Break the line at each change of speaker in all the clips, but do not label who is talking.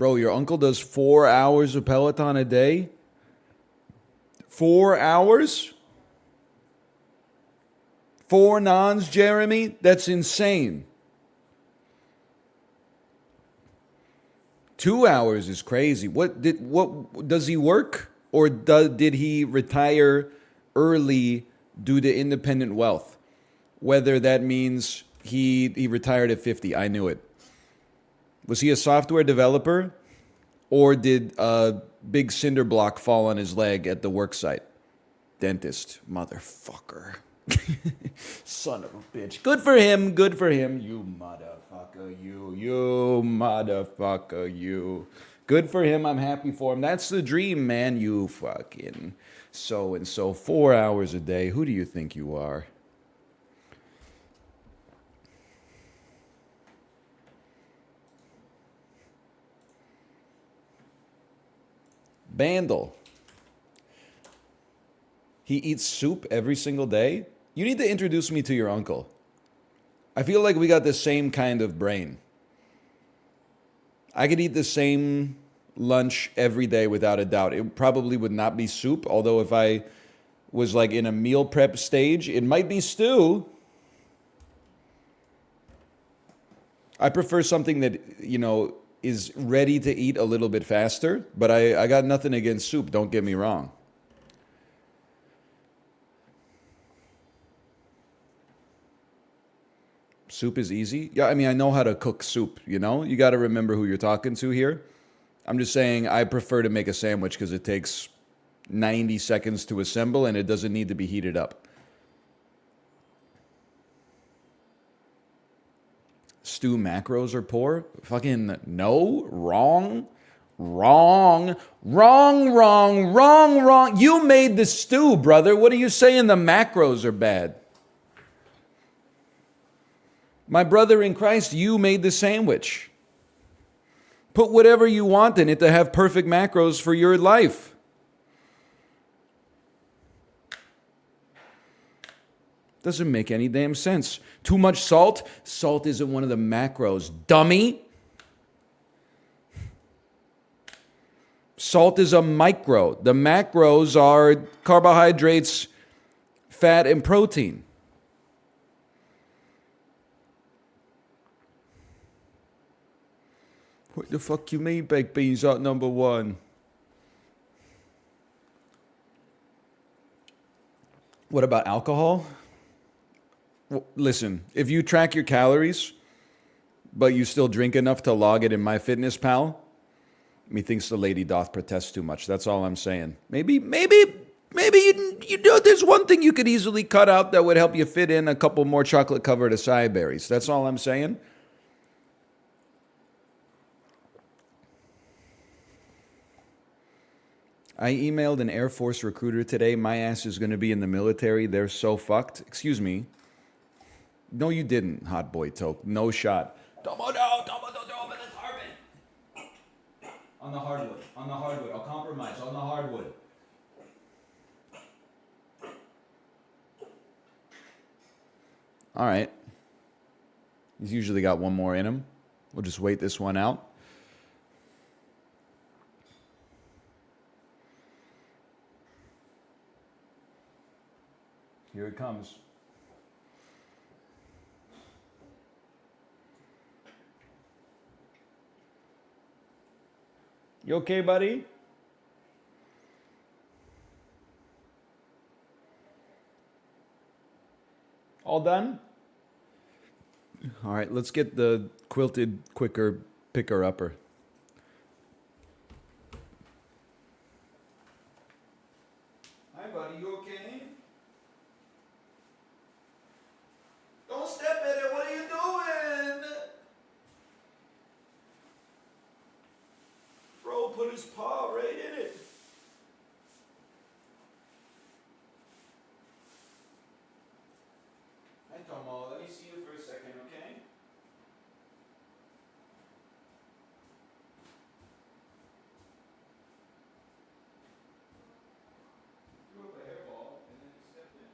Bro, your uncle does 4 hours of Peloton a day? 4 hours? Four nons, Jeremy? That's insane. 2 hours is crazy. What does he work? Or did he retire early due to independent wealth? Whether that means he retired at 50. I knew it. Was he a software developer? Or did a big cinder block fall on his leg at the work site? Dentist. Motherfucker. Son of a bitch. Good for him. Good for him. You motherfucker. You motherfucker. You. Good for him. I'm happy for him. That's the dream, man. You fucking so and so. 4 hours a day. Who do you think you are? Bandel. He eats soup every single day? You need to introduce me to your uncle. I feel like we got the same kind of brain. I could eat the same lunch every day without a doubt. It probably would not be soup, although if I was like in a meal prep stage, it might be stew. I prefer something that, is ready to eat a little bit faster, but I got nothing against soup, don't get me wrong. Soup is easy. Yeah, I mean, I know how to cook soup, You got to remember who you're talking to here. I'm just saying I prefer to make a sandwich because it takes 90 seconds to assemble and it doesn't need to be heated up. Stew macros are poor? Fucking no. Wrong. Wrong. Wrong, wrong, wrong, wrong. You made the stew, brother. What are you saying the macros are bad? My brother in Christ, you made the sandwich. Put whatever you want in it to have perfect macros for your life. Doesn't make any damn sense. Too much salt? Salt isn't one of the macros, dummy. Salt is a micro. The macros are carbohydrates, fat, and protein. What the fuck you mean baked beans aren't number one? What about alcohol? Well, listen, if you track your calories, but you still drink enough to log it in MyFitnessPal, methinks the lady doth protest too much. That's all I'm saying. Maybe there's one thing you could easily cut out that would help you fit in a couple more chocolate-covered acai berries. That's all I'm saying. I emailed an Air Force recruiter today. My ass is going to be in the military. They're so fucked. Excuse me. No, you didn't, hot boy toke. No shot. On the hardwood. On the hardwood. I'll compromise. On the hardwood. All right. He's usually got one more in him. We'll just wait this one out. Here it comes. You okay, buddy? All done? All right, let's get the quilted quicker picker upper. Hi, buddy. You okay? Don't step in it. What are you doing? Bro, put his paw right in it. Hi, Tomo. Let me see you for a second, okay? Threw up a hairball and then he stepped in.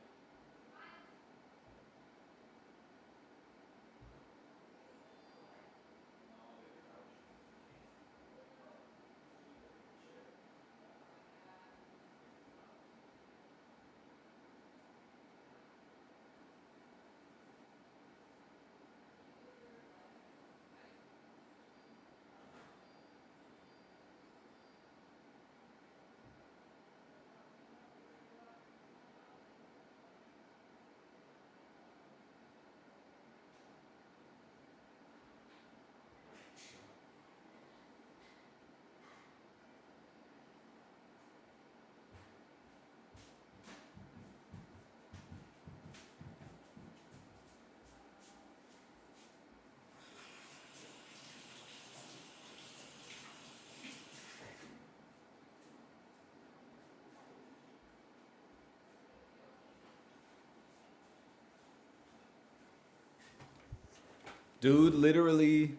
Dude literally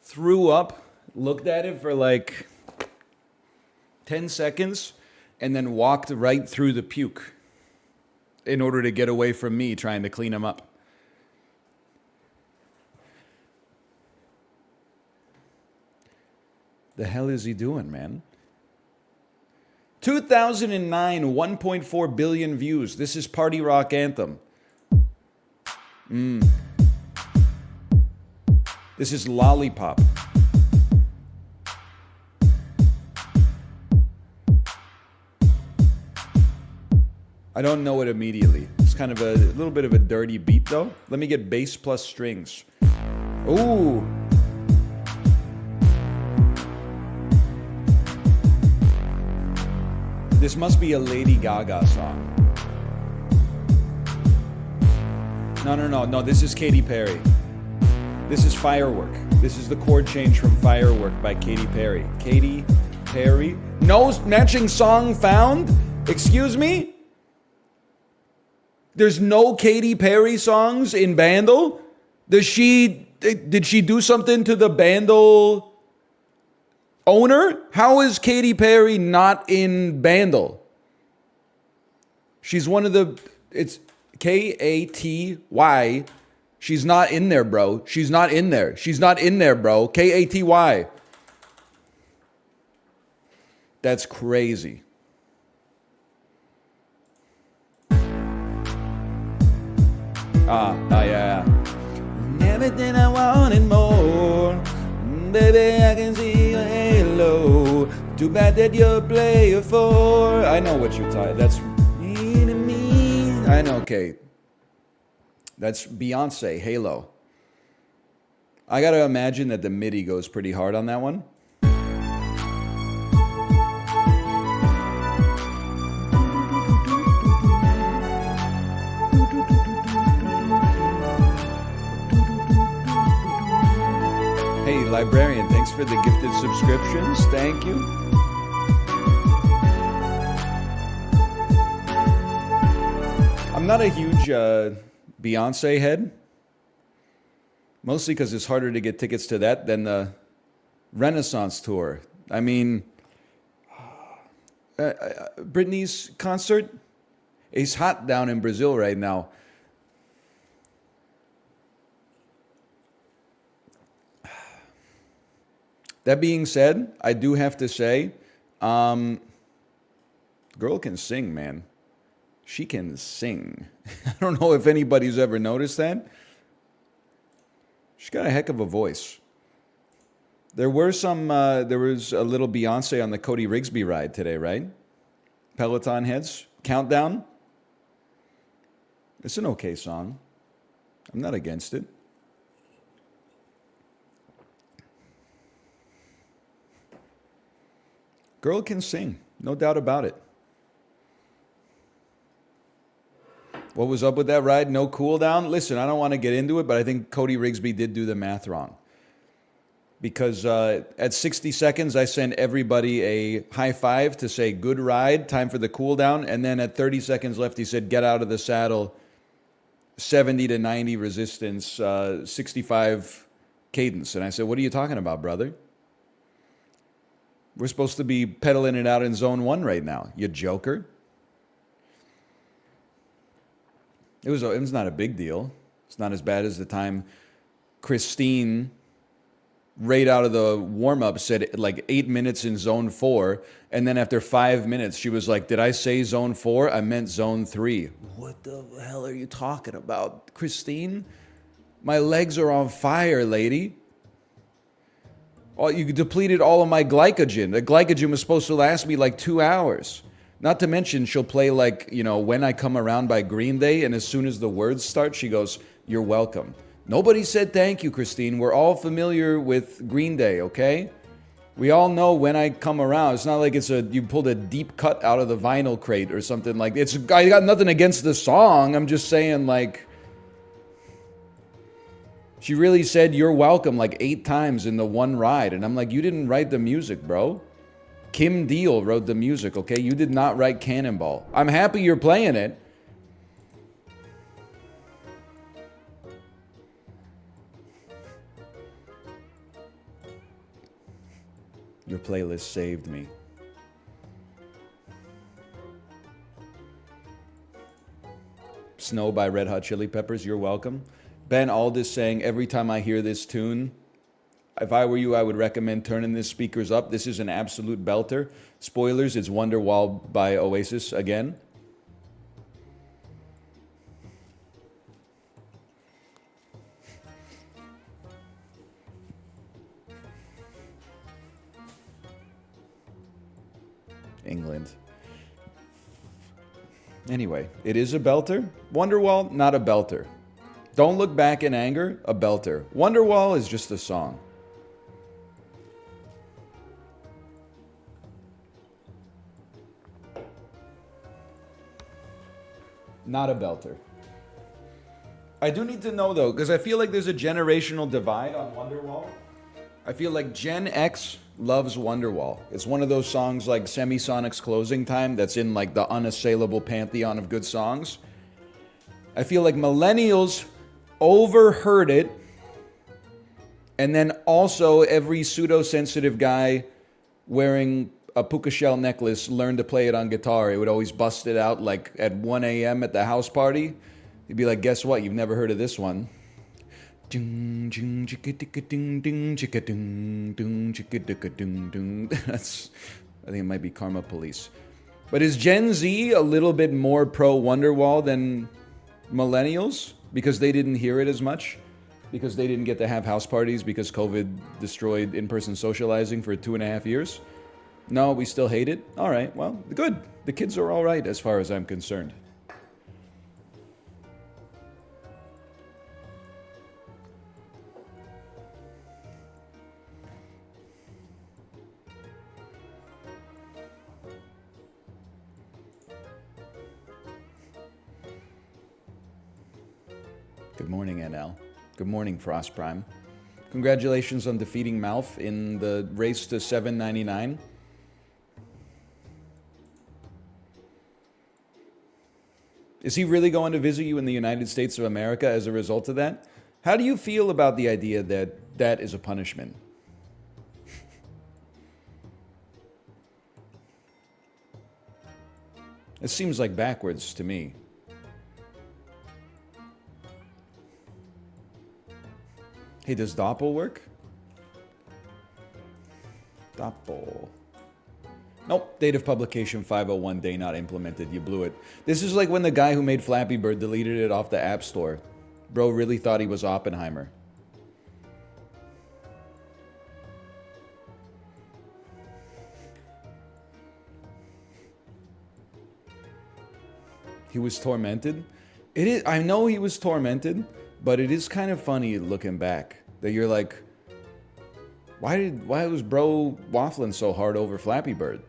threw up, looked at it for like 10 seconds, and then walked right through the puke in order to get away from me trying to clean him up. The hell is he doing, man? 2009, 1.4 billion views. This is Party Rock Anthem. This is Lollipop. I don't know it immediately. It's kind of a little bit of a dirty beat, though. Let me get bass plus strings. Ooh. This must be a Lady Gaga song. No. This is Katy Perry. This is Firework. This is the chord change from Firework by Katy Perry. Katy Perry? No matching song found? Excuse me? There's no Katy Perry songs in Bandle? Did she do something to the Bandle owner? How is Katy Perry not in Bandle? She's one of the... It's Katy. She's not in there, bro. She's not in there. She's not in there, bro. Katy. That's crazy. Yeah. Everything I wanted more. Baby, I can see your halo. Too bad that you're a player for. I know what you're talking. That's me to me. I know, okay. That's Beyonce, Halo. I gotta imagine that the MIDI goes pretty hard on that one. Hey, Librarian, thanks for the gifted subscriptions. Thank you. I'm not a huge Beyonce head. Mostly because it's harder to get tickets to that than the Renaissance tour. I mean, Britney's concert is hot down in Brazil right now. That being said, I do have to say, girl can sing, man. She can sing. I don't know if anybody's ever noticed that. She's got a heck of a voice. There was a little Beyonce on the Cody Rigsby ride today, right? Peloton heads. Countdown. It's an okay song. I'm not against it. Girl can sing, no doubt about it. What was up with that ride? No cool down? Listen, I don't want to get into it, but I think Cody Rigsby did do the math wrong. Because at 60 seconds, I sent everybody a high five to say, good ride, time for the cool down. And then at 30 seconds left, he said, get out of the saddle, 70 to 90 resistance, 65 cadence. And I said, what are you talking about, brother? We're supposed to be pedaling it out in zone 1 right now, you joker. It was not a big deal. It's not as bad as the time Christine, right out of the warm-up, said like 8 minutes in zone 4. And then after 5 minutes, she was like, did I say zone 4? I meant zone 3. What the hell are you talking about, Christine? My legs are on fire, lady. Oh, you depleted all of my glycogen. The glycogen was supposed to last me like 2 hours. Not to mention, she'll play like, When I Come Around by Green Day, and as soon as the words start, she goes, you're welcome. Nobody said thank you, Christine. We're all familiar with Green Day, okay? We all know When I Come Around. It's not like you pulled a deep cut out of the vinyl crate or something like it's. I got nothing against the song. I'm just saying, like, she really said you're welcome like 8 times in the one ride. And I'm like, you didn't write the music, bro. Kim Deal wrote the music, okay? You did not write Cannonball. I'm happy you're playing it. Your playlist saved me. Snow by Red Hot Chili Peppers, you're welcome. Ben Aldis saying, every time I hear this tune, if I were you, I would recommend turning the speakers up. This is an absolute belter. Spoilers, it's Wonderwall by Oasis again. England. Anyway, it is a belter. Wonderwall, not a belter. Don't Look Back in Anger, a belter. Wonderwall is just a song. Not a belter. I do need to know though, because I feel like there's a generational divide on Wonderwall. I feel like Gen X loves Wonderwall. It's one of those songs like Semisonic's Closing Time that's in like the unassailable pantheon of good songs. I feel like millennials overheard it, and then also every pseudo-sensitive guy wearing a puka shell necklace learned to play it on guitar. It would always bust it out like at 1 a.m. at the house party. He'd be like, guess what? You've never heard of this one. That's, I think it might be Karma Police. But is Gen Z a little bit more pro Wonderwall than millennials? Because they didn't hear it as much? Because they didn't get to have house parties because COVID destroyed in-person socializing for 2.5 years? No, we still hate it? All right, well, good. The kids are all right as far as I'm concerned. Good morning, NL. Good morning, Frost Prime. Congratulations on defeating Malf in the race to 799. Is he really going to visit you in the United States of America as a result of that? How do you feel about the idea that that is a punishment? It seems like backwards to me. Hey, does Doppel work? Doppel. Nope, date of publication 501, day not implemented. You blew it. This is like when the guy who made Flappy Bird deleted it off the App Store. Bro really thought he was Oppenheimer. He was tormented? It is, I know he was tormented, but it is kind of funny looking back that you're like, why was bro waffling so hard over Flappy Bird?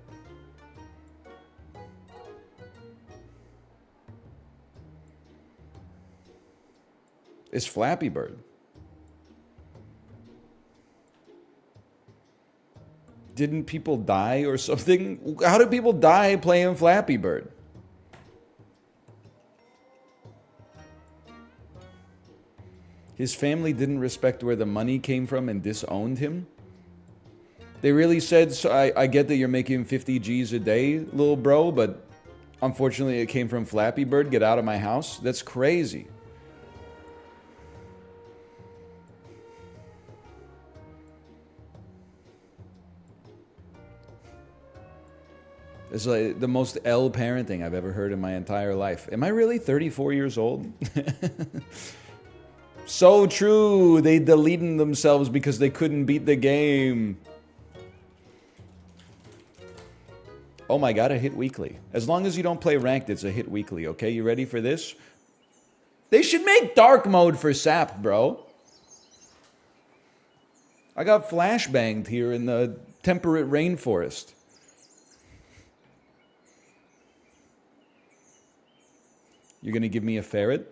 It's Flappy Bird. Didn't people die or something? How do people die playing Flappy Bird? His family didn't respect where the money came from and disowned him. They really said, so I get that you're making 50 G's a day, little bro, but unfortunately it came from Flappy Bird. Get out of my house. That's crazy. It's like the most L parenting I've ever heard in my entire life. Am I really 34 years old? So true. They deleted themselves because they couldn't beat the game. Oh my god, a hit weekly. As long as you don't play ranked, it's a hit weekly, okay? You ready for this? They should make dark mode for SAP, bro. I got flashbanged here in the temperate rainforest. You're gonna give me a ferret?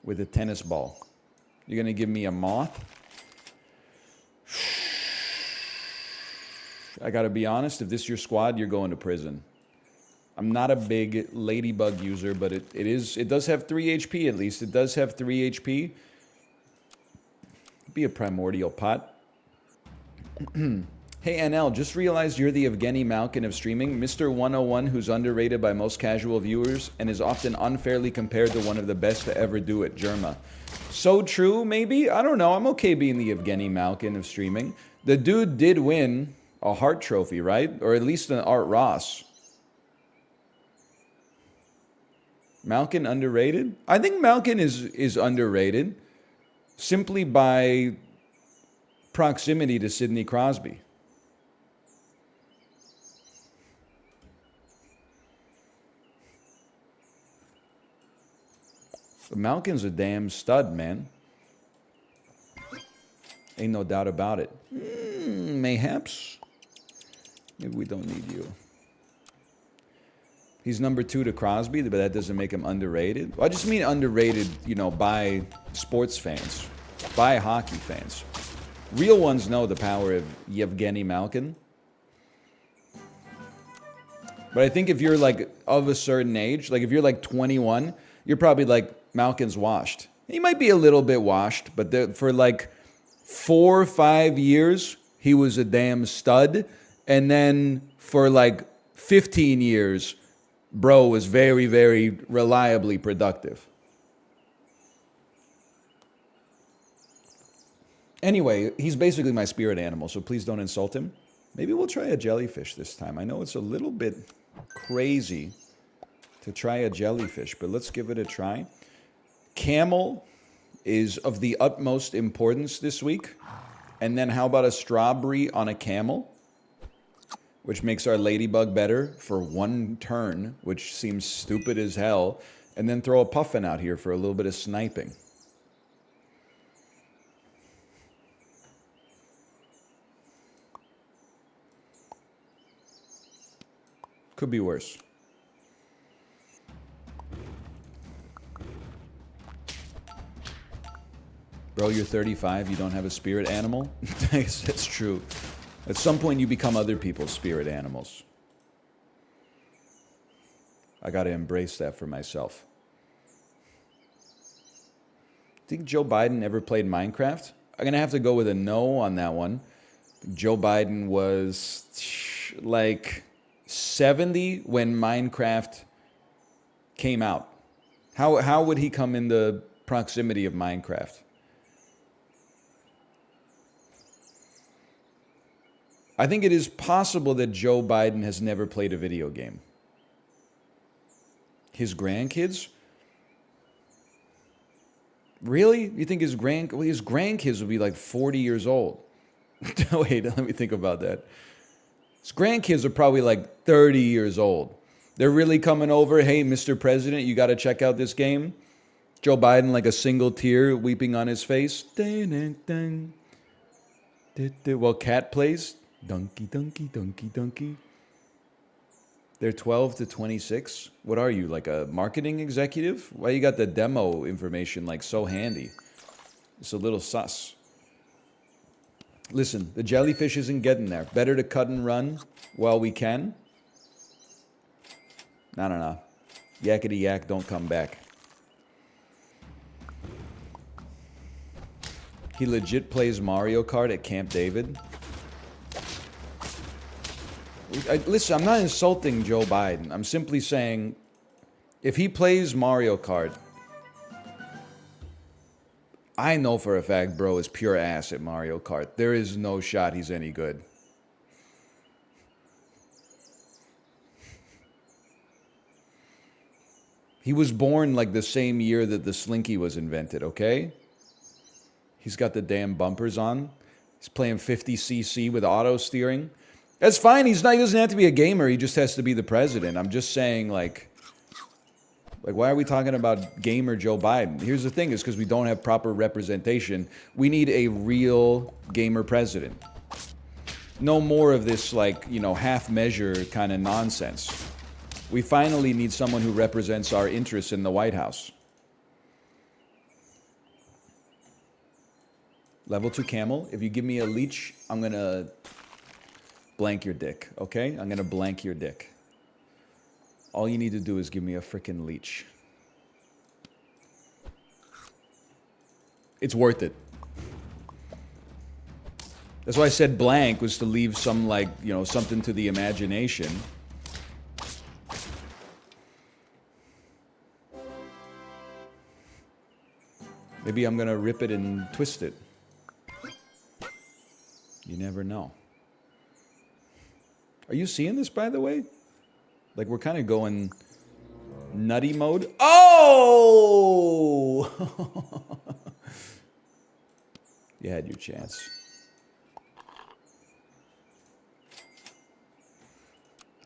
With a tennis ball. You're gonna give me a moth? I gotta be honest, if this is your squad, you're going to prison. I'm not a big ladybug user, but it does have 3 HP at least. It does have 3 HP. Be a primordial pot. Hey NL, just realized you're the Evgeny Malkin of streaming, Mr. 101 who's underrated by most casual viewers and is often unfairly compared to one of the best to ever do it, Germa. So true, maybe? I don't know. I'm okay being the Evgeny Malkin of streaming. The dude did win a Hart Trophy, right? Or at least an Art Ross. Malkin underrated? I think Malkin is underrated simply by proximity to Sidney Crosby. But Malkin's a damn stud, man. Ain't no doubt about it. Mayhaps. Maybe we don't need you. He's number 2 to Crosby, but that doesn't make him underrated. Well, I just mean underrated, you know, by sports fans, by hockey fans. Real ones know the power of Yevgeny Malkin. But I think if you're like of a certain age, like if you're like 21, you're probably like, Malkin's washed. He might be a little bit washed, but for like 4 or 5 years, he was a damn stud. And then for like 15 years, bro was very, very reliably productive. Anyway, he's basically my spirit animal, so please don't insult him. Maybe we'll try a jellyfish this time. I know it's a little bit crazy to try a jellyfish, but let's give it a try. Camel is of the utmost importance this week. And then how about a strawberry on a camel? Which makes our ladybug better for 1 turn, which seems stupid as hell. And then throw a puffin out here for a little bit of sniping. Could be worse. Bro, you're 35, you don't have a spirit animal? That's true. At some point, you become other people's spirit animals. I gotta embrace that for myself. Think Joe Biden ever played Minecraft? I'm gonna have to go with a no on that one. Joe Biden was like 70 when Minecraft came out. How would he come in the proximity of Minecraft? I think it is possible that Joe Biden has never played a video game. His grandkids? Really? You think his grandkids would be like 40 years old? Wait, let me think about that. His grandkids are probably like 30 years old. They're really coming over, hey, Mr. President, you got to check out this game. Joe Biden, like a single tear weeping on his face. Well, Cat plays. Donkey, donkey, donkey, donkey. They're 12 to 26. What are you, like a marketing executive? Why you got the demo information like so handy? It's a little sus. Listen, the jellyfish isn't getting there. Better to cut and run while we can. No. Yakety yak, don't come back. He legit plays Mario Kart at Camp David. Listen, I'm not insulting Joe Biden. I'm simply saying, if he plays Mario Kart, I know for a fact bro is pure ass at Mario Kart. There is no shot he's any good. He was born like the same year that the Slinky was invented, okay? He's got the damn bumpers on. He's playing 50cc with auto steering. That's fine. He doesn't have to be a gamer. He just has to be the president. I'm just saying, like why are we talking about gamer Joe Biden? Here's the thing, is because we don't have proper representation. We need a real gamer president. No more of this, like, you know, half measure kind of nonsense. We finally need someone who represents our interests in the White House. Level 2 camel. If you give me a leech, I'm going to blank your dick, okay? I'm going to blank your dick. All you need to do is give me a freaking leech. It's worth it. That's why I said blank, was to leave some, like, you know, something to the imagination. Maybe I'm gonna rip it and twist it. You never know. Are you seeing this, by the way? Like, we're kind of going nutty mode. Oh! You had your chance.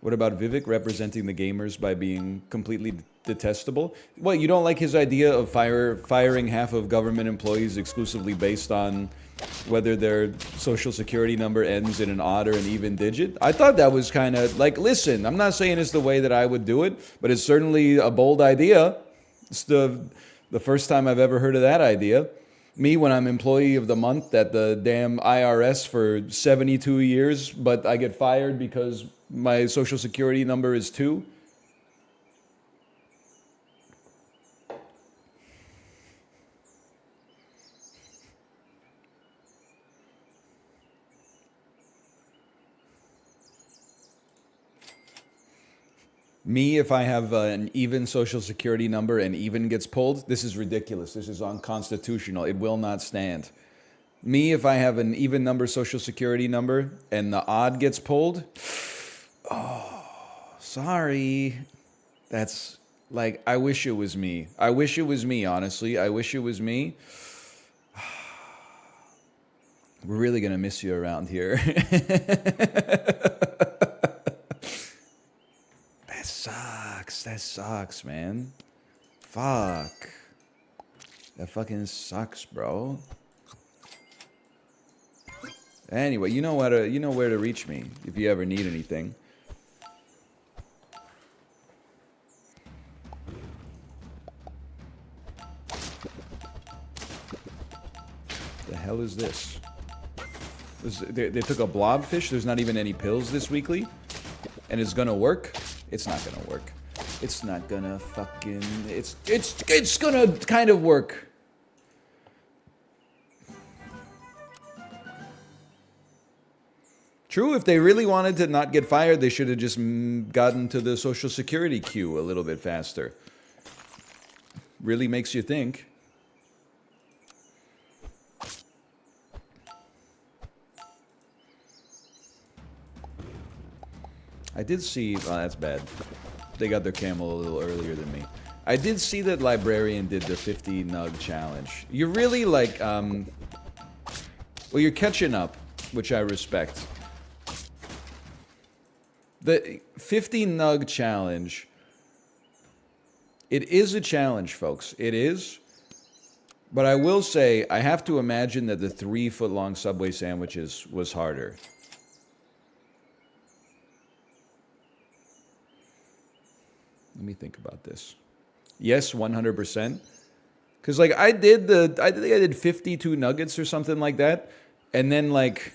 What about Vivek representing the gamers by being completely detestable? Well, you don't like his idea of firing half of government employees exclusively based on whether their social security number ends in an odd or an even digit? I thought that was kind of like, listen, I'm not saying it's the way that I would do it, but it's certainly a bold idea. It's the first time I've ever heard of that idea. Me, when I'm employee of the month at the damn IRS for 72 years, but I get fired because my social security number is 2. Me, if I have an even social security number and even gets pulled, this is ridiculous. This is unconstitutional. It will not stand. Me, if I have an even number social security number and the odd gets pulled, oh, sorry. That's like, I wish it was me. I wish it was me, honestly. I wish it was me. We're really going to miss you around here. That sucks, man. Fuck. That fucking sucks, bro. Anyway, you know where to reach me if you ever need anything. The hell is this? They took a blobfish. There's not even any pills this weekly, and it's gonna work. It's not gonna work. It's not gonna fucking... It's gonna kind of work. True, if they really wanted to not get fired, they should have just gotten to the Social Security queue a little bit faster. Really makes you think. I did see... Oh, that's bad. They got their camel a little earlier than me. I did see that Librarian did the 50 nug challenge. You're really like, well, you're catching up, which I respect. The 50 nug challenge, it is a challenge, folks. It is. But I will say, I have to imagine that the 3-foot-long Subway sandwiches was harder. Let me think about this. Yes, 100%. Because, like, I think I did 52 nuggets or something like that. And then, like,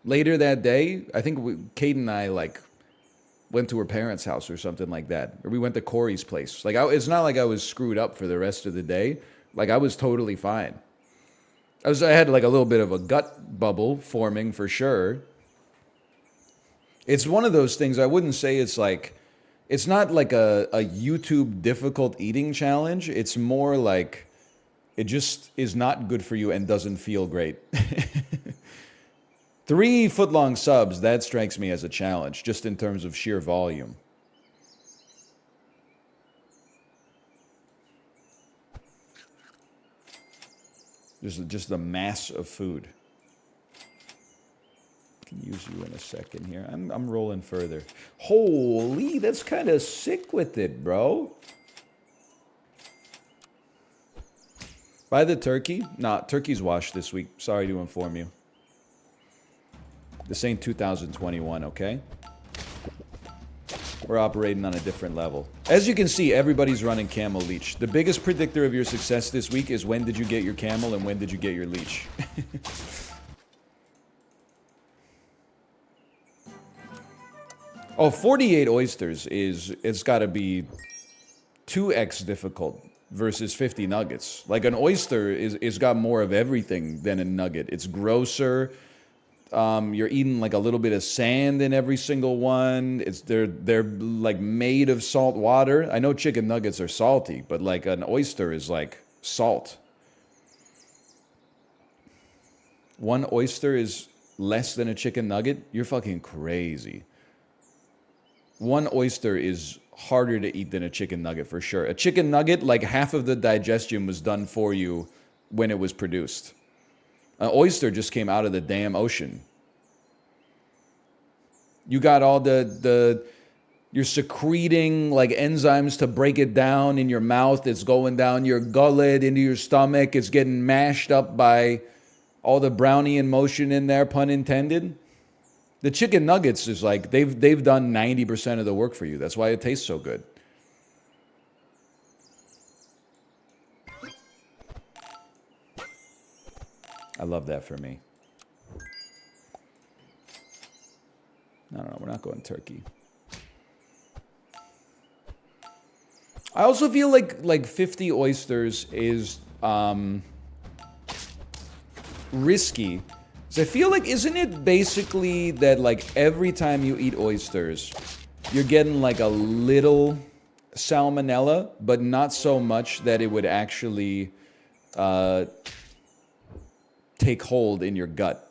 later that day, I think Kate and I, like, went to her parents' house or something like that. Or we went to Corey's place. Like, it's not like I was screwed up for the rest of the day. Like, I was totally fine. I had, like, a little bit of a gut bubble forming for sure. It's one of those things, I wouldn't say it's like... It's not like a YouTube difficult eating challenge. It's more like it just is not good for you and doesn't feel great. 3-foot-long subs, that strikes me as a challenge, just in terms of sheer volume. Just the mass of food. Use you in a second here. I'm rolling further. Holy, that's kind of sick with it, bro. Buy the turkey? Nah, turkey's washed this week. Sorry to inform you. This ain't 2021, okay? We're operating on a different level. As you can see, everybody's running camel leech. The biggest predictor of your success this week is when did you get your camel and when did you get your leech. Oh, 48 oysters it's got to be 2x difficult versus 50 nuggets. Like an oyster is got more of everything than a nugget. It's grosser. You're eating like a little bit of sand in every single one. They're like made of salt water. I know chicken nuggets are salty, but like an oyster is like salt. One oyster is less than a chicken nugget? You're fucking crazy. One oyster is harder to eat than a chicken nugget for sure. A chicken nugget, like half of the digestion was done for you when it was produced. An oyster just came out of the damn ocean. You got all you're secreting like enzymes to break it down in your mouth. It's going down your gullet, into your stomach. It's getting mashed up by all the Brownian motion in there, pun intended. The chicken nuggets is like, they've done 90% of the work for you. That's why it tastes so good. I love that for me. No, we're not going turkey. I also feel like 50 oysters is risky. So I feel like, isn't it basically that like every time you eat oysters, you're getting like a little salmonella, but not so much that it would actually take hold in your gut.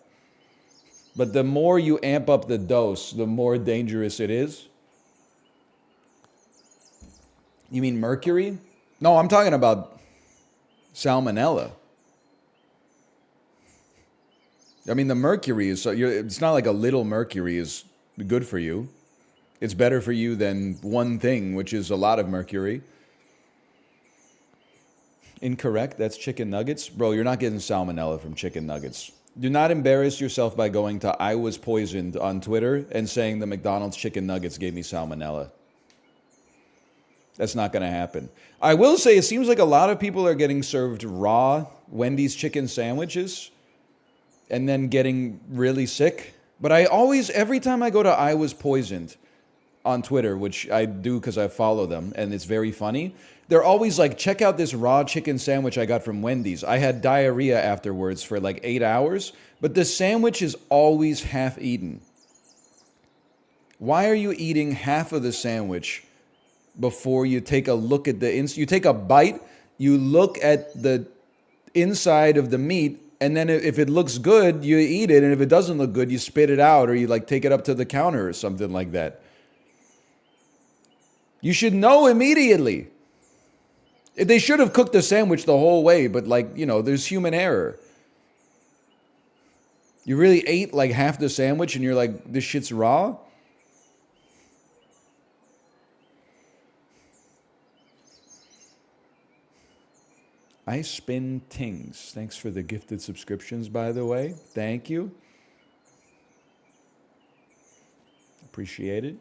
But the more you amp up the dose, the more dangerous it is. You mean mercury? No, I'm talking about salmonella. I mean, the mercury is, it's not like a little mercury is good for you. It's better for you than one thing, which is a lot of mercury. Incorrect, that's chicken nuggets. Bro, you're not getting salmonella from chicken nuggets. Do not embarrass yourself by going to I was poisoned on Twitter and saying the McDonald's chicken nuggets gave me salmonella. That's not going to happen. I will say it seems like a lot of people are getting served raw Wendy's chicken sandwiches and then getting really sick. But every time I go to I was poisoned on Twitter, which I do because I follow them, and it's very funny, they're always like, check out this raw chicken sandwich I got from Wendy's. I had diarrhea afterwards for like 8 hours, but the sandwich is always half eaten. Why are you eating half of the sandwich before you take a look at you take a bite, you look at the inside of the meat, and then if it looks good, you eat it, and if it doesn't look good, you spit it out, or you like take it up to the counter or something like that. You should know immediately. They should have cooked the sandwich the whole way, but there's human error. You really ate like half the sandwich and you're like, this shit's raw? I spin tings. Thanks for the gifted subscriptions, by the way. Thank you. Appreciate it.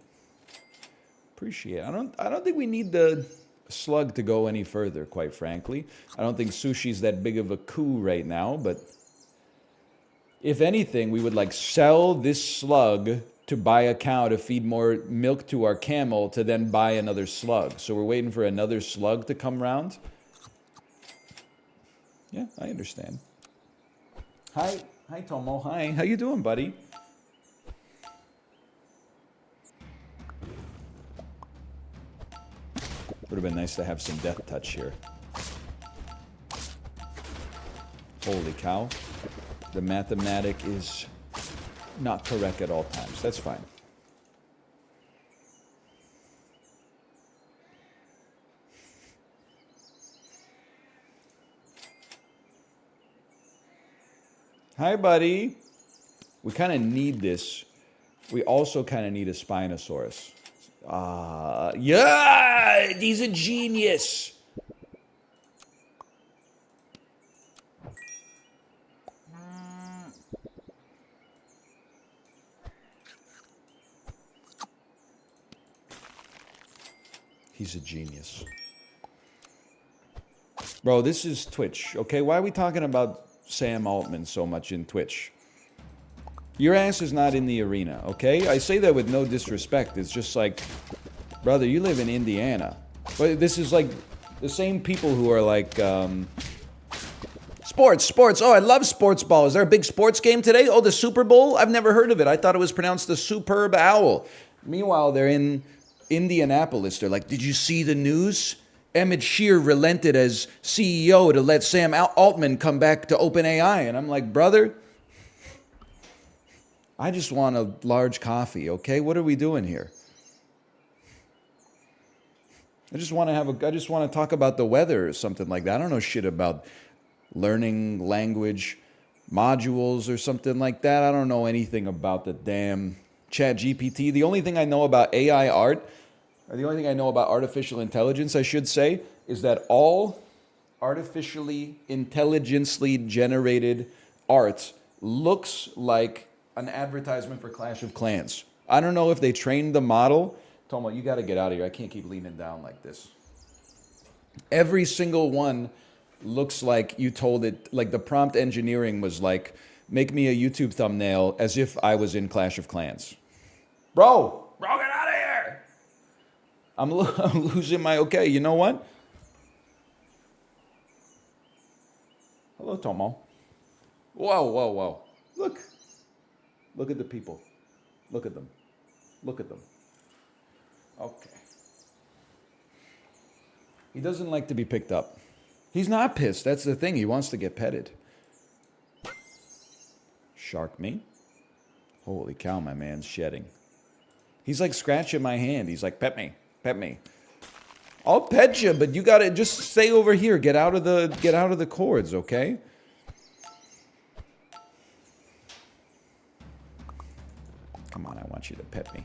I don't think we need the slug to go any further, quite frankly. I don't think sushi's that big of a coup right now, but if anything, we would like sell this slug to buy a cow to feed more milk to our camel to then buy another slug. So we're waiting for another slug to come around. Yeah, I understand. Hi Tomo. Hi. How you doing, buddy? Would have been nice to have some death touch here. Holy cow. The mathematic is not correct at all times. That's fine. Hi, buddy. We kind of need this. We also kind of need a Spinosaurus. Yeah, he's a genius. He's a genius. Bro, this is Twitch, okay? Why are we talking about Sam Altman so much in Twitch? Your ass is not in the arena, okay? I say that with no disrespect. It's just like, brother, you live in Indiana. But this is like the same people who are like Sports. Oh, I love sports ball. Is there a big sports game today? Oh, the Super Bowl? I've never heard of it. I thought it was pronounced the Superb Owl. Meanwhile, they're in Indianapolis. They're like, did you see the news? Emmett Shear relented as CEO to let Sam Altman come back to OpenAI. And I'm like, brother, I just want a large coffee, okay? What are we doing here? I just want to talk about the weather or something like that. I don't know shit about learning language modules or something like that. I don't know anything about the damn Chat GPT. The only thing I know about AI art, or the only thing I know about artificial intelligence, I should say, is that all artificially intelligently generated art looks like an advertisement for Clash of Clans. I don't know if they trained the model. Tomo, you got to get out of here. I can't keep leaning down like this. Every single one looks like you told it, like the prompt engineering was like, make me a YouTube thumbnail as if I was in Clash of Clans. Bro, get out of here. I'm losing my okay. You know what? Hello, Tomo. Whoa. Look at the people. Look at them. Okay. He doesn't like to be picked up. He's not pissed. That's the thing. He wants to get petted. Shark me. Holy cow, my man's shedding. He's like scratching my hand. He's like, pet me. I'll pet you, but you gotta just stay over here. Get out of the cords, okay? Come on, I want you to pet me.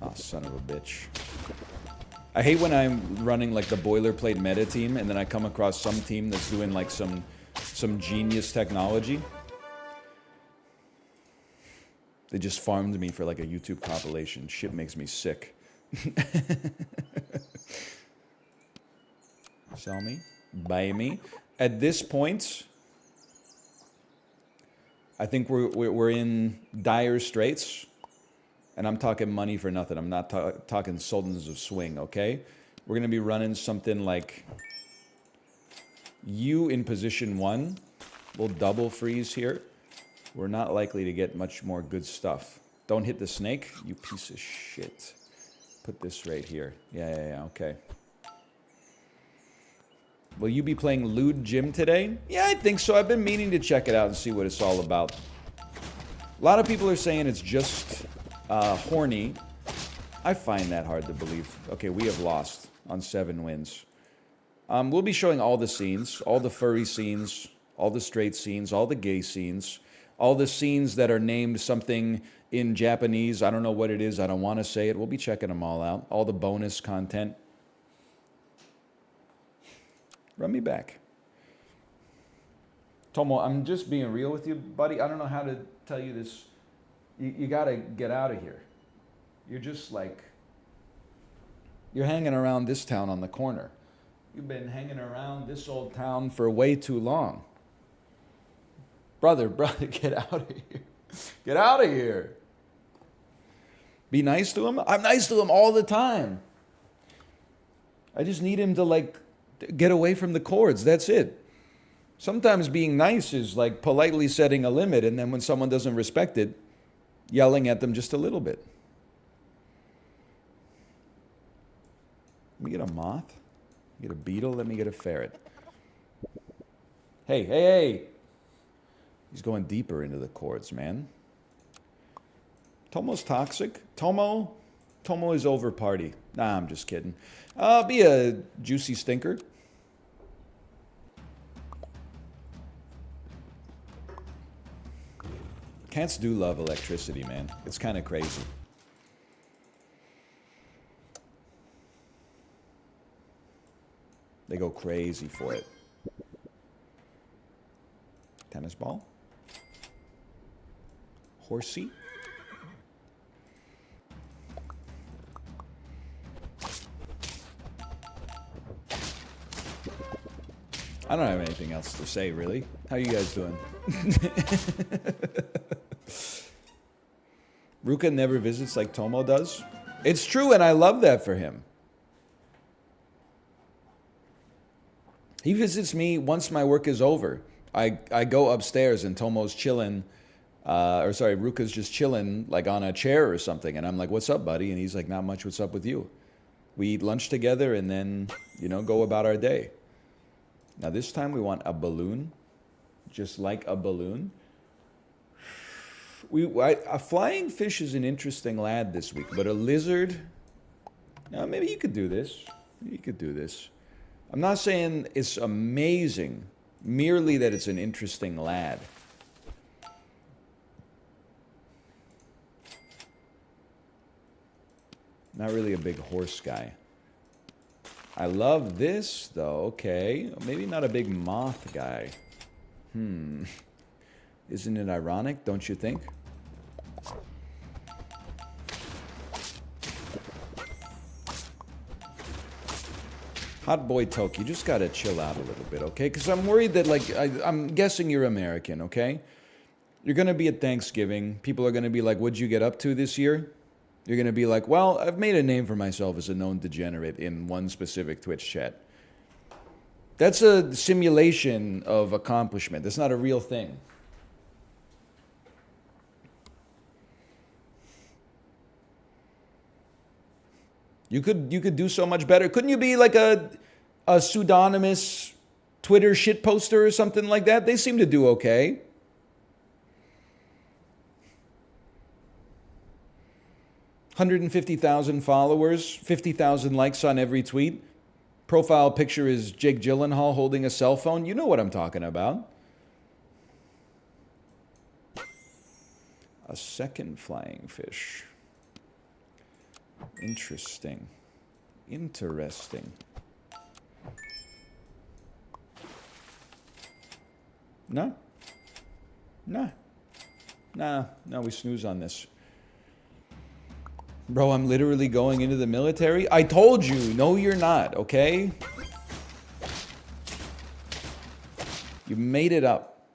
Oh, son of a bitch. I hate when I'm running like the boilerplate meta team and then I come across some team that's doing like some genius technology. They just farmed me for like a YouTube compilation. Shit makes me sick. Sell me, buy me. At this point, I think we're in dire straits. And I'm talking money for nothing. I'm not talking sultans of swing, okay? We're going to be running something like you in position 1. We'll double freeze here. We're not likely to get much more good stuff. Don't hit the snake, you piece of shit. Put this right here. Yeah, okay. Will you be playing Lewd Gym today? Yeah, I think so. I've been meaning to check it out and see what it's all about. A lot of people are saying it's just horny. I find that hard to believe. Okay, we have lost on 7 wins. We'll be showing all the scenes, all the furry scenes, all the straight scenes, all the gay scenes, all the scenes that are named something in Japanese. I don't know what it is. I don't want to say it. We'll be checking them all out. All the bonus content. Run me back. Tomo, I'm just being real with you, buddy. I don't know how to tell you this. You got to get out of here. You're just like, you're hanging around this town on the corner. You've been hanging around this old town for way too long. Brother, get out of here. Get out of here. Be nice to him? I'm nice to him all the time. I just need him to like get away from the cords. That's it. Sometimes being nice is like politely setting a limit, and then when someone doesn't respect it, yelling at them just a little bit. Let me get a moth. Get a beetle. Let me get a ferret. Hey. He's going deeper into the cords, man. Tomo's toxic. Tomo is over party. Nah, I'm just kidding. Be a juicy stinker. Cats do love electricity, man. It's kind of crazy. They go crazy for it. Tennis ball. Horsey. I don't have anything else to say, really. How you guys doing? Ruka never visits like Tomo does. It's true, and I love that for him. He visits me once my work is over. I go upstairs and Tomo's chilling, or sorry, Ruka's just chilling like on a chair or something. And I'm like, what's up, buddy? And he's like, not much, what's up with you? We eat lunch together and then, go about our day. Now this time we want a balloon, just like a balloon. A flying fish is an interesting lad this week, but a lizard, maybe you could do this. You could do this. I'm not saying it's amazing, merely that it's an interesting lad. Not really a big horse guy. I love this, though. Okay. Maybe not a big moth guy. Isn't it ironic, don't you think? Hot boy Toki, you just gotta chill out a little bit, okay? Because I'm worried that, like, I'm guessing you're American, okay? You're gonna be at Thanksgiving. People are gonna be like, what'd you get up to this year? You're gonna be like, well, I've made a name for myself as a known degenerate in one specific Twitch chat. That's a simulation of accomplishment. That's not a real thing. You could do so much better. Couldn't you be like a pseudonymous Twitter shit poster or something like that? They seem to do okay. $150,000 followers, 50,000 likes on every tweet. Profile picture is Jake Gyllenhaal holding a cell phone. You know what I'm talking about. A second flying fish. Interesting. Interesting. No? No. Nah, no, we snooze on this. Bro, I'm literally going into the military. I told you, no you're not, okay? You made it up.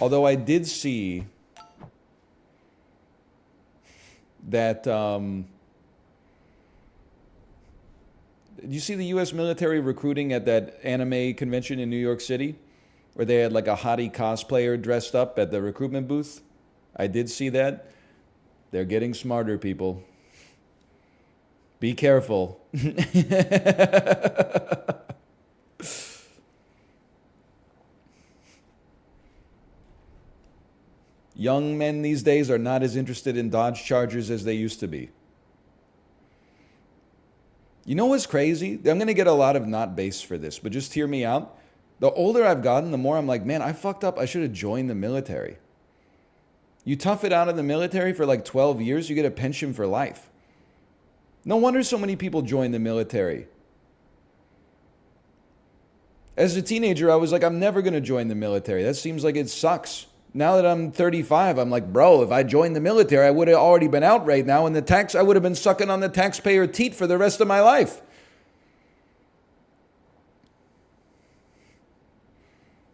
Although I did see that, did you see the U.S. military recruiting at that anime convention in New York City? Where they had like a hottie cosplayer dressed up at the recruitment booth? I did see that. They're getting smarter, people. Be careful. Young men these days are not as interested in Dodge Chargers as they used to be. You know what's crazy? I'm going to get a lot of not base for this, but just hear me out. The older I've gotten, the more I'm like, man, I fucked up. I should have joined the military. You tough it out in the military for like 12 years, you get a pension for life. No wonder so many people join the military. As a teenager, I was like, I'm never going to join the military. That seems like it sucks. Now that I'm 35, I'm like, bro, if I joined the military, I would have already been out right now, and I would have been sucking on the taxpayer teat for the rest of my life.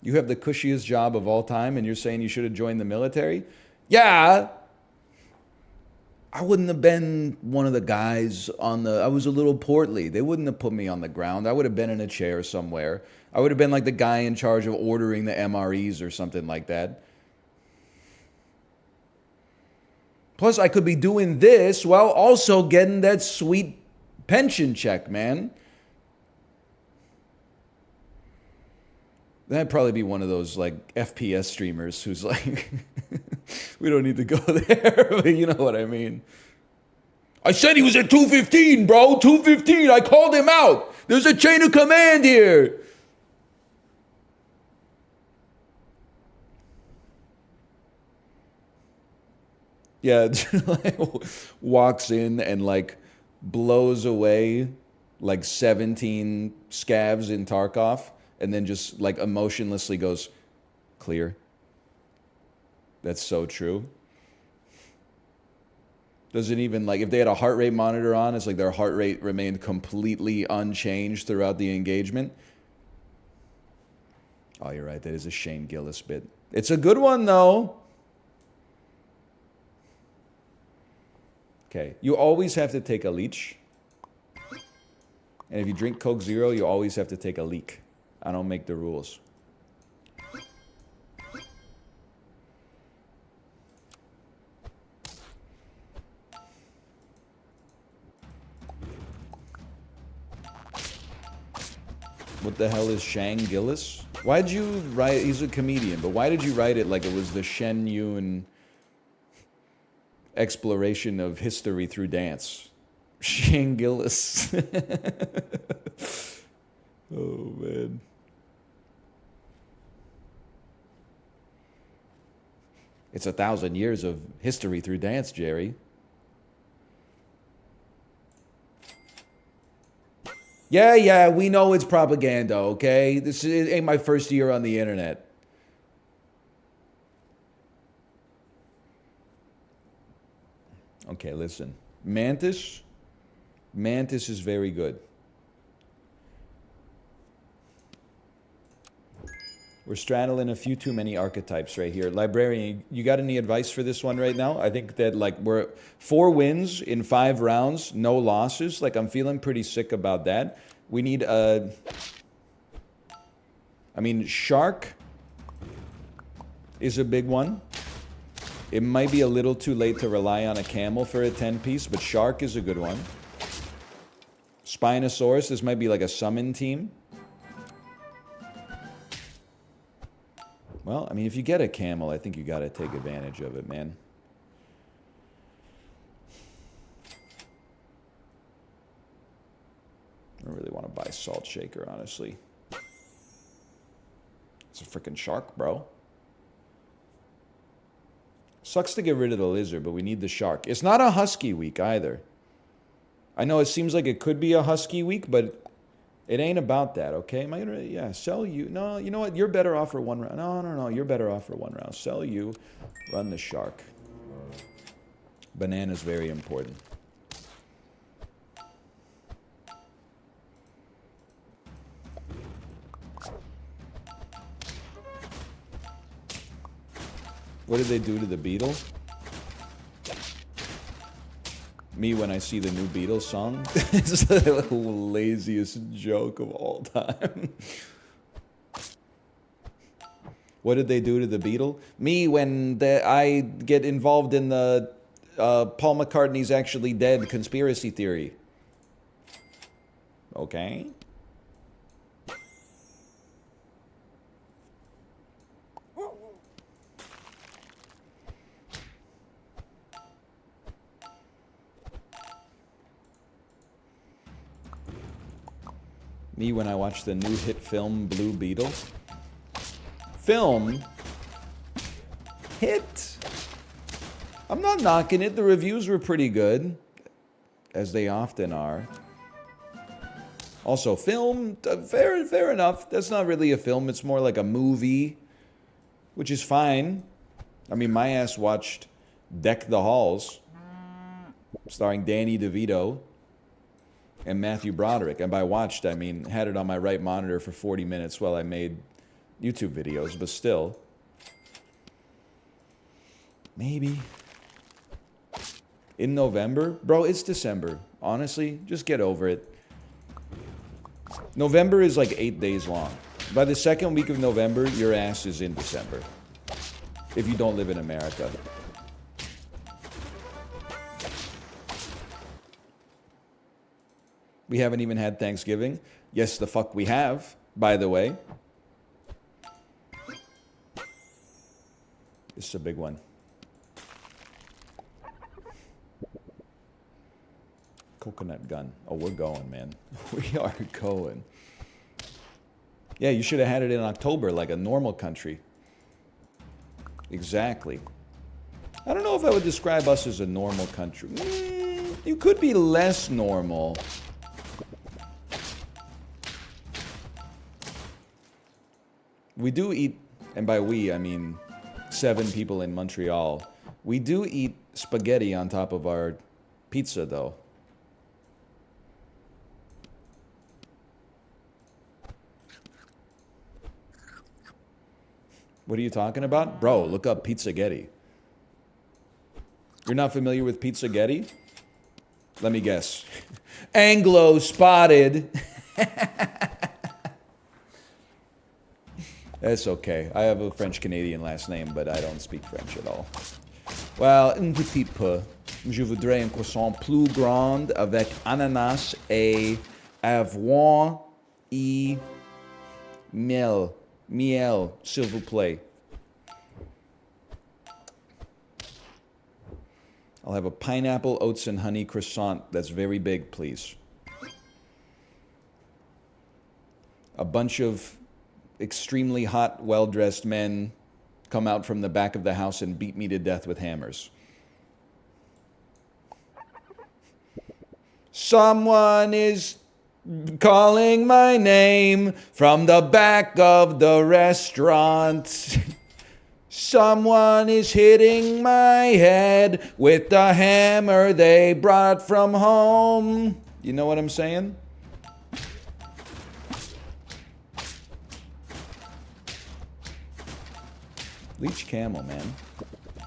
You have the cushiest job of all time, and you're saying you should have joined the military? Yeah, I wouldn't have been one of the guys I was a little portly. They wouldn't have put me on the ground. I would have been in a chair somewhere. I would have been like the guy in charge of ordering the MREs or something like that. Plus, I could be doing this while also getting that sweet pension check, man. Then I'd probably be one of those like FPS streamers who's like, we don't need to go there, but you know what I mean. I said he was at 215, bro, 215. I called him out. There's a chain of command here. Yeah, like, walks in and like blows away like 17 scavs in Tarkov. And then just like emotionlessly goes, clear. That's so true. Doesn't even like, if they had a heart rate monitor on, it's like their heart rate remained completely unchanged throughout the engagement. Oh, you're right. That is a Shane Gillis bit. It's a good one though. Okay. You always have to take a leech. And if you drink Coke Zero, you always have to take a leak. I don't make the rules. What the hell is Shang Gillis? Why'd you write... He's a comedian, but why did you write it like it was the Shen Yun exploration of history through dance? Shang Gillis. Oh, man. It's 1,000 years of history through dance, Jerry. Yeah, we know it's propaganda, okay? This ain't my first year on the internet. Okay, listen. Mantis is very good. We're straddling a few too many archetypes right here. Librarian, you got any advice for this one right now? I think that, like, we're 4 wins in 5 rounds, no losses. Like, I'm feeling pretty sick about that. We need a... I mean, Shark is a big one. It might be a little too late to rely on a camel for a 10-piece, but Shark is a good one. Spinosaurus, this might be like a summon team. Well, I mean, if you get a camel, I think you got to take advantage of it, man. I don't really want to buy Salt Shaker, honestly. It's a freaking shark, bro. Sucks to get rid of the lizard, but we need the shark. It's not a husky week either. I know it seems like it could be a husky week, but it ain't about that, okay? Am I gonna, yeah, sell you. No, you know what? You're better off for 1 round. No, you're better off for 1 round. Sell you, run the shark. Banana's very important. What did they do to the Beetle? Me when I see the new Beatles song. It's the laziest joke of all time. What did they do to the Beetle? Me when I get involved in the Paul McCartney's actually dead conspiracy theory. Okay. Me when I watch the new hit film Blue Beetle. Film? Hit? I'm not knocking it. The reviews were pretty good, as they often are. Also, film, fair enough. That's not really a film. It's more like a movie, which is fine. I mean, my ass watched Deck the Halls, starring Danny DeVito and Matthew Broderick. And by watched, I mean had it on my right monitor for 40 minutes while I made YouTube videos, but still. Maybe. In November? Bro, it's December. Honestly, just get over it. November is like 8 days long. By the second week of November, your ass is in December. If you don't live in America. We haven't even had Thanksgiving. Yes, the fuck we have, by the way. This is a big one. Coconut gun. Oh, we're going, man. We are going. Yeah, you should have had it in October like a normal country. Exactly. I don't know if I would describe us as a normal country. You could be less normal. We do eat, and by we, I mean 7 people in Montreal. We do eat spaghetti on top of our pizza, though. What are you talking about? Bro, look up Pizzaghetti. You're not familiar with Pizzaghetti? Let me guess. Anglo spotted. That's okay. I have a French-Canadian last name, but I don't speak French at all. Well, un petit peu. Je voudrais un croissant plus grand avec ananas et avoine et miel. Miel, s'il vous plaît. I'll have a pineapple, oats, and honey croissant that's very big, please. A bunch of extremely hot, well-dressed men come out from the back of the house and beat me to death with hammers. Someone is calling my name from the back of the restaurant. Someone is hitting my head with the hammer they brought from home. You know what I'm saying? Leech Camel, man.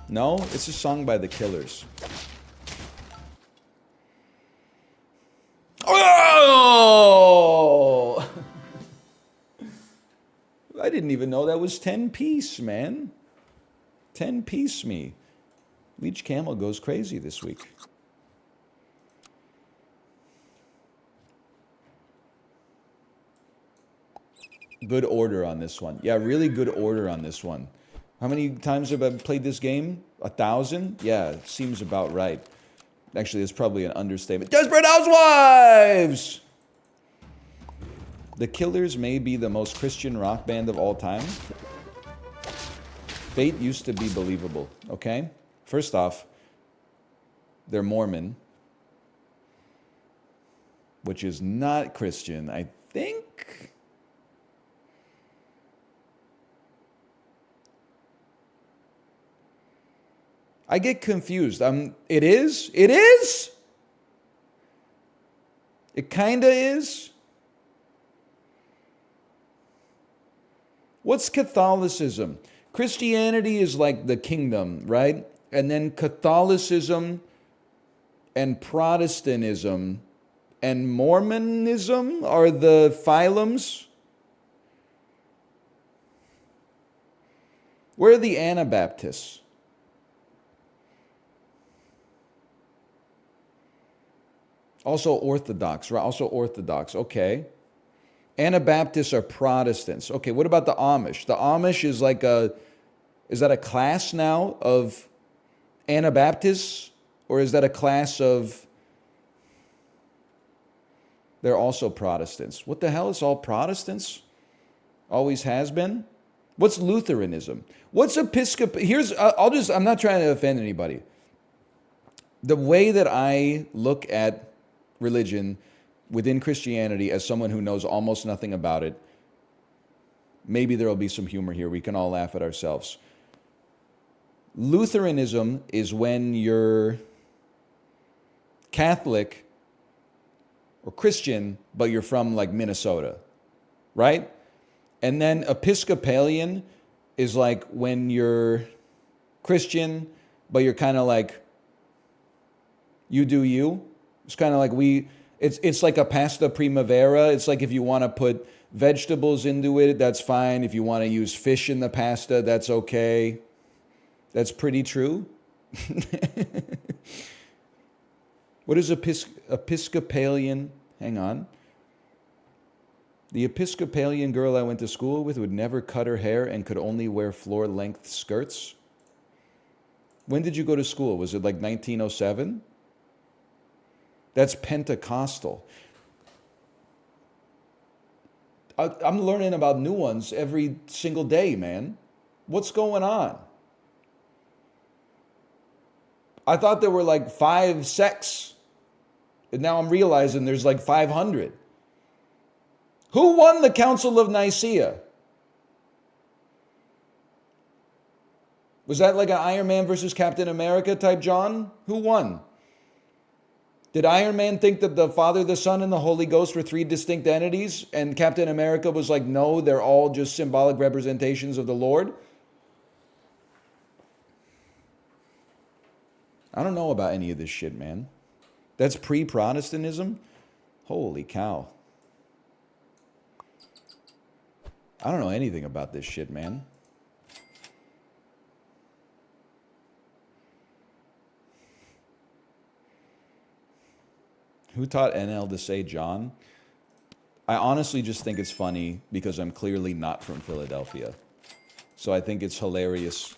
No, it's a song by the Killers. Oh! I didn't even know that was 10-piece, man. 10-piece me. Leech Camel goes crazy this week. Good order on this one. Yeah, really good order on this one. How many times have I played this game? 1,000? Yeah, it seems about right. Actually, it's probably an understatement. Desperate Housewives! The Killers may be the most Christian rock band of all time. Fate used to be believable, okay? First off, they're Mormon, which is not Christian, I think. I get confused. It is? It is? It kinda is? What's Catholicism? Christianity is like the kingdom, right? And then Catholicism and Protestantism and Mormonism are the phylums. Where are the Anabaptists? Also Orthodox, right? Also Orthodox, okay. Anabaptists are Protestants. Okay, what about the Amish? The Amish is like is that a class now of Anabaptists? Or is that a class of, they're also Protestants. What the hell, it's all Protestants? Always has been? What's Lutheranism? What's Episcopal? I'm not trying to offend anybody. The way that I look at religion within Christianity as someone who knows almost nothing about it, maybe there will be some humor here. We can all laugh at ourselves. Lutheranism is when you're Catholic or Christian, but you're from like Minnesota, right? And then Episcopalian is like when you're Christian, but you're kind of like, you do you. It's kind of like it's like a pasta primavera. It's like if you want to put vegetables into it, that's fine. If you want to use fish in the pasta, that's okay. That's pretty true. What is Episcopalian? Hang on. The Episcopalian girl I went to school with would never cut her hair and could only wear floor-length skirts. When did you go to school? Was it like 1907? That's Pentecostal. I'm learning about new ones every single day, man. What's going on? I thought there were like 5 sects. And now I'm realizing there's like 500. Who won the Council of Nicaea? Was that like an Iron Man versus Captain America type John? Who won? Did Iron Man think that the Father, the Son, and the Holy Ghost were 3 distinct entities? And Captain America was like, no, they're all just symbolic representations of the Lord? I don't know about any of this shit, man. That's pre-Protestantism? Holy cow. I don't know anything about this shit, man. Who taught NL to say John? I honestly just think it's funny because I'm clearly not from Philadelphia. So I think it's hilarious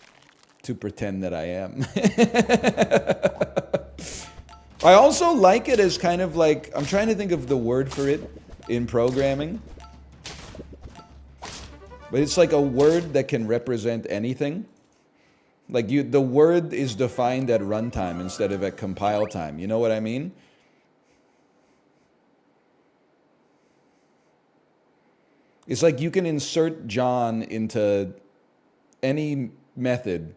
to pretend that I am. I also like it as kind of like, I'm trying to think of the word for it in programming. But it's like a word that can represent anything. Like the word is defined at runtime instead of at compile time. You know what I mean? It's like you can insert John into any method.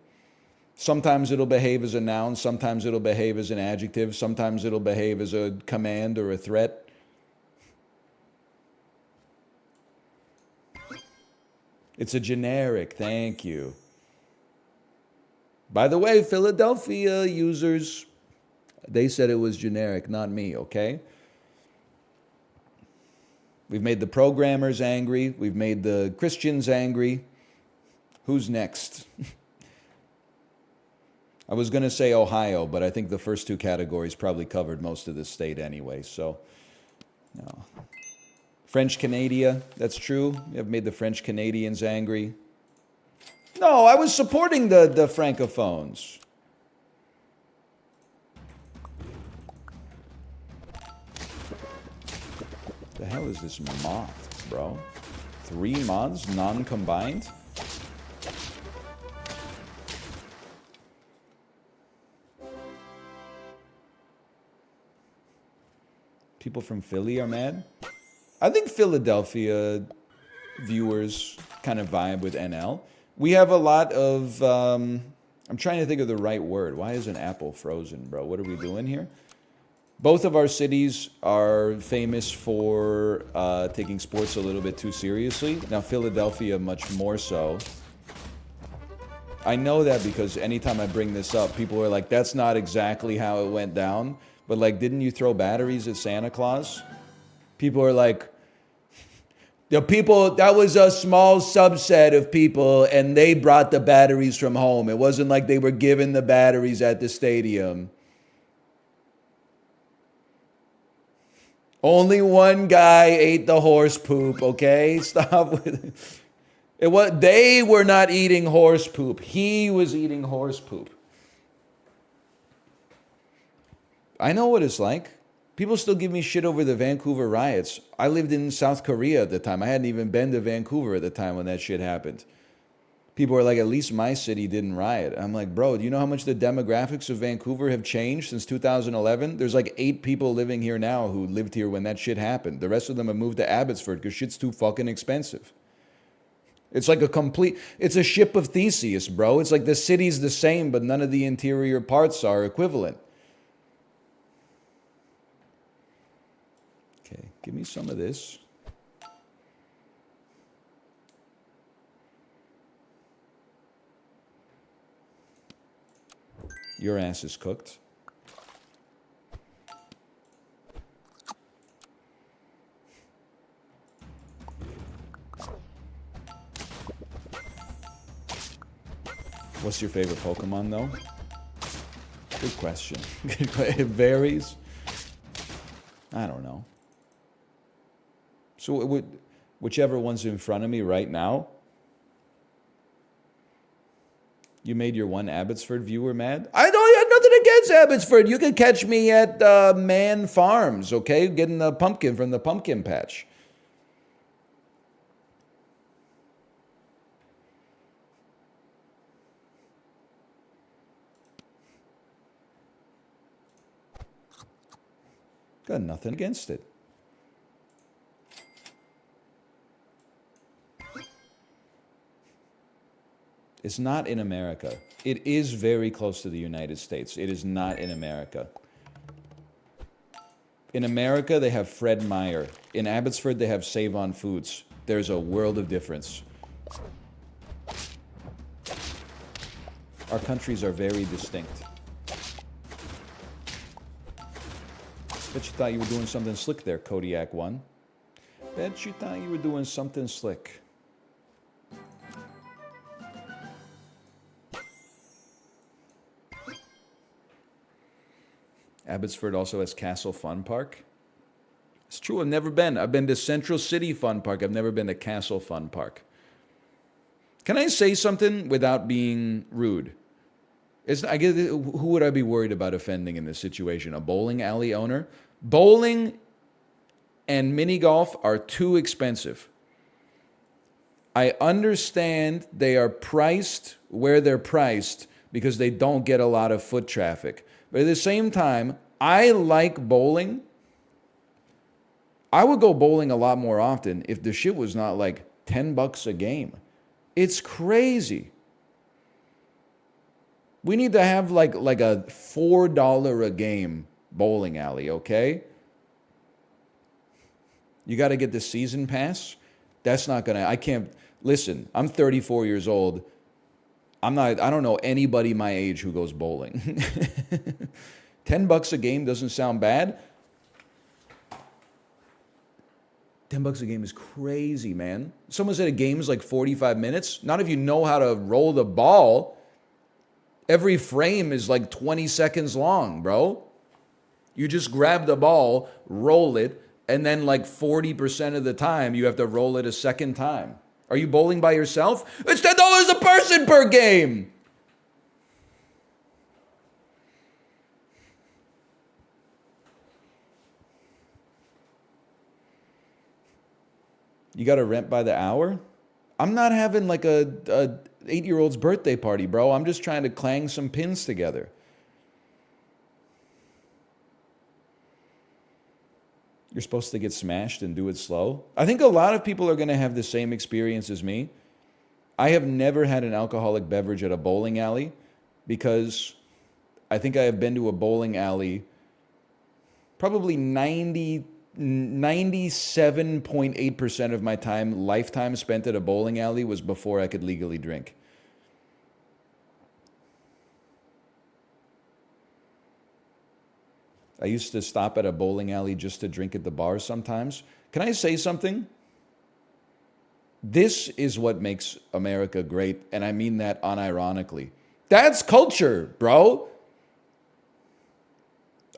Sometimes it'll behave as a noun, sometimes it'll behave as an adjective, sometimes it'll behave as a command or a threat. It's a generic, thank you. By the way, Philadelphia users, they said it was generic, not me, okay? We've made the programmers angry. We've made the Christians angry. Who's next? I was going to say Ohio, but I think the first two categories probably covered most of the state anyway, so no. French Canada, that's true. I've made the French Canadians angry. No, I was supporting the Francophones. The hell is this moth, bro? 3 moths, non-combined? People from Philly are mad? I think Philadelphia viewers kind of vibe with NL. We have a lot of, I'm trying to think of the right word. Why is an apple frozen, bro? What are we doing here? Both of our cities are famous for taking sports a little bit too seriously. Now, Philadelphia much more so. I know that because anytime I bring this up, people are like, that's not exactly how it went down. But like, didn't you throw batteries at Santa Claus? People are like, the people, that was a small subset of people and they brought the batteries from home. It wasn't like they were given the batteries at the stadium. Only one guy ate the horse poop, okay? Stop with it. They were not eating horse poop. He was eating horse poop. I know what it's like. People still give me shit over the Vancouver riots. I lived in South Korea at the time. I hadn't even been to Vancouver at the time when that shit happened. People are like, at least my city didn't riot. I'm like, bro, do you know how much the demographics of Vancouver have changed since 2011? There's like 8 people living here now who lived here when that shit happened. The rest of them have moved to Abbotsford because shit's too fucking expensive. It's like it's a ship of Theseus, bro. It's like the city's the same, but none of the interior parts are equivalent. Okay, give me some of this. Your ass is cooked. What's your favorite Pokemon, though? Good question. It varies. I don't know. So whichever one's in front of me right now. You made your one Abbotsford viewer mad? I don't have nothing against Abbotsford. You can catch me at Man Farms, okay? Getting the pumpkin from the pumpkin patch. Got nothing against it. It's not in America. It is very close to the United States. It is not in America. In America, they have Fred Meyer. In Abbotsford, they have Save On Foods. There's a world of difference. Our countries are very distinct. Bet you thought you were doing something slick there, Kodiak 1. Bet you thought you were doing something slick. Abbotsford also has Castle Fun Park. It's true, I've never been. I've been to Central City Fun Park. I've never been to Castle Fun Park. Can I say something without being rude? Who would I be worried about offending in this situation? A bowling alley owner? Bowling and mini golf are too expensive. I understand they are priced where they're priced because they don't get a lot of foot traffic. But at the same time, I like bowling. I would go bowling a lot more often if the shit was not like $10 a game. It's crazy. We need to have like a $4 a game bowling alley, okay? You got to get the season pass. That's not going to, I can't, listen, I'm 34 years old. I don't know anybody my age who goes bowling. $10 a game doesn't sound bad. $10 a game is crazy, man. Someone said a game is like 45 minutes. Not if you know how to roll the ball. Every frame is like 20 seconds long, bro. You just grab the ball, roll it, and then like 40% of the time you have to roll it a second time. Are you bowling by yourself? It's $10 a person per game. You got to rent by the hour? I'm not having like a 8-year-old's birthday party, bro. I'm just trying to clang some pins together. You're supposed to get smashed and do it slow. I think a lot of people are going to have the same experience as me. I have never had an alcoholic beverage at a bowling alley because I think I have been to a bowling alley probably 97.8% of my lifetime spent at a bowling alley was before I could legally drink. I used to stop at a bowling alley just to drink at the bar sometimes. Can I say something? This is what makes America great, and I mean that unironically. That's culture, bro.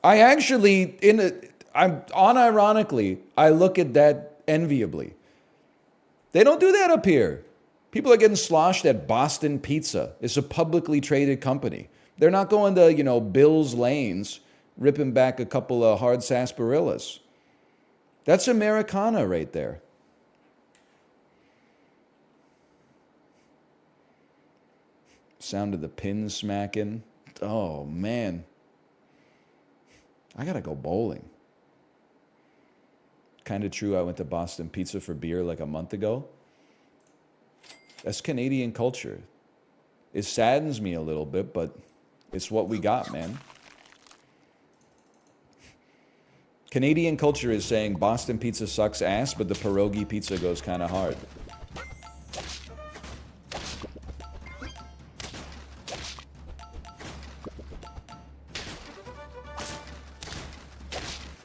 Unironically, I look at that enviably. They don't do that up here. People are getting sloshed at Boston Pizza. It's a publicly traded company. They're not going to, Bill's Lanes, ripping back a couple of hard sarsaparillas. That's Americana right there. Sound of the pins smacking. Oh, man. I got to go bowling. Kind of true, I went to Boston Pizza for beer like a month ago. That's Canadian culture. It saddens me a little bit, but it's what we got, man. Canadian culture is saying Boston pizza sucks ass, but the pierogi pizza goes kind of hard.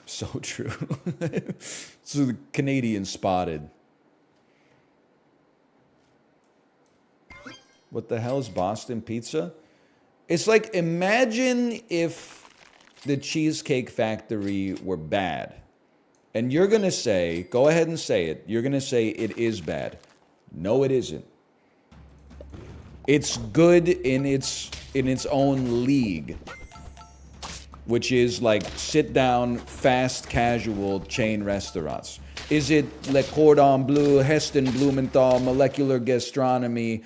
So true. So the Canadian spotted. What the hell is Boston Pizza? It's like, imagine if the Cheesecake Factory were bad. And you're going to say, go ahead and say it. You're going to say it is bad. No, it isn't. It's good in its own league, which is like sit down, fast casual chain restaurants. Is it Le Cordon Bleu, Heston Blumenthal, molecular gastronomy?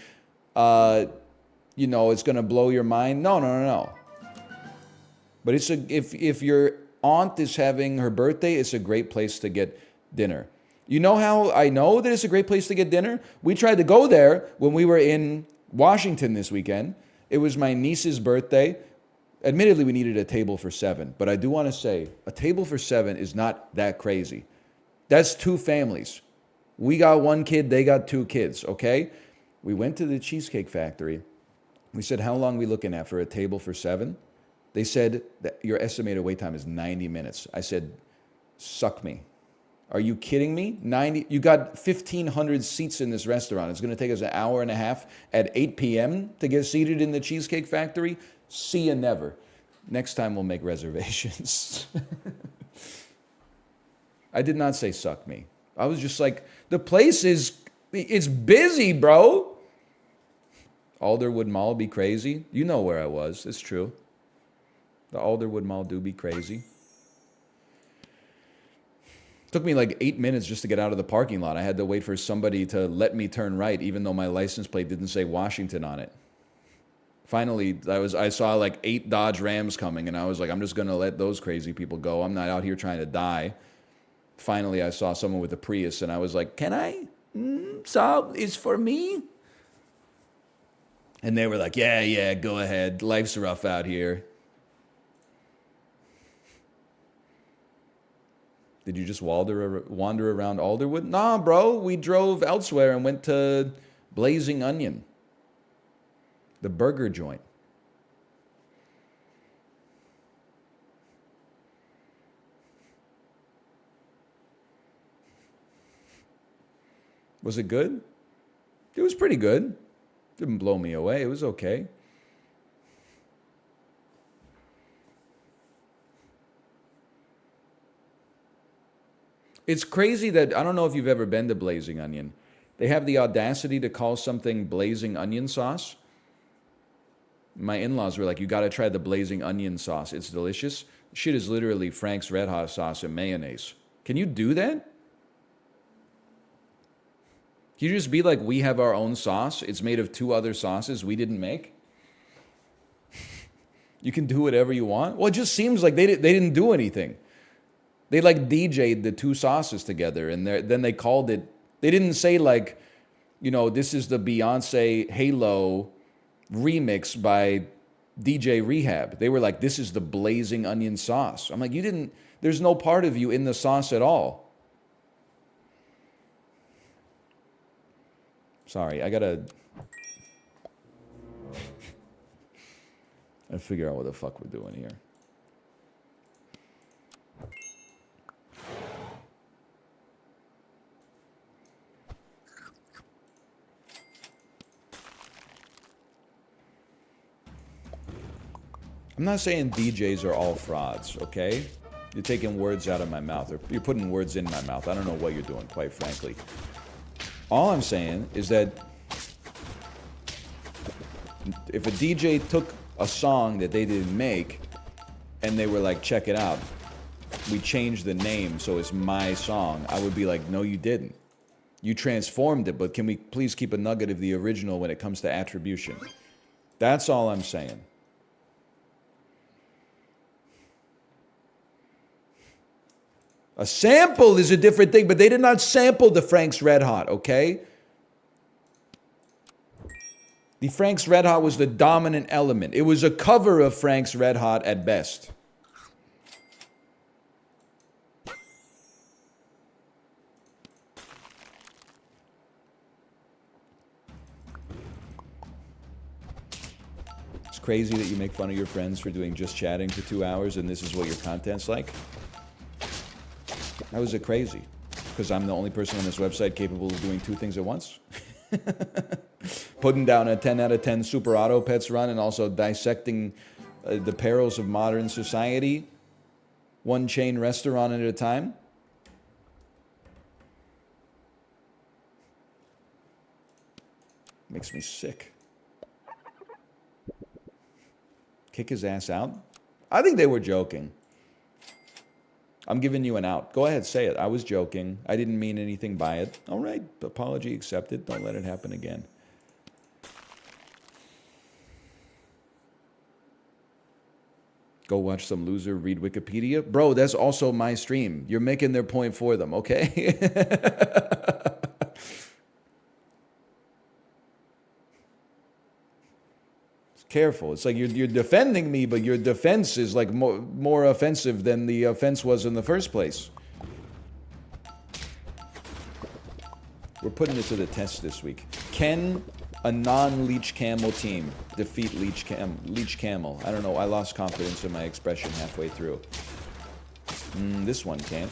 It's going to blow your mind? No. But if your aunt is having her birthday, it's a great place to get dinner. You know how I know that it's a great place to get dinner? We tried to go there when we were in Washington this weekend. It was my niece's birthday. Admittedly, we needed a table for 7. But I do want to say, a table for 7 is not that crazy. That's 2 families. We got 1 kid, they got 2 kids, okay? We went to the Cheesecake Factory. We said, how long are we looking at for a table for 7? They said that your estimated wait time is 90 minutes. I said, suck me. Are you kidding me? 90, you got 1,500 seats in this restaurant. It's going to take us an hour and a half at 8 p.m. to get seated in the Cheesecake Factory? See you never. Next time we'll make reservations. I did not say suck me. I was just like, the place it's busy, bro. Alderwood Mall be crazy. You know where I was. It's true. The Alderwood Mall do be crazy. Took me like 8 minutes just to get out of the parking lot. I had to wait for somebody to let me turn right, even though my license plate didn't say Washington on it. Finally, I saw like 8 Dodge Rams coming, and I was like, I'm just gonna let those crazy people go. I'm not out here trying to die. Finally, I saw someone with a Prius, and I was like, can I? So it's for me? And they were like, yeah, go ahead. Life's rough out here. Did you just wander around Alderwood? Nah, bro. We drove elsewhere and went to Blazing Onion, the burger joint. Was it good? It was pretty good. Didn't blow me away. It was okay. It's crazy that, I don't know if you've ever been to Blazing Onion. They have the audacity to call something blazing onion sauce. My in-laws were like, you gotta try the blazing onion sauce. It's delicious. Shit is literally Frank's Red Hot sauce and mayonnaise. Can you do that? Can you just be like, we have our own sauce. It's made of 2 other sauces we didn't make. You can do whatever you want. Well, it just seems like they didn't do anything. They like DJ'd the 2 sauces together, and then they called it. They didn't say like, this is the Beyonce Halo remix by DJ Rehab. They were like, this is the blazing onion sauce. I'm like, there's no part of you in the sauce at all. Sorry, I gotta figure out what the fuck we're doing here. I'm not saying DJs are all frauds, okay? You're taking words out of my mouth, or you're putting words in my mouth. I don't know what you're doing, quite frankly. All I'm saying is that if a DJ took a song that they didn't make and they were like, check it out, we changed the name so it's my song, I would be like, no, you didn't. You transformed it, but can we please keep a nugget of the original when it comes to attribution? That's all I'm saying. A sample is a different thing, but they did not sample the Frank's Red Hot, okay? The Frank's Red Hot was the dominant element. It was a cover of Frank's Red Hot at best. It's crazy that you make fun of your friends for doing just chatting for 2 hours and this is what your content's like. How is it crazy? Because I'm the only person on this website capable of doing 2 things at once? Putting down a 10 out of 10 Super Auto Pets run and also dissecting the perils of modern society, 1 chain restaurant at a time? Makes me sick. Kick his ass out? I think they were joking. I'm giving you an out. Go ahead, say it. I was joking. I didn't mean anything by it. All right, apology accepted. Don't let it happen again. Go watch some loser read Wikipedia. Bro, that's also my stream. You're making their point for them, okay? Careful. It's like you're defending me, but your defense is like more offensive than the offense was in the first place. We're putting it to the test this week. Can A non-leech camel team defeat leech camel. I don't know. I lost confidence in my expression halfway through. This one can't.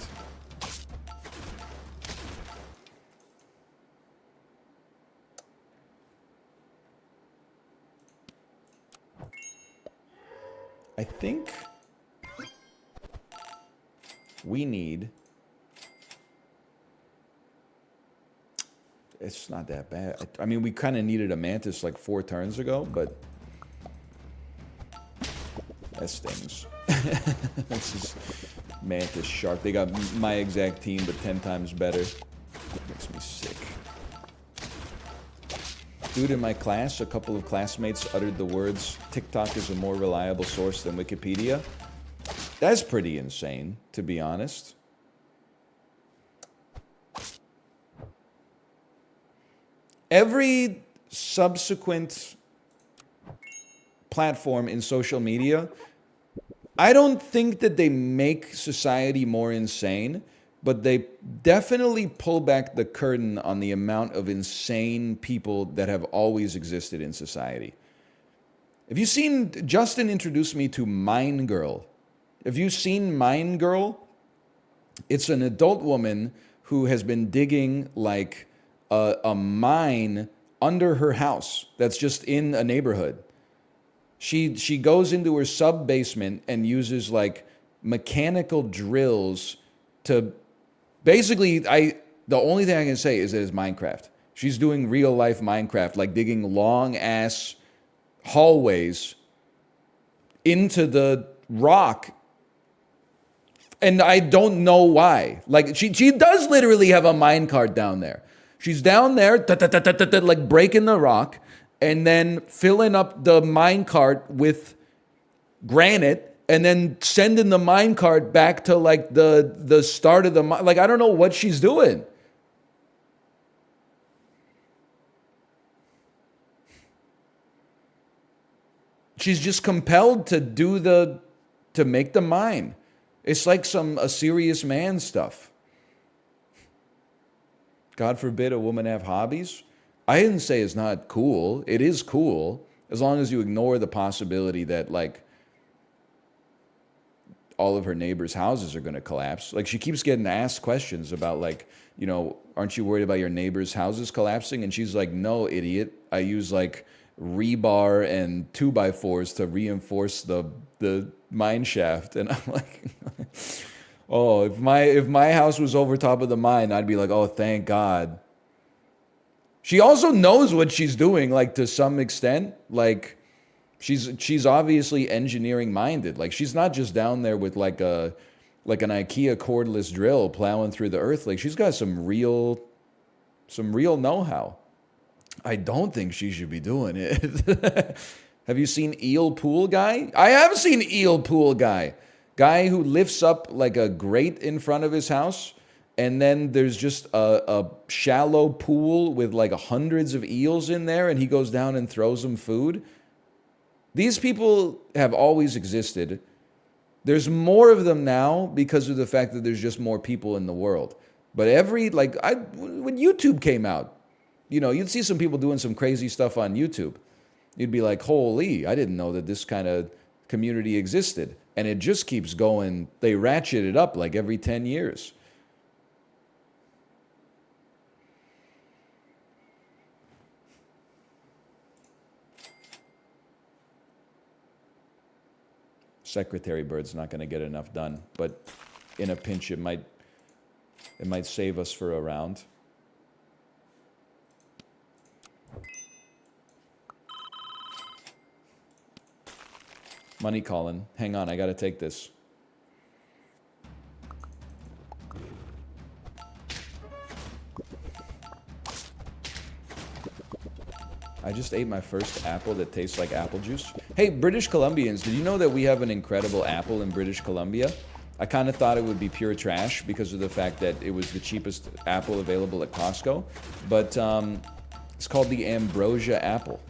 I think we need... It's not that bad. I mean, we kind of needed a mantis like 4 turns ago, but... That stings. This is mantis shark. They got my exact team, but 10 times better. Makes me sick. Dude, in my class, a couple of classmates uttered the words, TikTok is a more reliable source than Wikipedia. That's pretty insane, to be honest. Every subsequent platform in social media, I don't think that they make society more insane, but they definitely pull back the curtain on the amount of insane people that have always existed in society. Have you seen, Justin introduced me to Mine Girl. Have you seen Mine Girl? It's an adult woman who has been digging like a mine under her house that's just in a neighborhood. She goes into her sub-basement and uses like mechanical drills to basically, the only thing I can say is that it's Minecraft. She's doing real life Minecraft, like digging long ass hallways into the rock. And I don't know why. Like she does literally have a minecart down there. She's down there, like breaking the rock, and then filling up the minecart with granite, and then sending the minecart back to like the start of the mine. Like I don't know what she's doing. She's just compelled to to make the mine. It's like a serious man stuff. God forbid a woman have hobbies. I didn't say it's not cool. It is cool as long as you ignore the possibility that like all of her neighbors' houses are going to collapse. Like she keeps getting asked questions about like, you know, aren't you worried about your neighbors' houses collapsing? And she's like, no, idiot. I use like rebar and 2x4s to reinforce the mine shaft. And I'm like, oh, if my house was over top of the mine, I'd be like, oh, thank God. She also knows what she's doing, like to some extent. Like she's obviously engineering minded. Like she's not just down there with like an IKEA cordless drill plowing through the earth. Like she's got some real know-how. I don't think she should be doing it. Have you seen Eel Pool Guy? I have seen Eel Pool Guy. Guy who lifts up like a grate in front of his house, and then there's just a shallow pool with like hundreds of eels in there, and he goes down and throws them food. These people have always existed. There's more of them now because of the fact that there's just more people in the world. But when YouTube came out, you know, you'd see some people doing some crazy stuff on YouTube. You'd be like, holy, I didn't know that this kind of community existed. And it just keeps going. They ratchet it up like every 10 years. Secretary Bird's not going to get enough done, but in a pinch, it might save us for a round. Money calling. Hang on, I got to take this. I just ate my first apple that tastes like apple juice. Hey, British Columbians, did you know that we have an incredible apple in British Columbia? I kind of thought it would be pure trash because of the fact that it was the cheapest apple available at Costco. But it's called the Ambrosia apple.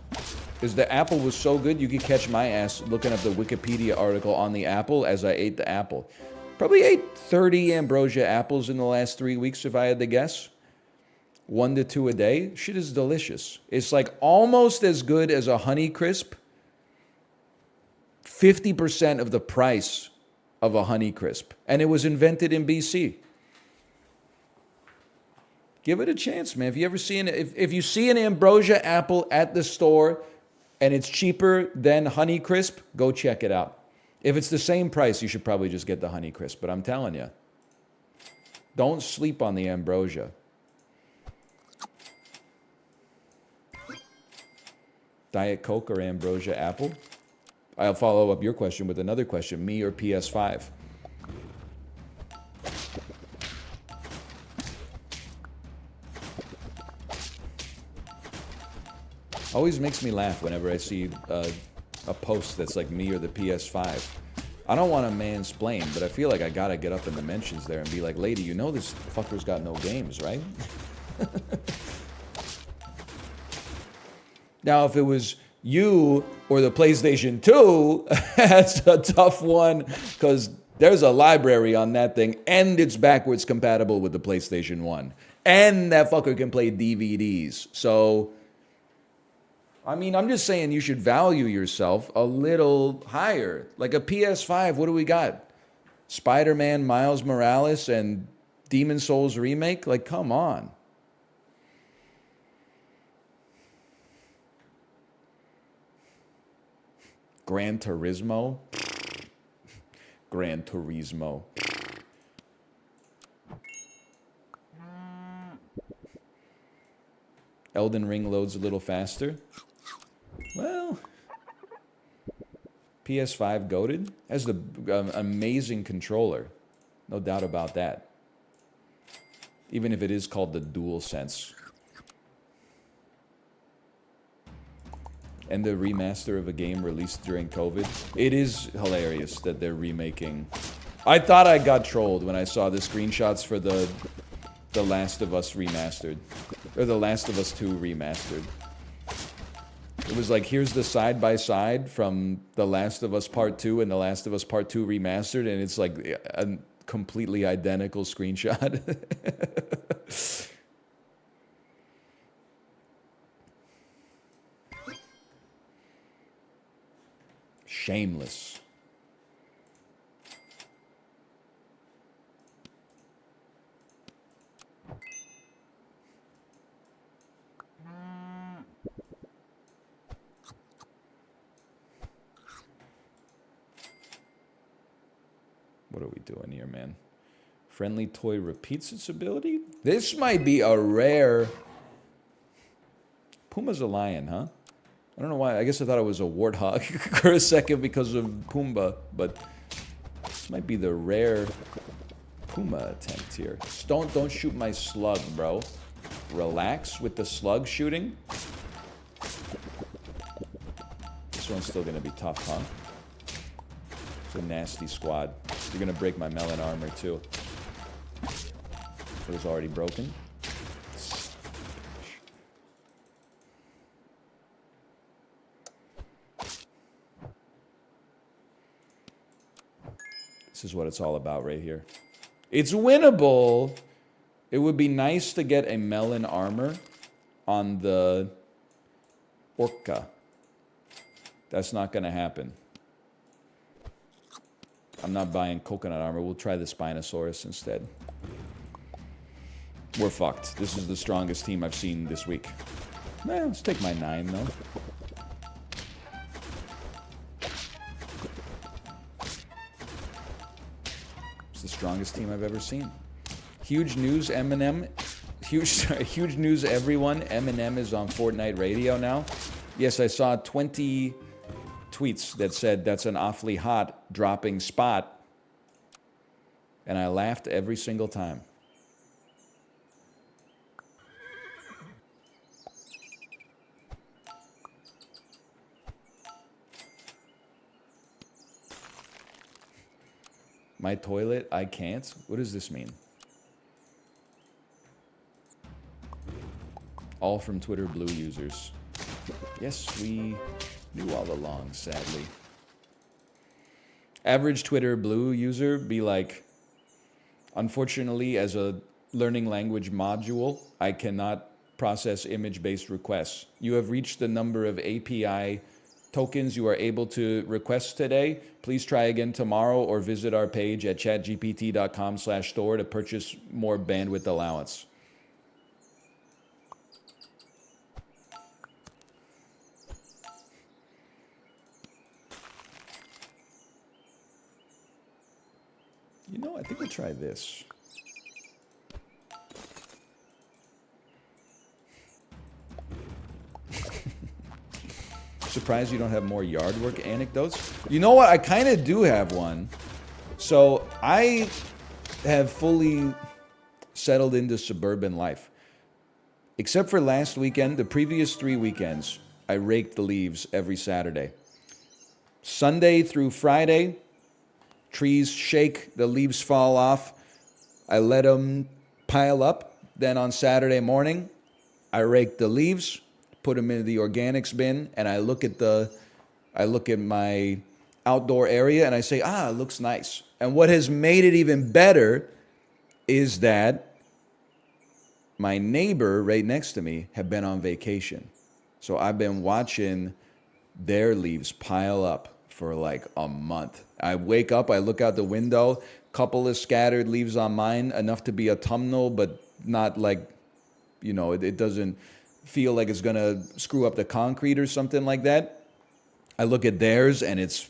Because the apple was so good, you could catch my ass looking up the Wikipedia article on the apple as I ate the apple. Probably ate 30 Ambrosia apples in the last 3 weeks, if I had to guess. 1 to 2 a day. Shit is delicious. It's like almost as good as a Honey Crisp. 50% of the price of a Honey Crisp. And it was invented in BC. Give it a chance, man. If you ever see if you see an ambrosia apple at the store and it's cheaper than Honey Crisp, go check it out. If it's the same price, you should probably just get the Honey Crisp. But I'm telling you, don't sleep on the ambrosia. Diet Coke or ambrosia apple? I'll follow up your question with another question. Me or PS5? Always makes me laugh whenever I see a post that's like me or the PS5. I don't want to mansplain, but I feel like I gotta get up in the mentions there and be like, lady, you know this fucker's got no games, right? Now, if it was you or the PlayStation 2, that's a tough one, because there's a library on that thing, and it's backwards compatible with the PlayStation 1. And that fucker can play DVDs. So, I mean, I'm just saying you should value yourself a little higher. Like a PS5, what do we got? Spider-Man, Miles Morales, and Demon Souls remake? Like, come on. Gran Turismo? Gran Turismo. Elden Ring loads a little faster. Well, PS5 goated. Has the amazing controller. No doubt about that. Even if it is called the DualSense. And the remaster of a game released during COVID. It is hilarious that they're remaking. I thought I got trolled when I saw the screenshots for the Last of Us remastered. Or the Last of Us 2 remastered. It was like, here's the side-by-side from The Last of Us Part 2 and The Last of Us Part 2 remastered, and it's like a completely identical screenshot. Shameless. What are we doing here, man? Friendly toy repeats its ability? This might be a rare... Puma's a lion, huh? I don't know why. I guess I thought it was a warthog for a second because of Pumbaa, but this might be the rare Puma attempt here. Just don't shoot my slug, bro. Relax with the slug shooting. This one's still gonna be tough, huh? It's a nasty squad. You're gonna break my melon armor too. It was already broken. This is what it's all about right here. It's winnable. It would be nice to get a melon armor on the orca. That's not going to happen. I'm not buying coconut armor. We'll try the Spinosaurus instead. We're fucked. This is the strongest team I've seen this week. Let's take my 9, though. It's the strongest team I've ever seen. Huge news, Eminem. Huge news, everyone. Eminem is on Fortnite radio now. Yes, I saw 20 tweets that said that's an awfully hot dropping spot. And I laughed every single time. My toilet, I can't? What does this mean? All from Twitter Blue users. Yes, we knew all along, sadly. Average Twitter Blue user be like, unfortunately, as a learning language module, I cannot process image-based requests. You have reached the number of API tokens you are able to request today. Please try again tomorrow or visit our page at chatgpt.com/store to purchase more bandwidth allowance. You know, I think we'll try this. Surprised you don't have more yard work anecdotes? You know what? I kind of do have one. So I have fully settled into suburban life. Except for last weekend, the previous 3 weekends, I raked the leaves every Saturday. Sunday through Friday, trees shake, the leaves fall off. I let them pile up. Then on Saturday morning, I rake the leaves, put them into the organics bin, and I look at my outdoor area and I say, it looks nice. And what has made it even better is that my neighbor right next to me had been on vacation. So I've been watching their leaves pile up for like a month. I wake up, I look out the window, couple of scattered leaves on mine, enough to be autumnal, but not like, it doesn't feel like it's gonna screw up the concrete or something like that. I look at theirs and it's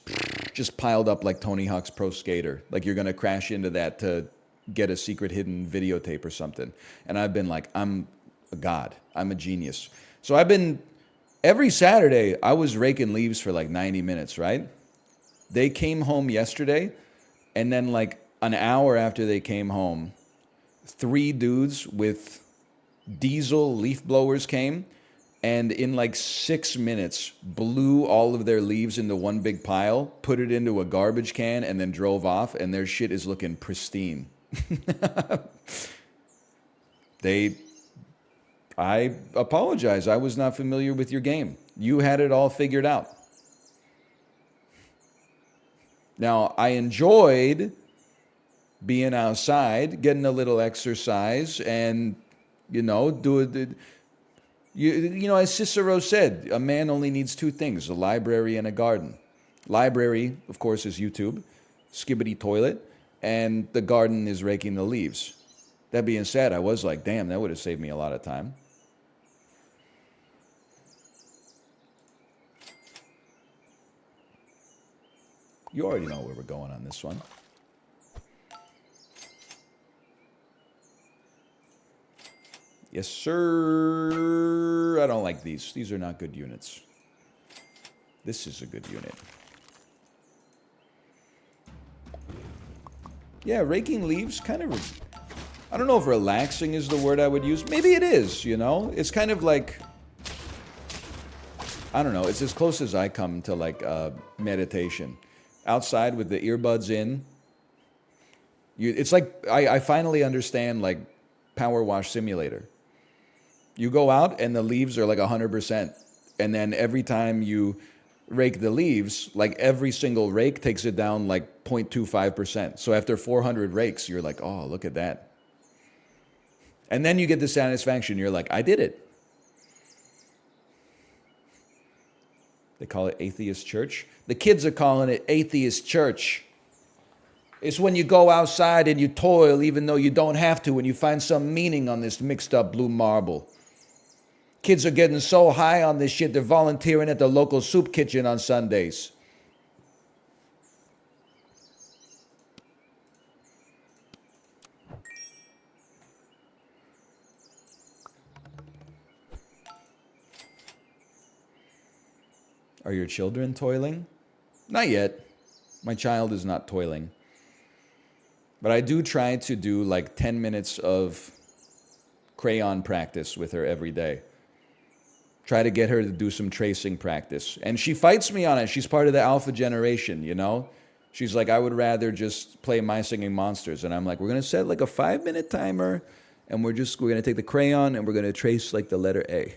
just piled up like Tony Hawk's Pro Skater. Like you're gonna crash into that to get a secret hidden videotape or something. And I've been like, I'm a god. I'm a genius. So every Saturday, I was raking leaves for like 90 minutes, right? They came home yesterday, and then like an hour after they came home, 3 dudes with diesel leaf blowers came, and in like 6 minutes blew all of their leaves into one big pile, put it into a garbage can, and then drove off, and their shit is looking pristine. I apologize. I was not familiar with your game. You had it all figured out. Now, I enjoyed being outside, getting a little exercise, and, as Cicero said, a man only needs 2 things, a library and a garden. Library, of course, is YouTube, skibbity toilet, and the garden is raking the leaves. That being said, I was like, damn, that would have saved me a lot of time. You already know where we're going on this one. Yes, sir. I don't like these. These are not good units. This is a good unit. Yeah, raking leaves kind of... I don't know if relaxing is the word I would use. Maybe it is, It's kind of like... I don't know. It's as close as I come to like meditation. Outside with the earbuds in. It's like I finally understand like Power Wash Simulator. You go out and the leaves are like 100%. And then every time you rake the leaves, like every single rake takes it down like 0.25%. So after 400 rakes, you're like, oh, look at that. And then you get the satisfaction. You're like, I did it. They call it atheist church. The kids are calling it atheist church. It's when you go outside and you toil even though you don't have to, and you find some meaning on this mixed up blue marble. Kids are getting so high on this shit, they're volunteering at the local soup kitchen on Sundays. Are your children toiling? Not yet. My child is not toiling. But I do try to do like 10 minutes of crayon practice with her every day. Try to get her to do some tracing practice. And she fights me on it. She's part of the alpha generation, She's like, I would rather just play My Singing Monsters. And I'm like, we're going to set like a 5-minute timer. And we're going to take the crayon and we're going to trace like the letter A.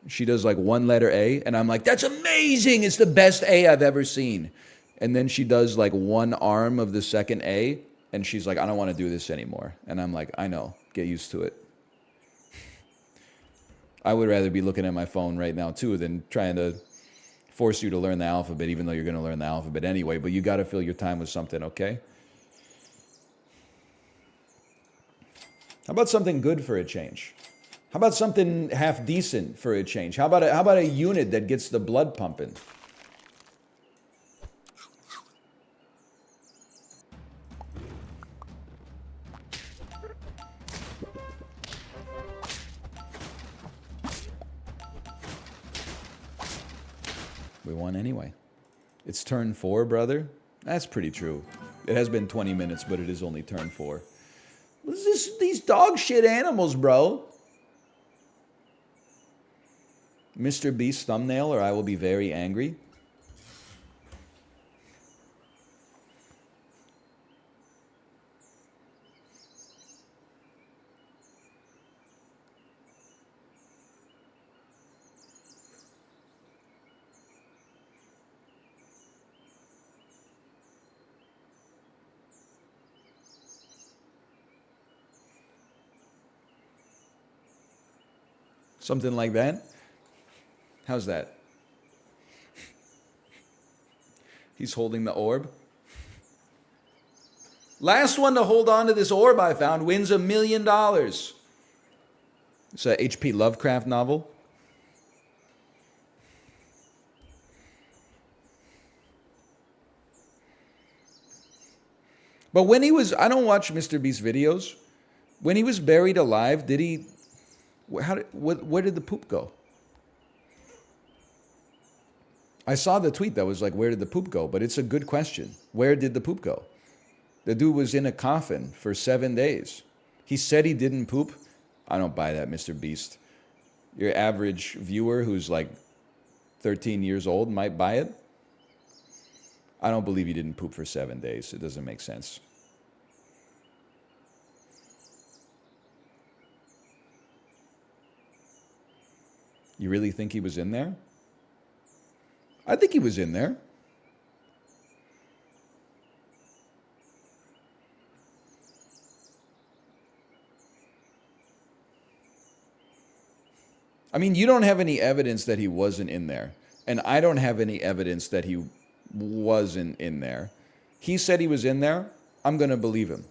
She does like 1 letter A. And I'm like, that's amazing. It's the best A I've ever seen. And then she does like 1 arm of the second A. And she's like, I don't want to do this anymore. And I'm like, I know, get used to it. I would rather be looking at my phone right now too than trying to force you to learn the alphabet, even though you're going to learn the alphabet anyway. But you got to fill your time with something, okay? How about something good for a change? How about something half decent for a change? How about a unit that gets the blood pumping? We won anyway. It's turn 4, brother. That's pretty true. It has been 20 minutes, but it is only turn 4. What is this? These dog shit animals, bro. Mr. Beast thumbnail, or I will be very angry. Something like that. How's that? He's holding the orb. Last one to hold on to this orb I found wins $1 million. It's a H.P. Lovecraft novel. But when he was, I don't watch Mr. Beast videos. When he was buried alive, did he, where did the poop go? I saw the tweet that was like, where did the poop go? But it's a good question. Where did the poop go? The dude was in a coffin for 7 days. He said he didn't poop. I don't buy that, Mr. Beast. Your average viewer who's like 13 years old might buy it. I don't believe he didn't poop for 7 days. It doesn't make sense. You really think he was in there? I think he was in there. I mean, you don't have any evidence that he wasn't in there. And I don't have any evidence that he wasn't in there. He said he was in there. I'm going to believe him.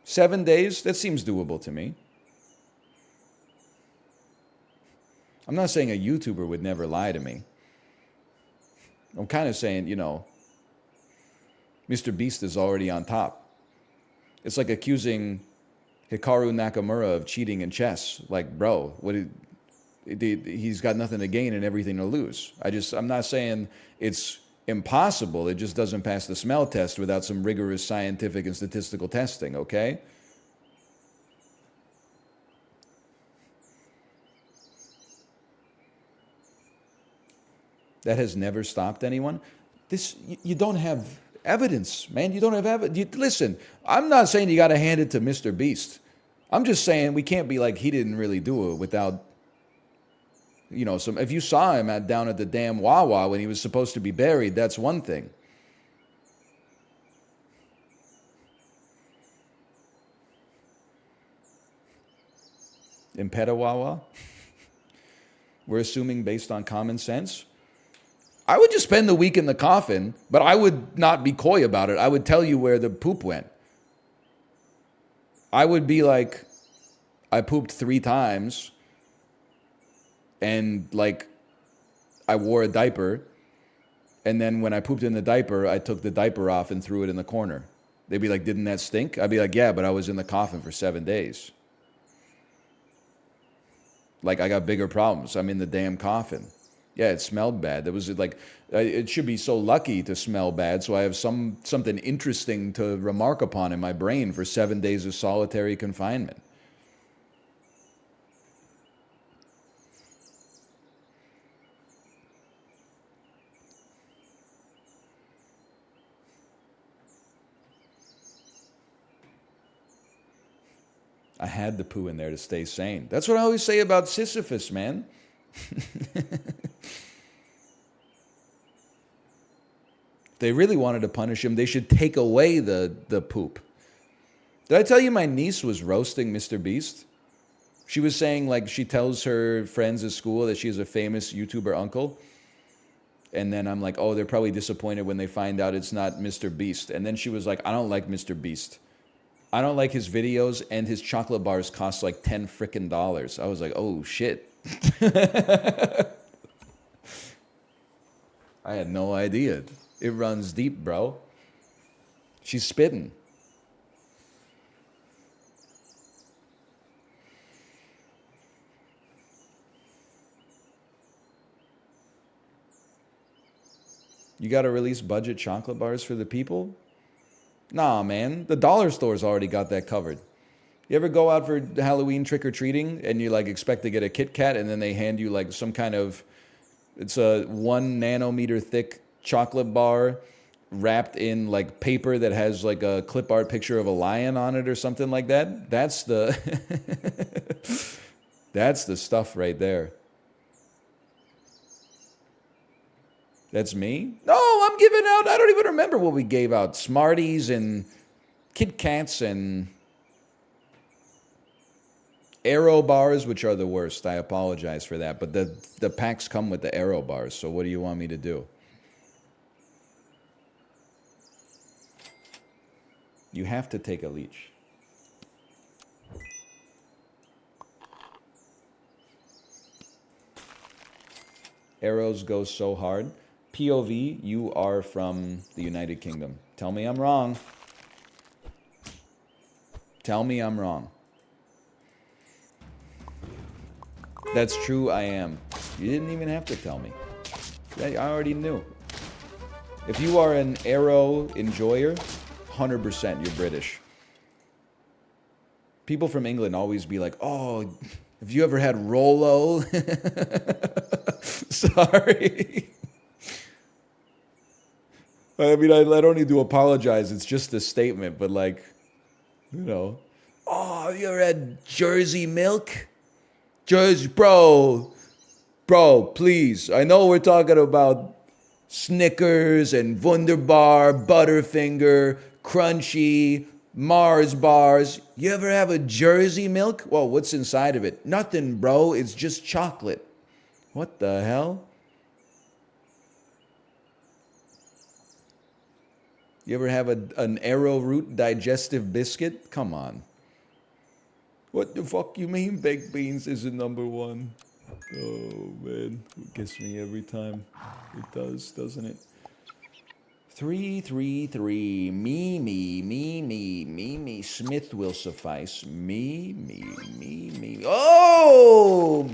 7 days? That seems doable to me. I'm not saying a YouTuber would never lie to me. I'm kind of saying, you know, Mr. Beast is already on top. It's like accusing Hikaru Nakamura of cheating in chess. Like, bro, he's got nothing to gain and everything to lose. I'm not saying it's impossible. It just doesn't pass the smell test without some rigorous scientific and statistical testing, okay? That has never stopped anyone. You don't have evidence, man. You don't have evidence. Listen, I'm not saying you got to hand it to Mr. Beast. I'm just saying we can't be like he didn't really do it without, you know, some. If you saw him down at the damn Wawa when he was supposed to be buried, that's one thing. In Petawawa? We're assuming based on common sense. I would just spend the week in the coffin, but I would not be coy about it. I would tell you where the poop went. I would be like, I pooped 3 times, and like, I wore a diaper, and then when I pooped in the diaper, I took the diaper off and threw it in the corner. They'd be like, didn't that stink? I'd be like, yeah, but I was in the coffin for 7 days. Like, I got bigger problems. I'm in the damn coffin. Yeah, it smelled bad. It was like, it should be so lucky to smell bad, so I have something interesting to remark upon in my brain for 7 days of solitary confinement. I had the poo in there to stay sane. That's what I always say about Sisyphus, man. If they really wanted to punish him, they should take away the poop. Did I tell you my niece was roasting Mr. Beast? She was saying, like, she tells her friends at school that she has a famous YouTuber uncle. And then I'm like, oh, they're probably disappointed when they find out it's not Mr. Beast. And then she was like, I don't like Mr. Beast. I don't like his videos, and his chocolate bars cost like $10 frickin'. I was like, oh, shit. I had no idea. It runs deep, bro. She's spitting. You got to release budget chocolate bars for the people? Nah, man. The dollar store's already got that covered. You ever go out for Halloween trick-or-treating and you like expect to get a Kit Kat and then they hand you like some kind of, it's a 1 nanometer thick chocolate bar wrapped in like paper that has like a clip art picture of a lion on it or something like that? That's the that's the stuff right there. That's me? No, I'm giving out, I don't even remember what we gave out. Smarties and Kit Kats and Aero bars, which are the worst. I apologize for that. But the packs come with the Aero bars, so what do you want me to do? You have to take a leech. Arrows go so hard. POV, you are from the United Kingdom. Tell me I'm wrong. Tell me I'm wrong. That's true, I am. You didn't even have to tell me. I already knew. If you are an Arrow enjoyer, 100% you're British. People from England always be like, oh, have you ever had Rolo? Sorry. I mean, I don't need to apologize. It's just a statement, but like, you know. Oh, have you ever had Jersey milk? Jersey, bro, please. I know we're talking about Snickers and Wunderbar, Butterfinger, Crunchy, Mars bars. You ever have a Jersey milk? Well, what's inside of it? Nothing, bro. It's just chocolate. What the hell? You ever have an arrowroot digestive biscuit? Come on. What the fuck you mean baked beans isn't number one? Oh, man. It gets me every time. It does, doesn't it? 333. Me. Smith will suffice. Me. Oh!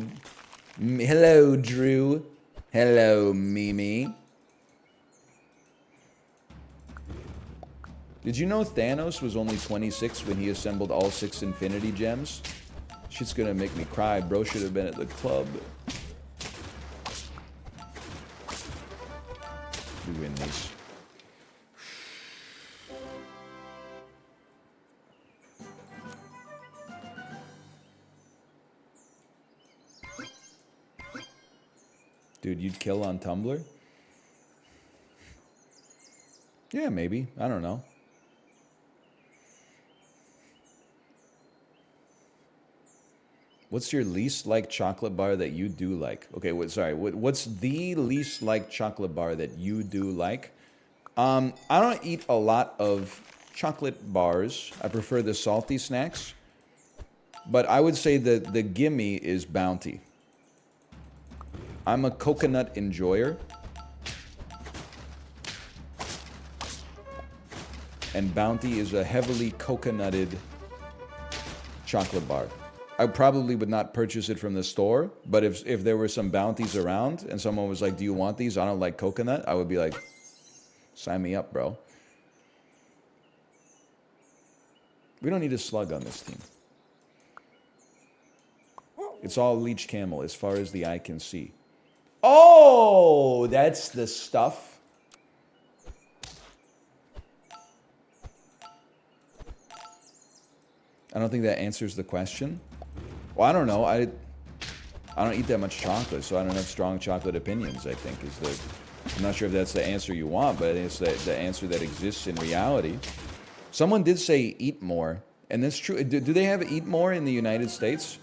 Hello, Drew. Hello, Mimi. Did you know Thanos was only 26 when he assembled all 6 Infinity Gems? Shit's gonna make me cry. Bro should have been at the club. We win these. Dude, you'd kill on Tumblr? Yeah, maybe. I don't know. What's your least liked chocolate bar that you do like? Okay, what's the least liked chocolate bar that you do like? I don't eat a lot of chocolate bars. I prefer the salty snacks. But I would say that the gimme is Bounty. I'm a coconut enjoyer. And Bounty is a heavily coconutted chocolate bar. I probably would not purchase it from the store, but if there were some Bounties around and someone was like, do you want these? I don't like coconut. I would be like, sign me up, bro. We don't need a slug on this team. It's all Leech Camel as far as the eye can see. Oh, that's the stuff. I don't think that answers the question. Well, I don't know. I don't eat that much chocolate, so I don't have strong chocolate opinions, I think. I'm not sure if that's the answer you want, but it's the answer that exists in reality. Someone did say eat more. And that's true. Do they have Eat More in the United States?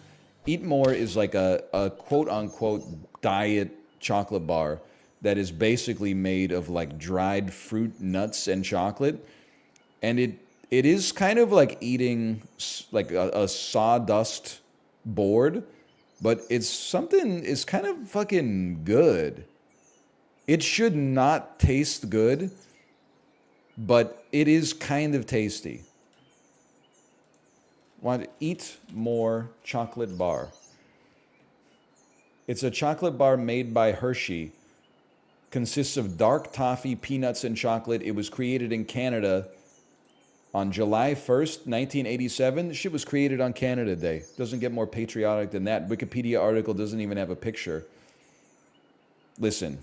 Eat More is like a quote unquote diet chocolate bar that is basically made of like dried fruit, nuts, and chocolate. And it is kind of like eating like a sawdust board, but it's kind of fucking good. It should not taste good, but it is kind of tasty. Want to eat more chocolate bar? It's a chocolate bar made by Hershey. Consists of dark toffee, peanuts, and chocolate. It was created in Canada on July 1st, 1987. This shit was created on Canada Day. Doesn't get more patriotic than that. Wikipedia article doesn't even have a picture. Listen.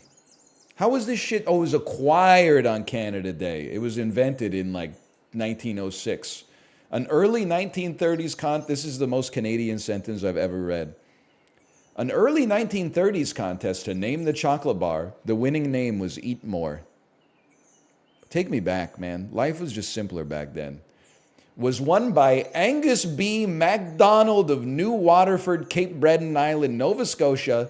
How was this shit? Oh, it was acquired on Canada Day. It was invented in like 1906. An early 1930s this is the most Canadian sentence I've ever read. An early 1930s contest to name the chocolate bar, the winning name was Eat More. Take me back, man. Life was just simpler back then. Was won by Angus B. MacDonald of New Waterford, Cape Breton Island, Nova Scotia.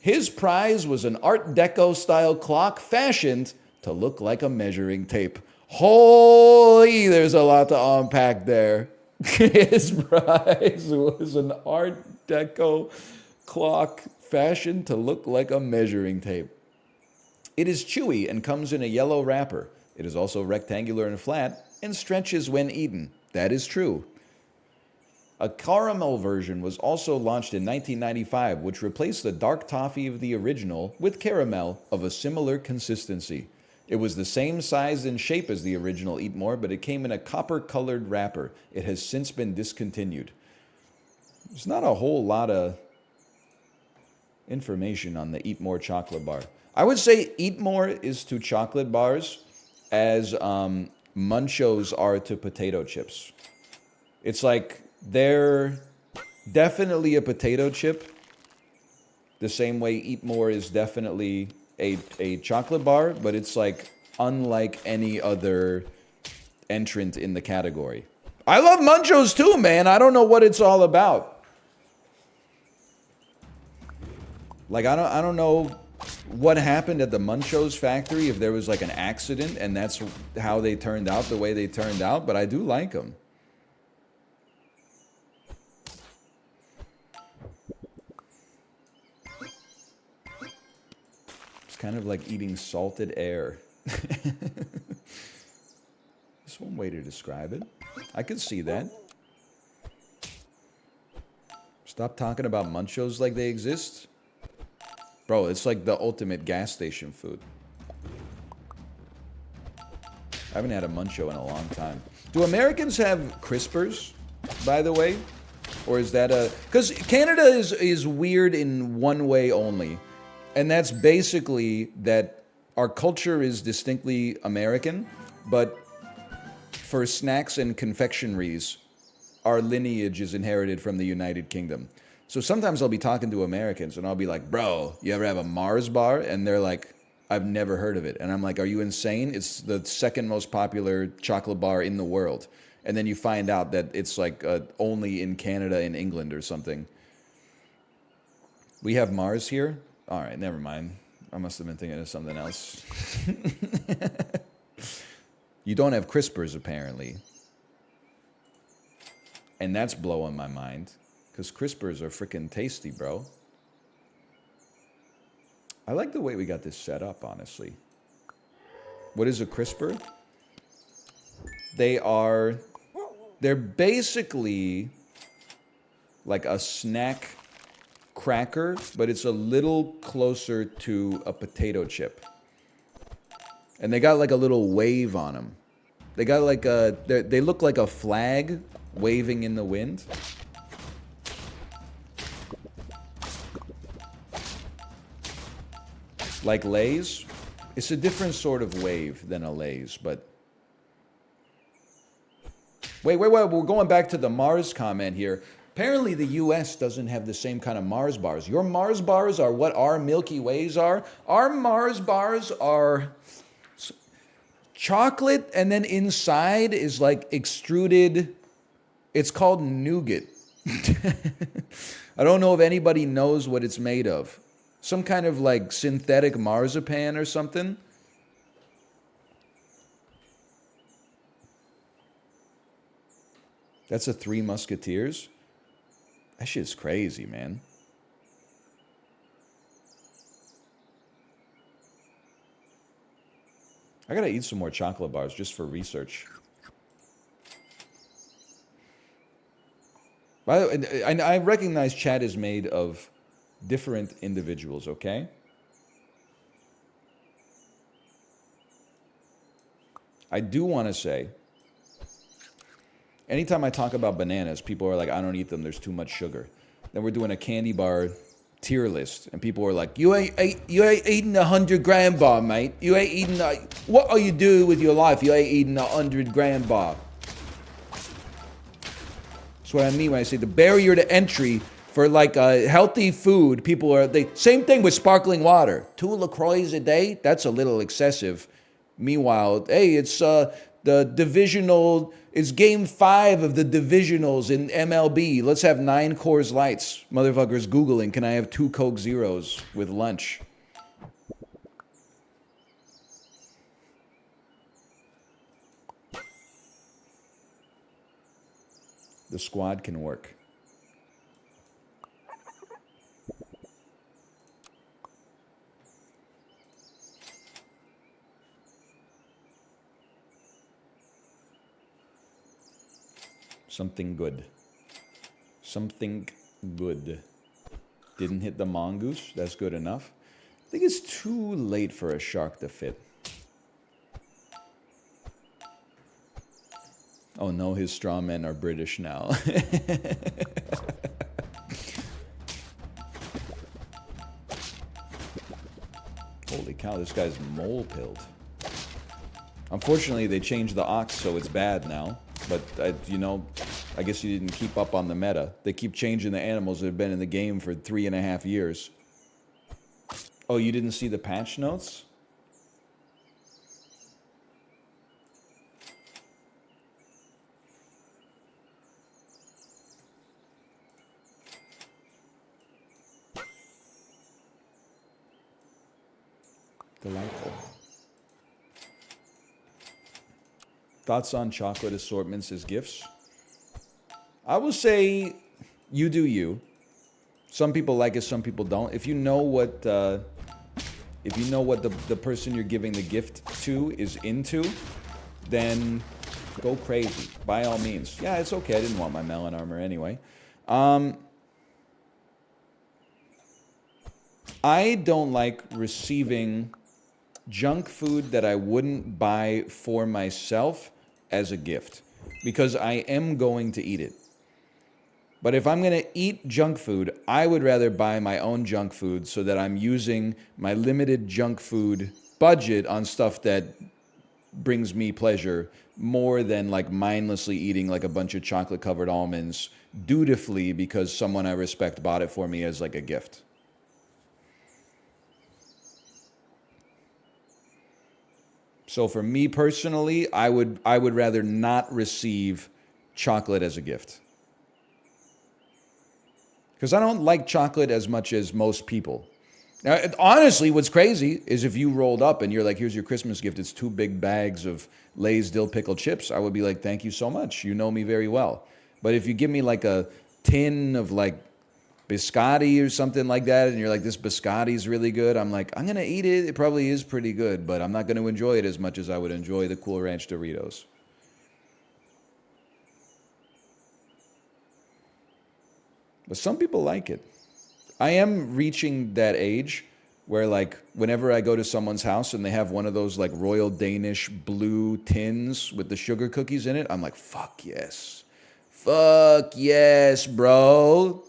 His prize was an Art Deco style clock fashioned to look like a measuring tape. Holy, there's a lot to unpack there. His prize was an Art Deco clock fashioned to look like a measuring tape. It is chewy and comes in a yellow wrapper. It is also rectangular and flat and stretches when eaten. That is true. A caramel version was also launched in 1995, which replaced the dark toffee of the original with caramel of a similar consistency. It was the same size and shape as the original Eat More, but it came in a copper-colored wrapper. It has since been discontinued. There's not a whole lot of information on the Eat More chocolate bar. I would say Eat More is to chocolate bars as Munchos are to potato chips. It's like they're definitely a potato chip, the same way Eat More is definitely a chocolate bar, but it's like unlike any other entrant in the category. I love Munchos too, man. I don't know what it's all about. Like I don't know what happened at the Munchos factory, if there was like an accident and that's how they turned out the way they turned out, but I do like them. It's kind of like eating salted air. That's one way to describe it. I could see that. Stop talking about Munchos like they exist. Bro, it's like the ultimate gas station food. I haven't had a Muncho in a long time. Do Americans have Crispers, by the way? Or is that a... Because Canada is weird in one way only. And that's basically that our culture is distinctly American, but for snacks and confectionaries, our lineage is inherited from the United Kingdom. So sometimes I'll be talking to Americans and I'll be like, bro, you ever have a Mars bar? And they're like, I've never heard of it. And I'm like, are you insane? It's the second most popular chocolate bar in the world. And then you find out that it's like only in Canada and England or something. We have Mars here? All right, never mind. I must have been thinking of something else. You don't have Crispers, apparently. And that's blowing my mind. Because Crispers are freaking tasty, bro. I like the way we got this set up, honestly. What is a Crisper? They're basically like a snack cracker, but it's a little closer to a potato chip. And they got like a little wave on them. They got like they look like a flag waving in the wind. Like Lay's. It's a different sort of wave than a Lay's, but... Wait, we're going back to the Mars comment here. Apparently the US doesn't have the same kind of Mars bars. Your Mars bars are what our Milky Ways are. Our Mars bars are chocolate, and then inside is like extruded It's called nougat. I don't know if anybody knows what it's made of. Some kind of like synthetic marzipan or something. That's a Three Musketeers. That shit's crazy, man. I gotta eat some more chocolate bars just for research. By the way, I recognize chat is made of different individuals, okay? I do want to say, anytime I talk about bananas, people are like, I don't eat them, there's too much sugar. Then we're doing a candy bar tier list, and people are like, you ain't eating 100-gram bar, mate. You ain't eating, what are you doing with your life? You ain't eating 100-gram bar. That's what I mean when I say the barrier to entry for like healthy food. People are, same thing with sparkling water. 2 LaCroix a day, that's a little excessive. Meanwhile, hey, it's the divisional, it's game 5 of the divisionals in MLB. Let's have 9 Coors Lights. Motherfuckers Googling, can I have 2 Coke Zeros with lunch? The squad can work. Something good. Something good. Didn't hit the mongoose. That's good enough. I think it's too late for a shark to fit. Oh no, his straw men are British now. Holy cow, this guy's mole-pilled. Unfortunately, they changed the ox, so it's bad now. But, you know, I guess you didn't keep up on the meta. They keep changing the animals that have been in the game for 3.5 years. Oh, you didn't see the patch notes? Delightful. Thoughts on chocolate assortments as gifts? I will say you do you. Some people like it, some people don't. If you know what the person you're giving the gift to is into, then go crazy. By all means. Yeah, it's okay. I didn't want my melon armor anyway. I don't like receiving junk food that I wouldn't buy for myself as a gift, because I am going to eat it. But if I'm going to eat junk food, I would rather buy my own junk food so that I'm using my limited junk food budget on stuff that brings me pleasure more than like mindlessly eating like a bunch of chocolate covered almonds dutifully because someone I respect bought it for me as like a gift. So for me personally, I would rather not receive chocolate as a gift. Because I don't like chocolate as much as most people. Now, honestly, what's crazy is if you rolled up and you're like, here's your Christmas gift, it's 2 big bags of Lay's dill pickle chips, I would be like, thank you so much. You know me very well. But if you give me like a tin of like biscotti or something like that, and you're like, this biscotti is really good, I'm like, I'm going to eat it. It probably is pretty good, but I'm not going to enjoy it as much as I would enjoy the Cool Ranch Doritos. But some people like it. I am reaching that age where, like, whenever I go to someone's house and they have one of those, like, Royal Danish blue tins with the sugar cookies in it, I'm like, fuck yes. Fuck yes, bro.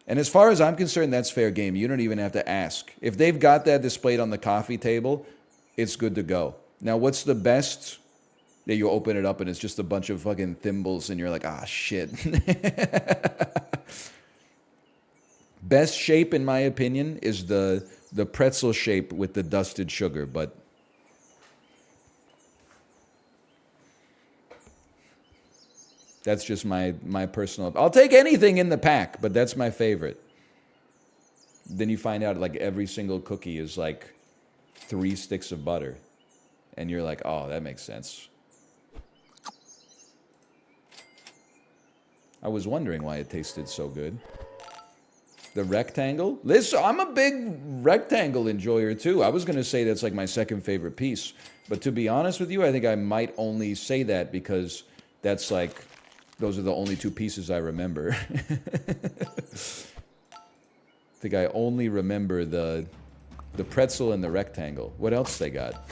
And as far as I'm concerned, that's fair game. You don't even have to ask. If they've got that displayed on the coffee table, it's good to go. Now, what's the best? Yeah, you open it up and it's just a bunch of fucking thimbles and you're like, ah, shit. Best shape, in my opinion, is the pretzel shape with the dusted sugar, but That's just my personal... I'll take anything in the pack, but that's my favorite. Then you find out like every single cookie is like 3 sticks of butter. And you're like, oh, that makes sense. I was wondering why it tasted so good. The rectangle? Listen, I'm a big rectangle enjoyer too. I was going to say that's like my second favorite piece. But to be honest with you, I think I might only say that because that's like, those are the only 2 pieces I remember. I think I only remember the pretzel and the rectangle. What else they got?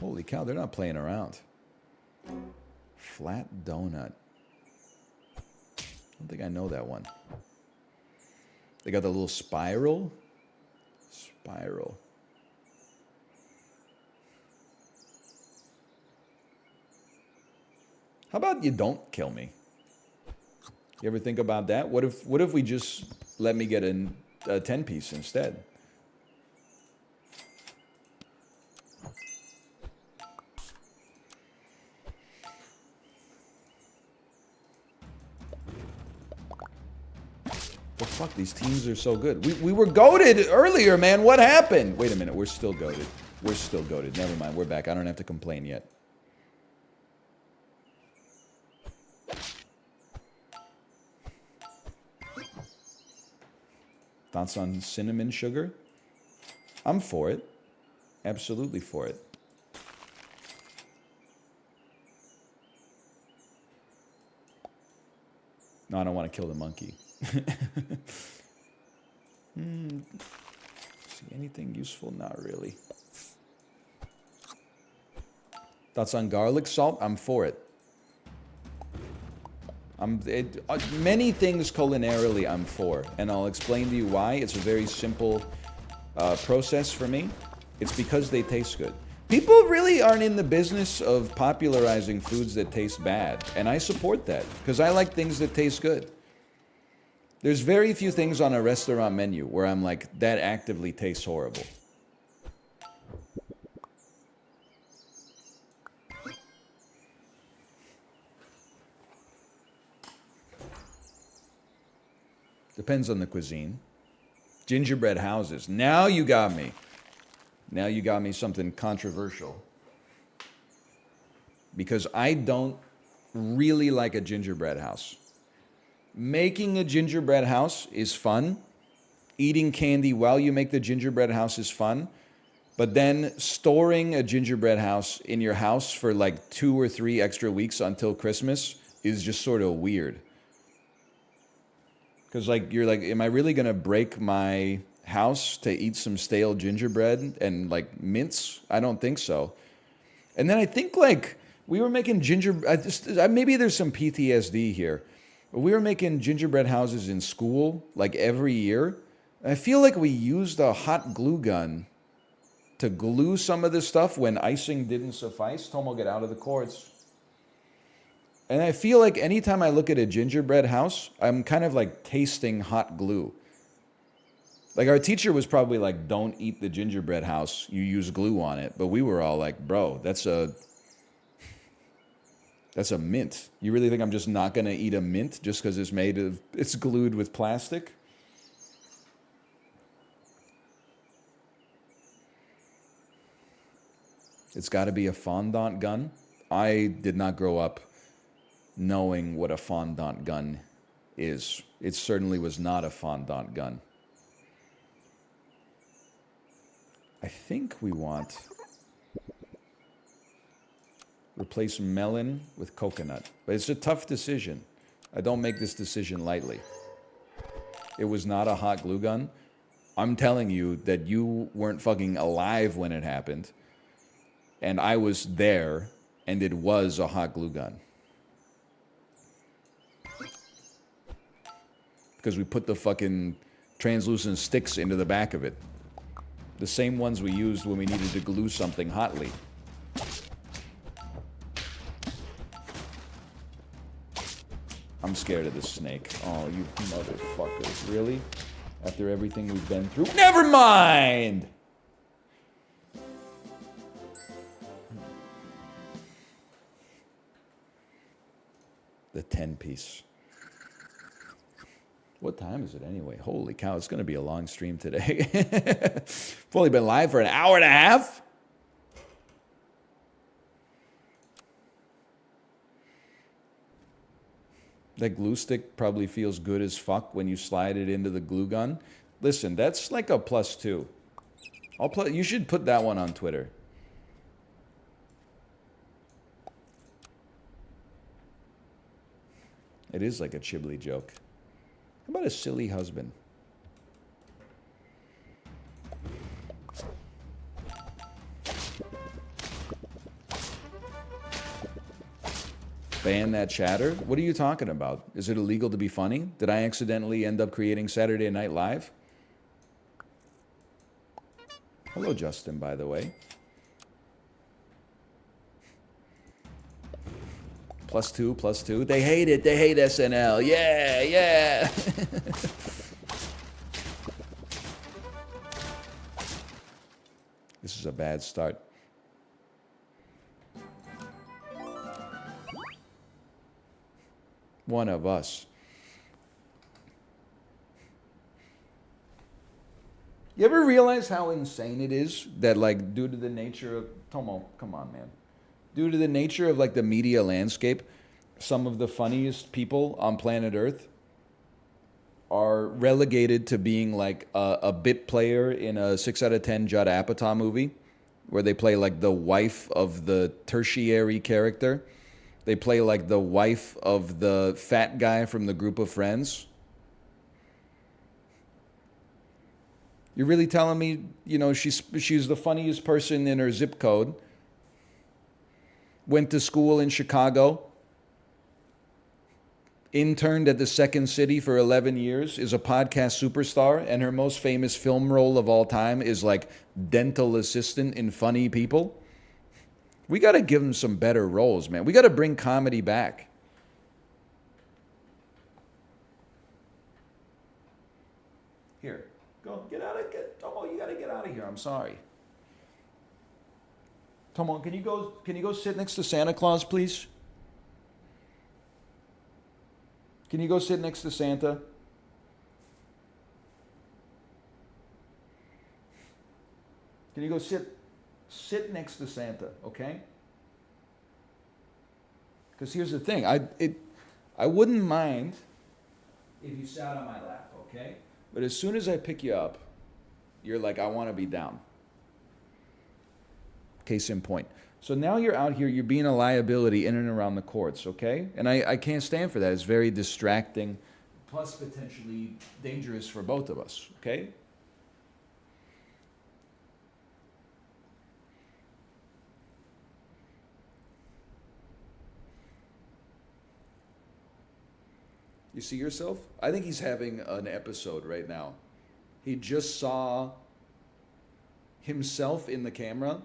Holy cow, they're not playing around. Flat donut. I don't think I know that one. They got the little spiral. Spiral. How about you don't kill me? You ever think about that? What if we just let me get a 10-piece instead? Well, fuck, these teams are so good. We were goated earlier, man. What happened? Wait a minute, we're still goated. We're still goated. Never mind, we're back. I don't have to complain yet. Thoughts on cinnamon sugar? I'm for it. Absolutely for it. No, I don't want to kill the monkey. See anything useful? Not really. Thoughts on garlic salt? I'm for it. Many things culinarily I'm for, and I'll explain to you why. It's a very simple process for me. It's because they taste good. People really aren't in the business of popularizing foods that taste bad, and I support that because I like things that taste good. There's very few things on a restaurant menu where I'm like, that actively tastes horrible. Depends on the cuisine. Gingerbread houses. Now you got me. Now you got me something controversial. Because I don't really like a gingerbread house. Making a gingerbread house is fun. Eating candy while you make the gingerbread house is fun. But then storing a gingerbread house in your house for like 2 or 3 extra weeks until Christmas is just sort of weird. Because like you're like, am I really gonna break my house to eat some stale gingerbread and like mints? I don't think so. And then I think like we were making maybe there's some PTSD here. We were making gingerbread houses in school like every year. I feel like we used a hot glue gun to glue some of this stuff when icing didn't suffice. Tomo, get out of the courts. And I feel like anytime I look at a gingerbread house, I'm kind of like tasting hot glue. Like our teacher was probably like, don't eat the gingerbread house, you use glue on it. But we were all like, bro, that's a mint. You really think I'm just not gonna eat a mint just because it's glued with plastic? It's gotta be a fondant gun. I did not grow up knowing what a fondant gun is. It certainly was not a fondant gun. I think we want replace melon with coconut. But it's a tough decision. I don't make this decision lightly. It was not a hot glue gun. I'm telling you that you weren't fucking alive when it happened. And I was there, and it was a hot glue gun. Because we put the fucking translucent sticks into the back of it. The same ones we used when we needed to glue something hotly. I'm scared of this snake. Oh, you motherfuckers. Really? After everything we've been through? Never mind! The 10-piece. What time is it anyway? Holy cow, it's going to be a long stream today. We've only been live for an hour and a half. That glue stick probably feels good as fuck when you slide it into the glue gun. Listen, that's like a +2. You should put that one on Twitter. It is like a Chibli joke. How about a silly husband? Ban that chatter? What are you talking about? Is it illegal to be funny? Did I accidentally end up creating Saturday Night Live? Hello, Justin, by the way. +2, +2. They hate it. They hate SNL. Yeah, yeah. This is a bad start. One of us. You ever realize how insane it is that, like, due to the nature of... Tomo, come on, man. Due to the nature of, like, the media landscape, some of the funniest people on planet Earth are relegated to being, like, a bit player in a 6 out of 10 Judd Apatow movie, where they play, like, the wife of the tertiary character. They play, like, the wife of the fat guy from the group of friends. You're really telling me, you know, she's the funniest person in her zip code, went to school in Chicago, interned at the Second City for 11 years, is a podcast superstar, and her most famous film role of all time is like dental assistant in Funny People? We got to give them some better roles, man. We got to bring comedy back. Here, go, Tomo, you got to get out of here. I'm sorry. Tomo, can you go sit next to Santa Claus, please? Can you go sit next to Santa? Can you go sit next to Santa, okay? Because here's the thing, I wouldn't mind if you sat on my lap, okay? But as soon as I pick you up, you're like, I want to be down. Case in point. So now you're out here, you're being a liability in and around the courts, okay? And I can't stand for that. It's very distracting, plus potentially dangerous for both of us, okay? You see yourself? I think he's having an episode right now. He just saw himself in the camera,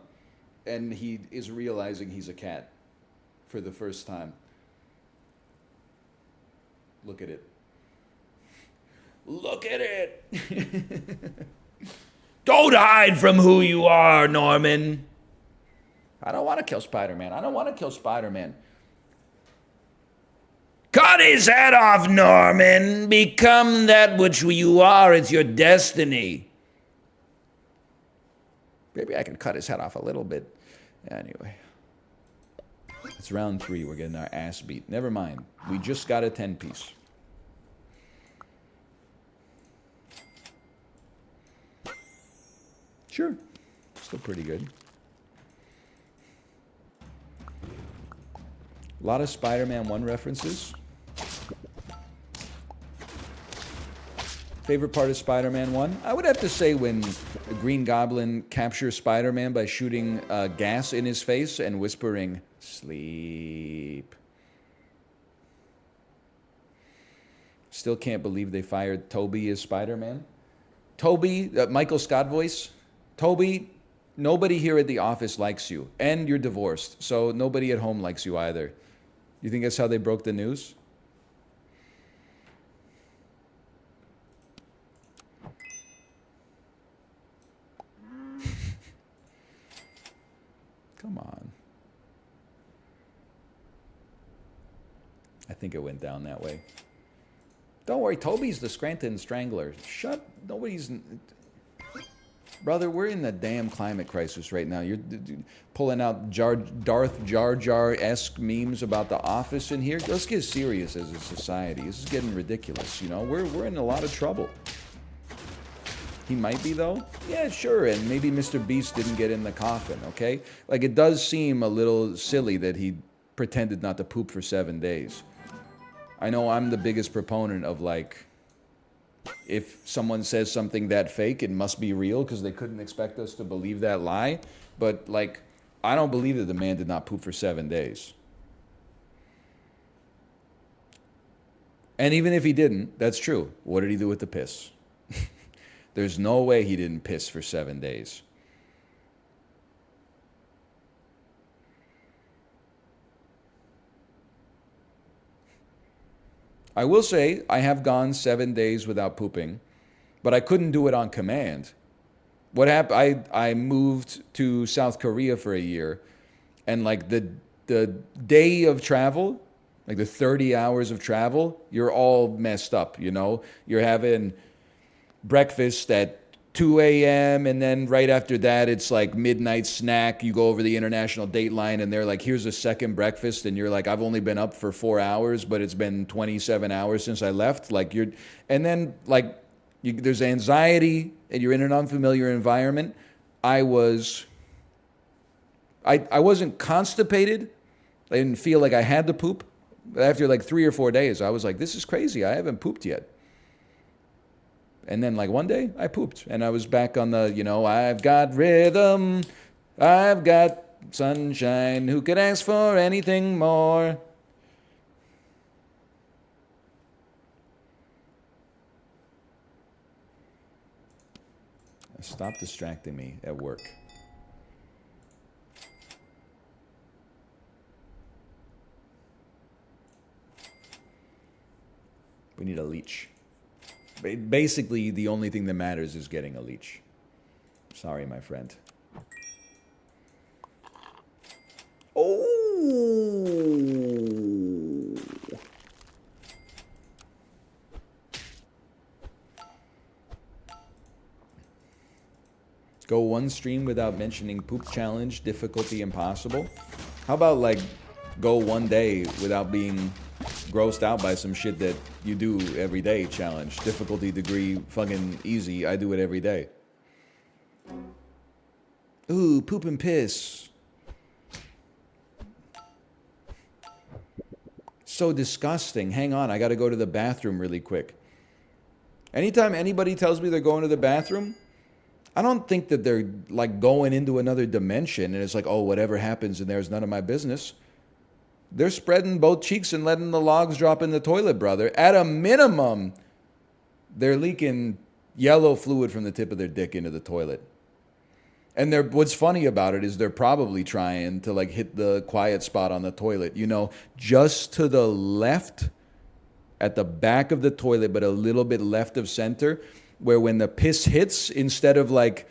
and he is realizing he's a cat for the first time. Look at it. Look at it! Don't hide from who you are, Norman! I don't want to kill Spider-Man. I don't want to kill Spider-Man. Cut his head off, Norman! Become that which you are. It's your destiny. Maybe I can cut his head off a little bit. Anyway. It's round 3. We're getting our ass beat. Never mind. We just got a 10-piece. Sure. Still pretty good. A lot of Spider-Man 1 references. Favorite part of Spider-Man 1? I would have to say when the Green Goblin captures Spider-Man by shooting gas in his face and whispering, "Sleep." Still can't believe they fired Toby as Spider-Man. Toby, Michael Scott voice. Toby, nobody here at the office likes you, and you're divorced, so nobody at home likes you either. You think that's how they broke the news? Come on. I think it went down that way. Don't worry, Toby's the Scranton Strangler. Nobody's... Brother, we're in the damn climate crisis right now. You're pulling out Darth Jar Jar-esque memes about the office in here. Let's get serious as a society. This is getting ridiculous, you know? We're in a lot of trouble. He might be, though? Yeah, sure, and maybe Mr. Beast didn't get in the coffin, okay? Like, it does seem a little silly that he pretended not to poop for 7 days. I know I'm the biggest proponent of, like, if someone says something that fake, it must be real because they couldn't expect us to believe that lie. But, like, I don't believe that the man did not poop for 7 days. And even if he didn't, that's true. What did he do with the piss? There's no way he didn't piss for 7 days. I will say I have gone 7 days without pooping, but I couldn't do it on command. What happened? I moved to South Korea for a year, and like the day of travel, like the 30 hours of travel, you're all messed up, you know? You're having breakfast at 2 a.m. and then right after that it's like midnight snack. You go over the international date line and they're like, here's a second breakfast, and you're like, I've only been up for 4 hours, but it's been 27 hours since I left. Like and then like there's anxiety and you're in an unfamiliar environment. I wasn't constipated. I didn't feel like I had to poop. After like 3 or 4 days, I was like, this is crazy. I haven't pooped yet. And then, like, one day, I pooped. And I was back on the, you know, I've got rhythm, I've got sunshine, who could ask for anything more? Stop distracting me at work. We need a leech. Basically, the only thing that matters is getting a leech. Sorry, my friend. Oh! Go one stream without mentioning poop challenge, difficulty impossible. How about, like, go one day without being grossed out by some shit that you do every day challenge. Difficulty degree fucking easy. I do it every day. Ooh, poop and piss. So disgusting. Hang on, I gotta go to the bathroom really quick. Anytime anybody tells me they're going to the bathroom, I don't think that they're like going into another dimension and it's like, oh, whatever happens in there is none of my business. They're spreading both cheeks and letting the logs drop in the toilet, brother. At a minimum, they're leaking yellow fluid from the tip of their dick into the toilet. And what's funny about it is they're probably trying to like hit the quiet spot on the toilet. You know, just to the left, at the back of the toilet, but a little bit left of center, where when the piss hits, instead of like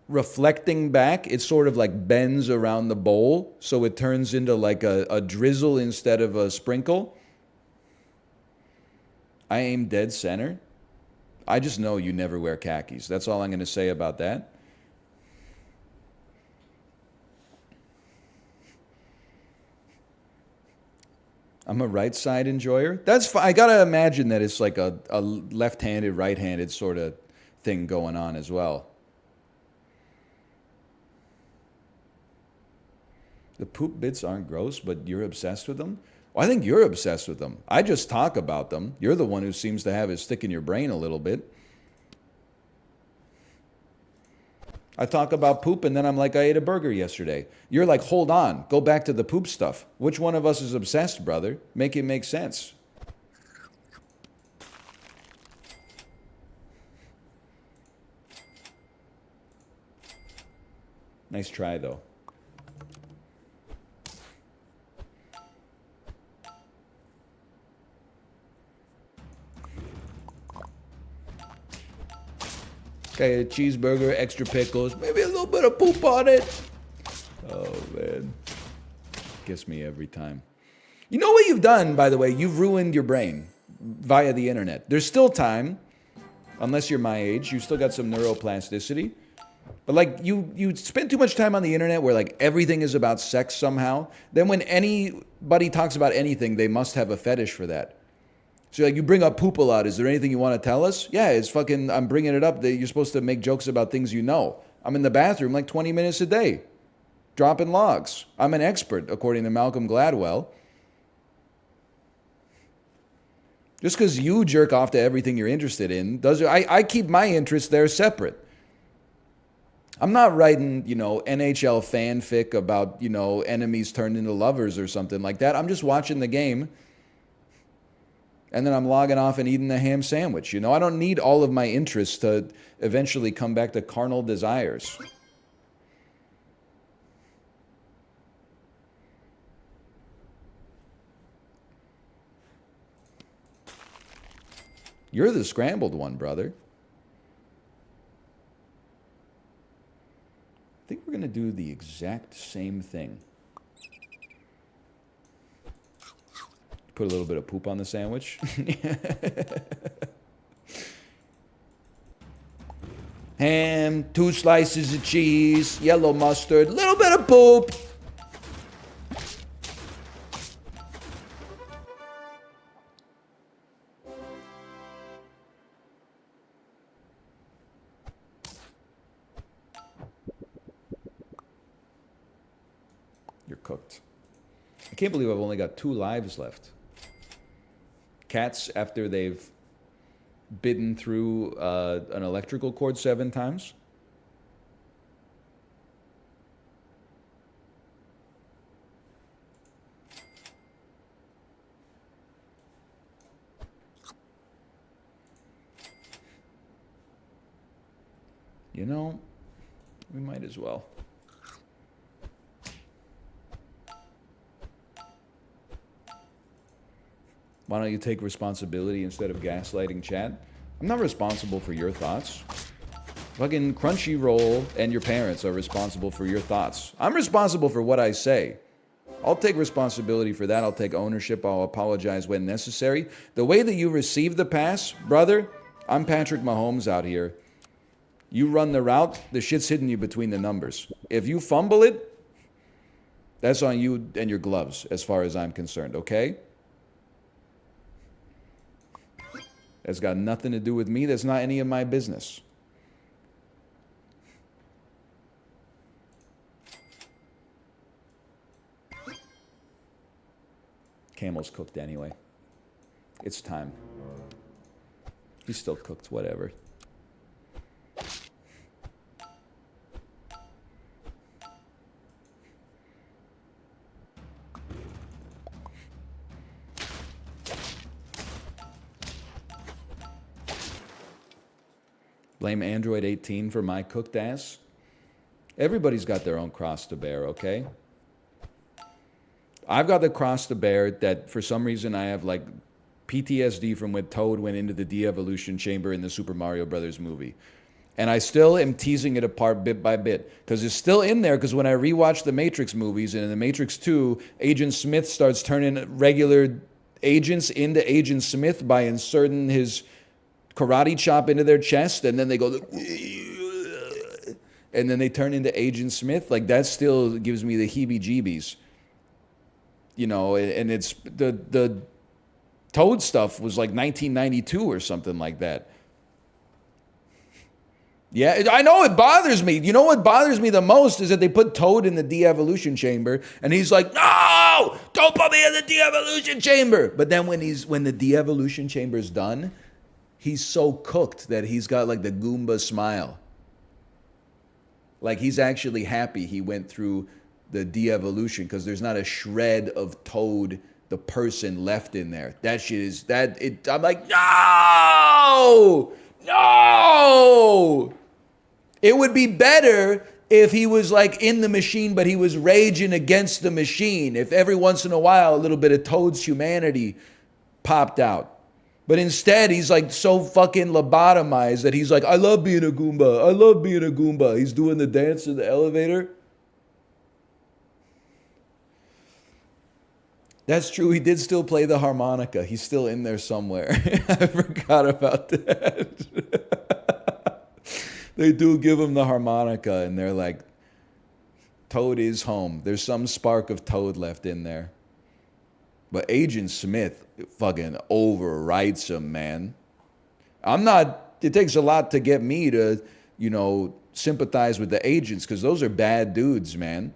reflecting back, it sort of like bends around the bowl, so it turns into like a drizzle instead of a sprinkle. I aim dead center. I just know you never wear khakis. That's all I'm going to say about that. I'm a right side enjoyer. That's fine. I got to imagine that it's like a left-handed, right-handed sort of thing going on as well. The poop bits aren't gross, but you're obsessed with them? Well, I think you're obsessed with them. I just talk about them. You're the one who seems to have it stick in your brain a little bit. I talk about poop and then I'm like, I ate a burger yesterday. You're like, hold on, go back to the poop stuff. Which one of us is obsessed, brother? Make it make sense. Nice try, though. Okay, a cheeseburger, extra pickles, maybe a little bit of poop on it. Oh, man. Gets me every time. You know what you've done, by the way? You've ruined your brain via the internet. There's still time, unless you're my age. You still got some neuroplasticity. But like you spend too much time on the internet where like everything is about sex somehow. Then when anybody talks about anything, they must have a fetish for that. So like you bring up poop a lot. Is there anything you want to tell us? Yeah, it's fucking. I'm bringing it up that you're supposed to make jokes about things you know. I'm in the bathroom like 20 minutes a day, dropping logs. I'm an expert, according to Malcolm Gladwell. Just because you jerk off to everything you're interested in, I keep my interests there separate. I'm not writing, NHL fanfic about, enemies turned into lovers or something like that. I'm just watching the game, and then I'm logging off and eating a ham sandwich. I don't need all of my interests to eventually come back to carnal desires. You're the scrambled one, brother. I think we're going to do the exact same thing. Put a little bit of poop on the sandwich. Ham, 2 slices of cheese, yellow mustard, a little bit of poop. You're cooked. I can't believe I've only got 2 lives left. Cats, after they've bitten through an electrical cord 7 times. We might as well. Why don't you take responsibility instead of gaslighting chat? I'm not responsible for your thoughts. Fucking Crunchyroll and your parents are responsible for your thoughts. I'm responsible for what I say. I'll take responsibility for that. I'll take ownership. I'll apologize when necessary. The way that you receive the pass, brother, I'm Patrick Mahomes out here. You run the route, the shit's hitting you between the numbers. If you fumble it, that's on you and your gloves, as far as I'm concerned, okay? That's got nothing to do with me. That's not any of my business. Camel's cooked anyway. It's time. He's still cooked, whatever. Blame Android 18 for my cooked ass. Everybody's got their own cross to bear, okay? I've got the cross to bear that for some reason I have like PTSD from when Toad went into the de-evolution chamber in the Super Mario Brothers movie. And I still am teasing it apart bit by bit because it's still in there because when I rewatch the Matrix movies and in the Matrix 2, Agent Smith starts turning regular agents into Agent Smith by inserting his karate chop into their chest, and then they go, and then they turn into Agent Smith. Like that still gives me the heebie-jeebies, and it's the Toad stuff was like 1992 or something like that. Yeah, I know it bothers me. You know what bothers me the most is that they put Toad in the de-evolution chamber, and he's like, no, don't put me in the de-evolution chamber. But then when the de-evolution chamber's done, he's so cooked that he's got like the Goomba smile. Like he's actually happy he went through the de-evolution because there's not a shred of Toad, the person, left in there. That shit is, I'm like, no! It would be better if he was like in the machine, but he was raging against the machine. If every once in a while a little bit of Toad's humanity popped out. But instead, he's like so fucking lobotomized that he's like, I love being a Goomba. I love being a Goomba. He's doing the dance in the elevator. That's true. He did still play the harmonica. He's still in there somewhere. I forgot about that. They do give him the harmonica, and they're like, Toad is home. There's some spark of Toad left in there. But Agent Smith fucking overwrites him, man. I'm not, it takes a lot to get me to, sympathize with the agents because those are bad dudes, man.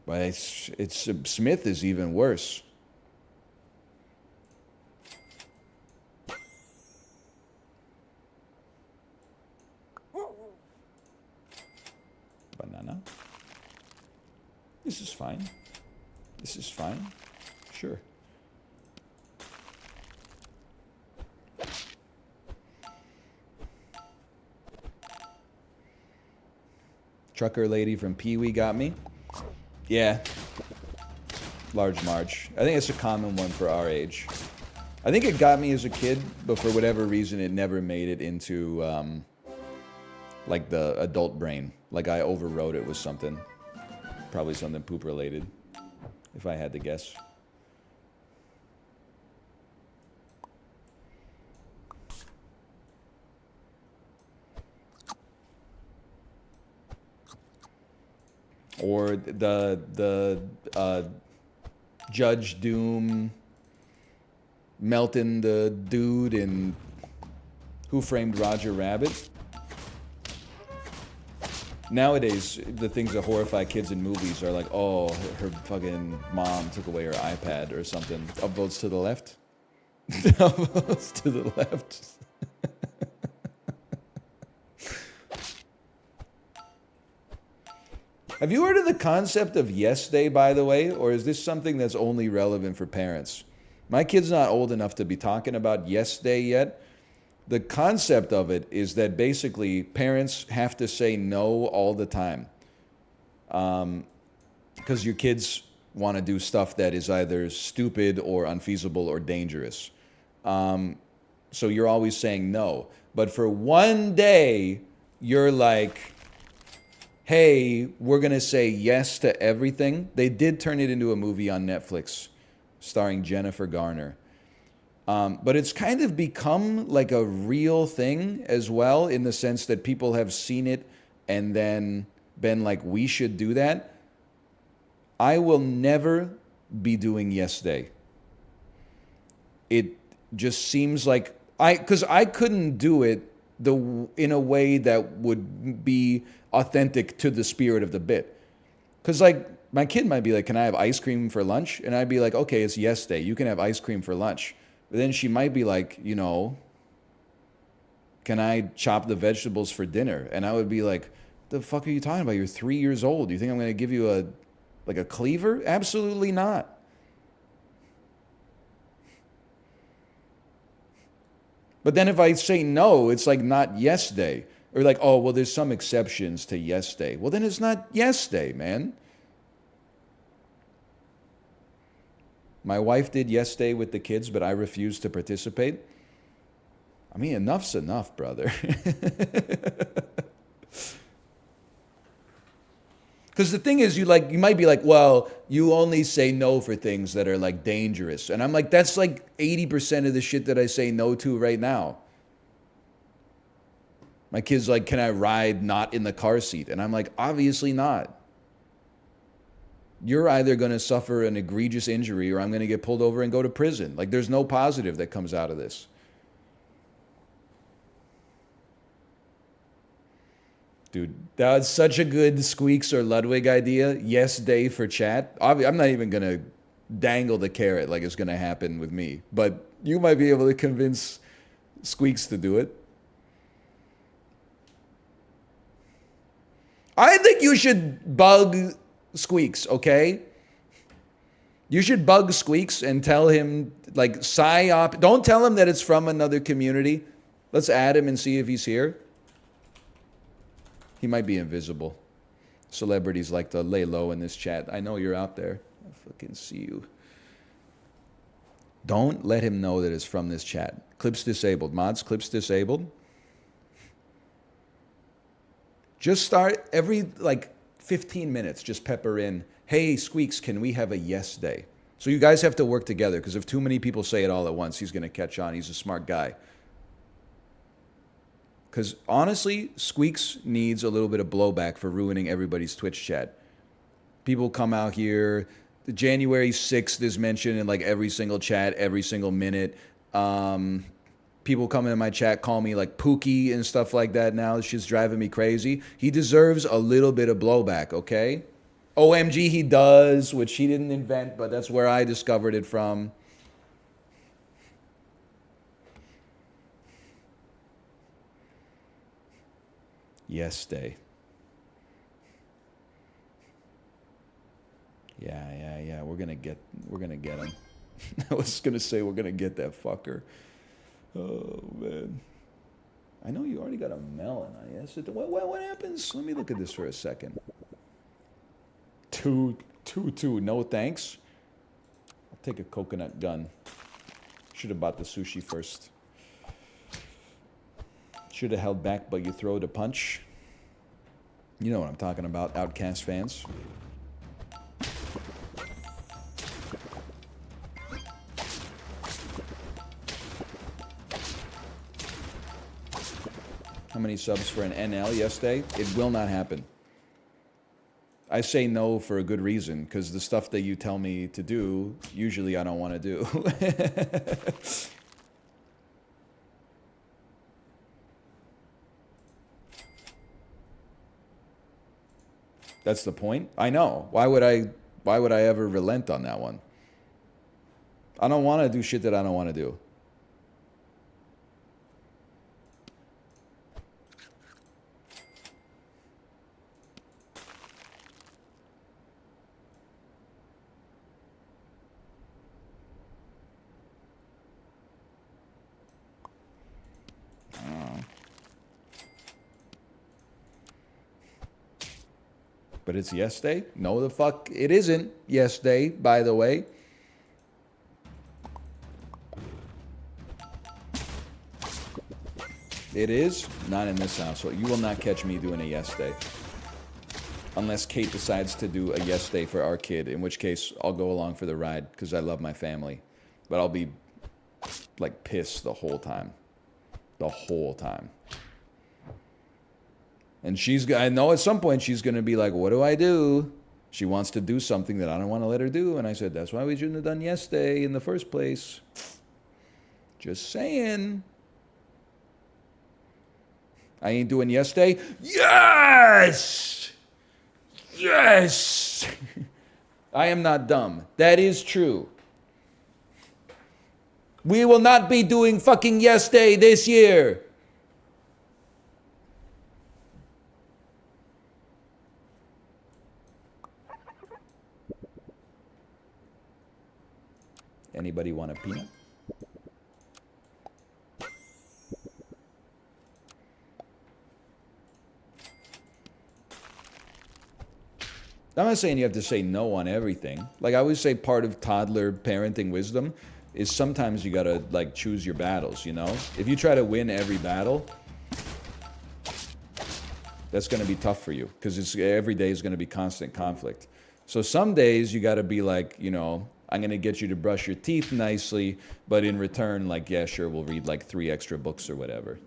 But it's Smith is even worse. Banana. This is fine. This is fine. Sure. Trucker lady from Pee Wee got me. Yeah. Large March. I think it's a common one for our age. I think it got me as a kid, but for whatever reason, it never made it into, like, the adult brain. Like, I overrode it with something. Probably something poop-related, if I had to guess. Or the Judge Doom melting the dude in Who Framed Roger Rabbit. Nowadays, the things that horrify kids in movies are like, oh, her fucking mom took away her iPad or something. Upvotes to the left. Upvotes to the left. Have you heard of the concept of Yes Day, by the way? Or is this something that's only relevant for parents? My kid's not old enough to be talking about Yes Day yet. The concept of it is that basically parents have to say no all the time. Because your kids want to do stuff that is either stupid or unfeasible or dangerous. So you're always saying no. But for one day, you're like, hey, we're going to say yes to everything. They did turn it into a movie on Netflix starring Jennifer Garner. But it's kind of become like a real thing as well, in the sense that people have seen it and then been like, we should do that. I will never be doing Yes Day. It just seems like, because I couldn't do it in a way that would be authentic to the spirit of the bit. Because like, my kid might be like, can I have ice cream for lunch? And I'd be like, okay, it's Yes Day. You can have ice cream for lunch. But then she might be like, can I chop the vegetables for dinner? And I would be like, the fuck are you talking about? You're 3 years old. You think I'm going to give you a cleaver? Absolutely not. But then if I say no, it's like not Yes Day. Or like, oh, well, there's some exceptions to Yes Day. Well, then it's not Yes Day, man. My wife did Yes Day with the kids, but I refused to participate. I mean, enough's enough, brother. Because the thing is, you might be like, well, you only say no for things that are like dangerous. And I'm like, that's like 80% of the shit that I say no to right now. My kid's like, can I ride not in the car seat? And I'm like, obviously not. You're either going to suffer an egregious injury or I'm going to get pulled over and go to prison. Like, there's no positive that comes out of this. Dude, that's such a good Squeaks or Ludwig idea. Yes Day for chat. I'm not even going to dangle the carrot like it's going to happen with me. But you might be able to convince Squeaks to do it. I think you should bug Squeaks, okay? You should bug Squeaks and tell him, like, psyop. Don't tell him that it's from another community. Let's add him and see if he's here. He might be invisible. Celebrities like to lay low in this chat. I know you're out there. I fucking see you. Don't let him know that it's from this chat. Clips disabled. Mods, clips disabled. Just start every like 15 minutes, just pepper in, hey, Squeaks, can we have a yes day? So you guys have to work together because if too many people say it all at once, he's going to catch on. He's a smart guy. Because honestly, Squeaks needs a little bit of blowback for ruining everybody's Twitch chat. People come out here. The January 6th is mentioned in like every single chat, every single minute. People come in my chat, call me like Pookie and stuff like that now. It's just driving me crazy. He deserves a little bit of blowback, okay? OMG, he does, which he didn't invent, but that's where I discovered it from. Yes, day. Yeah. We're gonna get him. I was gonna say we're gonna get that fucker. Oh man. I know you already got a melon. Yes. What happens? Let me look at this for a second. 2. No thanks. I'll take a coconut gun. Should have bought the sushi first. Should have held back, but you throw the punch. You know what I'm talking about, Outcast fans. How many subs for an NL yesterday? It will not happen. I say no for a good reason, because the stuff that you tell me to do, usually I don't want to do. That's the point. I know. Why would I ever relent on that one? I don't want to do shit that I don't want to do. But it's yes day? No, the fuck it isn't yes day, by the way. It is not in this house. So you will not catch me doing a yes day. Unless Kate decides to do a yes day for our kid, in which case I'll go along for the ride because I love my family. But I'll be like pissed the whole time. The whole time. And I know at some point she's going to be like, what do I do? She wants to do something that I don't want to let her do. And I said, that's why we shouldn't have done yesterday in the first place. Just saying. I ain't doing yesterday. Yes! Yes! I am not dumb. That is true. We will not be doing fucking yesterday this year. Anybody want a peanut? I'm not saying you have to say no on everything. Like I always say, part of toddler parenting wisdom is sometimes you gotta like choose your battles, you know? If you try to win every battle, that's gonna be tough for you because every day is gonna be constant conflict. So some days you gotta be like, you know, I'm going to get you to brush your teeth nicely, but in return, like, yeah, sure, we'll read like 3 extra books or whatever.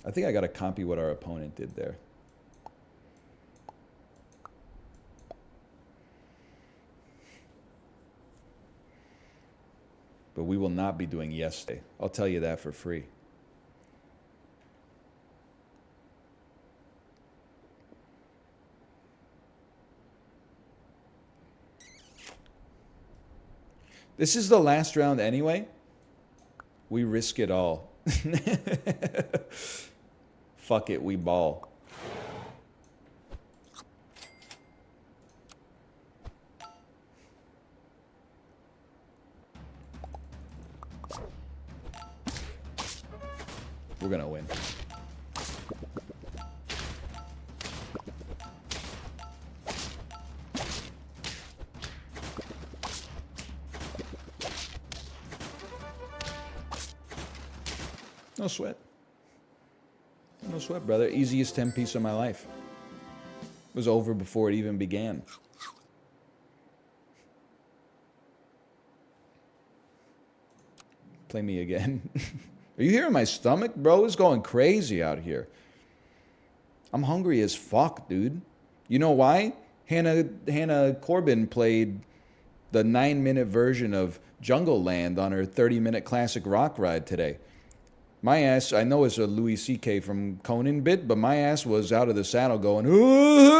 I think I got to copy what our opponent did there. But we will not be doing yes day. I'll tell you that for free. This is the last round anyway. We risk it all. Fuck it, we ball. We're gonna win. No sweat. No sweat, brother. Easiest 10 piece of my life. It was over before it even began. Play me again. Are you hearing my stomach, bro? It's going crazy out here. I'm hungry as fuck, dude. You know why? Hannah Corbin played the 9-minute version of Jungle Land on her 30-minute classic rock ride today. My ass, I know it's a Louis C.K. from Conan bit, but my ass was out of the saddle going, ooh.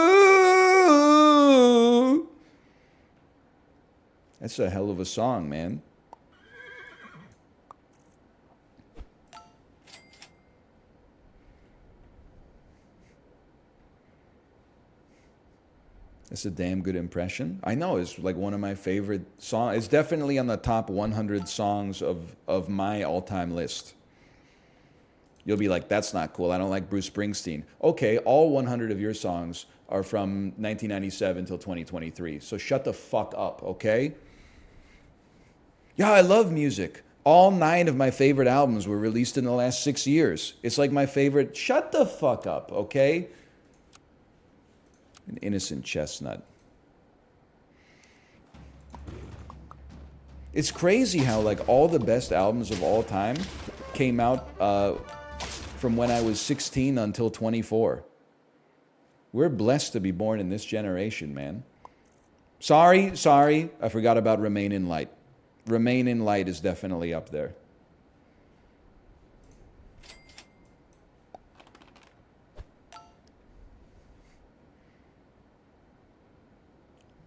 That's a hell of a song, man. It's a damn good impression. I know, it's like one of my favorite songs. It's definitely on the top 100 songs of my all-time list. You'll be like, that's not cool. I don't like Bruce Springsteen. Okay, all 100 of your songs are from 1997 till 2023. So shut the fuck up, okay? Yeah, I love music. All 9 of my favorite albums were released in the last 6 years. It's like my favorite. Shut the fuck up, okay? An innocent chestnut. It's crazy how like all the best albums of all time came out from when I was 16 until 24. We're blessed to be born in this generation, man. Sorry, I forgot about Remain in Light. Remain in Light is definitely up there.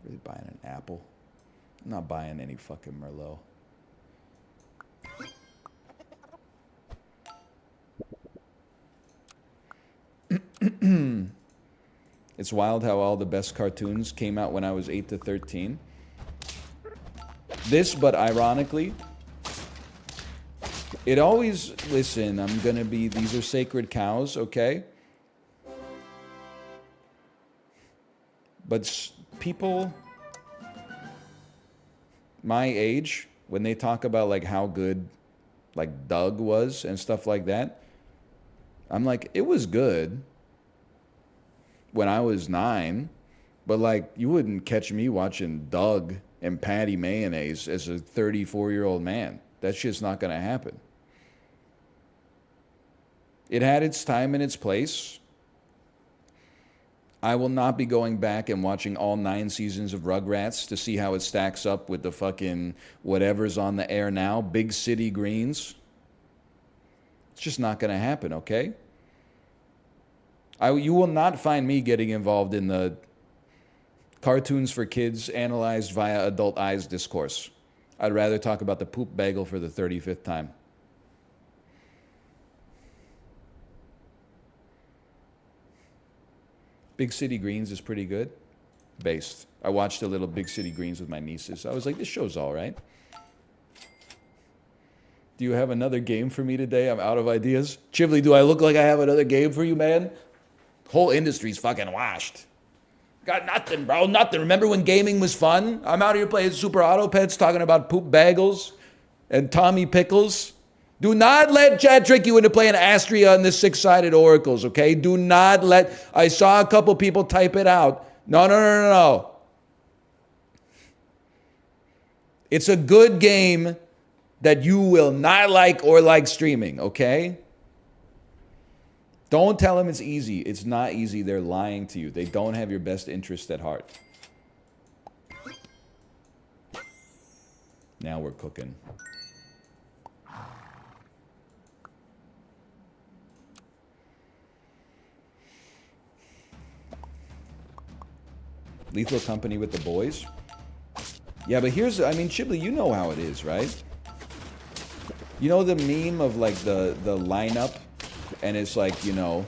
Really buying an apple? I'm not buying any fucking Merlot. It's wild how all the best cartoons came out when I was 8 to 13. This, but ironically, it always, listen, I'm gonna be, these are sacred cows, okay? But people my age, when they talk about like how good like Doug was and stuff like that, I'm like, it was good when I was 9, but like you wouldn't catch me watching Doug and Patty Mayonnaise as a 34-year-old man. That's just not going to happen. It had its time and its place. I will not be going back and watching all 9 seasons of Rugrats to see how it stacks up with the fucking whatever's on the air now, Big City Greens. It's just not going to happen, okay? You will not find me getting involved in the cartoons for kids analyzed via adult eyes discourse. I'd rather talk about the poop bagel for the 35th time. Big City Greens is pretty good. Based. I watched a little Big City Greens with my nieces. I was like, this show's all right. Do you have another game for me today? I'm out of ideas. Chivley, do I look like I have another game for you, man? Whole industry's fucking washed. Got nothing, bro. Nothing. Remember when gaming was fun? I'm out here playing Super Auto Pets, talking about poop bagels and Tommy Pickles. Do not let Chad trick you into playing Astria and the 6-sided oracles, okay? Do not let... I saw a couple people type it out. No. It's a good game that you will not like or like streaming, okay? Don't tell them it's easy. It's not easy. They're lying to you. They don't have your best interest at heart. Now we're cooking. Lethal Company with the boys? Yeah, but here's, I mean, Chibli, you know how it is, right? You know the meme of like the lineup, and it's like, you know,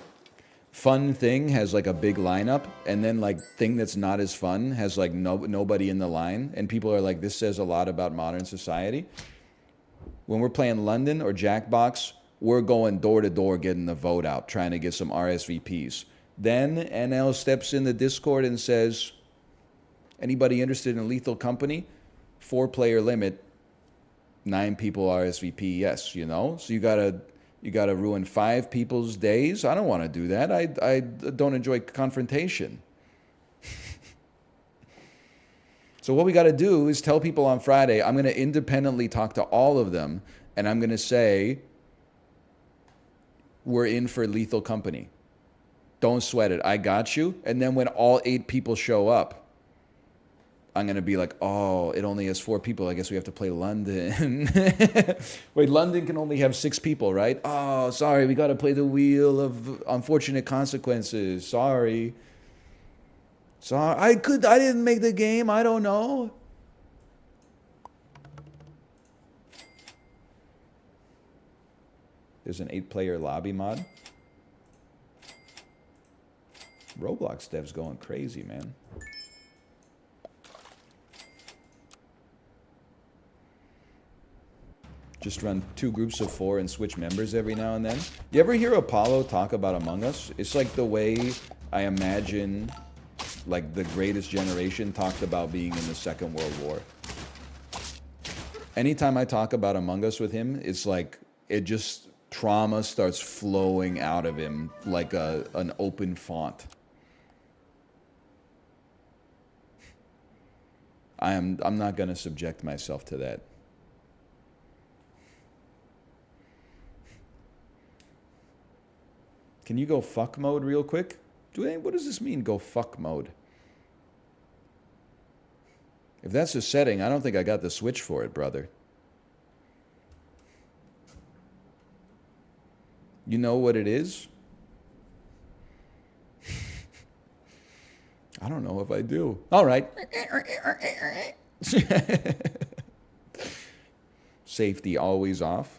fun thing has like a big lineup, and then like thing that's not as fun has like nobody in the line, and people are like, this says a lot about modern society. When we're playing London or Jackbox, we're going door to door getting the vote out, trying to get some RSVPs. Then NL steps in the Discord and says, anybody interested in Lethal Company? 4-player limit, 9 people RSVP, yes, you know? So you gotta You got to ruin 5 people's days. I don't want to do that. I don't enjoy confrontation. So what we got to do is tell people on Friday, I'm going to independently talk to all of them, and I'm going to say, we're in for lethal company. Don't sweat it. I got you. And then when all 8 people show up, I'm going to be like, oh, it only has 4 people. I guess we have to play London. Wait, London can only have 6 people, right? Oh, sorry. We got to play the wheel of unfortunate consequences. Sorry. I didn't make the game. I don't know. There's an 8-player lobby mod. Roblox devs going crazy, man. Just run 2 groups of 4 and switch members every now and then. You ever hear Apollo talk about Among Us? It's like the way I imagine like the greatest generation talked about being in the Second World War. Anytime I talk about Among Us with him, it's like it just trauma starts flowing out of him like an open font. I'm not going to subject myself to that. Can you go fuck mode real quick? What does this mean, go fuck mode? If that's a setting, I don't think I got the switch for it, brother. You know what it is? I don't know if I do. All right. Safety always off.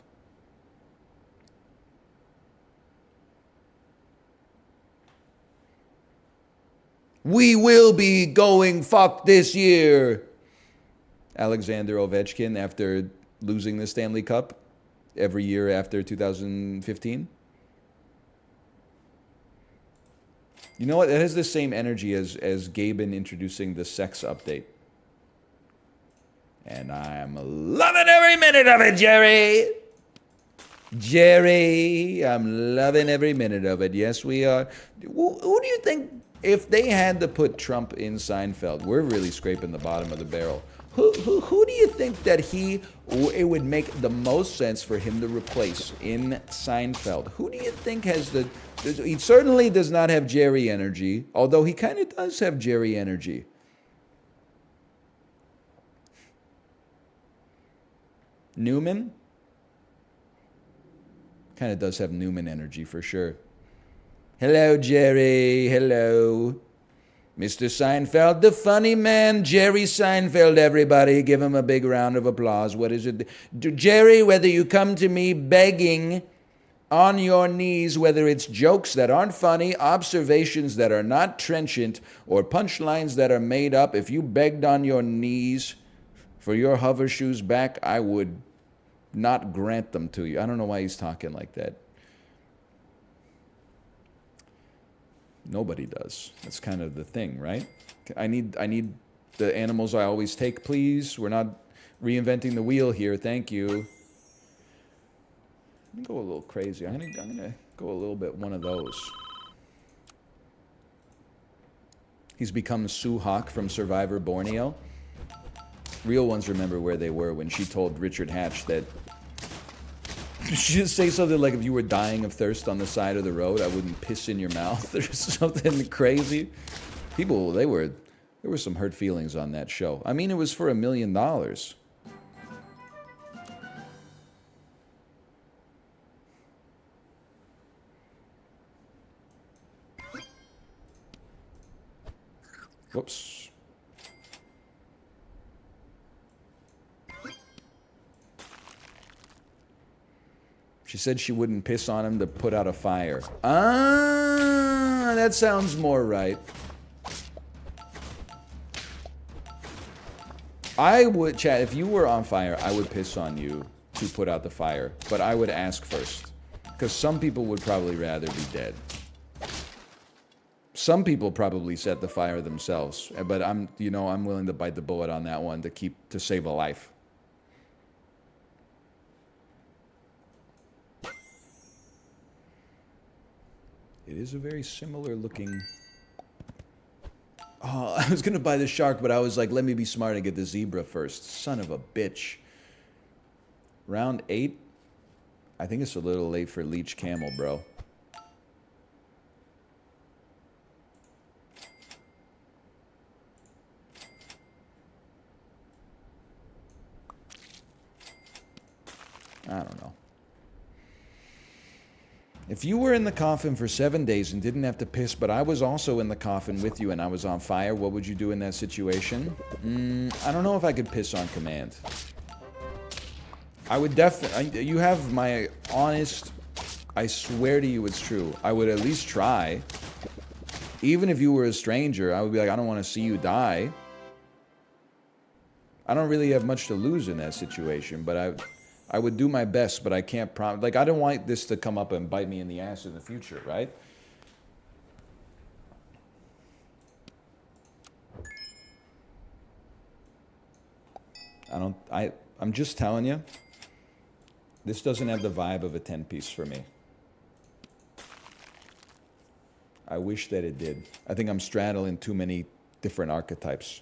We will be going fuck this year. Alexander Ovechkin after losing the Stanley Cup every year after 2015. You know what? It has the same energy as Gaben introducing the sex update. And I'm loving every minute of it, Jerry. Jerry, I'm loving every minute of it. Yes, we are. Who do you think, if they had to put Trump in Seinfeld, we're really scraping the bottom of the barrel. Who do you think that it would make the most sense for him to replace in Seinfeld? Who do you think has he certainly does not have Jerry energy, although he kind of does have Jerry energy. Newman? Kind of does have Newman energy for sure. Hello, Jerry. Hello. Mr. Seinfeld, the funny man, Jerry Seinfeld, everybody. Give him a big round of applause. What is it? Jerry, whether you come to me begging on your knees, whether it's jokes that aren't funny, observations that are not trenchant, or punchlines that are made up, if you begged on your knees for your hover shoes back, I would not grant them to you. I don't know why he's talking like that. Nobody does. That's kind of the thing, right? I need the animals I always take, please. We're not reinventing the wheel here. Thank you. I'm gonna go a little crazy. I'm gonna go a little bit one of those. He's become Sue Hawk from Survivor Borneo. Real ones remember where they were when she told Richard Hatch that she just say something like, if you were dying of thirst on the side of the road, I wouldn't piss in your mouth or something crazy. People, there were some hurt feelings on that show. I mean, it was for $1 million. Whoops. She said she wouldn't piss on him to put out a fire. Ah, that sounds more right. I would, Chad, if you were on fire, I would piss on you to put out the fire. But I would ask first. Because some people would probably rather be dead. Some people probably set the fire themselves. But I'm willing to bite the bullet on that one to save a life. It is a very similar looking... Oh, I was going to buy the shark, but I was like, let me be smart and get the zebra first. Son of a bitch. Round 8? I think it's a little late for leech camel, bro. I don't know. If you were in the coffin for 7 days and didn't have to piss, but I was also in the coffin with you and I was on fire, what would you do in that situation? I don't know if I could piss on command. I would definitely... You have my honest... I swear to you it's true. I would at least try. Even if you were a stranger, I would be like, I don't want to see you die. I don't really have much to lose in that situation, but I would do my best, but I can't promise. Like, I don't want this to come up and bite me in the ass in the future, right? I'm just telling you, this doesn't have the vibe of a 10-piece for me. I wish that it did. I think I'm straddling too many different archetypes.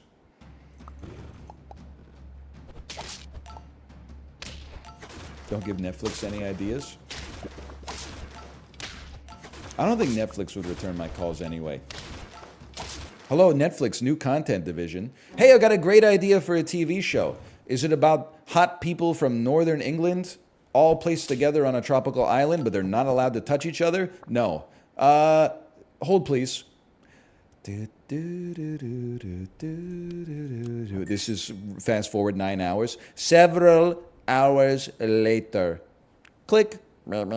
Don't give Netflix any ideas. I don't think Netflix would return my calls anyway. Hello, Netflix, new content division. Hey, I got a great idea for a TV show. Is it about hot people from northern England all placed together on a tropical island, but they're not allowed to touch each other? No. Hold, please. This is fast forward 9 hours. Several hours later. Click. I'm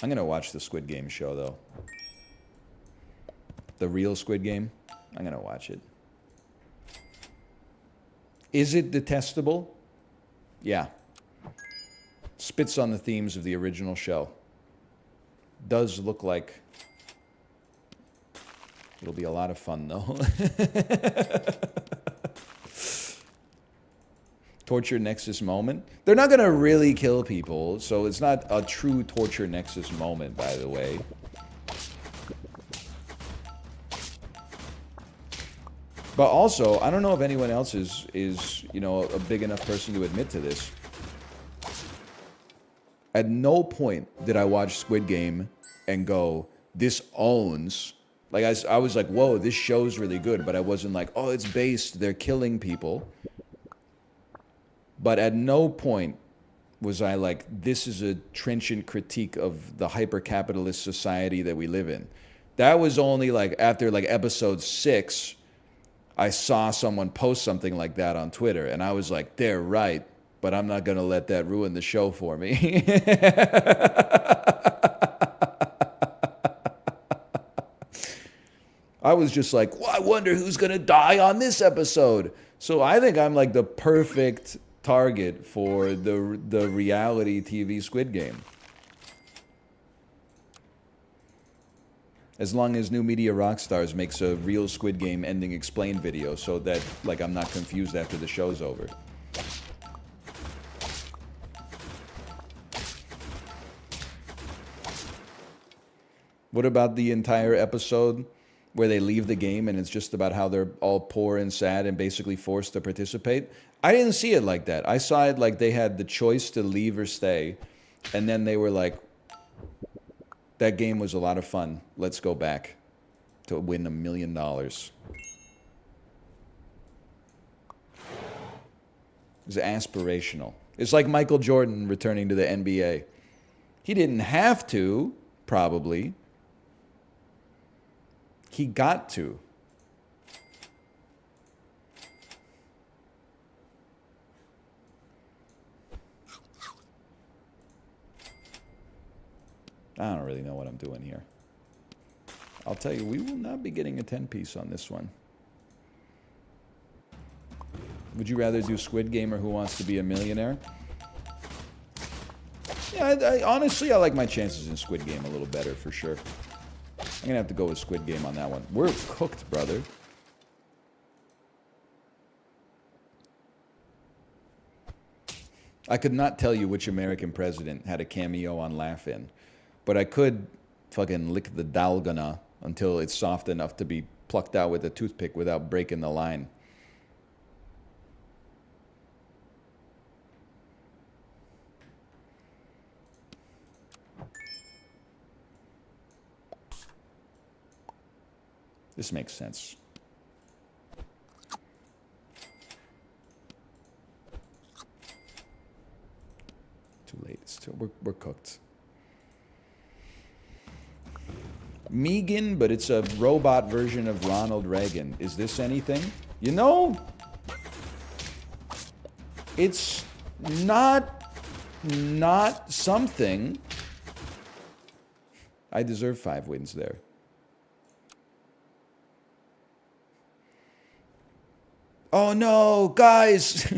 gonna watch the Squid Game show, though. The real Squid Game. I'm gonna watch it. Is it detestable? Yeah. Spits on the themes of the original show. Does look like it'll be a lot of fun, though. Torture Nexus moment. They're not going to really kill people, so it's not a true Torture Nexus moment, by the way. But also, I don't know if anyone else is you know, a big enough person to admit to this. At no point did I watch Squid Game and go, this owns... Like, I was like, whoa, this show's really good. But I wasn't like, oh, it's based, they're killing people. But at no point was I like, this is a trenchant critique of the hyper-capitalist society that we live in. That was only like, after like episode 6, I saw someone post something like that on Twitter. And I was like, they're right. But I'm not going to let that ruin the show for me. I was just like, well, I wonder who's going to die on this episode. So I think I'm like the perfect target for the reality TV Squid Game. As long as New Media Rockstars makes a real Squid Game ending explained video so that like I'm not confused after the show's over. What about the entire episode where they leave the game and it's just about how they're all poor and sad and basically forced to participate? I didn't see it like that. I saw it like they had the choice to leave or stay. And then they were like, that game was a lot of fun. Let's go back to win $1 million. It was aspirational. It's like Michael Jordan returning to the NBA. He didn't have to, probably. He got to. I don't really know what I'm doing here. I'll tell you, we will not be getting a 10-piece on this one. Would you rather do Squid Game or Who Wants to Be a Millionaire? Yeah, honestly, I like my chances in Squid Game a little better, for sure. I'm going to have to go with Squid Game on that one. We're cooked, brother. I could not tell you which American president had a cameo on Laugh-In, but I could fucking lick the dalgona until it's soft enough to be plucked out with a toothpick without breaking the line. This makes sense. Too late. We're cooked. Megan, but it's a robot version of Ronald Reagan. Is this anything? You know, it's not something. I deserve 5 wins there. Oh no, guys!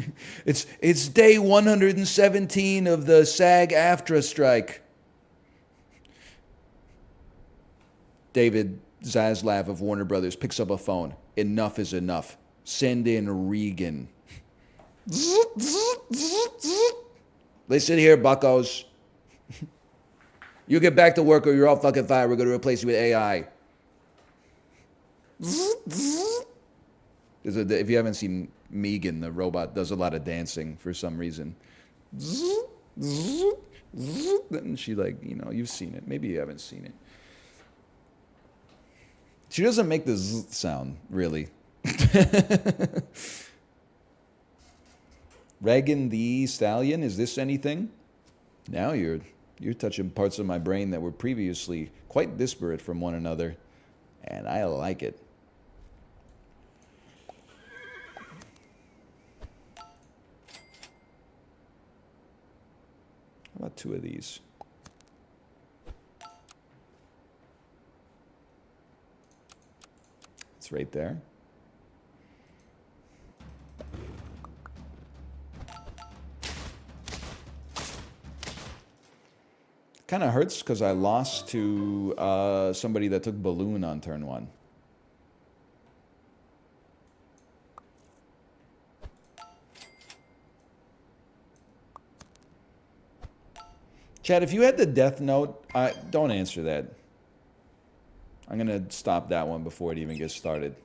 it's day 117 of the SAG-AFTRA strike. David Zaslav of Warner Brothers picks up a phone. Enough is enough. Send in Regan. Listen here, buckos. You get back to work or you're all fucking fired. We're going to replace you with AI. If you haven't seen Megan, the robot does a lot of dancing for some reason. And she you've seen it. Maybe you haven't seen it. She doesn't make the z sound, really. Reagan the Stallion, is this anything? Now you're touching parts of my brain that were previously quite disparate from one another, and I like it. How about 2 of these? It's right there. Kind of hurts because I lost to somebody that took balloon on turn 1. Chad, if you had the death note, don't answer that. I'm going to stop that one before it even gets started.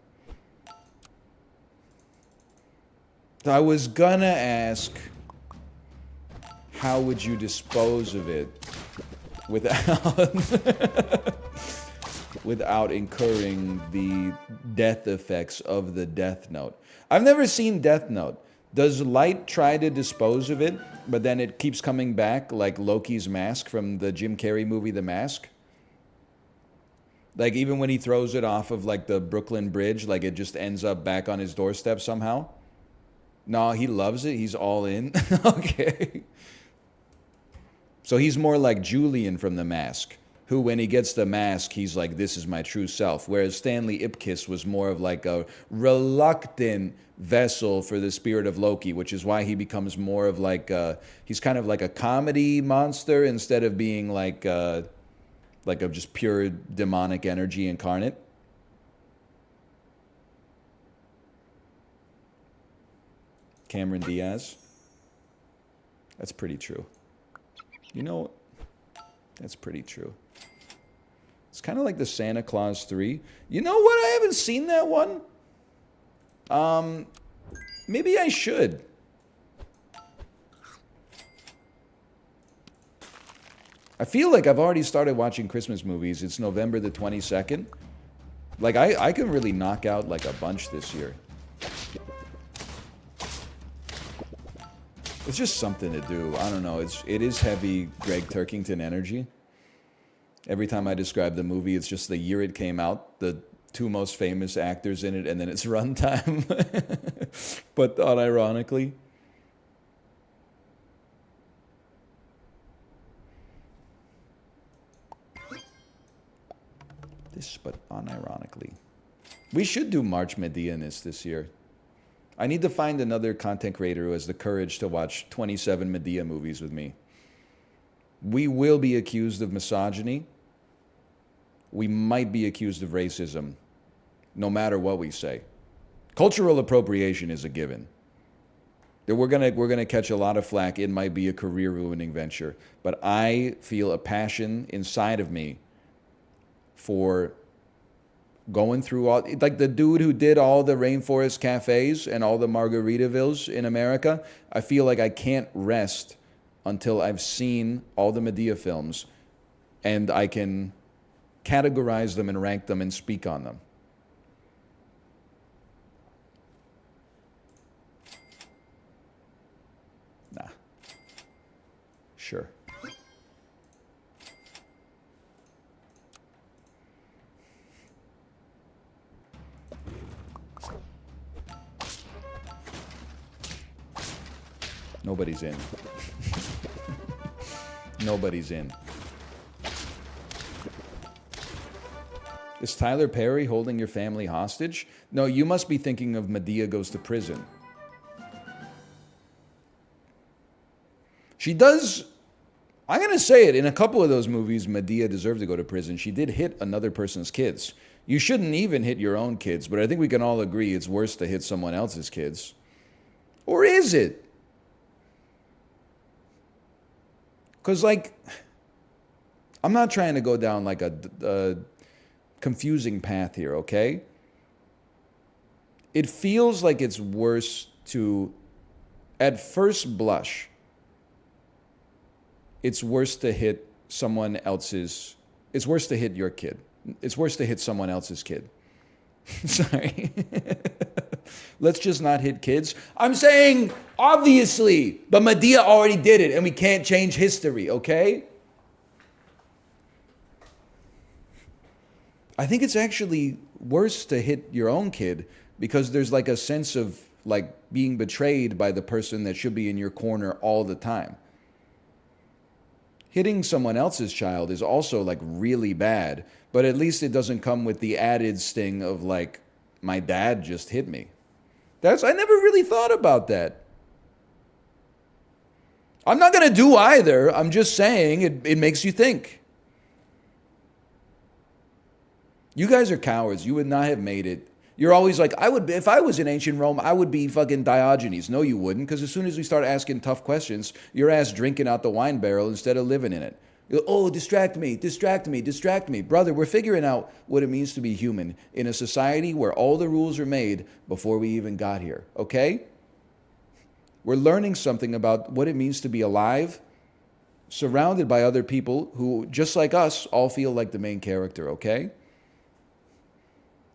I was going to ask, how would you dispose of it without incurring the death effects of the death note? I've never seen Death Note. Does Light try to dispose of it, but then it keeps coming back like Loki's mask from the Jim Carrey movie, The Mask? Like, even when he throws it off of, like, the Brooklyn Bridge, like, it just ends up back on his doorstep somehow? No, he loves it. He's all in. Okay. So he's more like Julian from The Mask, who, when he gets the mask, he's like, this is my true self. Whereas Stanley Ipkiss was more of like a reluctant vessel for the spirit of Loki, which is why he becomes more of like he's kind of like a comedy monster instead of being like a just pure demonic energy incarnate. Cameron Diaz. That's pretty true. You know, that's pretty true. It's kind of like the Santa Claus 3. You know what? I haven't seen that one. Maybe I should. I feel like I've already started watching Christmas movies. It's November the 22nd. Like, I can really knock out, like, a bunch this year. It's just something to do. I don't know. It is heavy Greg Turkington energy. Every time I describe the movie, it's just the year it came out, the 2 most famous actors in it, and then its runtime. But unironically. But unironically. We should do March Medianus this year. I need to find another content creator who has the courage to watch 27 Medea movies with me. We will be accused of misogyny. We might be accused of racism, no matter what we say. Cultural appropriation is a given. That we're gonna catch a lot of flack. It might be a career ruining venture, but I feel a passion inside of me for going through all, like the dude who did all the rainforest cafes and all the Margaritavilles in America. I feel like I can't rest until I've seen all the Medea films and I can categorize them and rank them and speak on them. Nah. Sure. Nobody's in. Nobody's in. Is Tyler Perry holding your family hostage? No, you must be thinking of Medea Goes to Prison. She does, I'm going to say it, in a couple of those movies, Medea deserved to go to prison. She did hit another person's kids. You shouldn't even hit your own kids, but I think we can all agree it's worse to hit someone else's kids. Or is it? Because, like, I'm not trying to go down like a confusing path here, okay? It feels like it's worse to, at first blush, it's worse to hit someone else's, it's worse to hit your kid. It's worse to hit someone else's kid. Sorry. Let's just not hit kids. I'm saying, obviously, but Medea already did it, and we can't change history, okay? I think it's actually worse to hit your own kid because there's like a sense of like being betrayed by the person that should be in your corner all the time. Hitting someone else's child is also like really bad, but at least it doesn't come with the added sting of like, my dad just hit me. I never really thought about that. I'm not going to do either. I'm just saying it makes you think. You guys are cowards. You would not have made it. You're always like, if I was in ancient Rome, I would be fucking Diogenes. No, you wouldn't, because as soon as we start asking tough questions, your ass drinking out the wine barrel instead of living in it. Oh, distract me, distract me, distract me. Brother, we're figuring out what it means to be human in a society where all the rules are made before we even got here, okay? We're learning something about what it means to be alive, surrounded by other people who, just like us, all feel like the main character, okay?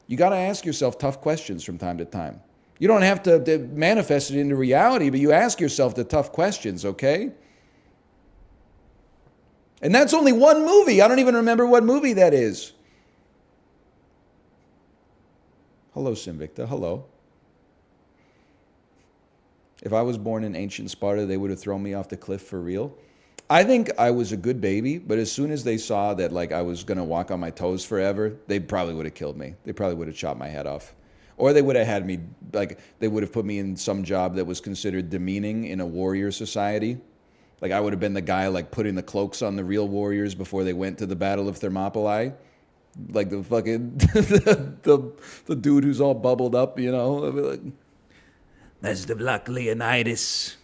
You got to ask yourself tough questions from time to time. You don't have to manifest it into reality, but you ask yourself the tough questions, okay? And that's only one movie. I don't even remember what movie that is. Hello, Sinvicta. Hello. If I was born in ancient Sparta, they would have thrown me off the cliff for real. I think I was a good baby, but as soon as they saw that like I was going to walk on my toes forever, they probably would have killed me. They probably would have chopped my head off. Or they would have had me, like, they would have put me in some job that was considered demeaning in a warrior society. Like, I would have been the guy, like, putting the cloaks on the real warriors before they went to the Battle of Thermopylae. Like, the fucking, the dude who's all bubbled up, you know? I'd be like, Best of luck, Leonidas.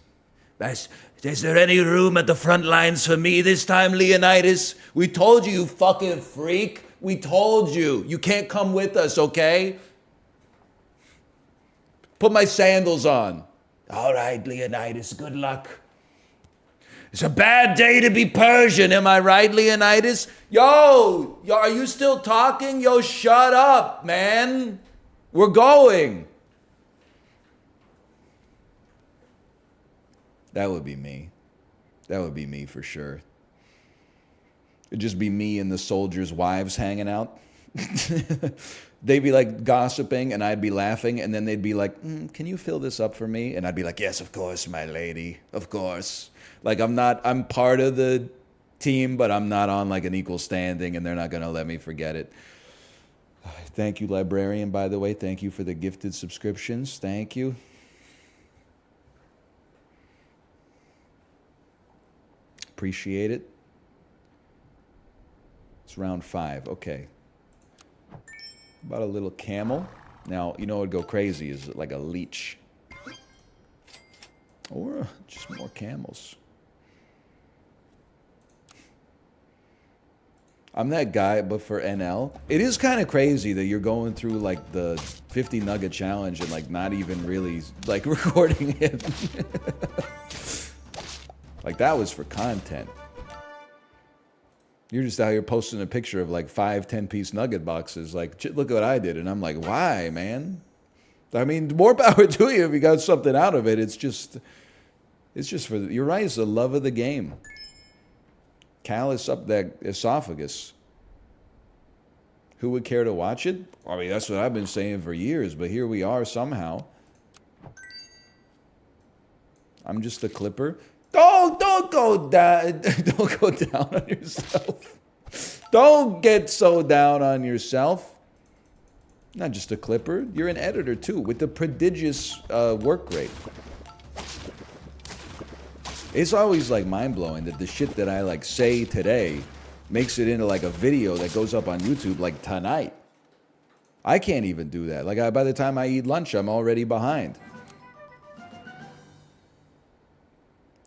Is there any room at the front lines for me this time, Leonidas? We told you, you fucking freak. We told you. You can't come with us, okay? Put my sandals on. All right, Leonidas, good luck. It's a bad day to be Persian, am I right, Leonidas? Yo, are you still talking? Yo, shut up, man. We're going. That would be me. That would be me for sure. It'd just be me and the soldiers' wives hanging out. They'd be like gossiping and I'd be laughing, and then they'd be like, can you fill this up for me? And I'd be like, yes, of course, my lady, of course. Like I'm part of the team, but I'm not on like an equal standing, and they're not going to let me forget it. Thank you, librarian, by the way. Thank you for the gifted subscriptions. Thank you. Appreciate it. It's round 5. Okay. About a little camel. Now, you know what would go crazy is like a leech. Or just more camels. I'm that guy, but for NL, it is kind of crazy that you're going through like the 50 nugget challenge and like not even really like recording it. Like that was for content. You're just out here posting a picture of like 5 10-piece nugget boxes. Like, look what I did. And I'm like, why, man? I mean, more power to you if you got something out of it. It's just for, you're right, it's the love of the game. Callus up that esophagus. Who would care to watch it? I mean, that's what I've been saying for years, but here we are somehow. I'm just a clipper. Don't go down. Don't go down on yourself. Don't get so down on yourself. Not just a clipper. You're an editor too, with a prodigious work rate. It's always like mind-blowing that the shit that I like say today makes it into like a video that goes up on YouTube like tonight. I can't even do that. Like by the time I eat lunch, I'm already behind.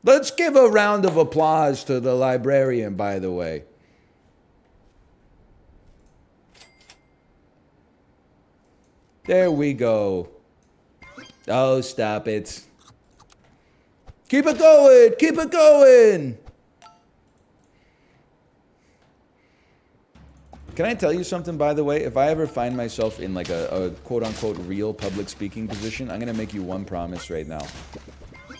Let's give a round of applause to the librarian, by the way. There we go. Oh, stop it. Keep it going! Keep it going! Can I tell you something, by the way? If I ever find myself in like a quote-unquote real public speaking position, I'm going to make you one promise right now.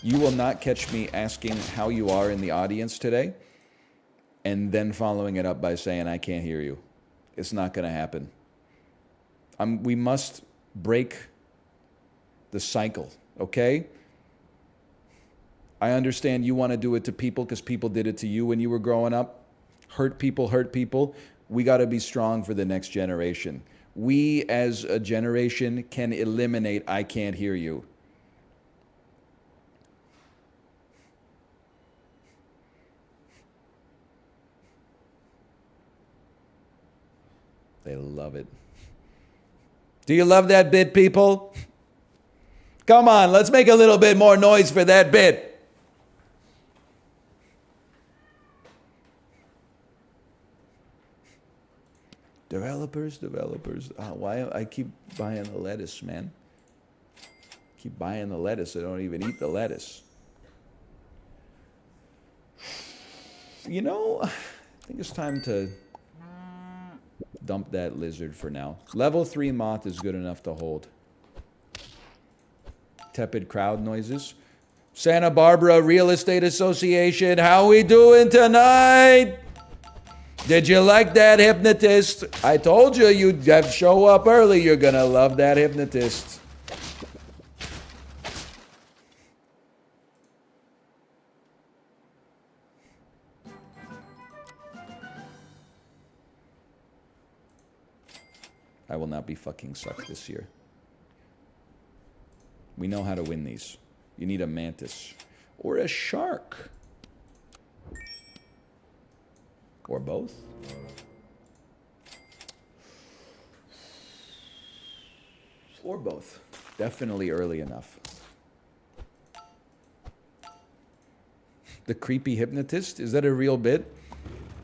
You will not catch me asking how you are in the audience today and then following it up by saying, I can't hear you. It's not going to happen. We must break the cycle, okay? I understand you want to do it to people because people did it to you when you were growing up. Hurt people, hurt people. We got to be strong for the next generation. We as a generation can eliminate I can't hear you. They love it. Do you love that bit, people? Come on, let's make a little bit more noise for that bit. Developers. Why I keep buying the lettuce, man? Keep buying the lettuce. I don't even eat the lettuce. You know, I think it's time to dump that lizard for now. Level 3 moth is good enough to hold. Tepid crowd noises. Santa Barbara Real Estate Association, how we doing tonight? Did you like that hypnotist? I told you you'd have to show up early. You're gonna love that hypnotist. I will not be fucking sucked this year. We know how to win these. You need a mantis. Or a shark. Or both. Or both. Definitely early enough. The creepy hypnotist? Is that a real bit?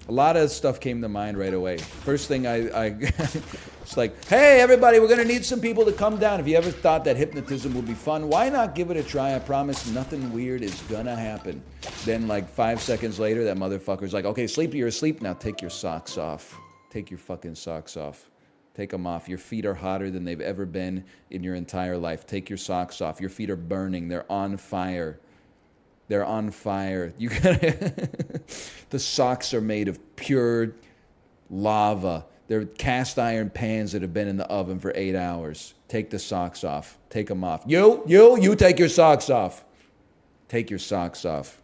A lot of stuff came to mind right away. First thing it's like, hey, everybody, we're going to need some people to come down. If you ever thought that hypnotism would be fun, why not give it a try? I promise nothing weird is going to happen. Then like 5 seconds later, that motherfucker's like, okay, sleepy, you're asleep. Now take your socks off. Take your fucking socks off. Take them off. Your feet are hotter than they've ever been in your entire life. Take your socks off. Your feet are burning. They're on fire. They're on fire. You gotta the socks are made of pure lava. They're cast iron pans that have been in the oven for 8 hours. Take the socks off. Take them off. You take your socks off. Take your socks off.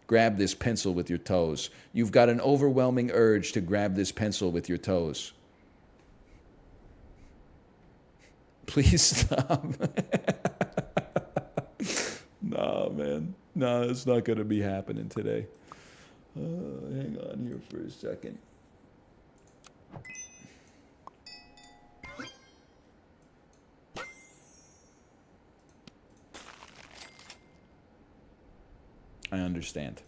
Grab this pencil with your toes. You've got an overwhelming urge to grab this pencil with your toes. Please stop. Nah, man. Nah, it's not going to be happening today. Hang on here for a second. I understand.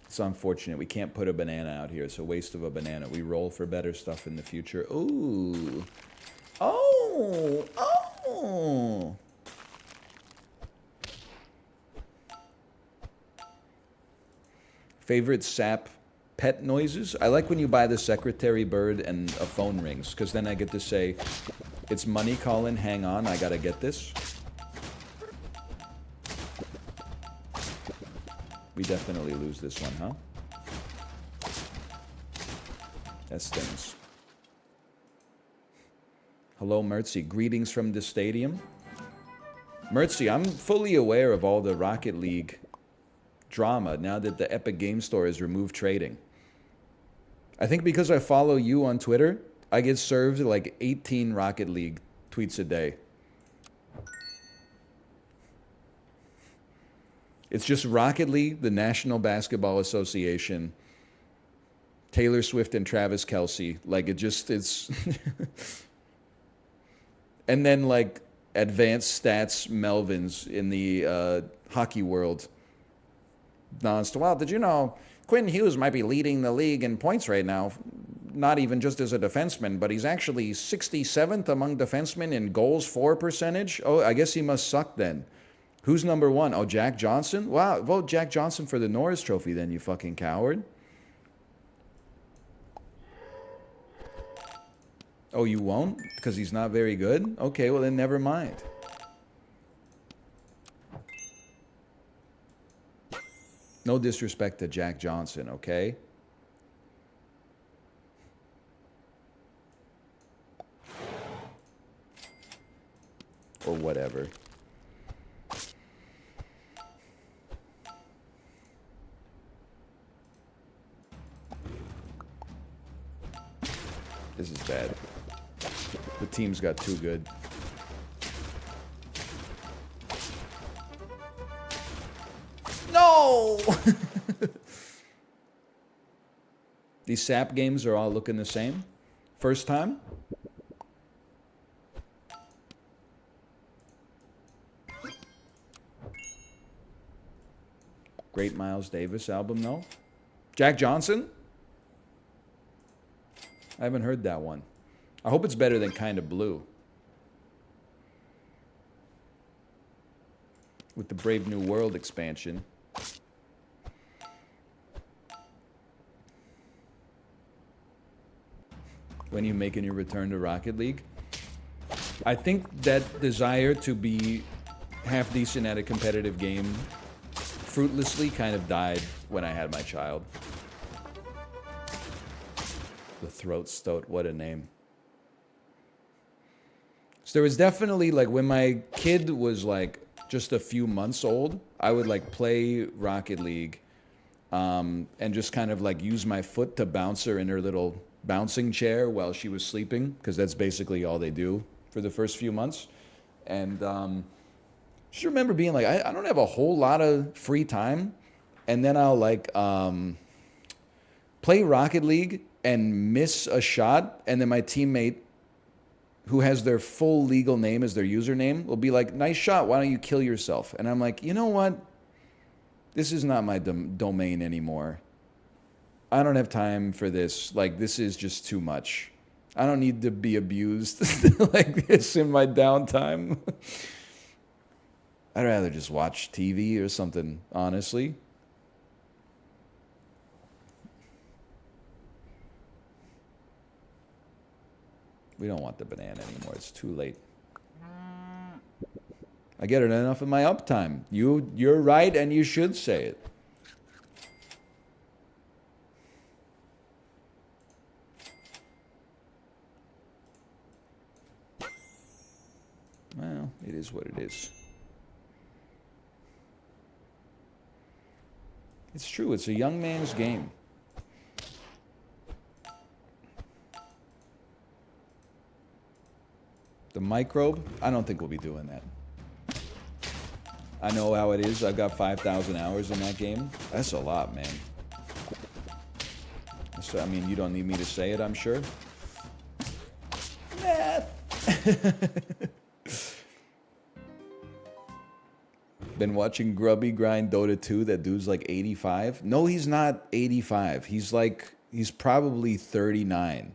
It's unfortunate. We can't put a banana out here. It's a waste of a banana. We roll for better stuff in the future. Ooh. Oh. Oh. Favorite SAP pet noises? I like when you buy the secretary bird and a phone rings, because then I get to say, it's money calling, hang on, I gotta get this. We definitely lose this one, huh? That stings. Hello, Mertzy. Greetings from the stadium. Mertzy, I'm fully aware of all the Rocket League drama now that the Epic Game Store has removed trading. I think because I follow you on Twitter, I get served like 18 Rocket League tweets a day. It's just Rocket League, the National Basketball Association, Taylor Swift and Travis Kelce. Like, it's... And then, like, advanced stats Melvins in the hockey world. Well, did you know Quinn Hughes might be leading the league in points right now? Not even just as a defenseman, but he's actually 67th among defensemen in goals for percentage. Oh, I guess he must suck then. Who's number one? Oh, Jack Johnson? Wow, vote Jack Johnson for the Norris Trophy then, you fucking coward. Oh, you won't? Because he's not very good? Okay, well then never mind. No disrespect to Jack Johnson, okay? Or whatever. This is bad. The team's got too good. No! These SAP games are all looking the same. First time? Great Miles Davis album, no? Jack Johnson? I haven't heard that one. I hope it's better than Kinda Blue. With the Brave New World expansion. When are you making your return to Rocket League? I think that desire to be half decent at a competitive game fruitlessly kind of died when I had my child. The Throat Stoat, what a name. So there was definitely, like, when my kid was, like, just a few months old, I would, like, play Rocket League and just kind of, like, use my foot to bounce her in her little bouncing chair while she was sleeping, because that's basically all they do for the first few months. And just remember being like, I don't have a whole lot of free time, and then I'll, like, play Rocket League and miss a shot, and then my teammate, who has their full legal name as their username, will be like, nice shot, why don't you kill yourself? And I'm like, you know what? This is not my domain anymore. I don't have time for this. Like, this is just too much. I don't need to be abused like this in my downtime. I'd rather just watch TV or something, honestly. We don't want the banana anymore. It's too late. I get it enough of my uptime. You're right, and you should say it. Well, it is what it is. It's true. It's a young man's game. The microbe? I don't think we'll be doing that. I know how it is. I've got 5,000 hours in that game. That's a lot, man. So, I mean, you don't need me to say it, I'm sure. Math. Been watching Grubby grind Dota 2. That dude's like 85. No, he's not 85. He's probably 39.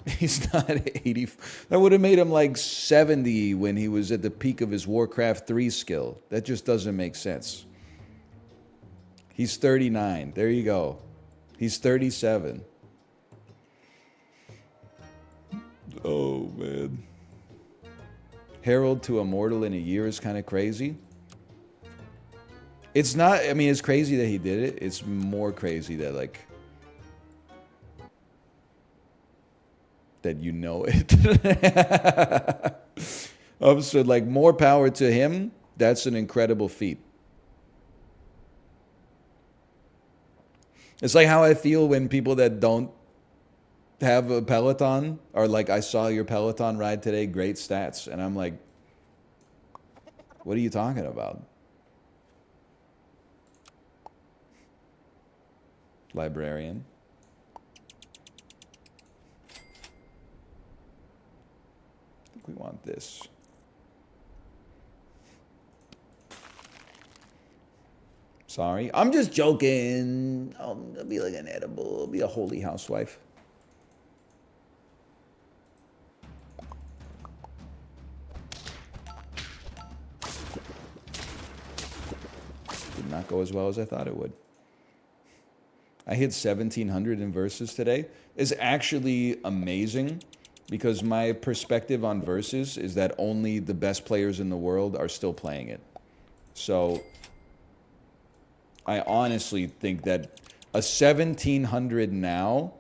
He's not 80. That would have made him like 70 when he was at the peak of his Warcraft 3 skill. That just doesn't make sense. He's 39. There you go. He's 37. Oh, man. Herald to Immortal in a year is kind of crazy. It's not, I mean, it's crazy that he did it. It's more crazy that, like, that you know it. So, like, more power to him. That's an incredible feat. It's like how I feel when people that don't have a Peloton are like, I saw your Peloton ride today, great stats. And I'm like, what are you talking about? Librarian. I think we want this. Sorry. I'm just joking. I'll be like an edible. I'll be a holy housewife. Did not go as well as I thought it would. I hit 1,700 in versus today. It's actually amazing because my perspective on versus is that only the best players in the world are still playing it. So I honestly think that a 1,700 now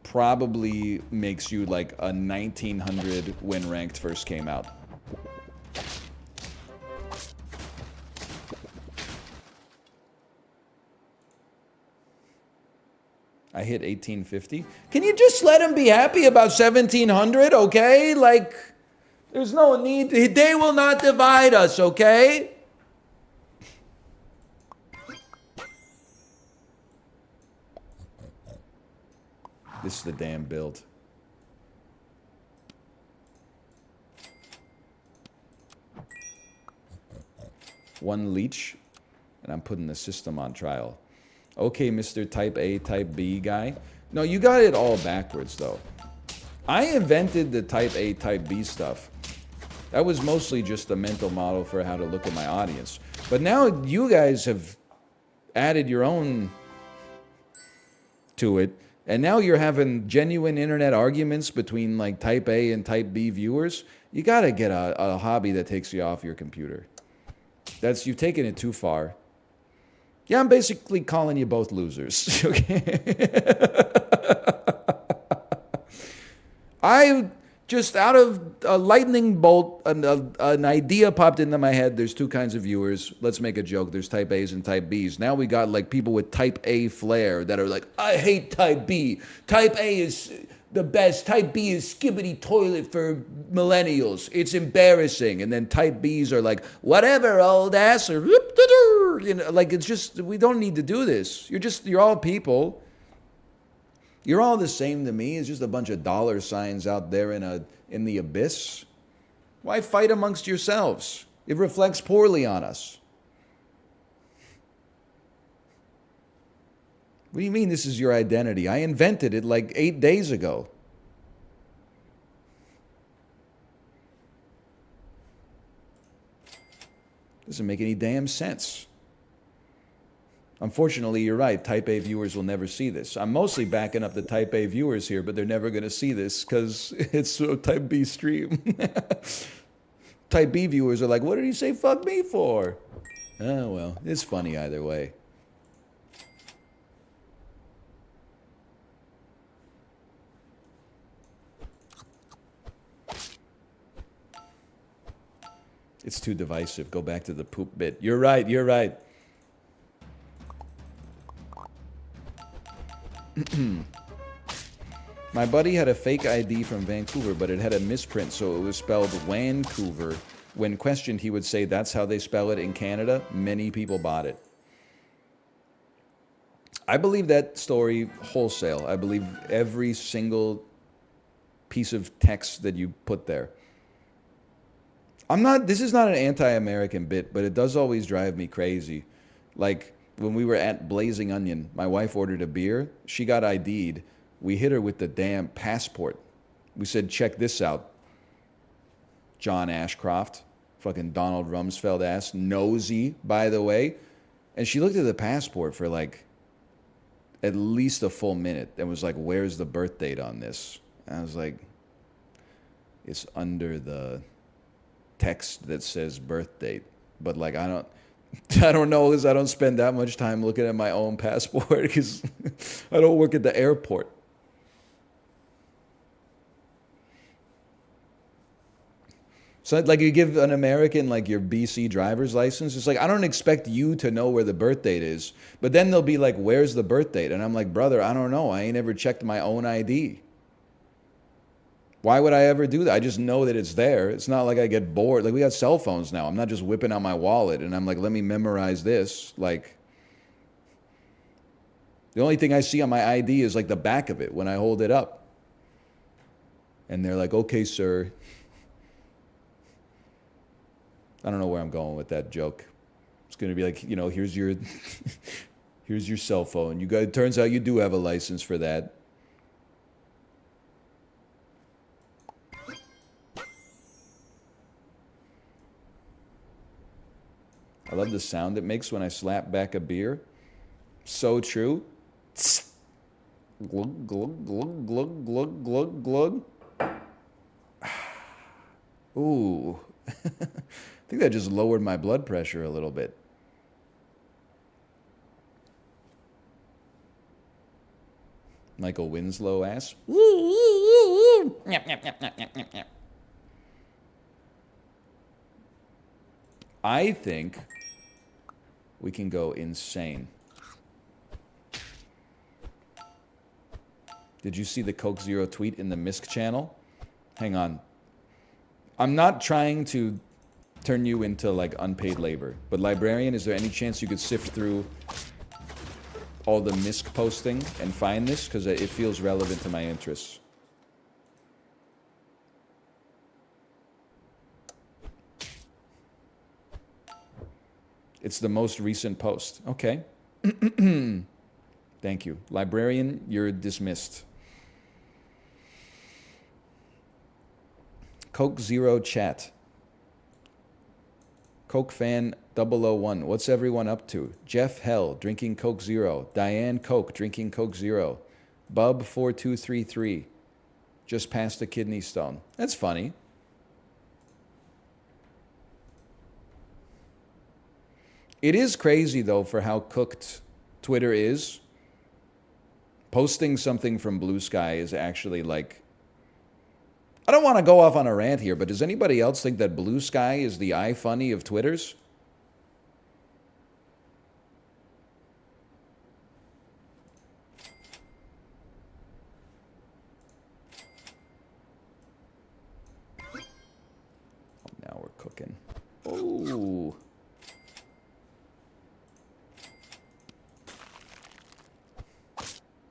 probably makes you like a 1,900 when ranked first came out. I hit 1850. Can you just let him be happy about 1,700, okay? Like, there's no need. They will not divide us, okay? This is the damn build. One leech, and I'm putting the system on trial. Okay, Mr. Type A, Type B guy. No, you got it all backwards, though. I invented the Type A, Type B stuff. That was mostly just a mental model for how to look at my audience. But now you guys have added your own to it. And now you're having genuine internet arguments between like Type A and Type B viewers. You got to get a hobby that takes you off your computer. You've taken it too far. Yeah, I'm basically calling you both losers. Okay. I just out of a lightning bolt, an idea popped into my head. There's two kinds of viewers. Let's make a joke. There's Type A's and Type B's. Now we got like people with Type A flair that are like, I hate Type B. Type A is the best. Type B is skibbity toilet for millennials. It's embarrassing. And then Type B's are like, whatever, old ass. Or, you know, like it's just, we don't need to do this. You're all people. You're all the same to me. It's just a bunch of dollar signs out there in the abyss. Why fight amongst yourselves? It reflects poorly on us. What do you mean this is your identity? I invented it like 8 days ago. Doesn't make any damn sense. Unfortunately, you're right. Type A viewers will never see this. I'm mostly backing up the Type A viewers here, but they're never going to see this because it's a Type B stream. Type B viewers are like, what did he say fuck me for? Oh, well, it's funny either way. It's too divisive. Go back to the poop bit. You're right. You're right. My buddy had a fake ID from Vancouver, but it had a misprint, so it was spelled Vancouver. When questioned, he would say that's how they spell it in Canada. Many people bought it. I believe that story wholesale. I believe every single piece of text that you put there. I'm not. This is not an anti-American bit, but it does always drive me crazy. Like when we were at Blazing Onion, my wife ordered a beer. She got ID'd. We hit her with the damn passport. We said, "Check this out, John Ashcroft, fucking Donald Rumsfeld ass, nosy, by the way." And she looked at the passport for like at least a full minute and was like, "Where's the birth date on this?" And I was like, "It's under the text that says birth date." But like, I don't know, because I don't spend that much time looking at my own passport because I don't work at the airport. So like you give an American like your BC driver's license, it's like I don't expect you to know where the birth date is. But then they'll be like, "Where's the birth date?" And I'm like, "Brother, I don't know. I ain't ever checked my own ID. Why would I ever do that? I just know that it's there. It's not like I get bored. Like we got cell phones now. I'm not just whipping out my wallet and I'm like, let me memorize this. Like the only thing I see on my ID is like the back of it when I hold it up. And they're like, "Okay, sir." I don't know where I'm going with that joke. It's going to be like, here's your here's your cell phone. It turns out you do have a license for that. I love the sound it makes when I slap back a beer. So true. Glug, glug, glug, glug, glug, glug, glug. Ooh. I think that just lowered my blood pressure a little bit. Michael Winslow ass. I think we can go insane. Did you see the Coke Zero tweet in the Misk channel? Hang on. I'm not trying to turn you into like unpaid labor, but Librarian, is there any chance you could sift through all the Misk posting and find this? Because it feels relevant to my interests. It's the most recent post. Okay. Thank you. Librarian, you're dismissed. Coke Zero chat. Coke fan 001. What's everyone up to? Jeff Hell drinking Coke Zero. Diane Coke drinking Coke Zero. Bub 4233 just passed a kidney stone. That's funny. It is crazy though for how cooked Twitter is. Posting something from Blue Sky is actually like, I don't want to go off on a rant here, but does anybody else think that Blue Sky is the iFunny of Twitters? Now we're cooking. Oh.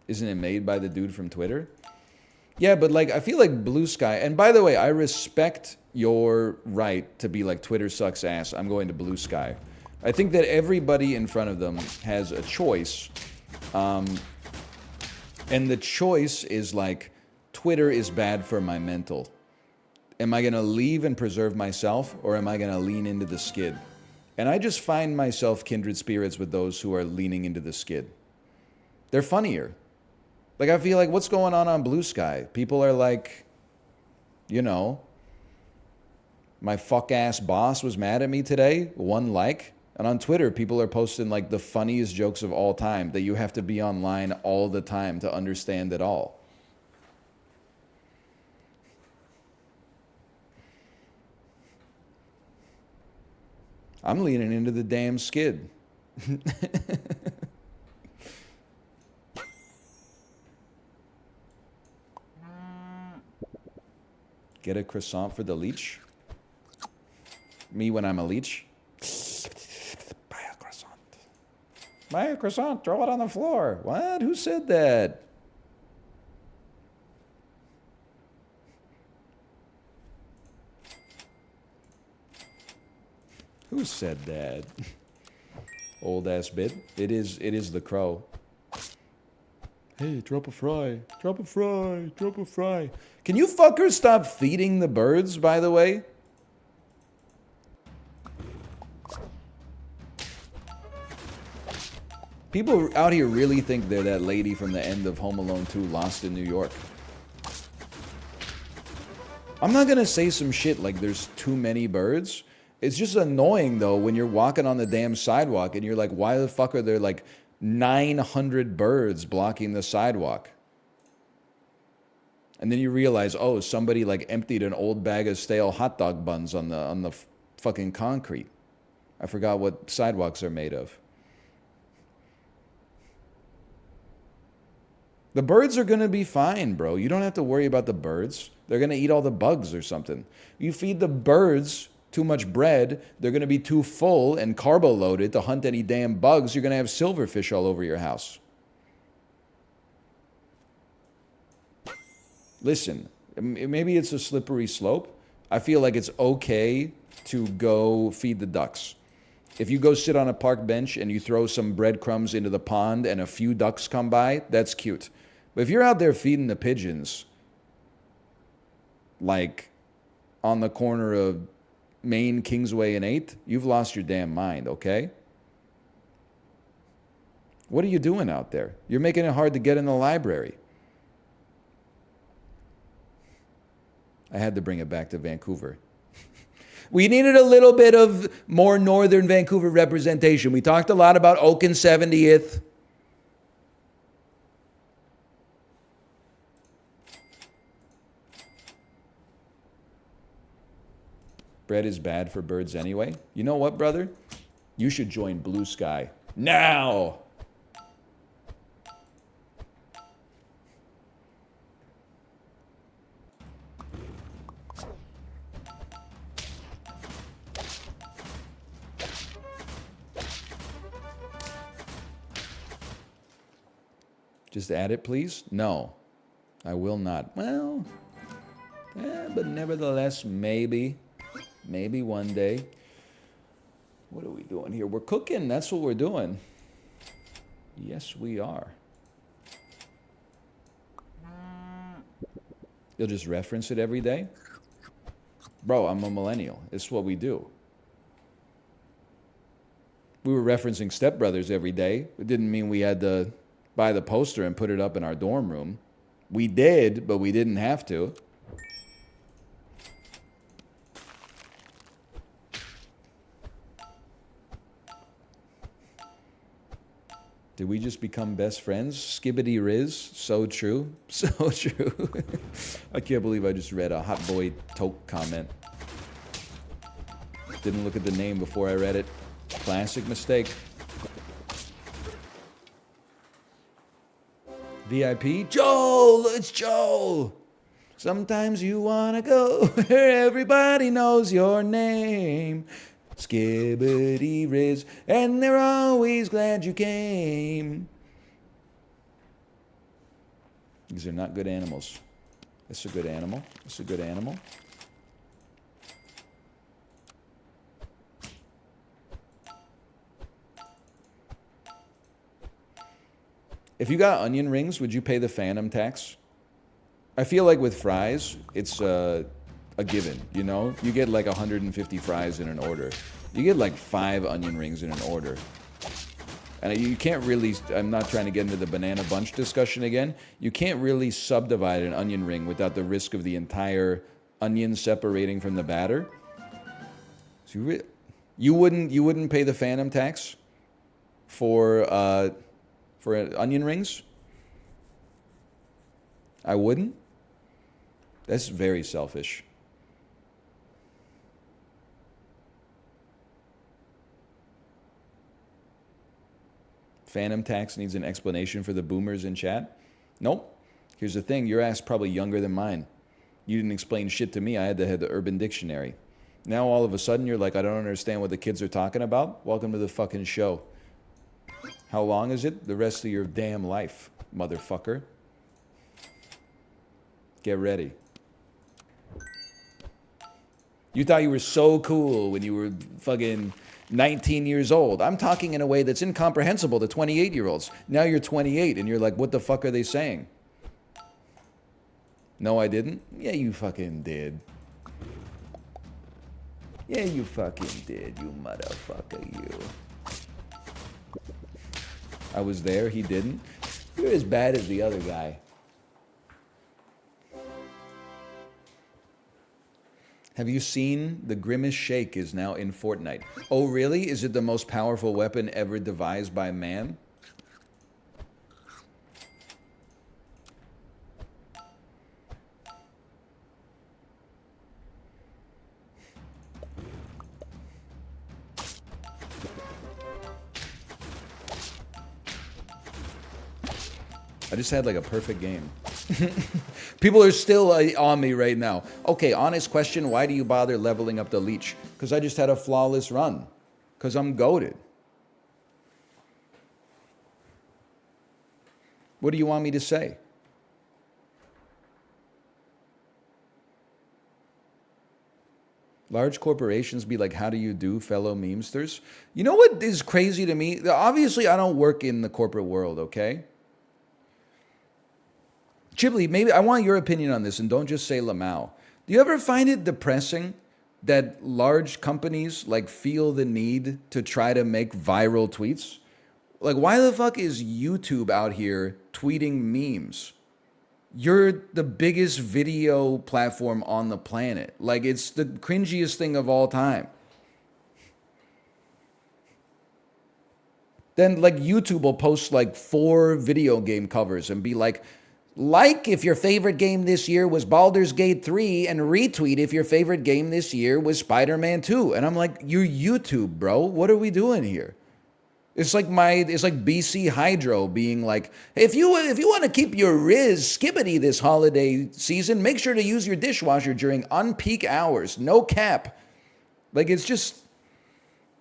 Isn't it made by the dude from Twitter? Yeah, but like I feel like Blue Sky, and by the way, I respect your right to be like Twitter sucks ass, I'm going to Blue Sky. I think that everybody in front of them has a choice. And the choice is like, Twitter is bad for my mental. Am I going to leave and preserve myself, or am I going to lean into the skid? And I just find myself kindred spirits with those who are leaning into the skid. They're funnier. Like, I feel like, what's going on Blue Sky? People are like, my fuck-ass boss was mad at me today, 1 like. And on Twitter, people are posting, like, the funniest jokes of all time that you have to be online all the time to understand it all. I'm leaning into the damn skid. Get a croissant for the leech? Me when I'm a leech? Buy a croissant. Buy a croissant, throw it on the floor. What? Who said that? Who said that? Old ass bit. It is the crow. Hey, drop a fry. Drop a fry. Drop a fry. Can you fuckers stop feeding the birds, by the way? People out here really think they're that lady from the end of Home Alone 2, Lost in New York. I'm not gonna say some shit like there's too many birds. It's just annoying though when you're walking on the damn sidewalk and you're like, why the fuck are there like 900 birds blocking the sidewalk? And then you realize, oh, somebody like emptied an old bag of stale hot dog buns on the fucking concrete. I forgot what sidewalks are made of. The birds are going to be fine, bro. You don't have to worry about the birds. They're going to eat all the bugs or something. You feed the birds too much bread, they're going to be too full and carbo loaded to hunt any damn bugs. You're going to have silverfish all over your house. Listen, maybe it's a slippery slope. I feel like it's okay to go feed the ducks. If you go sit on a park bench and you throw some breadcrumbs into the pond and a few ducks come by, that's cute. But if you're out there feeding the pigeons, like on the corner of Main, Kingsway, and 8th, you've lost your damn mind, okay? What are you doing out there? You're making it hard to get in the library. I had to bring it back to Vancouver. We needed a little bit of more northern Vancouver representation. We talked a lot about Oak and 70th. Bread is bad for birds anyway. You know what, brother? You should join Blue Sky now. Just add it, please? No, I will not. Well, but nevertheless, maybe. Maybe one day. What are we doing here? We're cooking. That's what we're doing. Yes, we are. You'll just reference it every day? Bro, I'm a millennial. It's what we do. We were referencing Step Brothers every day. It didn't mean we had to buy the poster and put it up in our dorm room. We did, but we didn't have to. Did we just become best friends? Skibbity Riz. So true. So true. I can't believe I just read a Hot Boy Toke comment. Didn't look at the name before I read it. Classic mistake. VIP? Joel! It's Joel! Sometimes you wanna go where everybody knows your name. Skibbity Riz, and they're always glad you came. These are not good animals. This is a good animal. This is a good animal. If you got onion rings, would you pay the phantom tax? I feel like with fries, it's a given, you know? You get like 150 fries in an order. You get like 5 onion rings in an order. And you can't really, I'm not trying to get into the banana bunch discussion again. You can't really subdivide an onion ring without the risk of the entire onion separating from the batter. So you wouldn't pay the phantom tax for onion rings? I wouldn't? That's very selfish. Phantom tax needs an explanation for the boomers in chat? Nope. Here's the thing, your ass probably younger than mine. You didn't explain shit to me, I had to have the Urban Dictionary. Now all of a sudden you're like, I don't understand what the kids are talking about? Welcome to the fucking show. How long is it? The rest of your damn life, motherfucker. Get ready. You thought you were so cool when you were fucking 19 years old. I'm talking in a way that's incomprehensible to 28-year-olds. Now you're 28 and you're like, what the fuck are they saying? No, I didn't. Yeah, you fucking did. Yeah, you fucking did, you motherfucker, you. I was there, he didn't. You're as bad as the other guy. Have you seen the Grimace Shake is now in Fortnite? Oh, really? Is it the most powerful weapon ever devised by man? I just had like a perfect game. People are still on me right now. Okay, honest question. Why do you bother leveling up the leech? Because I just had a flawless run. Because I'm goated. What do you want me to say? Large corporations be like, how do you do, fellow memesters? You know what is crazy to me? Obviously, I don't work in the corporate world, okay? Chibli, maybe I want your opinion on this, and don't just say Lamau. Do you ever find it depressing that large companies like feel the need to try to make viral tweets? Like, why the fuck is YouTube out here tweeting memes? You're the biggest video platform on the planet. Like, it's the cringiest thing of all time. Then, like, YouTube will post like 4 video game covers and be like if your favorite game this year was Baldur's Gate 3, and retweet if your favorite game this year was Spider-Man 2. And I'm like, you're YouTube, bro. What are we doing here? It's like BC Hydro being like, hey, if you want to keep your Riz skibbity this holiday season, make sure to use your dishwasher during unpeak hours. No cap. Like, it's just,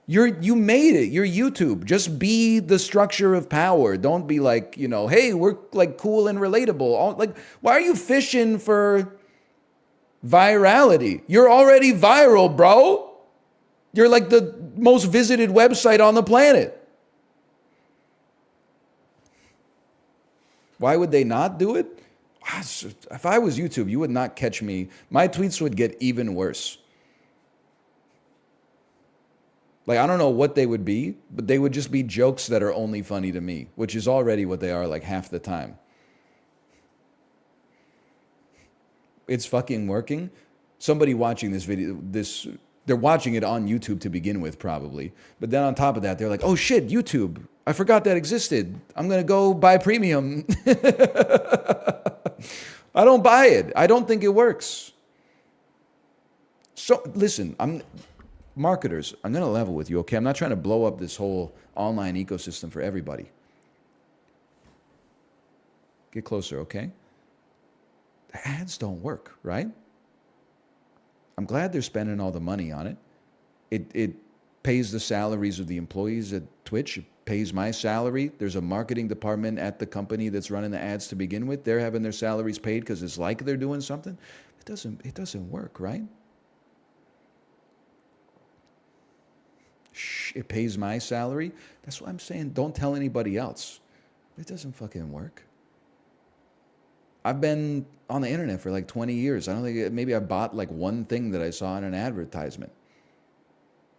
you made it. You're YouTube. Just be the structure of power. Don't be like, hey, we're like cool and relatable. Like, why are you fishing for virality? You're already viral, bro. You're like the most visited website on the planet. Why would they not do it? If I was YouTube, you would not catch me. My tweets would get even worse. Like, I don't know what they would be, but they would just be jokes that are only funny to me, which is already what they are like half the time. It's fucking working. Somebody watching this video, they're watching it on YouTube to begin with, probably. But then on top of that, they're like, oh shit, YouTube. I forgot that existed. I'm going to go buy premium. I don't buy it. I don't think it works. So listen, marketers, I'm going to level with you, okay? I'm not trying to blow up this whole online ecosystem for everybody. Get closer, okay? The ads don't work, right? I'm glad they're spending all the money on it. It pays the salaries of the employees at Twitch. It pays my salary. There's a marketing department at the company that's running the ads to begin with. They're having their salaries paid because it's like they're doing something. It doesn't work, right? It pays my salary. That's what I'm saying. Don't tell anybody else. It doesn't fucking work. I've been on the internet for like 20 years. I don't think, maybe I bought like one thing that I saw in an advertisement.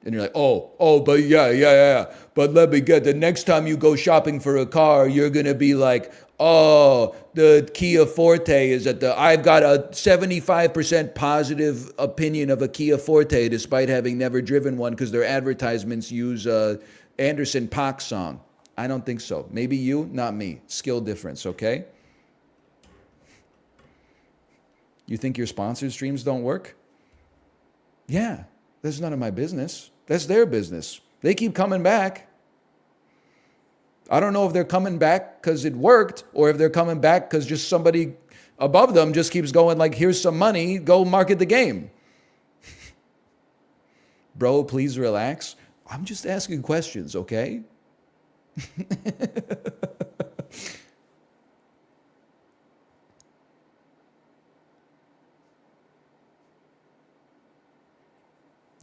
And you're like, but yeah. But let me get, the next time you go shopping for a car, you're going to be like, oh, the Kia Forte is I've got a 75% positive opinion of a Kia Forte despite having never driven one because their advertisements use Anderson .Paak song. I don't think so. Maybe you, not me. Skill difference, okay? You think your sponsor streams don't work? Yeah, that's none of my business. That's their business. They keep coming back. I don't know if they're coming back because it worked or if they're coming back because just somebody above them just keeps going like, here's some money, go market the game. Bro, please relax. I'm just asking questions, okay?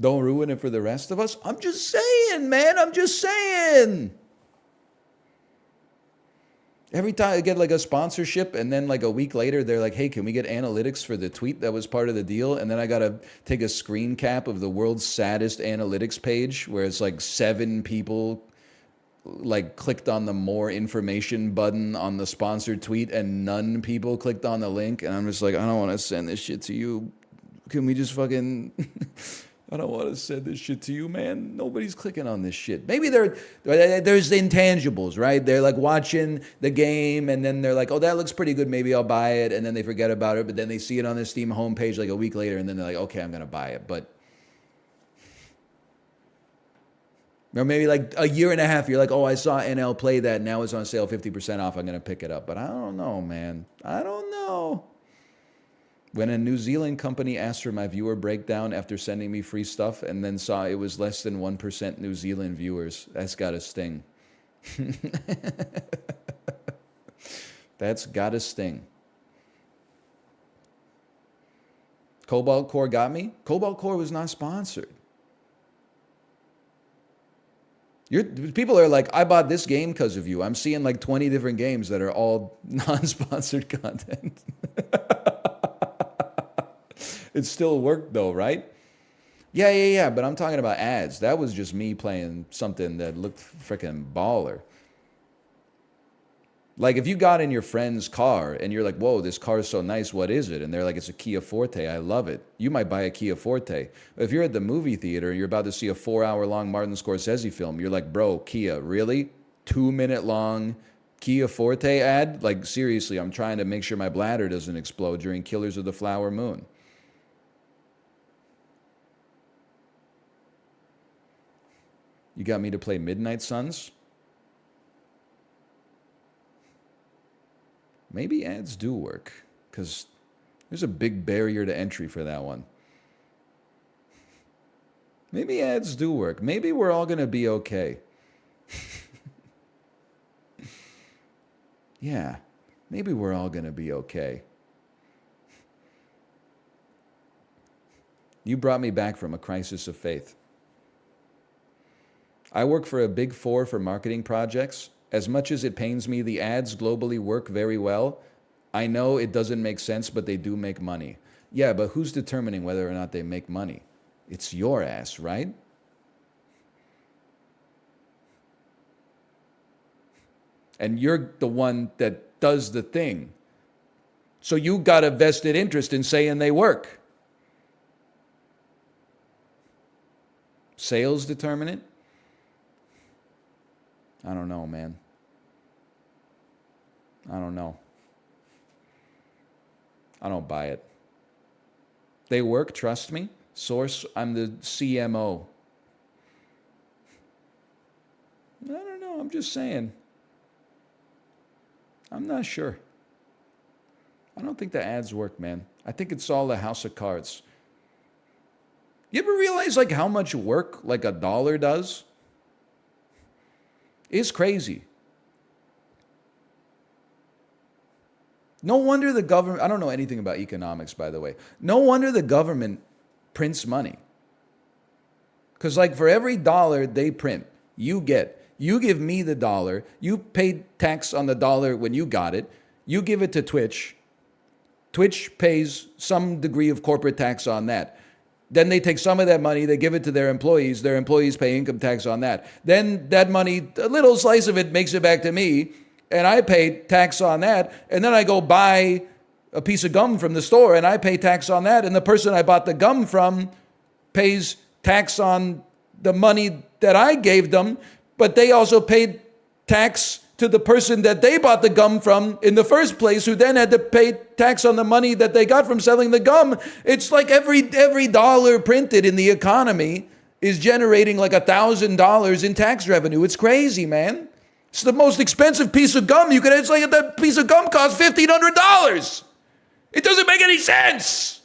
Don't ruin it for the rest of us. I'm just saying, man. I'm just saying. Every time I get like a sponsorship and then like a week later, they're like, hey, can we get analytics for the tweet that was part of the deal? And then I got to take a screen cap of the world's saddest analytics page where it's like 7 people like clicked on the more information button on the sponsored tweet and none people clicked on the link. And I'm just like, I don't want to send this shit to you. Can we just fucking... I don't want to send this shit to you, man. Nobody's clicking on this shit. Maybe there's the intangibles, right? They're like watching the game and then they're like, oh, that looks pretty good. Maybe I'll buy it. And then they forget about it. But then they see it on the Steam homepage like a week later and then they're like, okay, I'm going to buy it. But, or maybe like a year and a half, you're like, oh, I saw NL play that. Now it's on sale 50% off. I'm going to pick it up. But I don't know, man. I don't know. When a New Zealand company asked for my viewer breakdown after sending me free stuff and then saw it was less than 1% New Zealand viewers, that's got to sting. That's got to sting. Cobalt Core got me? Cobalt Core was not sponsored. People are like, I bought this game because of you. I'm seeing like 20 different games that are all non-sponsored content. It still worked though, right? Yeah. But I'm talking about ads. That was just me playing something that looked freaking baller. Like if you got in your friend's car and you're like, whoa, this car is so nice. What is it? And they're like, it's a Kia Forte. I love it. You might buy a Kia Forte. But if you're at the movie theater and you're about to see a 4-hour-long Martin Scorsese film, you're like, bro, Kia, really? 2-minute long Kia Forte ad? Like seriously, I'm trying to make sure my bladder doesn't explode during Killers of the Flower Moon. You got me to play Midnight Suns? Maybe ads do work, because there's a big barrier to entry for that one. Maybe ads do work. Maybe we're all going to be okay. Yeah, maybe we're all going to be okay. You brought me back from a crisis of faith. I work for a big 4 for marketing projects. As much as it pains me, the ads globally work very well. I know it doesn't make sense, but they do make money. Yeah, but who's determining whether or not they make money? It's your ass, right? And you're the one that does the thing. So you got a vested interest in saying they work. Sales determine it? I don't know, man. I don't know. I don't buy it. They work, trust me. Source, I'm the CMO. I don't know, I'm just saying. I'm not sure. I don't think the ads work, man. I think it's all a house of cards. You ever realize like how much work like $1 does? It's crazy. No wonder the government, I don't know anything about economics, by the way. No wonder the government prints money. Because like for every dollar they print, you give me the dollar, you pay tax on the dollar when you got it, you give it to Twitch. Twitch pays some degree of corporate tax on that. Then they take some of that money, they give it to their employees pay income tax on that. Then that money, a little slice of it makes it back to me, and I pay tax on that, and then I go buy a piece of gum from the store, and I pay tax on that, and the person I bought the gum from pays tax on the money that I gave them, but they also paid tax to the person that they bought the gum from in the first place, who then had to pay tax on the money that they got from selling the gum. It's like every dollar printed in the economy is generating like $1,000 in tax revenue. It's crazy, man. It's the most expensive piece of gum you could. It's like that piece of gum costs $1,500. It doesn't make any sense.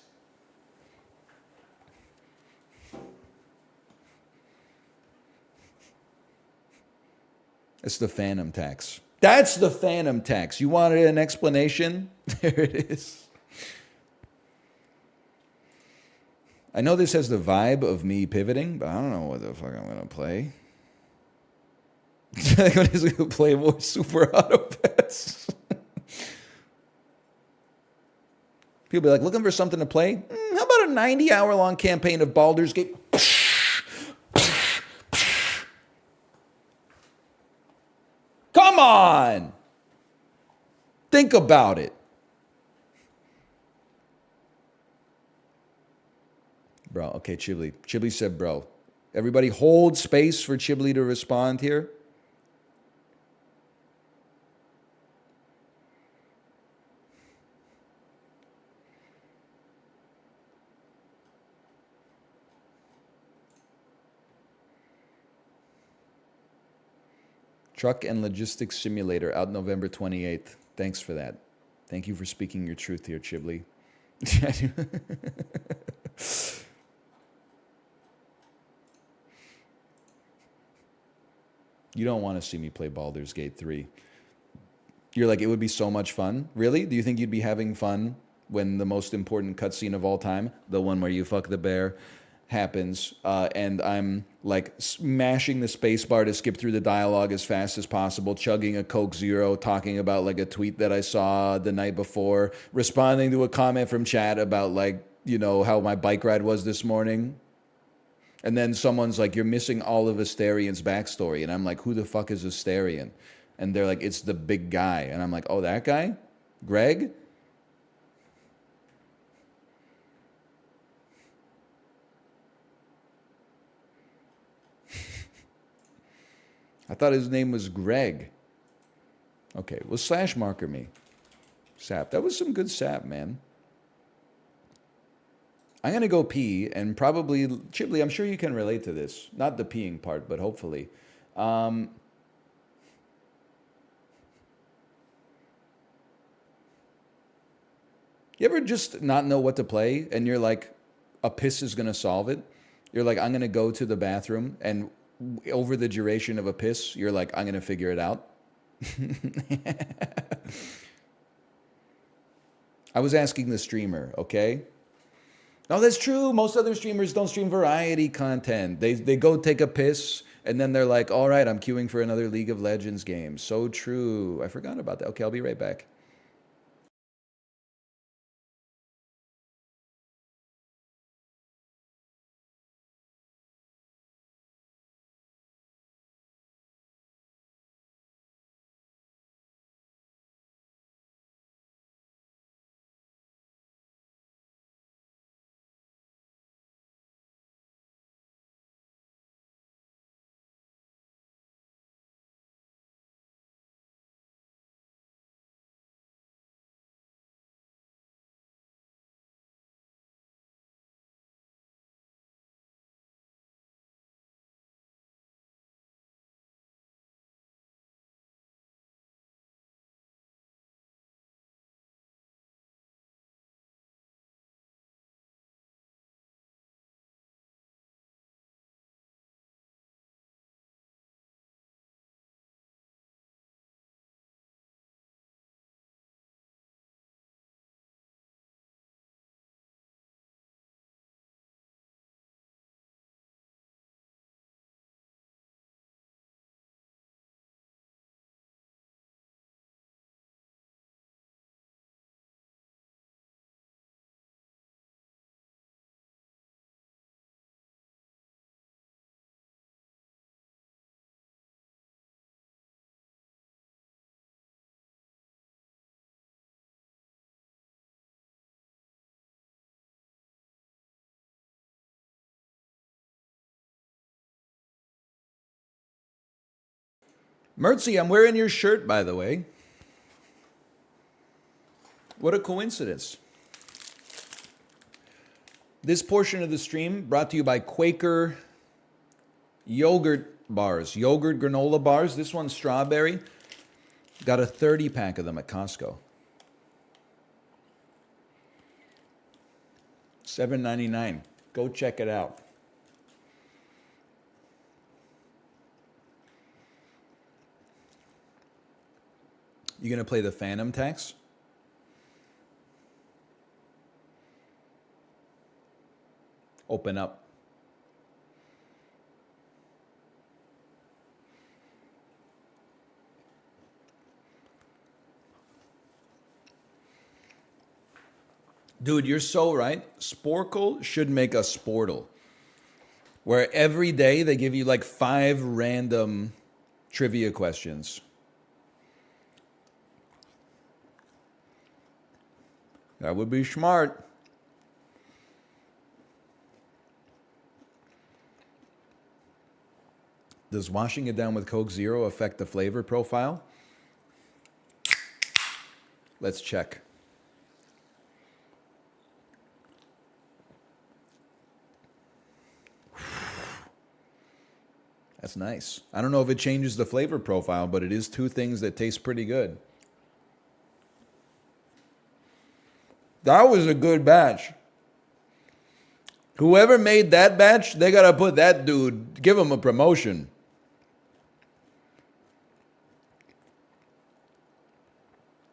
It's the phantom tax. That's the phantom tax. You wanted an explanation? There it is. I know this has the vibe of me pivoting, but I don't know what the fuck I'm gonna play. I'm just gonna play more Super Auto Pets. People be like, looking for something to play? How about a 90-hour long campaign of Baldur's Gate? Come on! Think about it. Bro, okay, Chibli. Chibli said, bro. Everybody hold space for Chibli to respond here. Truck and Logistics Simulator out November 28th. Thanks for that. Thank you for speaking your truth here, Chibli. You don't want to see me play Baldur's Gate 3. You're like, it would be so much fun. Really? Do you think you'd be having fun when the most important cutscene of all time, the one where you fuck the bear, happens, and I'm like smashing the space bar to skip through the dialogue as fast as possible, chugging a Coke Zero, talking about like a tweet that I saw the night before, responding to a comment from chat about like, you know, how my bike ride was this morning. And then someone's like, you're missing all of Asterian's backstory. And I'm like, who the fuck is Asterian? And they're like, it's the big guy. And I'm like, oh, that guy? Greg? I thought his name was Greg. Okay, well, slash marker me. SAP. That was some good SAP, man. I'm going to go pee and probably, Chibli, I'm sure you can relate to this. Not the peeing part, but hopefully. You ever just not know what to play and you're like, a piss is going to solve it? You're like, I'm going to go to the bathroom, and over the duration of a piss, you're like, I'm going to figure it out. I was asking the streamer, okay? No, that's true. Most other streamers don't stream variety content. They go take a piss, and then they're like, all right, I'm queuing for another League of Legends game. So true. I forgot about that. Okay, I'll be right back. Mertzi, I'm wearing your shirt, by the way. What a coincidence. This portion of the stream brought to you by Quaker yogurt bars, yogurt granola bars. This one's strawberry. Got a 30 pack of them at Costco. $7.99. Go check it out. You gonna play the Phantom Tax? open up. Dude, you're so right. Sporkle should make a Sportle where every day they give you like 5 random trivia questions. That would be smart. Does washing it down with Coke Zero affect the flavor profile? Let's check. That's nice. I don't know if it changes the flavor profile, but it is 2 things that taste pretty good. That was a good batch. Whoever made that batch, they gotta put that dude, give him a promotion.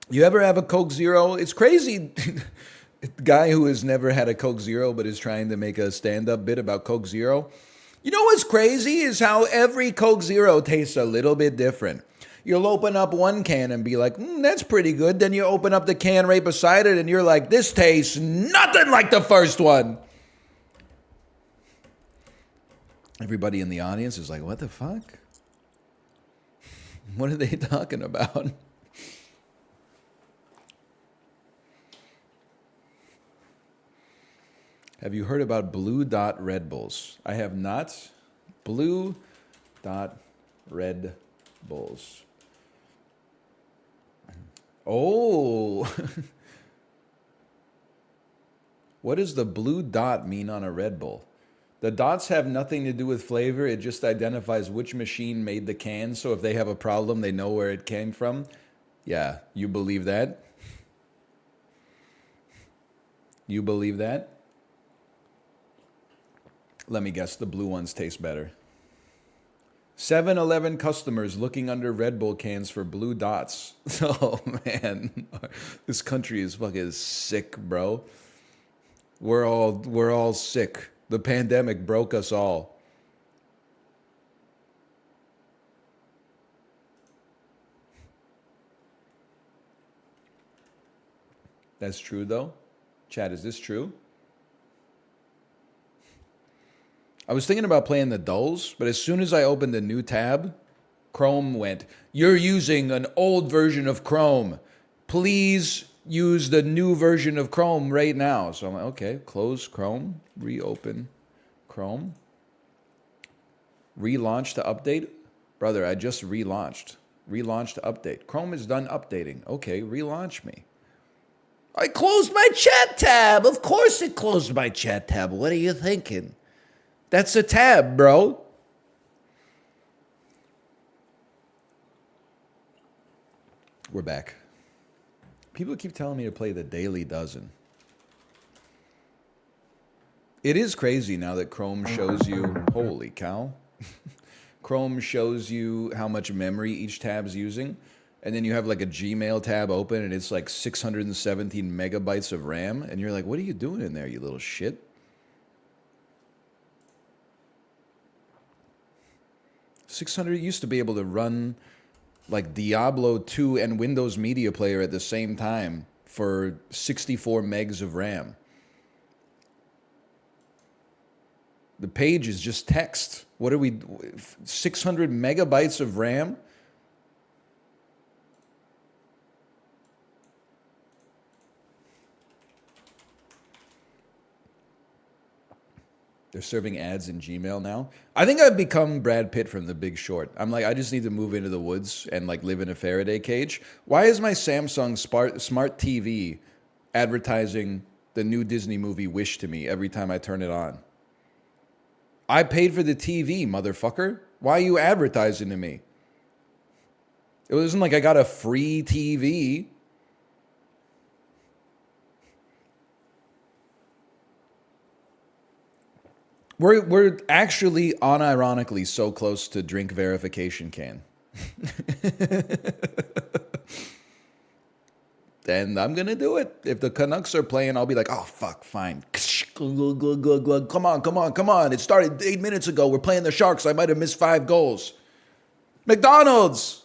You ever have a Coke Zero? It's crazy. Guy who has never had a Coke Zero but is trying to make a stand-up bit about Coke Zero. You know what's crazy is how every Coke Zero tastes a little bit different. You'll open up one can and be like, that's pretty good. Then you open up the can right beside it and you're like, this tastes nothing like the first one. Everybody in the audience is like, what the fuck? What are they talking about? Have you heard about Blue Dot Red Bulls? I have not. Blue Dot Red Bulls. Oh. What does the blue dot mean on a Red Bull? The dots have nothing to do with flavor. It just identifies which machine made the can. So if they have a problem, they know where it came from. Yeah, you believe that? You believe that? Let me guess, the blue ones taste better. 7-Eleven customers looking under Red Bull cans for blue dots. Oh, man. This country is fucking sick, bro. We're all sick. The pandemic broke us all. That's true, though? Chad, is this true? I was thinking about playing the dulls, but as soon as I opened the new tab, Chrome went, you're using an old version of Chrome. Please use the new version of Chrome right now. So I'm like, okay, close Chrome, reopen Chrome, relaunch to update. Brother, I just relaunched. Relaunch to update. Chrome is done updating. Okay, relaunch me. I closed my chat tab. Of course it closed my chat tab. What are you thinking? That's a tab, bro. We're back. People keep telling me to play the Daily Dozen. It is crazy now that Chrome shows you, holy cow. Chrome shows you how much memory each tab's using. And then you have like a Gmail tab open and it's like 617 megabytes of RAM. And you're like, what are you doing in there, you little shit? 600 used to be able to run like Diablo 2 and Windows Media Player at the same time for 64 megs of RAM. The page is just text. What are we, 600 megabytes of RAM? They're serving ads in Gmail now. I think I've become Brad Pitt from The Big Short. I'm like, I just need to move into the woods and like live in a Faraday cage. Why is my Samsung Smart TV advertising the new Disney movie Wish to me every time I turn it on? I paid for the TV, motherfucker. Why are you advertising to me? It wasn't like I got a free TV. We're actually unironically so close to drink verification can. And I'm going to do it. If the Canucks are playing, I'll be like, oh, fuck, fine. Come on, come on, come on. It started 8 minutes ago. We're playing the Sharks. I might have missed 5 goals. McDonald's.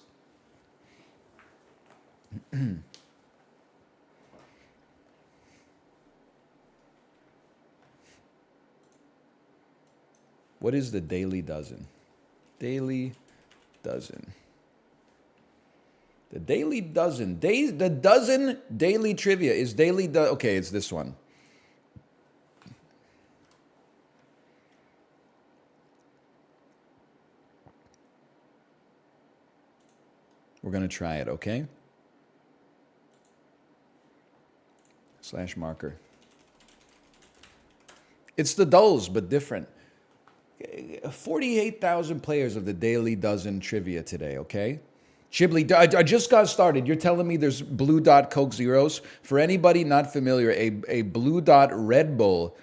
What is the Daily Dozen? Daily Dozen. The Daily Dozen. The Dozen Daily Trivia is okay, it's this one. We're going to try it, okay? /marker. It's the Dulls, but different. 48,000 players of the Daily Dozen Trivia today, okay? Chibli, I just got started. You're telling me there's Blue Dot Coke Zeros? For anybody not familiar, a Blue Dot Red Bull,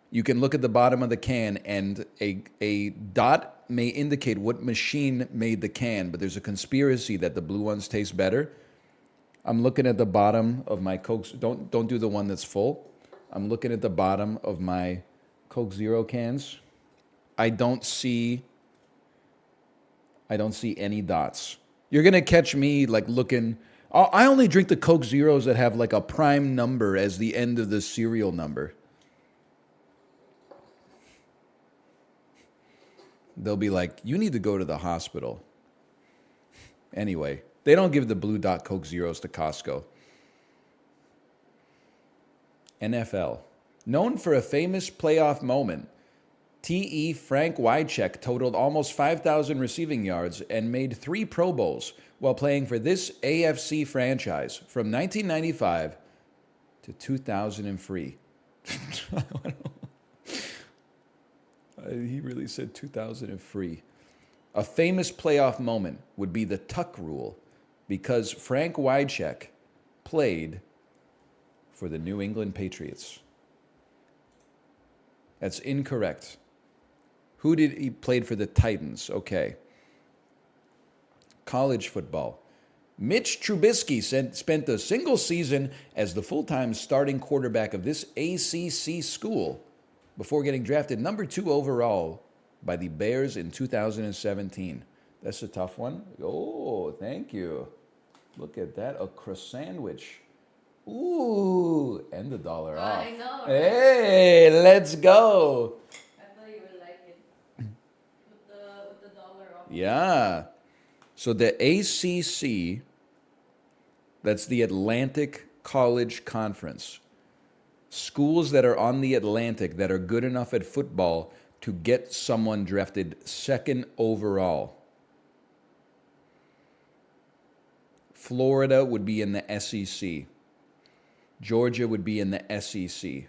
you can look at the bottom of the can, and a dot may indicate what machine made the can, but there's a conspiracy that the blue ones taste better. I'm looking at the bottom of my Coke. Don't do the one that's full. I'm looking at the bottom of my Coke Zero cans. I don't see any dots. You're going to catch me like looking. I only drink the Coke Zeros that have like a prime number as the end of the serial number. They'll be like, you need to go to the hospital. Anyway, they don't give the Blue Dot Coke Zeros to Costco. NFL. Known for a famous playoff moment, T.E. Frank Wycheck totaled almost 5,000 receiving yards and made 3 Pro Bowls while playing for this AFC franchise from 1995 to 2003. He really said 2003. A famous playoff moment would be the tuck rule because Frank Wycheck played for the New England Patriots. That's incorrect. Who did he played for? The Titans? Okay. College football. Mitch Trubisky spent a single season as the full-time starting quarterback of this ACC school before getting drafted number 2 overall by the Bears in 2017. That's a tough one. Oh, thank you. Look at that, a croissant sandwich. Ooh, and $1 off.
I know. Right?
Hey, let's go.
I thought you would like it with the $1 off.
Yeah. So the ACC, that's the Atlantic College Conference. Schools that are on the Atlantic that are good enough at football to get someone drafted 2nd overall. Florida would be in the SEC. Georgia would be in the SEC.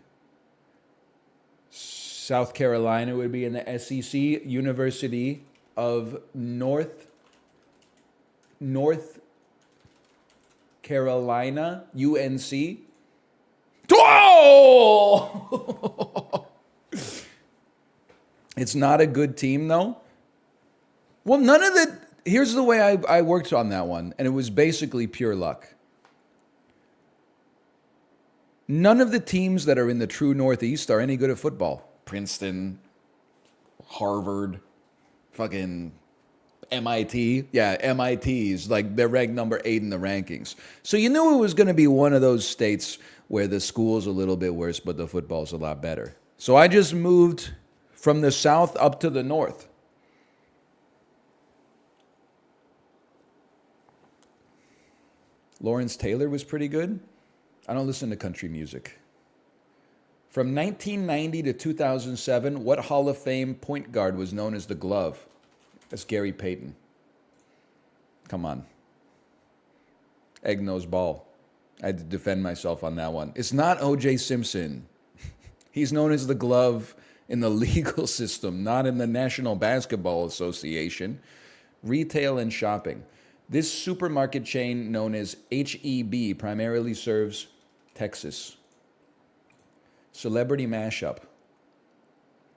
South Carolina would be in the SEC. University of North Carolina, UNC. Oh! It's not a good team, though. Well, none of the... Here's the way I worked on that one, and it was basically pure luck. None of the teams that are in the true Northeast are any good at football. Princeton, Harvard, fucking MIT. Yeah, MIT's like they're ranked number 8 in the rankings. So you knew it was going to be one of those states where the school's a little bit worse, but the football's a lot better. So I just moved from the south up to the north. Lawrence Taylor was pretty good. I don't listen to country music. From 1990 to 2007, what Hall of Fame point guard was known as the glove? That's Gary Payton. Come on. Egg-nosed ball. I had to defend myself on that one. It's not O.J. Simpson. He's known as the glove in the legal system, not in the National Basketball Association. Retail and shopping. This supermarket chain known as H-E-B primarily serves Texas. Celebrity mashup.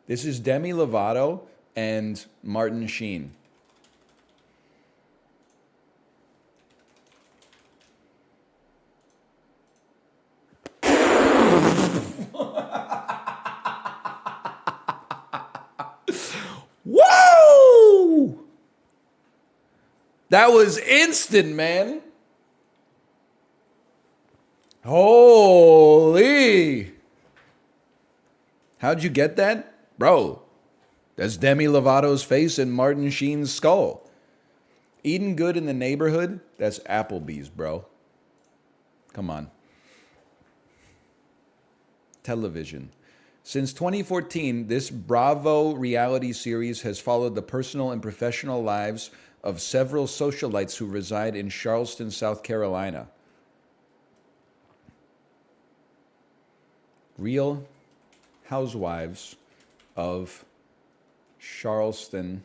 This is Demi Lovato and Martin Sheen. That was instant, man. Holy. How'd you get that? Bro, that's Demi Lovato's face and Martin Sheen's skull. Eating good in the neighborhood? That's Applebee's, bro. Come on. Television. Since 2014, this Bravo reality series has followed the personal and professional lives of several socialites who reside in Charleston, South Carolina. Real Housewives of Charleston.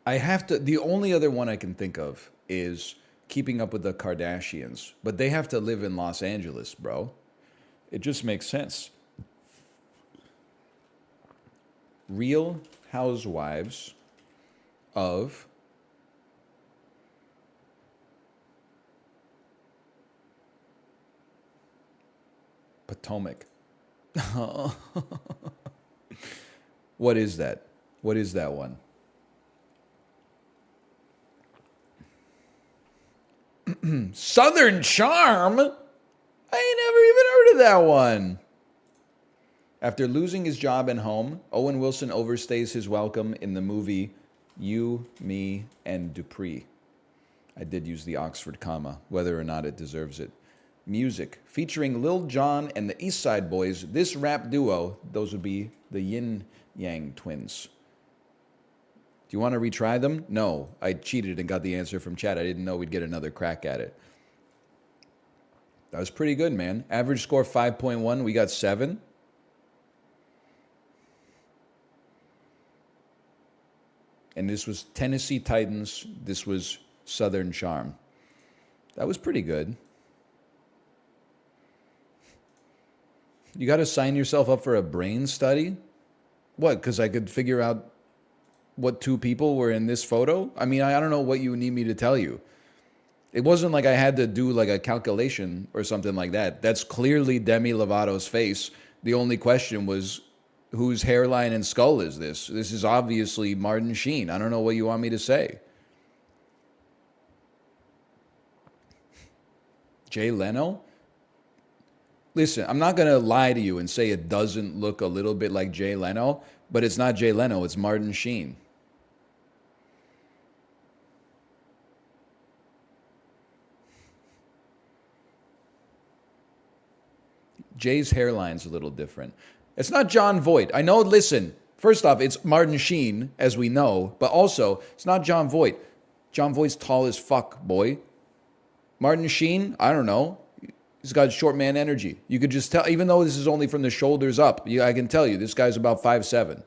I have to, the only other one I can think of is Keeping Up with the Kardashians, but they have to live in Los Angeles, bro. It just makes sense. Real Housewives of Potomac. What is that? What is that one? Southern Charm? I ain't never even heard of that one. After losing his job and home, Owen Wilson overstays his welcome in the movie You, Me, and Dupree. I did use the Oxford comma, whether or not it deserves it. Music. Featuring Lil Jon and the East Side Boys, this rap duo, those would be the Yin Yang Twins. Do you want to retry them? No, I cheated and got the answer from chat. I didn't know we'd get another crack at it. That was pretty good, man. Average score 5.1. We got 7. And this was Tennessee Titans. This was Southern Charm. That was pretty good. You got to sign yourself up for a brain study? What, because I could figure out what 2 people were in this photo? I mean, I don't know what you need me to tell you. It wasn't like I had to do like a calculation or something like that. That's clearly Demi Lovato's face. The only question was, whose hairline and skull is this? This is obviously Martin Sheen. I don't know what you want me to say. Jay Leno? Listen, I'm not going to lie to you and say it doesn't look a little bit like Jay Leno, but it's not Jay Leno, it's Martin Sheen. Jay's hairline's a little different. It's not John Voight. I know, listen, first off, it's Martin Sheen, as we know, but also, it's not John Voight. John Voight's tall as fuck, boy. Martin Sheen, I don't know. He's got short man energy. You could just tell, even though this is only from the shoulders up, I can tell you, this guy's about 5'7".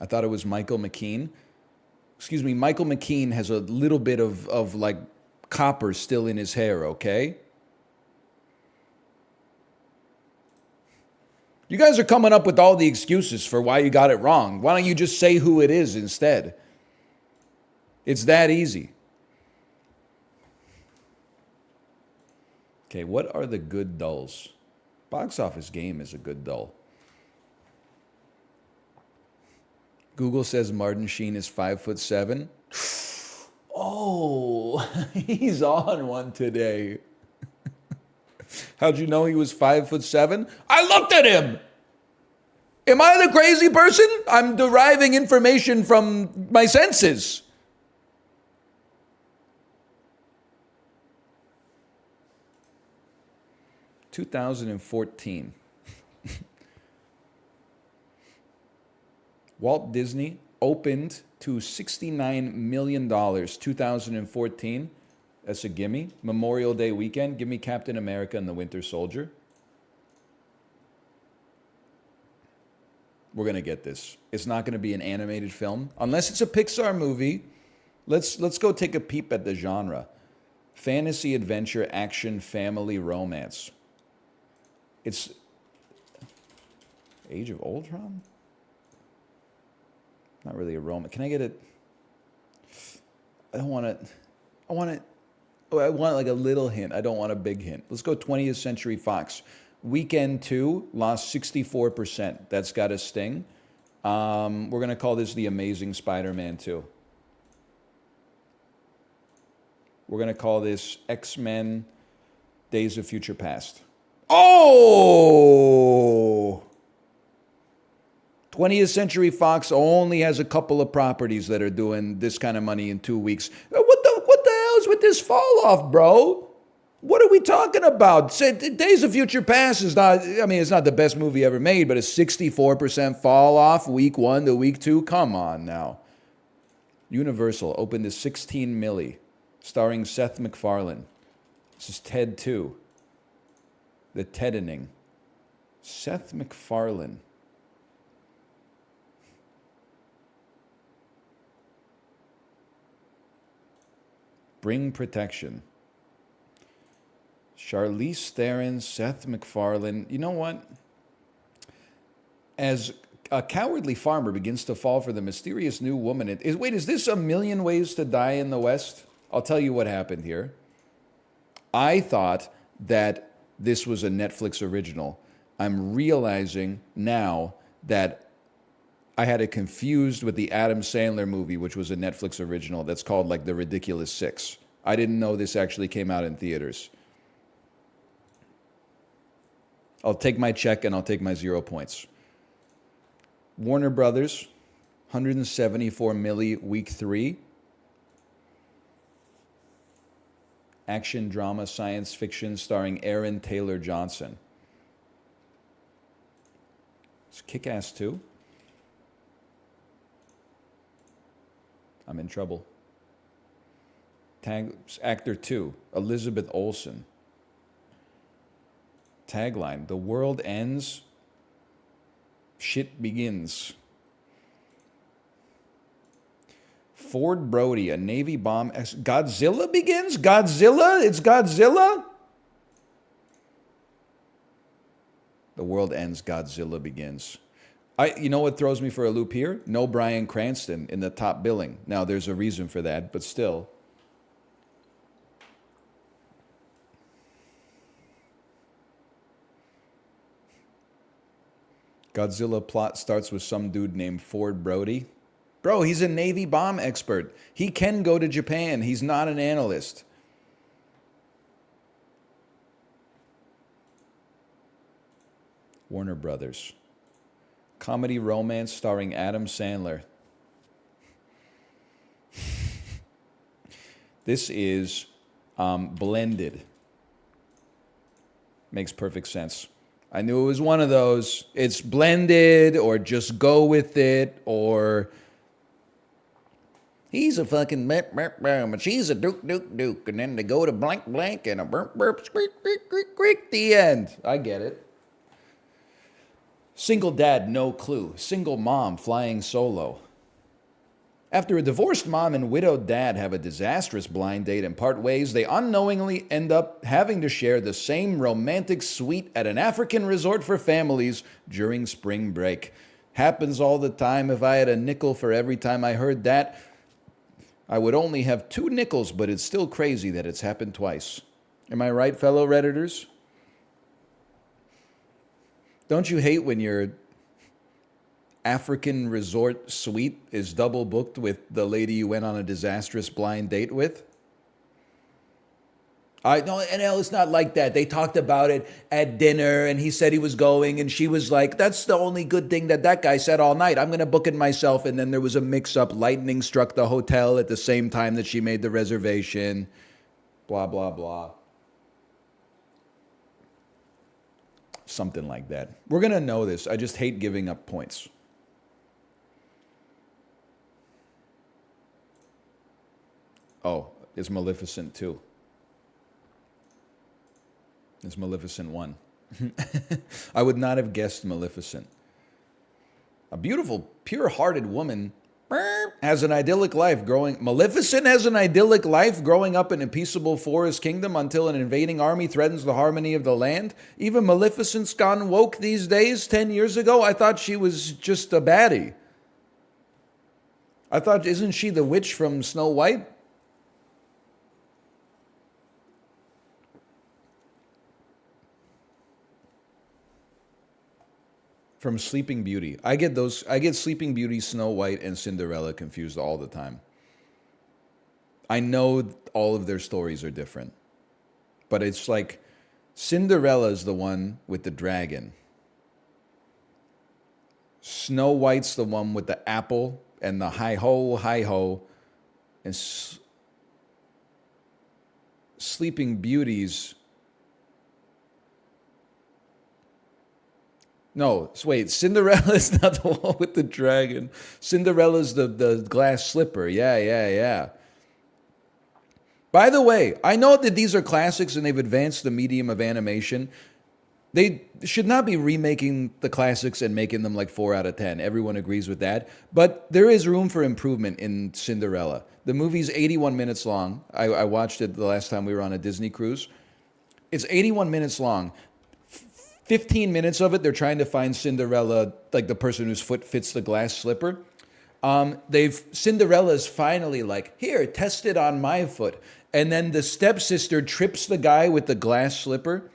I thought it was Michael McKean. Excuse me, Michael McKean has a little bit of like copper still in his hair, okay? You guys are coming up with all the excuses for why you got it wrong. Why don't you just say who it is instead? It's that easy. Okay, what are the good dulls? Box Office Game is a good dull. Google says Martin Sheen is 5'7". Oh, he's on one today. How'd you know he was 5'7"? I looked at him. Am I the crazy person? I'm deriving information from my senses. (2014) Walt Disney opened to $69 million, 2014. That's a gimme. Memorial Day weekend. Give me Captain America and the Winter Soldier. We're going to get this. It's not going to be an animated film. Unless it's a Pixar movie. Let's go take a peep at the genre. Fantasy, adventure, action, family, romance. It's Age of Ultron? Not really a romance. Can I get it? I don't want to. I want to. Oh, I want like a little hint. I don't want a big hint. Let's go 20th Century Fox. Weekend 2 lost 64%. That's got a sting. We're going to call this The Amazing Spider-Man 2. We're going to call this X-Men Days of Future Past. Oh! 20th Century Fox only has a couple of properties that are doing this kind of money in 2 weeks. What the hell is with this fall off, bro? What are we talking about? Days of Future Past is not, I mean, it's not the best movie ever made, but a 64% fall off week 1 to week 2. Come on now. Universal opened to 16 milli, starring Seth MacFarlane. This is Ted 2. The Teddening. Seth MacFarlane. Bring Protection. Charlize Theron, Seth MacFarlane. You know what? As a cowardly farmer begins to fall for the mysterious new woman. Is this A Million Ways to Die in the West? I'll tell you what happened here. I thought that this was a Netflix original. I'm realizing now that I had it confused with the Adam Sandler movie, which was a Netflix original that's called like The Ridiculous Six. I didn't know this actually came out in theaters. I'll take my check and I'll take my 0 points. Warner Brothers, 174 milli week 3. Action, drama, science fiction starring Aaron Taylor Johnson. It's Kick-Ass 2. I'm in trouble. Actor 2, Elizabeth Olsen. Tagline, the world ends, shit begins. Ford Brody, a Navy bomb. Godzilla begins? Godzilla? It's Godzilla? The world ends, Godzilla begins. You know what throws me for a loop here? No Bryan Cranston in the top billing. Now, there's a reason for that, but still. Godzilla plot starts with some dude named Ford Brody. Bro, he's a Navy bomb expert. He can go to Japan. He's not an analyst. Warner Brothers. Comedy romance starring Adam Sandler. This is Blended. Makes perfect sense. I knew it was one of those. It's Blended or Just Go With It or he's a fucking but she's a duke. And then they go to blank and a burp, squeak, the end. I get it. Single dad, no clue. Single mom flying solo. After a divorced mom and widowed dad have a disastrous blind date and part ways, they unknowingly end up having to share the same romantic suite at an African resort for families during spring break. Happens all the time. If I had a nickel for every time I heard that, I would only have 2 nickels, but it's still crazy that it's happened twice. Am I right, fellow Redditors? Don't you hate when your African resort suite is double booked with the lady you went on a disastrous blind date with? No, it's not like that. They talked about it at dinner, and he said he was going, and she was like, that's the only good thing that guy said all night. I'm going to book it myself. And then there was a mix-up. Lightning struck the hotel at the same time that she made the reservation. Blah, blah, blah. Something like that. We're going to know this. I just hate giving up points. Oh, it's Maleficent 2. It's Maleficent 1. I would not have guessed Maleficent. A beautiful, pure-hearted woman has an idyllic life growing. Maleficent has an idyllic life growing up in a peaceable forest kingdom until an invading army threatens the harmony of the land. Even Maleficent's gone woke these days. 10 years ago, I thought she was just a baddie. I thought, isn't she the witch from Snow White? From Sleeping Beauty. I get those. I get Sleeping Beauty, Snow White, and Cinderella confused all the time. I know all of their stories are different, but it's like Cinderella's the one with the dragon. Snow White's the one with the apple and the hi ho, and Sleeping Beauty's. No, wait. Cinderella's not the one with the dragon. Cinderella's the glass slipper. Yeah, yeah, yeah. By the way, I know that these are classics and they've advanced the medium of animation. They should not be remaking the classics and making them like 4 out of 10. Everyone agrees with that. But there is room for improvement in Cinderella. The movie's 81 minutes long. I watched it the last time we were on a Disney cruise. It's 81 minutes long. 15 minutes of it, they're trying to find Cinderella, like the person whose foot fits the glass slipper. Cinderella's finally like, here, test it on my foot. And then the stepsister trips the guy with the glass slipper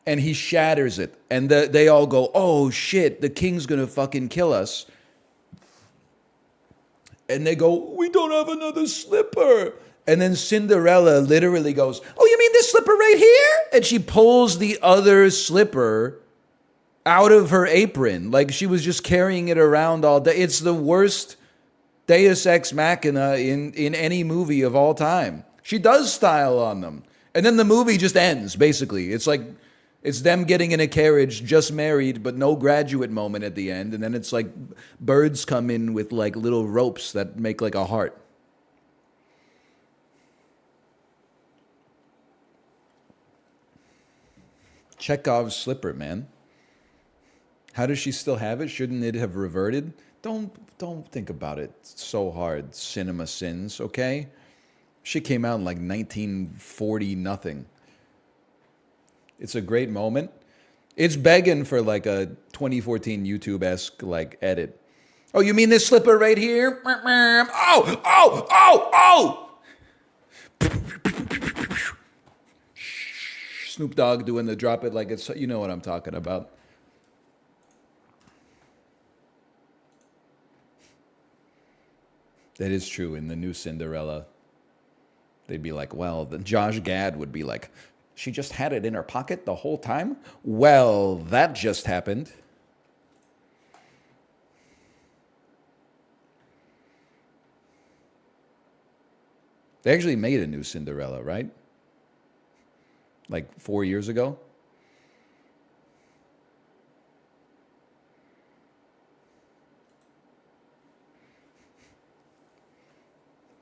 and he shatters it. And they all go, oh shit, the king's gonna fucking kill us. And they go, we don't have another slipper. And then Cinderella literally goes, oh, you mean this slipper right here? And she pulls the other slipper out of her apron. Like she was just carrying it around all day. It's the worst Deus Ex Machina in any movie of all time. She does style on them. And then the movie just ends, basically. It's like, it's them getting in a carriage, just married, but no graduate moment at the end. And then it's like birds come in with like little ropes that make like a heart. Chekhov's slipper, man. How does she still have it? Shouldn't it have reverted? Don't think about it so hard, Cinema Sins, okay? She came out in like 1940 nothing. It's a great moment. It's begging for like a 2014 YouTube-esque like edit. Oh, you mean this slipper right here? Oh! Snoop Dogg doing the drop it like it's, you know what I'm talking about. That is true. In the new Cinderella, they'd be like, well, then Josh Gad would be like, she just had it in her pocket the whole time? Well, that just happened. They actually made a new Cinderella, right? Like 4 years ago.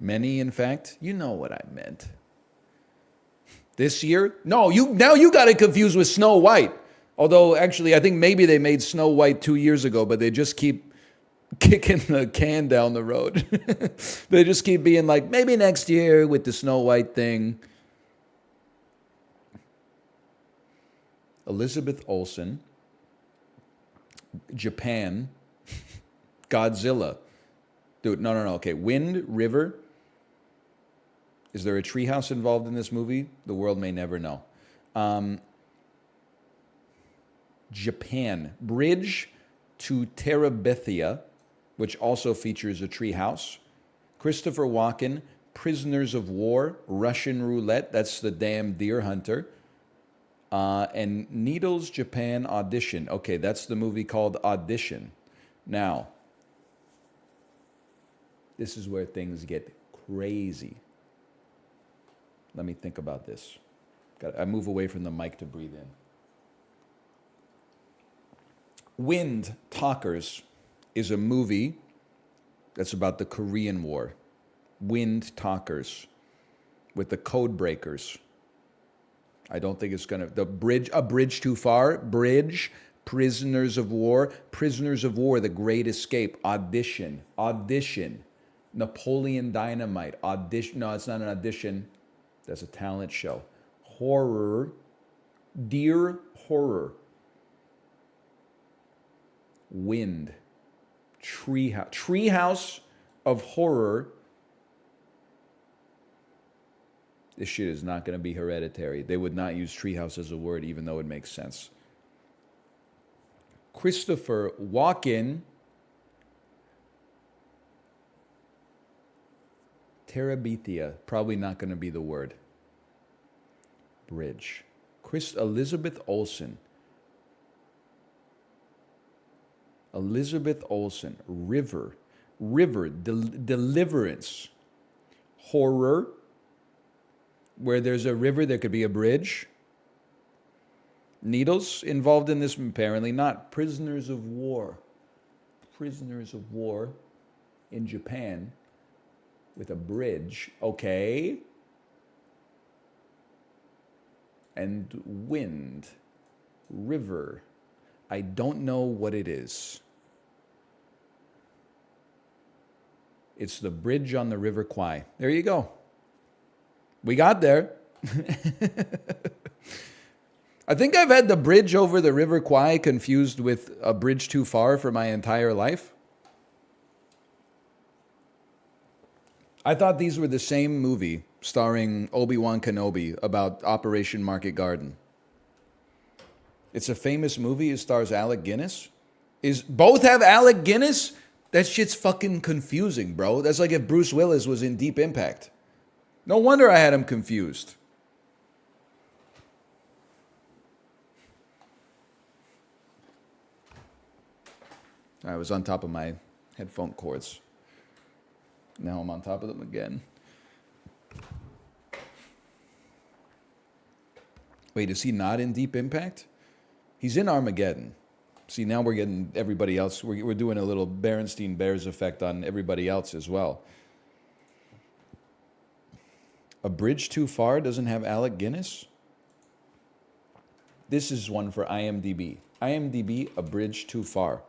Many, in fact. You know what I meant. This year? No, now you got it confused with Snow White. Although, actually, I think maybe they made Snow White 2 years ago, but they just keep kicking the can down the road. They just keep being like, maybe next year with the Snow White thing. Elizabeth Olsen, Japan, Godzilla. Dude, no. Okay, Wind River. Is there a treehouse involved in this movie? The world may never know. Japan, Bridge to Terabithia, which also features a treehouse. Christopher Walken, Prisoners of War, Russian Roulette, that's the damn deer hunter. And Needles Japan Audition. Okay, that's the movie called Audition. Now, this is where things get crazy. Let me think about this. I move away from the mic to breathe in. Wind Talkers is a movie that's about the Korean War. Wind Talkers with the Code Breakers. I don't think it's gonna, a bridge too far, Bridge, Prisoners of War, The Great Escape, Audition, Napoleon Dynamite, Audition, no, it's not an audition, that's a talent show. Horror, Dear Horror, Wind, Treehouse of Horror. This shit is not going to be Hereditary. They would not use treehouse as a word, even though it makes sense. Christopher Walken. Terabithia, probably not going to be the word. Bridge. Elizabeth Olsen. Elizabeth Olsen. River. Deliverance. Horror. Where there's a river, there could be a bridge. Needles involved in this? Apparently not. Prisoners of war. Prisoners of war in Japan with a bridge. Okay. And wind. River. I don't know what it is. It's the bridge on the River Kwai. There you go. We got there. I think I've had the bridge over the River Kwai confused with A Bridge Too Far for my entire life. I thought these were the same movie starring Obi-Wan Kenobi about Operation Market Garden. It's a famous movie. It stars Alec Guinness. Both have Alec Guinness? That shit's fucking confusing, bro. That's like if Bruce Willis was in Deep Impact. No wonder I had him confused. I was on top of my headphone cords. Now I'm on top of them again. Wait, is he not in Deep Impact? He's in Armageddon. See, now we're getting everybody else. We're doing a little Berenstein Bears effect on everybody else as well. A Bridge Too Far doesn't have Alec Guinness? This is one for IMDb. IMDb, A Bridge Too Far.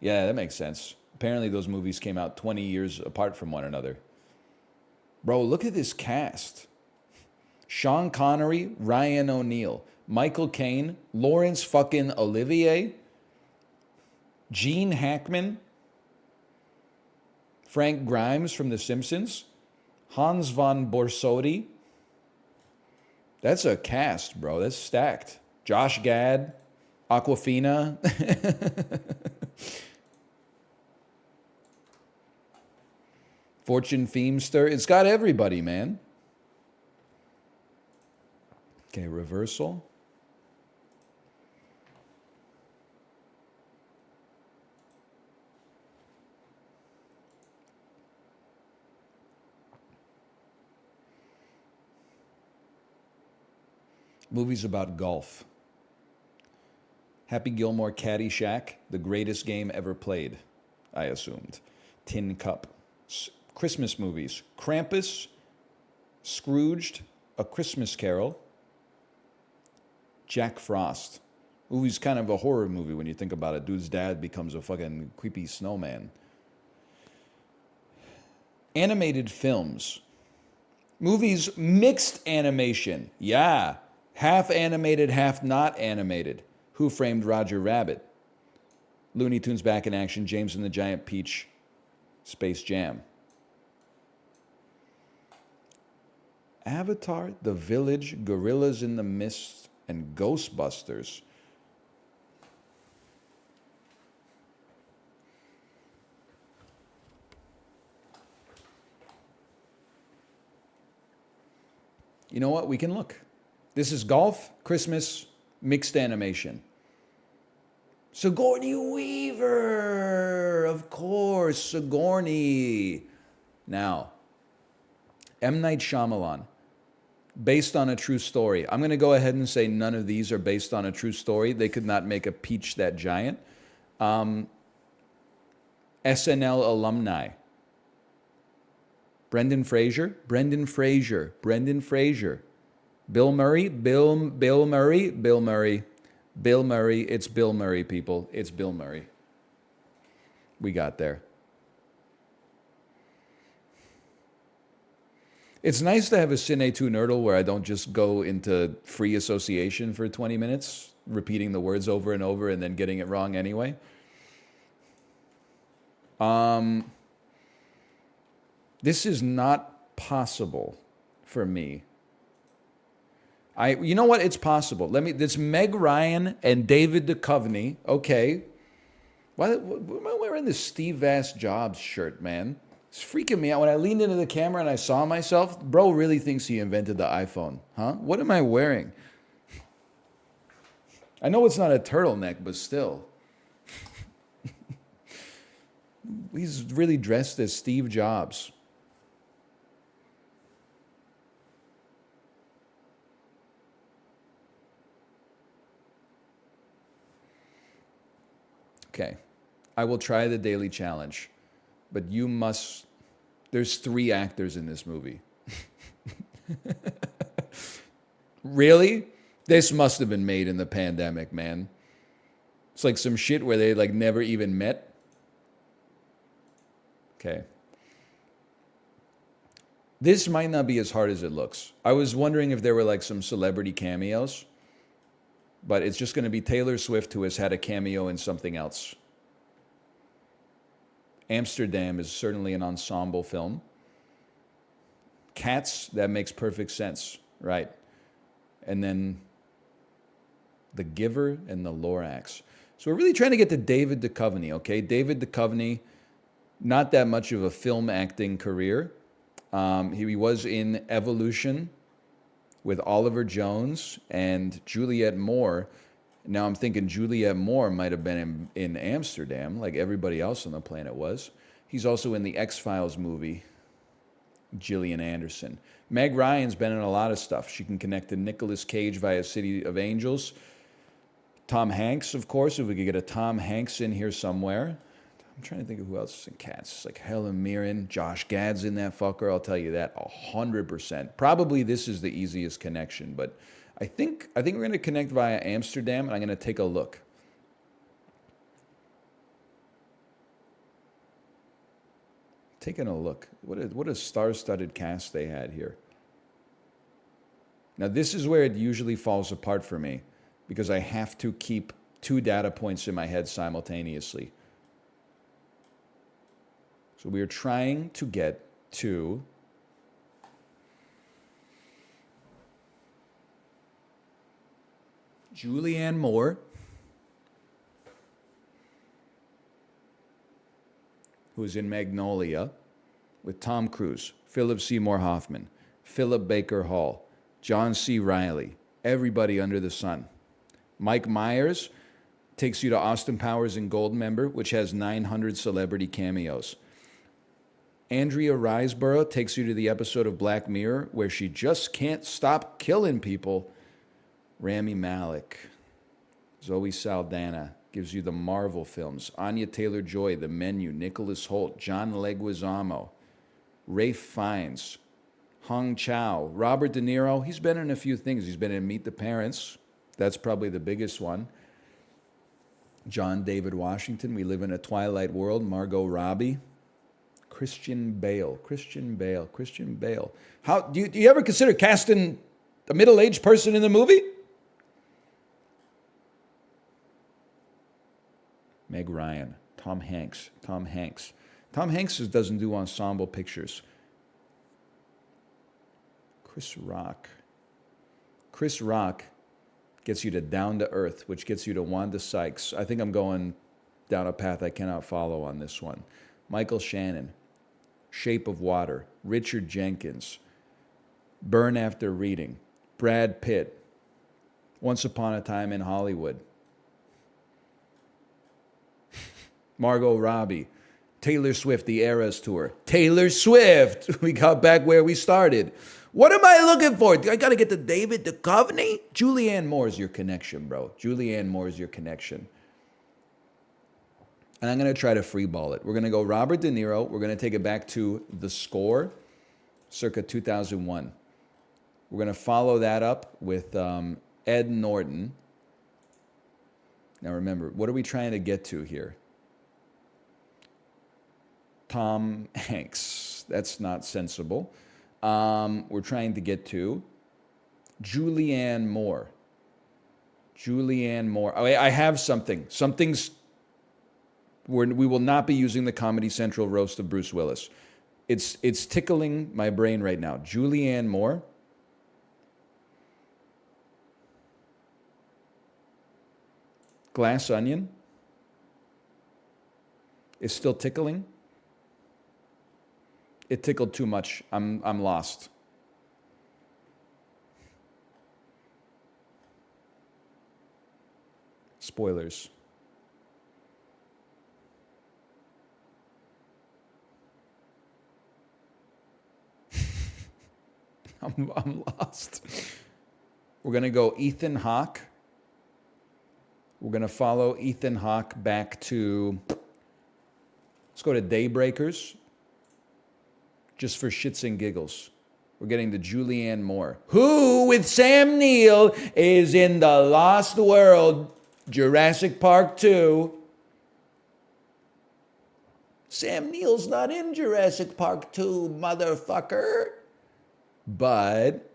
Yeah, that makes sense. Apparently those movies came out 20 years apart from one another. Bro, look at this cast. Sean Connery, Ryan O'Neal, Michael Caine, Laurence fucking Olivier, Gene Hackman, Frank Grimes from The Simpsons, Hans von Borsodi. That's a cast, bro. That's stacked. Josh Gad, Aquafina. Fortune Feimster. It's got everybody, man. Okay, reversal. Movies about golf. Happy Gilmore Caddyshack, the greatest game ever played, I assumed. Tin Cup. Christmas movies. Krampus, Scrooged, A Christmas Carol, Jack Frost. Movie's kind of a horror movie when you think about it. Dude's dad becomes a fucking creepy snowman. Animated films. Movies, mixed animation. Yeah. Half animated, half not animated. Who Framed Roger Rabbit? Looney Tunes Back in Action, James and the Giant Peach, Space Jam. Avatar, The Village, Gorillas in the Mist, and Ghostbusters. You know what? We can look. This is golf, Christmas, mixed animation. Sigourney Weaver! Of course, Sigourney. Now, M. Night Shyamalan, based on a true story. I'm going to go ahead and say none of these are based on a true story. They could not make a peach that giant. SNL alumni. Brendan Fraser. Bill Murray. It's Bill Murray, people. It's Bill Murray. We got there. It's nice to have a Cine 2 Nerdle where I don't just go into free association for 20 minutes, repeating the words over and over and then getting it wrong anyway. This is not possible for me. You know what? It's possible. This Meg Ryan and David Duchovny. Okay. Why am I wearing this Steve Vass Jobs shirt, man? It's freaking me out. When I leaned into the camera and I saw myself, bro really thinks he invented the iPhone, huh? What am I wearing? I know it's not a turtleneck, but still. He's really dressed as Steve Jobs. Okay. I will try the daily challenge, but you must. There's 3 actors in this movie. Really? This must have been made in the pandemic, man. It's like some shit where they like never even met. Okay. This might not be as hard as it looks. I was wondering if there were like some celebrity cameos, but it's just going to be Taylor Swift, who has had a cameo in something else. Amsterdam is certainly an ensemble film. Cats, that makes perfect sense, right? And then The Giver and The Lorax. So we're really trying to get to David Duchovny, okay? David Duchovny, not that much of a film acting career. He was in Evolution with Oliver Jones and Juliette Moore. Now I'm thinking Juliette Moore might have been in Amsterdam, like everybody else on the planet was. He's also in the X-Files movie, Gillian Anderson. Meg Ryan's been in a lot of stuff. She can connect to Nicolas Cage via City of Angels. Tom Hanks, of course, if we could get a Tom Hanks in here somewhere. I'm trying to think of who else is in Cats. Like Helen Mirren, Josh Gad's in that fucker. I'll tell you that 100%. Probably this is the easiest connection, but I think we're going to connect via Amsterdam, and I'm going to take a look. Taking a look. What a star-studded cast they had here. Now, this is where it usually falls apart for me, because I have to keep 2 data points in my head simultaneously. So we are trying to get to Julianne Moore, who's in Magnolia, with Tom Cruise, Philip Seymour Hoffman, Philip Baker Hall, John C. Reilly, everybody under the sun. Mike Myers takes you to Austin Powers and Goldmember, which has 900 celebrity cameos. Andrea Riseborough takes you to the episode of Black Mirror where she just can't stop killing people. Rami Malek. Zoe Saldana gives you the Marvel films. Anya Taylor-Joy, The Menu. Nicholas Hoult. John Leguizamo. Ralph Fiennes. Hong Chow. Robert De Niro. He's been in a few things. He's been in Meet the Parents. That's probably the biggest one. John David Washington. We Live in a Twilight World. Margot Robbie. Christian Bale. How do you ever consider casting a middle-aged person in the movie? Meg Ryan. Tom Hanks. Tom Hanks doesn't do ensemble pictures. Chris Rock gets you to Down to Earth, which gets you to Wanda Sykes. I think I'm going down a path I cannot follow on this one. Michael Shannon. Shape of Water. Richard Jenkins. Burn After Reading. Brad Pitt. Once Upon a Time in Hollywood. Margot Robbie. Taylor Swift, The Eras Tour. Taylor Swift! We got back where we started. What am I looking for? I got to get to David Duchovny? Julianne Moore is your connection, bro. Julianne Moore is your connection. And I'm going to try to freeball it. We're going to go Robert De Niro. We're going to take it back to The Score, circa 2001. We're going to follow that up with Ed Norton. Now remember, what are we trying to get to here? Tom Hanks. That's not sensible. We're trying to get to Julianne Moore. Oh, I have something. We will not be using the Comedy Central roast of Bruce Willis. It's tickling my brain right now. Julianne Moore. Glass onion is still tickling. It tickled too much. I'm lost. Spoilers. I'm lost. We're going to go Ethan Hawke. We're going to follow Ethan Hawke back to, let's go to Daybreakers, just for shits and giggles. We're getting the Julianne Moore, who, with Sam Neill, is in the Lost World, Jurassic Park 2. Sam Neill's not in Jurassic Park 2, motherfucker. But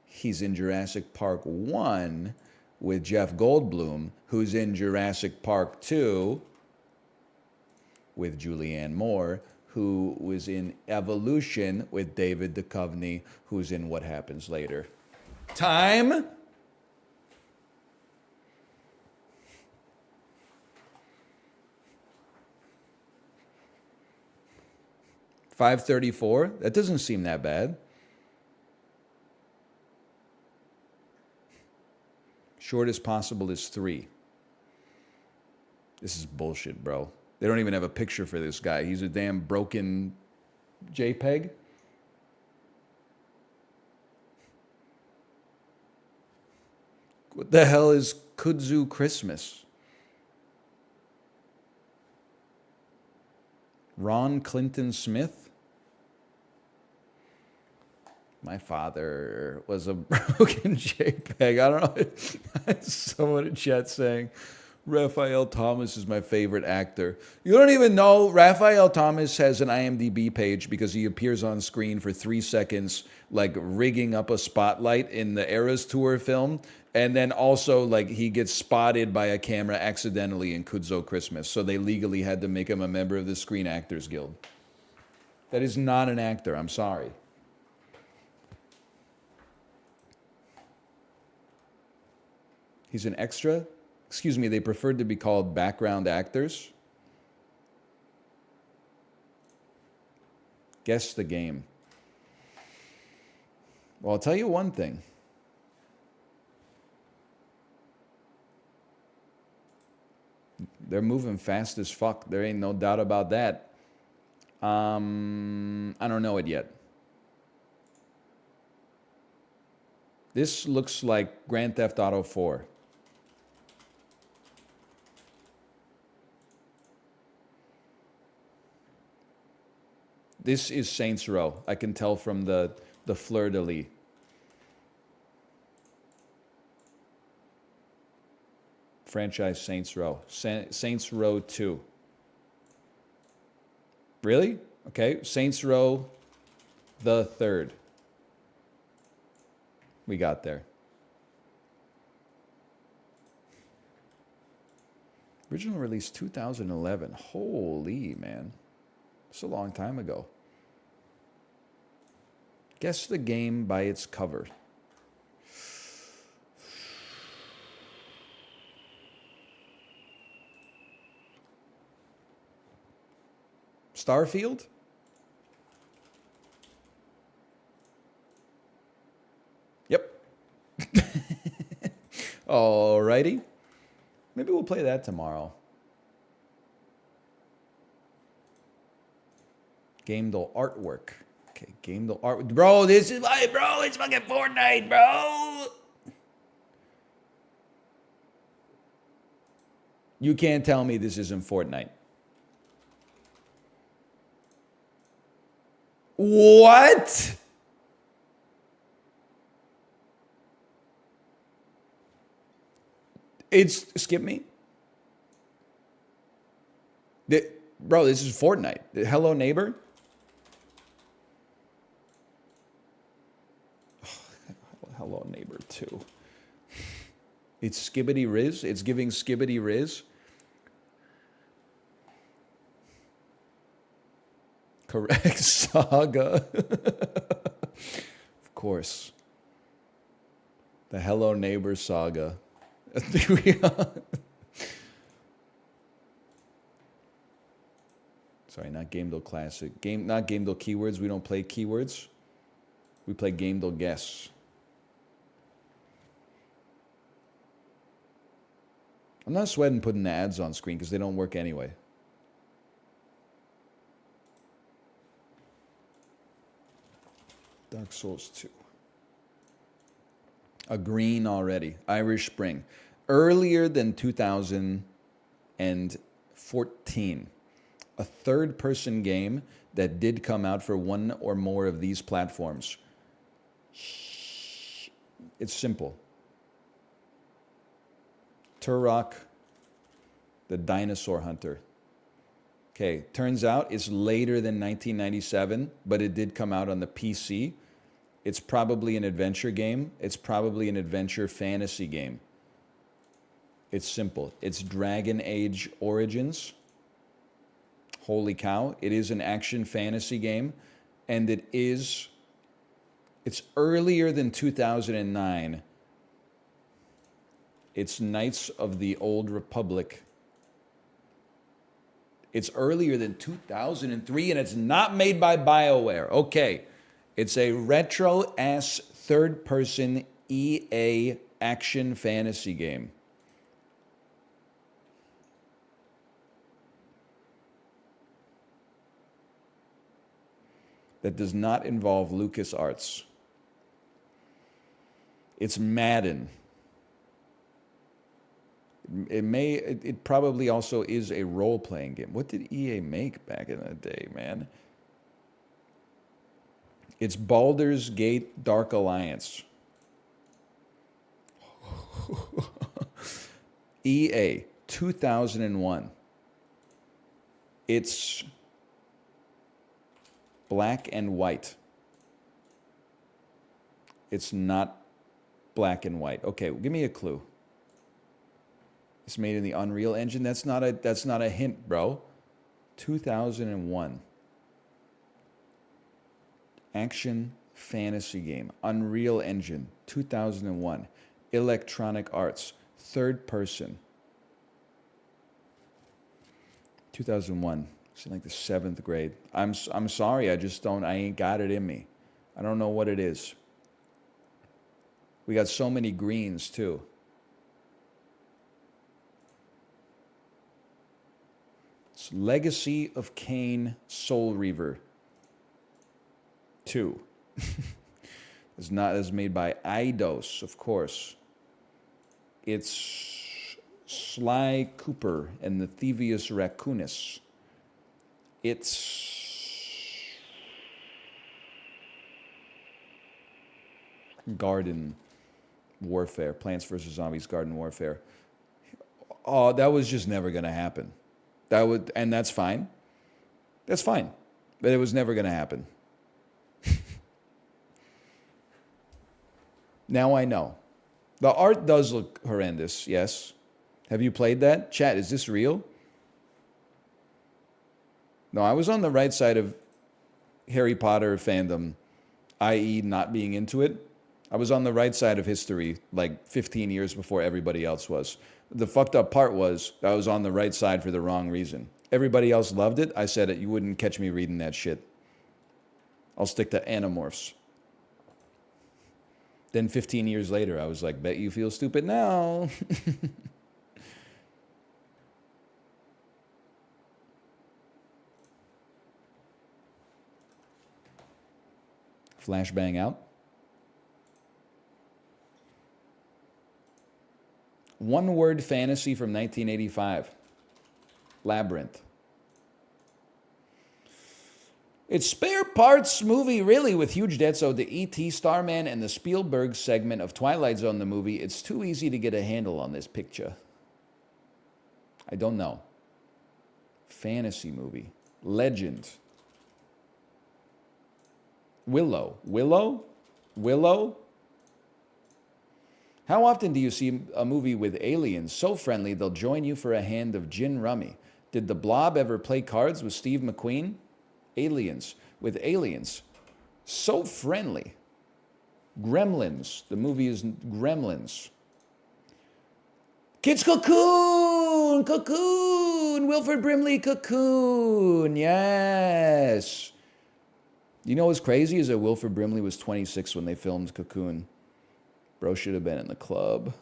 he's in Jurassic Park 1 with Jeff Goldblum, who's in Jurassic Park 2 with Julianne Moore, who was in Evolution with David Duchovny, who's in What Happens Later. Time. $5.34. That doesn't seem that bad. Shortest possible is 3. This is bullshit, bro. They don't even have a picture for this guy. He's a damn broken JPEG. What the hell is Kudzu Christmas? Ron Clinton Smith? My father was a broken JPEG. I don't know. Someone in chat saying, Raphael Thomas is my favorite actor. You don't even know Raphael Thomas has an IMDb page because he appears on screen for 3 seconds, like rigging up a spotlight in the Eras Tour film. And then also, like, he gets spotted by a camera accidentally in Kudzu Christmas. So they legally had to make him a member of the Screen Actors Guild. That is not an actor. I'm sorry. He's an extra? Excuse me, they preferred to be called background actors. Guess the game. Well, I'll tell you one thing. They're moving fast as fuck. There ain't no doubt about that. I don't know it yet. This looks like Grand Theft Auto 4. This is Saints Row. I can tell from the fleur-de-lis. Franchise Saints Row. Saints Row 2. Really? Okay. Saints Row the 3rd. We got there. Original release 2011. Holy, man. It's a long time ago. Guess the game by its cover. Starfield? Yep. Alrighty. Maybe we'll play that tomorrow. Gamedal artwork. Okay, Gamedal art. Bro, this is like, bro, it's fucking Fortnite, bro. You can't tell me this isn't Fortnite. What? It's skip me. Bro, this is Fortnite. Hello Neighbor. Hello Neighbor 2. It's Skibbity Riz. It's giving Skibbity Riz. Correct. Saga. Of course. The Hello Neighbor saga. Sorry, not Gamedale Classic. Not Gamedale Keywords. We don't play keywords. We play Gamedale Guess. I'm not sweating putting the ads on screen because they don't work anyway. Dark Souls 2. A green already. Irish Spring. Earlier than 2014. A third-person game that did come out for one or more of these platforms. It's simple. Turok, the Dinosaur Hunter. Okay, turns out it's later than 1997, but it did come out on the PC. It's probably an adventure game. It's probably an adventure fantasy game. It's simple. It's Dragon Age Origins. Holy cow. It is an action fantasy game, and it's earlier than 2009. It's Knights of the Old Republic. It's earlier than 2003, and it's not made by BioWare. Okay. It's a retro-ass third-person EA action fantasy game. That does not involve LucasArts. It's Madden. It probably also is a role-playing game. What did EA make back in the day, man? It's Baldur's Gate Dark Alliance. EA, 2001. It's black and white. It's not black and white. Okay, give me a clue. It's made in the Unreal Engine. That's not a hint, bro. 2001. Action fantasy game. Unreal Engine. 2001. Electronic Arts. Third person. 2001. It's in like the 7th grade. I'm sorry. I ain't got it in me. I don't know what it is. We got so many greens too. It's Legacy of Kain Soul Reaver 2. It's made by Eidos, of course. It's Sly Cooper and the Thievius Raccoonus. It's Garden Warfare, Plants vs. Zombies Garden Warfare. Oh, that was just never going to happen. And that's fine. That's fine. But it was never going to happen. Now I know. The art does look horrendous, yes. Have you played that? Chat, is this real? No, I was on the right side of Harry Potter fandom, i.e. not being into it. I was on the right side of history like 15 years before everybody else was. The fucked up part was I was on the right side for the wrong reason. Everybody else loved it. I said it. You wouldn't catch me reading that shit. I'll stick to Animorphs. Then 15 years later, I was like, bet you feel stupid now. Flashbang out. One word fantasy from 1985. Labyrinth. It's spare parts movie, really, with huge debts owed to E.T., Starman, and the Spielberg segment of Twilight Zone, the movie. It's too easy to get a handle on this picture. I don't know. Fantasy movie. Legend. Willow. How often do you see a movie with aliens so friendly they'll join you for a hand of gin rummy? Did the Blob ever play cards with Steve McQueen? Aliens. With aliens. So friendly. Gremlins. The movie is Gremlins. Kids Cocoon! Cocoon! Wilford Brimley, Cocoon! Yes! You know what's crazy is that Wilford Brimley was 26 when they filmed Cocoon. Bro should have been in the club.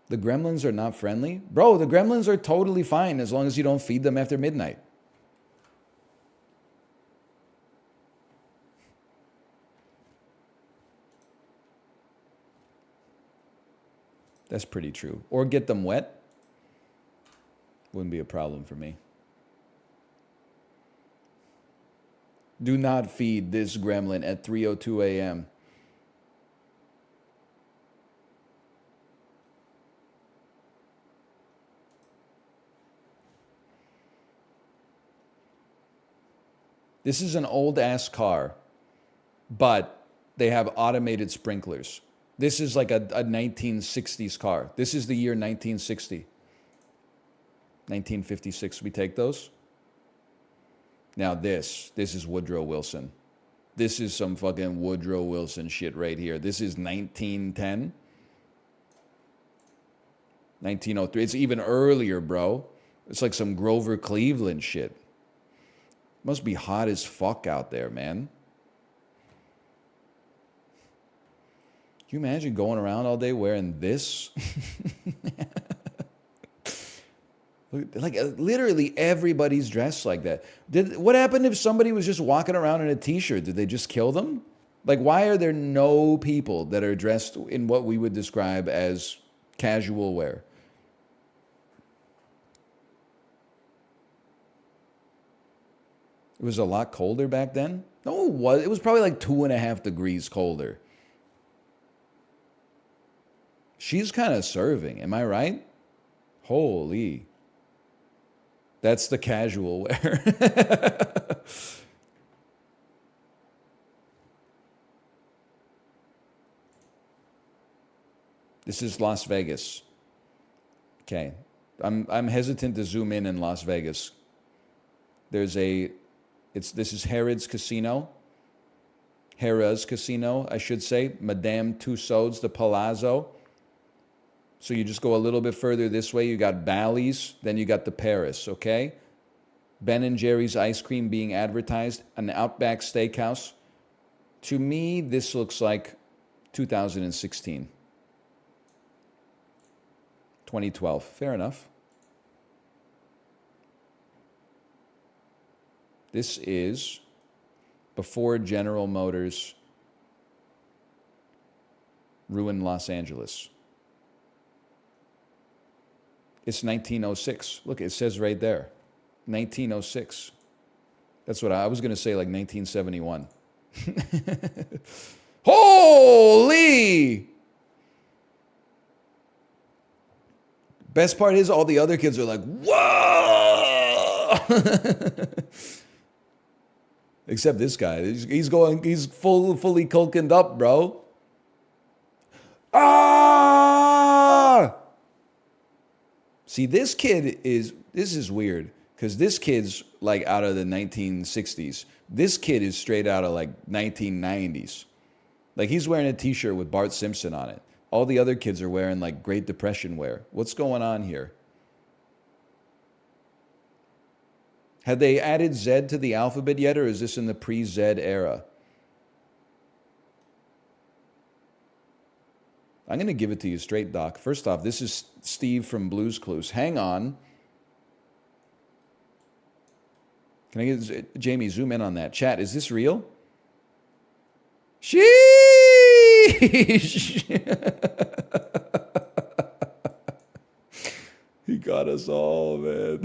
The gremlins are not friendly? Bro, the gremlins are totally fine as long as you don't feed them after midnight. That's pretty true. Or get them wet. Wouldn't be a problem for me. Do not feed this gremlin at 3:02 a.m. This is an old-ass car, but they have automated sprinklers. This is like a 1960s car. This is the year 1960. 1956, we take those. Now this is Woodrow Wilson. This is some fucking Woodrow Wilson shit right here. This is 1910. 1903. It's even earlier, bro. It's like some Grover Cleveland shit. Must be hot as fuck out there, man. Can you imagine going around all day wearing this? Like literally everybody's dressed like that. What happened if somebody was just walking around in a t-shirt? Did they just kill them? Like, why are there no people that are dressed in what we would describe as casual wear? It was a lot colder back then? No, it was. It was probably like 2.5 degrees colder. She's kind of serving, am I right? Holy. That's the casual wear. This is Las Vegas. Okay. I'm hesitant to zoom in Las Vegas. This is Harrah's Casino. Harrah's Casino, I should say. Madame Tussauds, the Palazzo. So you just go a little bit further this way. You got Bally's, then you got the Paris, okay? Ben and Jerry's ice cream being advertised, an Outback Steakhouse. To me, this looks like 2016. 2012, fair enough. This is before General Motors ruined Los Angeles. It's 1906. Look, it says right there. 1906. That's what I was going to say, like 1971. Holy! Best part is all the other kids are like, whoa! Except this guy. He's fully cokened up, bro. Ah! See, this is weird, because this kid's like out of the 1960s. This kid is straight out of like 1990s. Like, he's wearing a t-shirt with Bart Simpson on it. All the other kids are wearing like Great Depression wear. What's going on here? Had they added Z to the alphabet yet, or is this in the pre-Z era? I'm going to give it to you straight, Doc. First off, this is Steve from Blue's Clues. Hang on. Can I get Jamie, zoom in on that. Chat, is this real? Sheesh! He got us all, man.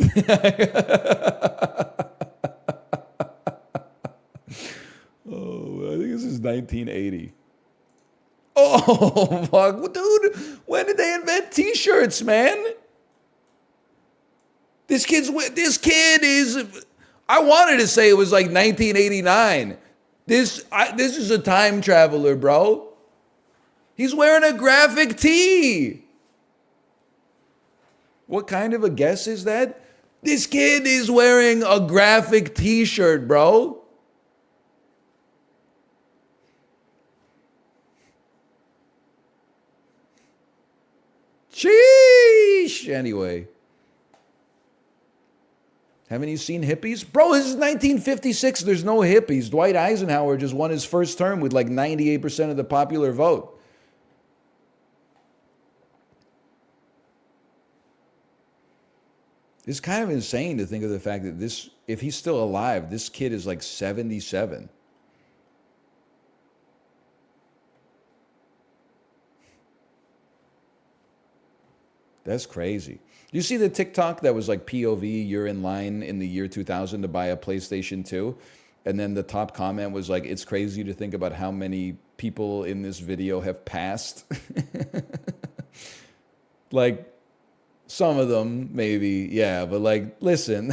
Oh, I think this is 1980. Oh, fuck. Dude, when did they invent t-shirts, man? This kid is... I wanted to say it was like 1989. This is a time traveler, bro. He's wearing a graphic tee. What kind of a guess is that? This kid is wearing a graphic t-shirt, bro. Sheesh. Anyway. Haven't you seen hippies? Bro, this is 1956. There's no hippies. Dwight Eisenhower just won his first term with like 98% of the popular vote. It's kind of insane to think of the fact that this, if he's still alive, this kid is like 77. That's crazy. You see the TikTok that was like POV, you're in line in the year 2000 to buy a PlayStation 2? And then the top comment was like, it's crazy to think about how many people in this video have passed. Like, some of them, maybe, yeah, but like, listen.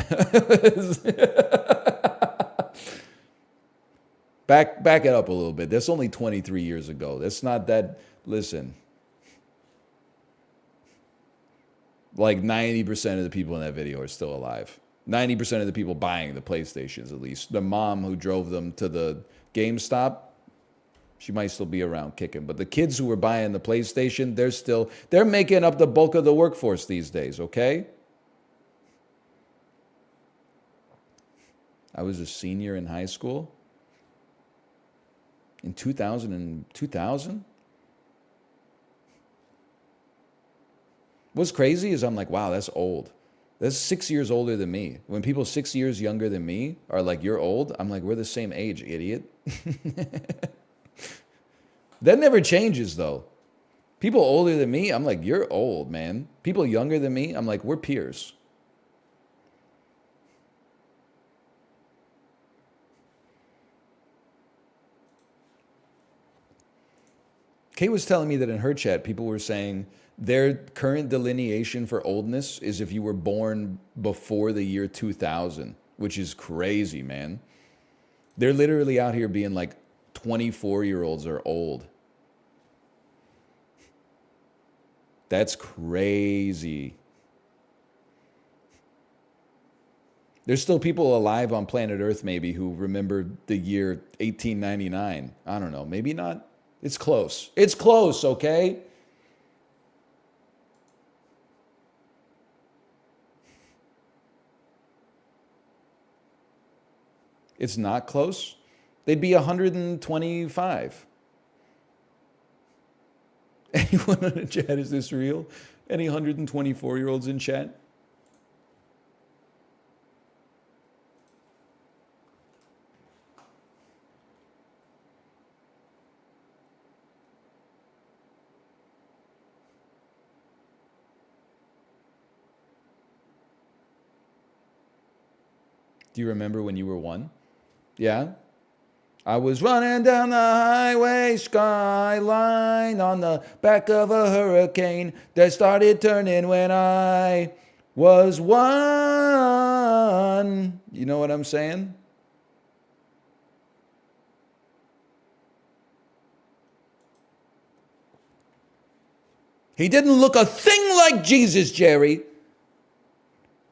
Back it up a little bit. That's only 23 years ago. That's not that, listen. Like 90% of the people in that video are still alive. 90% of the people buying the PlayStations, at least. The mom who drove them to the GameStop, she might still be around kicking. But the kids who were buying the PlayStation, they're making up the bulk of the workforce these days, okay? I was a senior in high school in 2000. What's crazy is I'm like, wow, that's old. That's 6 years older than me. When people 6 years younger than me are like, you're old, I'm like, we're the same age, idiot. That never changes, though. People older than me, I'm like, you're old, man. People younger than me, I'm like, we're peers. Kay was telling me that in her chat, people were saying their current delineation for oldness is if you were born before the year 2000, which is crazy, man. They're literally out here being like 24-year-olds are old. That's crazy. There's still people alive on planet Earth maybe who remember the year 1899. I don't know, maybe not. It's close. It's close, okay? It's not close. They'd be 125. Anyone in the chat, is this real? Any 124-year-olds in chat? Do you remember when you were one? Yeah? I was running down the highway skyline on the back of a hurricane that started turning when I was one. You know what I'm saying? He didn't look a thing like Jesus, Jerry.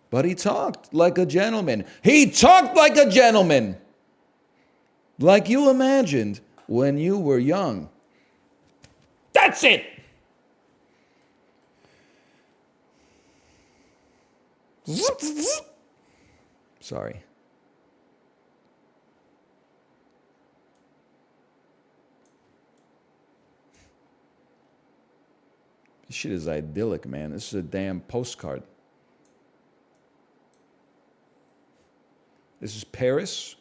But he talked like a gentleman. He talked like a gentleman. Like you imagined when you were young. That's it. Sorry. This shit is idyllic, man. This is a damn postcard. This is Paris.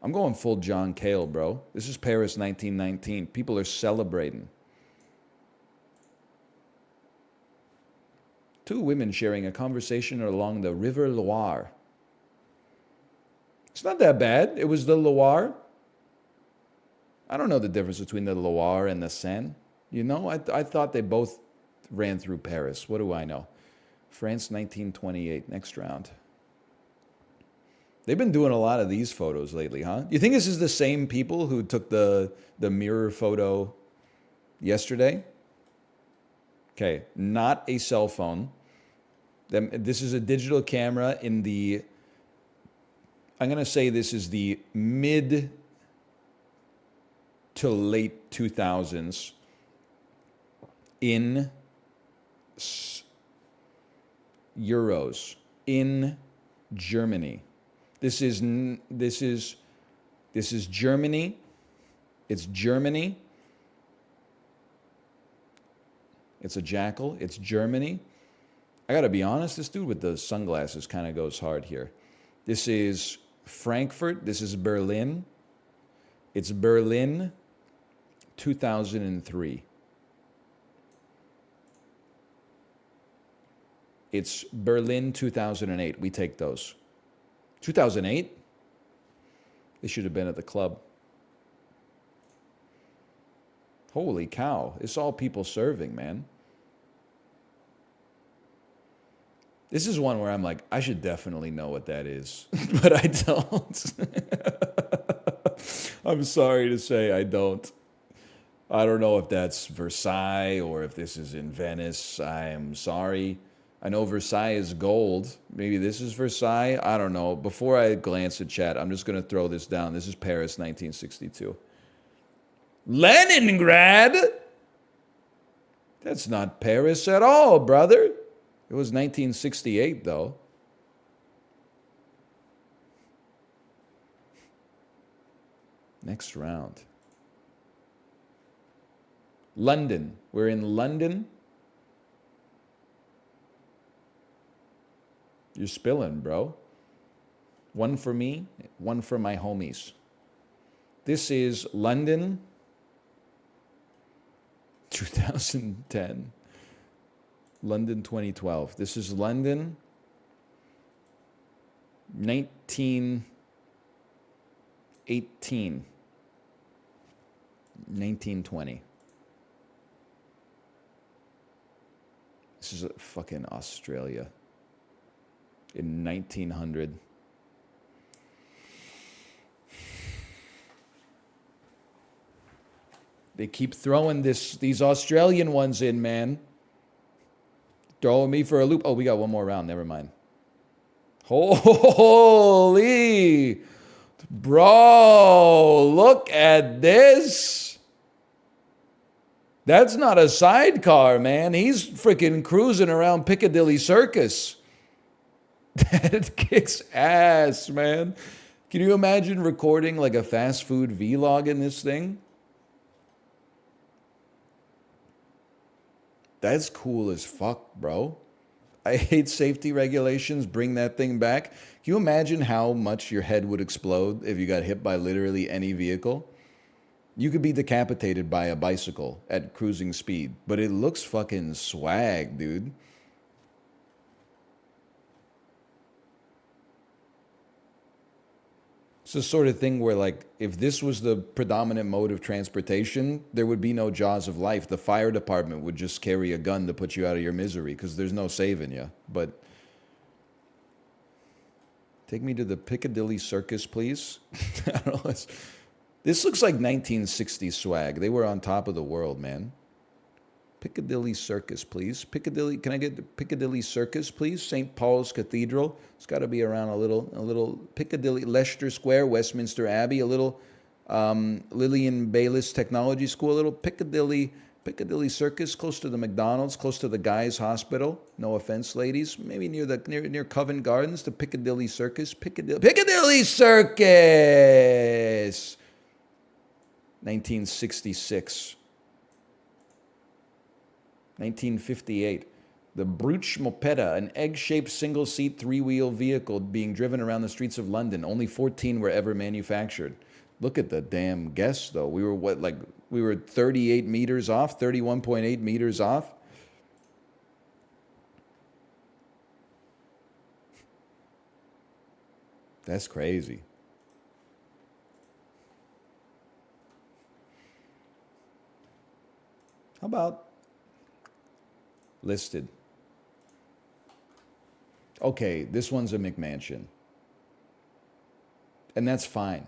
I'm going full John Cale, bro. This is Paris 1919. People are celebrating. Two women sharing a conversation along the River Loire. It's not that bad. It was the Loire. I don't know the difference between the Loire and the Seine. You know, I thought they both ran through Paris. What do I know? France 1928, next round. They've been doing a lot of these photos lately, huh? You think this is the same people who took the mirror photo yesterday? Okay, not a cell phone. This is a digital camera in the, I'm going to say this is the mid to late 2000s in euros in Germany. This is Germany. It's Germany. It's a jackal. It's Germany. I gotta be honest, this dude with the sunglasses kind of goes hard here. This is Frankfurt. This is Berlin. It's Berlin, 2003. It's Berlin, 2008. We take those. 2008? They should have been at the club. Holy cow. It's all people serving, man. This is one where I'm like, I should definitely know what that is, but I don't. I'm sorry to say I don't. I don't know if that's Versailles or if this is in Venice. I am sorry. I know Versailles is gold. Maybe this is Versailles. I don't know. Before I glance at chat, I'm just going to throw this down. This is Paris, 1962. Leningrad? That's not Paris at all, brother. It was 1968, though. Next round. London. We're in London. You're spilling, bro. One for me, one for my homies. This is London, 2010. London 2012. This is London 1918. 1920. This is fucking Australia in 1900. They keep throwing these Australian ones in, man. Throwing me for a loop. Oh, we got one more round. Never mind. Holy, bro, look at this. That's not a sidecar, man. He's freaking cruising around Piccadilly Circus. That kicks ass, man. Can you imagine recording like a fast food vlog in this thing? That's cool as fuck, bro. I hate safety regulations. Bring that thing back. Can you imagine how much your head would explode if you got hit by literally any vehicle? You could be decapitated by a bicycle at cruising speed, but it looks fucking swag, dude. It's the sort of thing where, like, if this was the predominant mode of transportation, there would be no jaws of life. The fire department would just carry a gun to put you out of your misery because there's no saving you. But take me to the Piccadilly Circus, please. I don't know. This looks like 1960s swag. They were on top of the world, man. Piccadilly Circus, please. Piccadilly, can I get the Piccadilly Circus, please? St. Paul's Cathedral. It's got to be around a little Piccadilly, Leicester Square, Westminster Abbey, a little Lillian Baylis Technology School, a little Piccadilly Circus, close to the McDonald's, close to the Guy's Hospital. No offense, ladies. Maybe near Covent Gardens, the Piccadilly Circus. Piccadilly Circus! 1966. 1958, the Bruch Mopeda, an egg-shaped single-seat three-wheel vehicle being driven around the streets of London. Only 14 were ever manufactured. Look at the damn guess, though. We were 38 meters off, 31.8 meters off. That's crazy. How about listed? Okay, this one's a McMansion. And that's fine.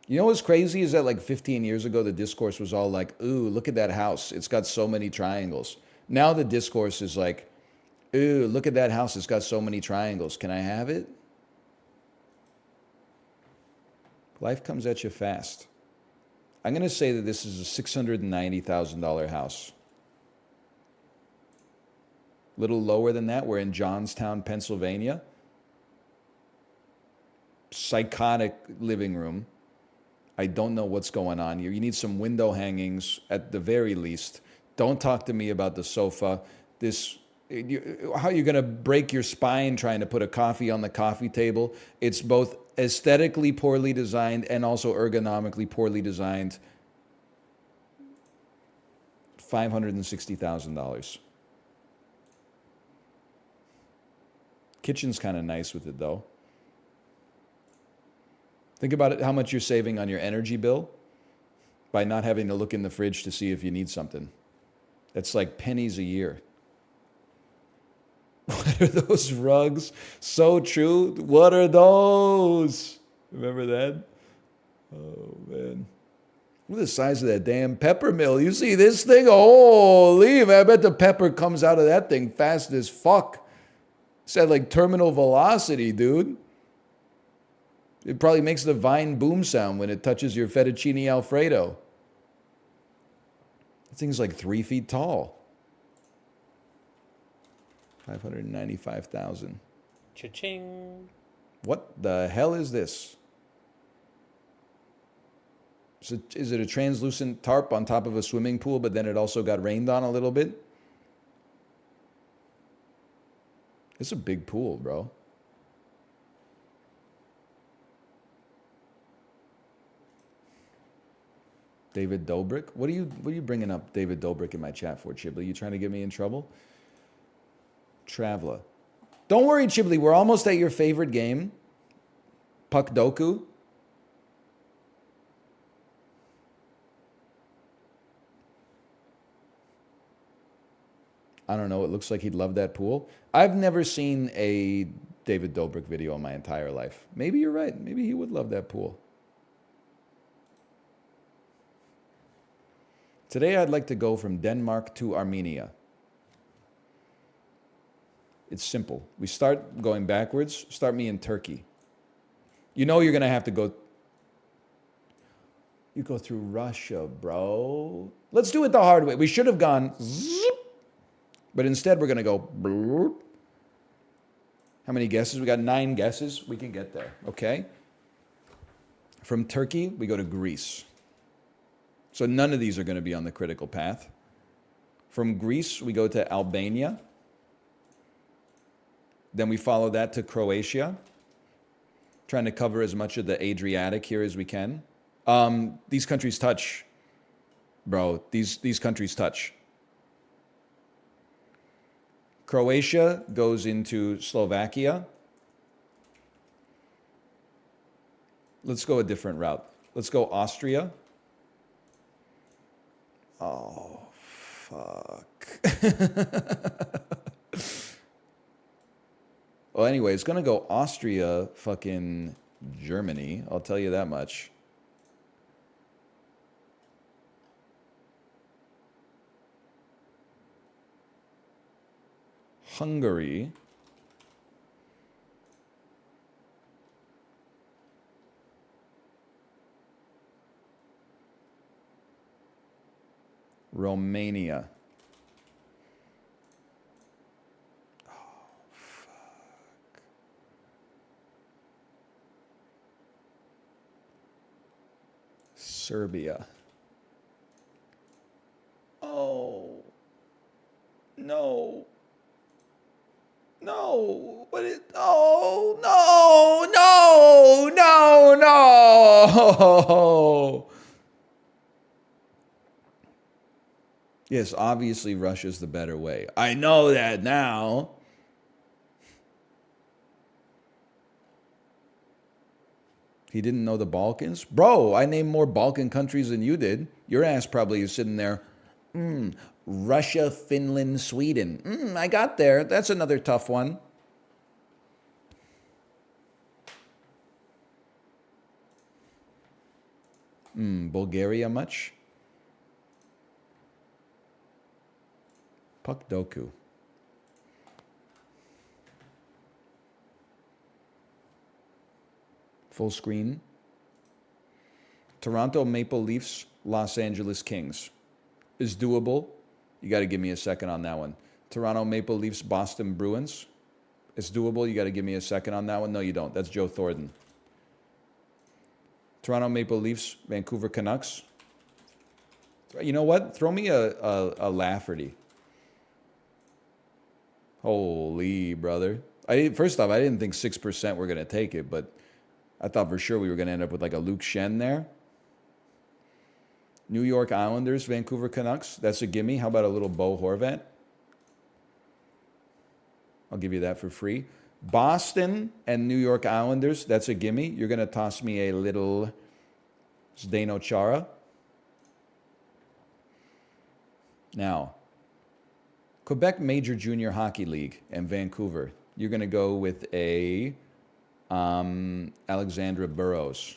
You know what's crazy is that like 15 years ago, the discourse was all like, ooh, look at that house. It's got so many triangles. Now the discourse is like, ooh, look at that house. It's got so many triangles. Can I have it? Life comes at you fast. I'm going to say that this is a $690,000 house. A little lower than that. We're in Johnstown, Pennsylvania. Psychotic living room. I don't know what's going on here. You need some window hangings at the very least. Don't talk to me about the sofa. How are you going to break your spine trying to put a coffee on the coffee table? It's both aesthetically poorly designed and also ergonomically poorly designed. $560,000. Kitchen's kind of nice with it though. Think about it, how much you're saving on your energy bill by not having to look in the fridge to see if you need something. That's like pennies a year. What are those rugs? So true. What are those? Remember that? Oh, man. Look at the size of that damn pepper mill. You see this thing? Holy, man. I bet the pepper comes out of that thing fast as fuck. It's at like terminal velocity, dude. It probably makes the vine boom sound when it touches your fettuccine Alfredo. That thing's like 3 feet tall. 595,000.
Cha-ching.
What the hell is this? Is it a translucent tarp on top of a swimming pool, but then it also got rained on a little bit? It's a big pool, bro. David Dobrik? What are you bringing up David Dobrik in my chat for, Chibli? You trying to get me in trouble? Traveler. Don't worry, Chibli. We're almost at your favorite game. Puck Doku. I don't know. It looks like he'd love that pool. I've never seen a David Dobrik video in my entire life. Maybe you're right. Maybe he would love that pool. Today, I'd like to go from Denmark to Armenia. It's simple. We start going backwards. Start me in Turkey. You know you're going to have to go... You go through Russia, bro. Let's do it the hard way. We should have gone... Zip, but instead, we're going to go... Bloop. How many guesses? We got 9 guesses. We can get there, okay? From Turkey, we go to Greece. So none of these are going to be on the critical path. From Greece, we go to Albania. Then we follow that to Croatia. Trying to cover as much of the Adriatic here as we can. These countries touch. Bro, these countries touch. Croatia goes into Slovakia. Let's go a different route. Let's go Austria. Oh, fuck. Well, anyway, it's going to go Austria, fucking Germany. I'll tell you that much. Hungary. Romania. Oh, fuck. Serbia. Oh. No. No. What is... Oh, no. No. No. No. Yes, obviously Russia's the better way. I know that now. He didn't know the Balkans? Bro, I named more Balkan countries than you did. Your ass probably is sitting there. Russia, Finland, Sweden. I got there. That's another tough one. Bulgaria much? Puck Doku. Full screen. Toronto Maple Leafs Los Angeles Kings is doable. You got to give me a second on that one. Toronto Maple Leafs, Boston Bruins. It's doable. You got to give me a second on that one. No, you don't. That's Joe Thornton. Toronto Maple Leafs, Vancouver Canucks. You know what? Throw me a Lafferty. Holy brother. First off, I didn't think 6% were going to take it, but I thought for sure we were going to end up with like a Luke Shen there. New York Islanders, Vancouver Canucks. That's a gimme. How about a little Bo Horvat? I'll give you that for free. Boston and New York Islanders. That's a gimme. You're going to toss me a little Zdeno Chara. Now, Quebec Major Junior Hockey League and Vancouver. You're going to go with a Alexandra Burrows.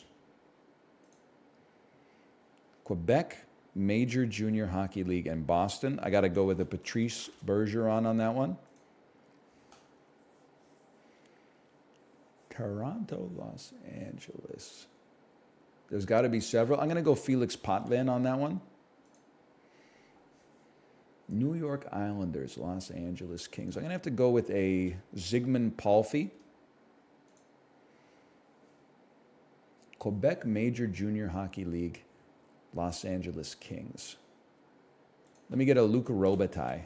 Quebec Major Junior Hockey League and Boston. I got to go with a Patrice Bergeron on that one. Toronto, Los Angeles. There's got to be several. I'm going to go Felix Potvin on that one. New York Islanders, Los Angeles Kings. I'm going to have to go with a Zygmunt Palffy. Quebec Major Junior Hockey League, Los Angeles Kings. Let me get a Luca Robitaille.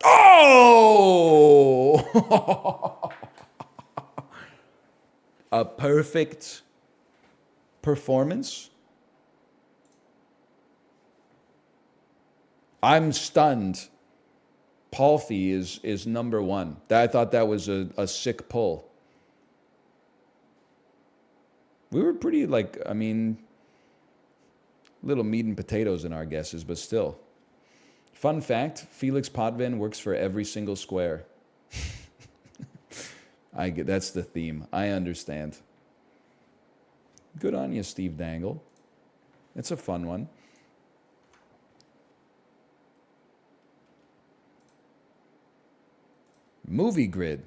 Oh! A perfect performance. I'm stunned. Palffy is number one. I thought that was a sick pull. We were pretty little meat and potatoes in our guesses, but still. Fun fact, Felix Potvin works for every single square. That's the theme. I understand. Good on you, Steve Dangle. It's a fun one. Movie grid.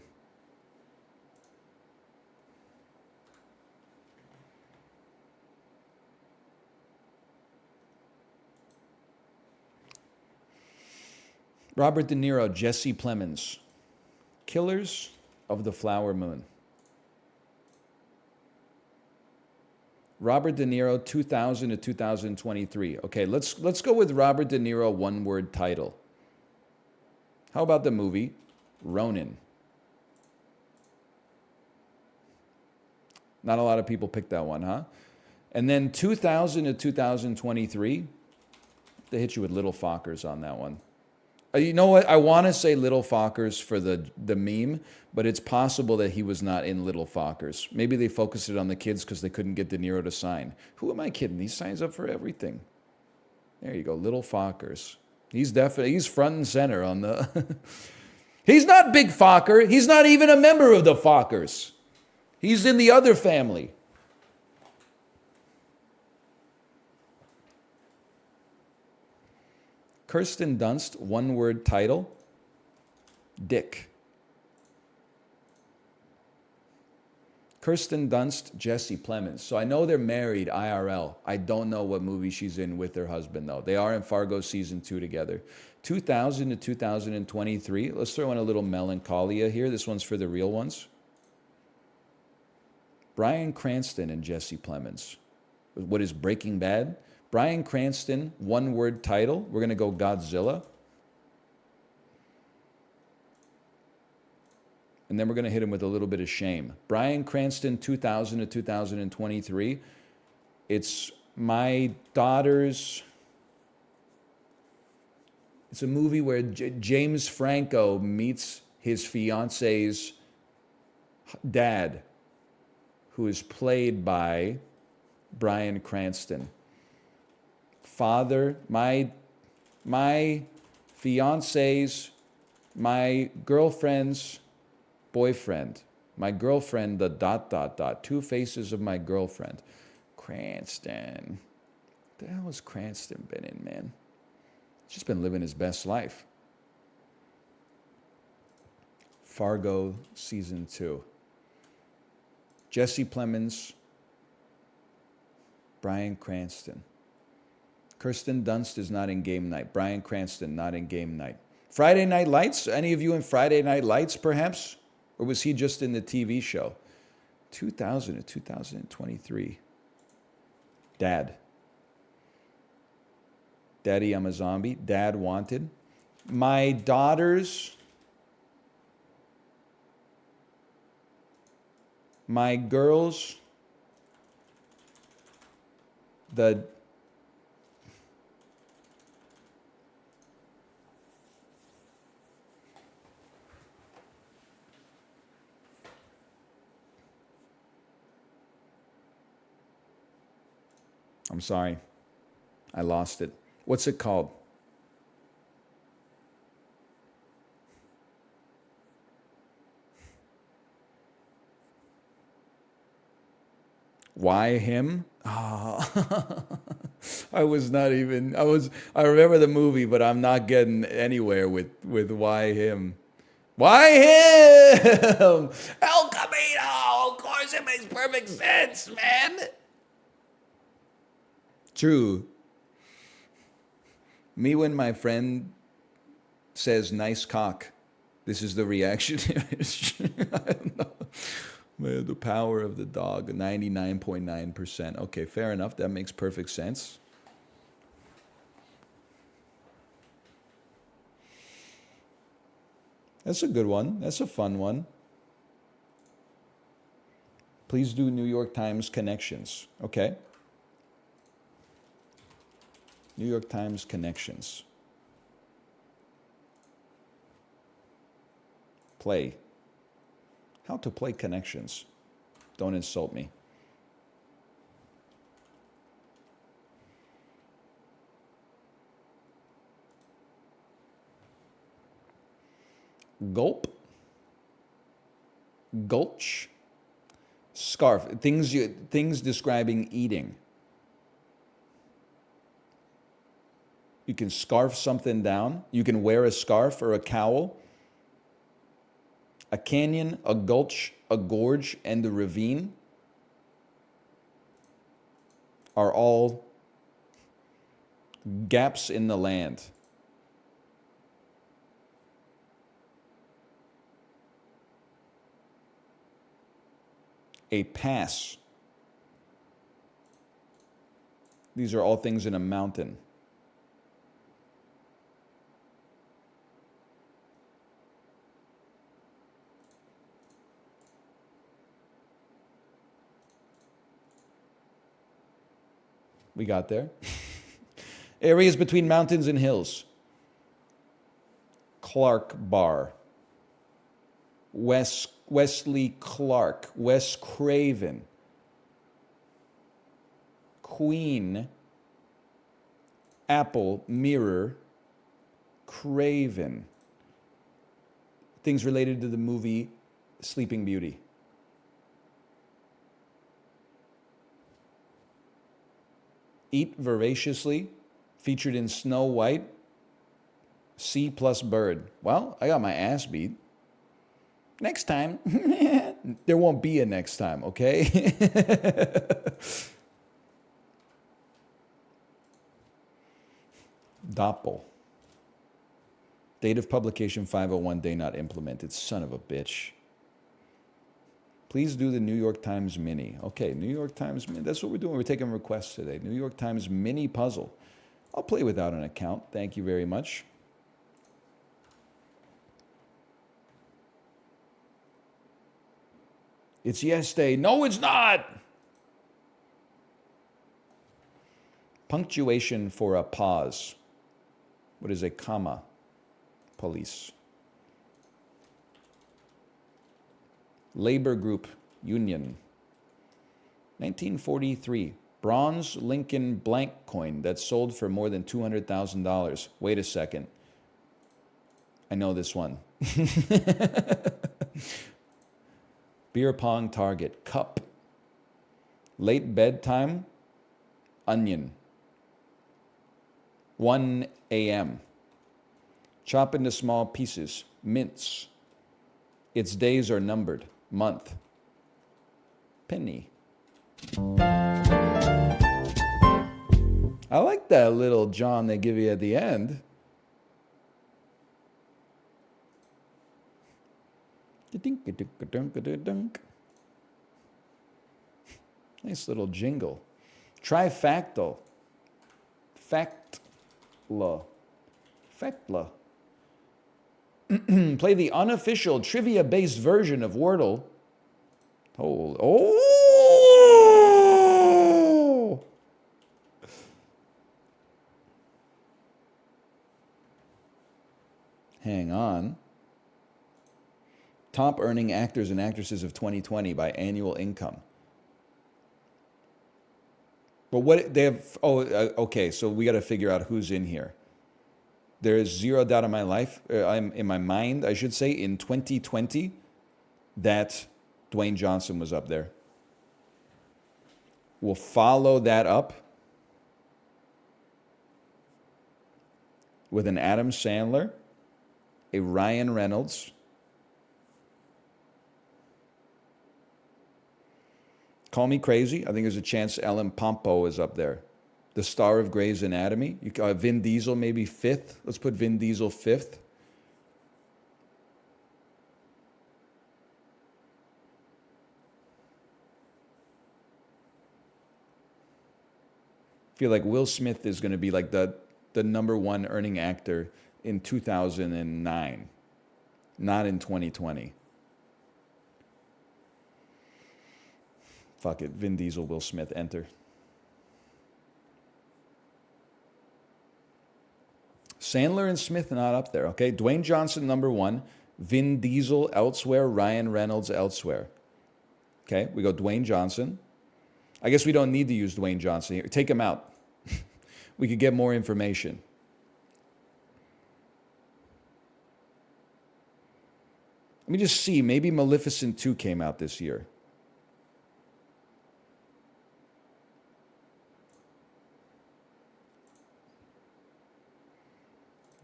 Robert De Niro, Jesse Plemons. Killers of the Flower Moon. Robert De Niro, 2000 to 2023. Okay, let's go with Robert De Niro, one-word title. How about the movie Ronin? Not a lot of people picked that one, huh? And then 2000 to 2023, they hit you with Little Fockers on that one. You know what? I want to say Little Fockers for the meme, but it's possible that he was not in Little Fockers. Maybe they focused it on the kids because they couldn't get De Niro to sign. Who am I kidding? He signs up for everything. There you go, Little Fockers. He's front and center on the... He's not Big Focker. He's not even a member of the Fockers. He's in the other family. Kirsten Dunst, one-word title, Dick. Kirsten Dunst, Jesse Plemons. So I know they're married IRL. I don't know what movie she's in with her husband, though. They are in Fargo Season 2 together. 2000 to 2023. Let's throw in a little melancholia here. This one's for the real ones. Bryan Cranston and Jesse Plemons. What is Breaking Bad? Bryan Cranston, one-word title. We're going to go Godzilla. And then we're going to hit him with a little bit of shame. Bryan Cranston, 2000 to 2023. It's my daughter's... It's a movie where James Franco meets his fiance's dad, who is played by Bryan Cranston. Father, my fiance's, my girlfriend's boyfriend. My girlfriend, the ... Two faces of my girlfriend. Cranston. What the hell has Cranston been in, man? He's just been living his best life. Fargo Season 2. Jesse Plemons. Bryan Cranston. Kirsten Dunst is not in Game Night. Bryan Cranston, not in Game Night. Friday Night Lights? Any of you in Friday Night Lights, perhaps? Or was he just in the TV show? 2000 to 2023. Dad. Daddy, I'm a Zombie. Dad Wanted. My daughters. My girls. The I'm sorry. I lost it. What's it called? Why him? Oh. I remember the movie, but I'm not getting anywhere with why him. Why him? El Camino! Of course it makes perfect sense, man. True. Me when my friend says nice cock, this is the reaction. I don't know. Man, the power of the dog, 99.9%. Okay, fair enough. That makes perfect sense. That's a good one. That's a fun one. Please do New York Times connections. Okay. New York Times connections. Play. How to play connections. Don't insult me. Gulp. Gulch. Scarf. Things describing eating. You can scarf something down. You can wear a scarf or a cowl. A canyon, a gulch, a gorge, and a ravine are all gaps in the land. A pass. These are all things in a mountain. We got there. Areas between mountains and hills. Clark Bar. Wesley Clark. Wes Craven. Queen. Apple. Mirror. Craven. Things related to the movie Sleeping Beauty. Eat voraciously, featured in Snow White. C plus bird. Well, I got my ass beat. Next time. There won't be a next time, okay? Doppel. Date of publication 501, day not implemented. Son of a bitch. Please do the New York Times Mini. Okay, New York Times Mini. That's what we're doing. We're taking requests today. New York Times Mini puzzle. I'll play without an account. Thank you very much. It's yes day. No, it's not. Punctuation for a pause. What is a comma? Police. Labor Group Union. 1943. Bronze Lincoln blank coin that sold for more than $200,000. Wait a second. I know this one. Beer pong target. Cup. Late bedtime. Onion. 1 a.m. Chop into small pieces. Mince. Its days are numbered. Month. Penny. I like that little John they give you at the end. Nice little jingle. Trifactal. Factla. Factla. Play the unofficial trivia-based version of Wordle. Oh! Hang on. Top earning actors and actresses of 2020 by annual income. But what they have? Okay. So we got to figure out who's in here. There is zero doubt in my life, I'm in my mind, I should say, in 2020, that Dwayne Johnson was up there. We'll follow that up with an Adam Sandler, a Ryan Reynolds, call me crazy, I think there's a chance Ellen Pompeo is up there. The star of Grey's Anatomy. Vin Diesel maybe fifth. Let's put Vin Diesel fifth. I feel like Will Smith is going to be like the number one earning actor in 2009, not in 2020. Fuck it. Vin Diesel, Will Smith, enter. Sandler and Smith not up there, okay? Dwayne Johnson, number one. Vin Diesel elsewhere. Ryan Reynolds elsewhere. Okay, we go Dwayne Johnson. I guess we don't need to use Dwayne Johnson here. Take him out. We could get more information. Let me just see. Maybe Maleficent 2 came out this year.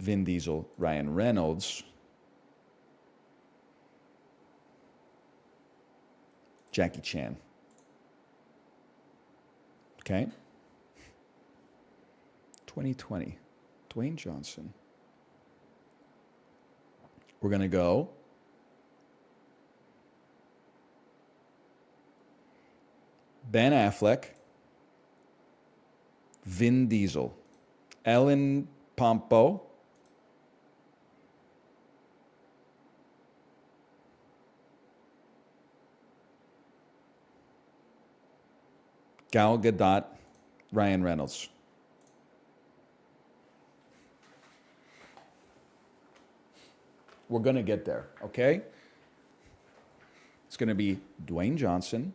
Vin Diesel, Ryan Reynolds, Jackie Chan. Okay. 2020, Dwayne Johnson. We're going to go Ben Affleck, Vin Diesel, Ellen Pompeo, Gal Gadot, Ryan Reynolds. We're going to get there, okay? It's going to be Dwayne Johnson,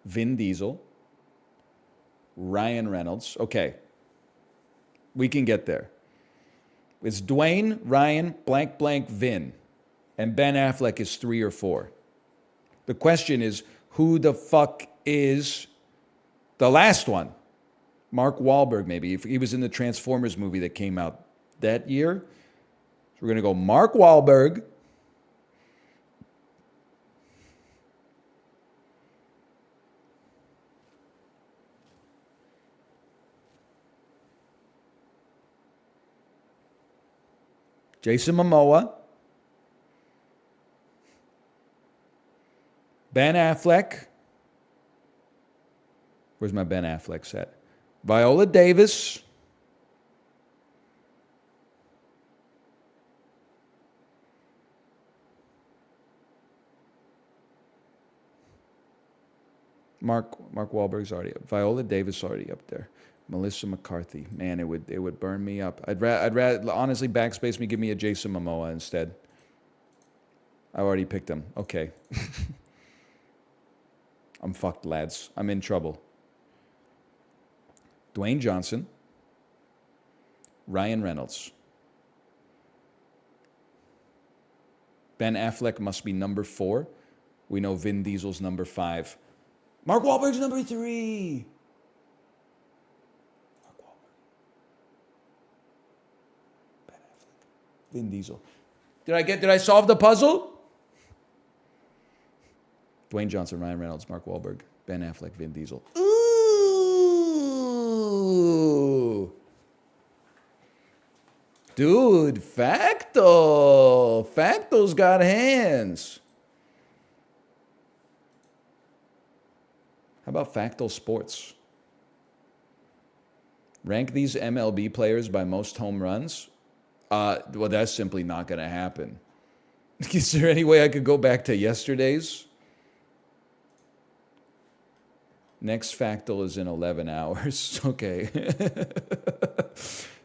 Vin Diesel, Ryan Reynolds. Okay. We can get there. It's Dwayne, Ryan, blank, blank, Vin. And Ben Affleck is 3 or 4. The question is, who the fuck is the last one? Mark Wahlberg, maybe. If he was in the Transformers movie that came out that year. So we're going to go Mark Wahlberg. Jason Momoa. Ben Affleck. Where's my Ben Affleck set? Viola Davis. Mark Wahlberg's already up. Viola Davis already up there. Melissa McCarthy. Man, it would burn me up. I'd rather honestly backspace me, give me a Jason Momoa instead. I already picked him. Okay. I'm fucked, lads. I'm in trouble. Dwayne Johnson. Ryan Reynolds. Ben Affleck must be number 4. We know Vin Diesel's number 5. Mark Wahlberg's number 3. Mark Wahlberg. Ben Affleck. Vin Diesel. Did I solve the puzzle? Dwayne Johnson, Ryan Reynolds, Mark Wahlberg, Ben Affleck, Vin Diesel. Ooh. Ooh. Dude, Facto. Facto's got hands. How about Factal Sports? Rank these MLB players by most home runs? Well, that's simply not going to happen. Is there any way I could go back to yesterday's? Next Factal is in 11 hours. Okay.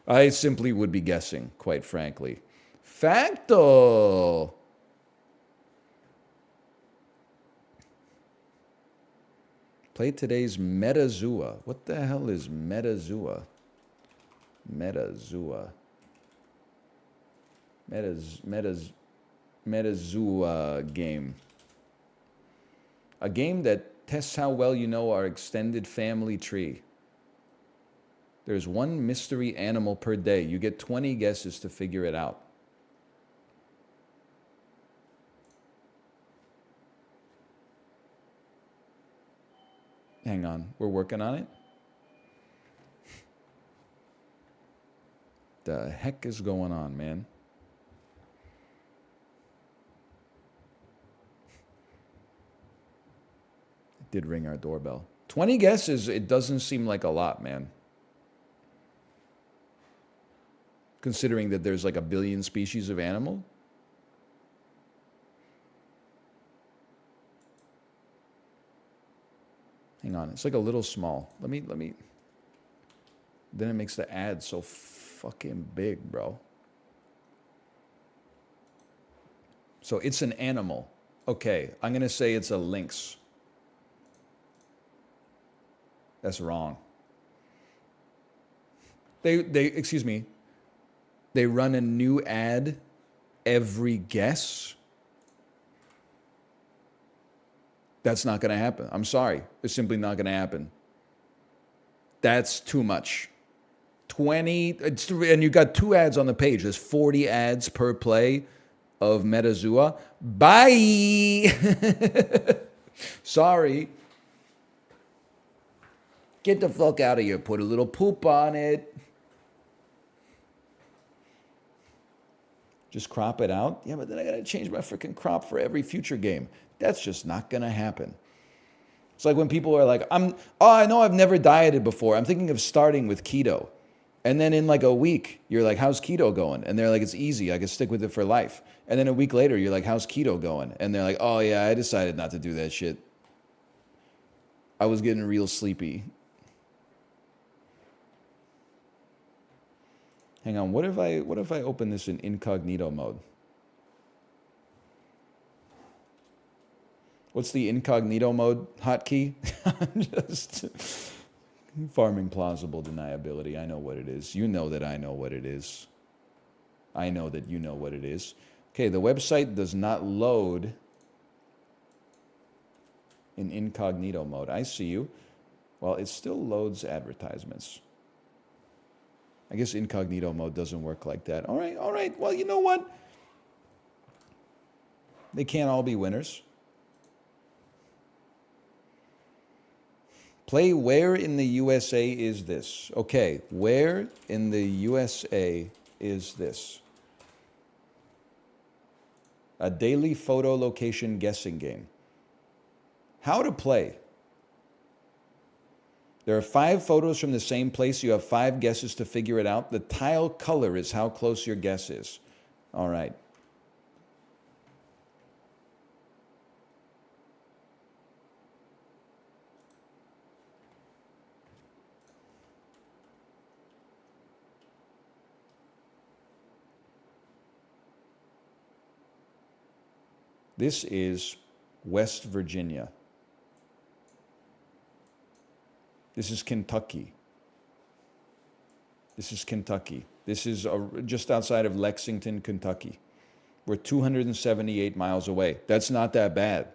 I simply would be guessing, quite frankly. Factal! Play today's Metazua. What the hell is Metazua? Metazua. Metazua game. A game that tests how well you know our extended family tree. There's one mystery animal per day. You get 20 guesses to figure it out. Hang on, we're working on it. The heck is going on, man? It did ring our doorbell. 20 guesses, it doesn't seem like a lot, man. Considering that there's like a billion species of animal. Hang on, it's like a little small. Let me. Then it makes the ad so fucking big, bro. So it's an animal. Okay, I'm gonna say it's a lynx. That's wrong. Excuse me. They run a new ad every guess. That's not going to happen. I'm sorry. It's simply not going to happen. That's too much. 20, and you got 2 ads on the page. There's 40 ads per play of Metazua. Bye! Sorry. Get the fuck out of here. Put a little poop on it. Just crop it out? Yeah, but then I got to change my freaking crop for every future game. That's just not going to happen. It's like when people are like, I know I've never dieted before. I'm thinking of starting with keto. And then in like a week, you're like, how's keto going? And they're like, it's easy. I can stick with it for life. And then a week later, you're like, how's keto going? And they're like, oh yeah, I decided not to do that shit. I was getting real sleepy. Hang on, what if I open this in incognito mode? What's the incognito mode hotkey? Just farming plausible deniability. I know what it is. You know that I know what it is. I know that you know what it is. Okay, the website does not load in incognito mode. I see you. Well, it still loads advertisements. I guess incognito mode doesn't work like that. All right. Well, you know what? They can't all be winners. Play where in the USA is this? Okay, where in the USA is this? A daily photo location guessing game. How to play. There are 5 photos from the same place. You have 5 guesses to figure it out. The tile color is how close your guess is. All right. This is West Virginia. This is Kentucky. This is Kentucky. This is just outside of Lexington, Kentucky. We're 278 miles away. That's not that bad.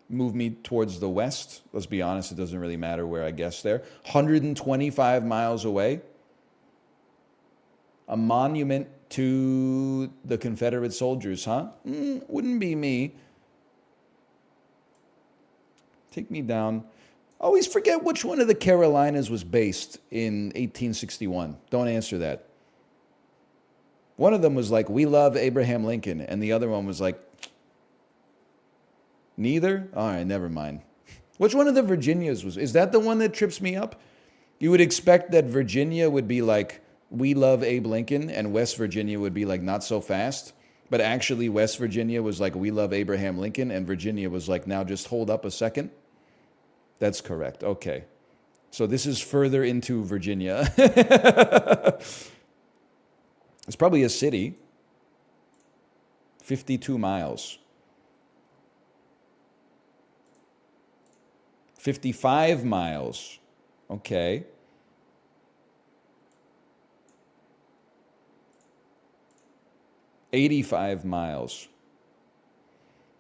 Move me towards the west. Let's be honest, it doesn't really matter where I guess there. 125 miles away. A monument to the Confederate soldiers, huh? Wouldn't be me. Take me down. Always forget which one of the Carolinas was based in 1861. Don't answer that. One of them was like, we love Abraham Lincoln. And the other one was like, neither? All right, never mind. Which one of the Virginias was? Is that the one that trips me up? You would expect that Virginia would be like, we love Abe Lincoln, and West Virginia would be like, not so fast. But actually, West Virginia was like, we love Abraham Lincoln, and Virginia was like, now just hold up a second. That's correct. Okay. So this is further into Virginia. It's probably a city. 52 miles. 55 miles. Okay. $85 miles.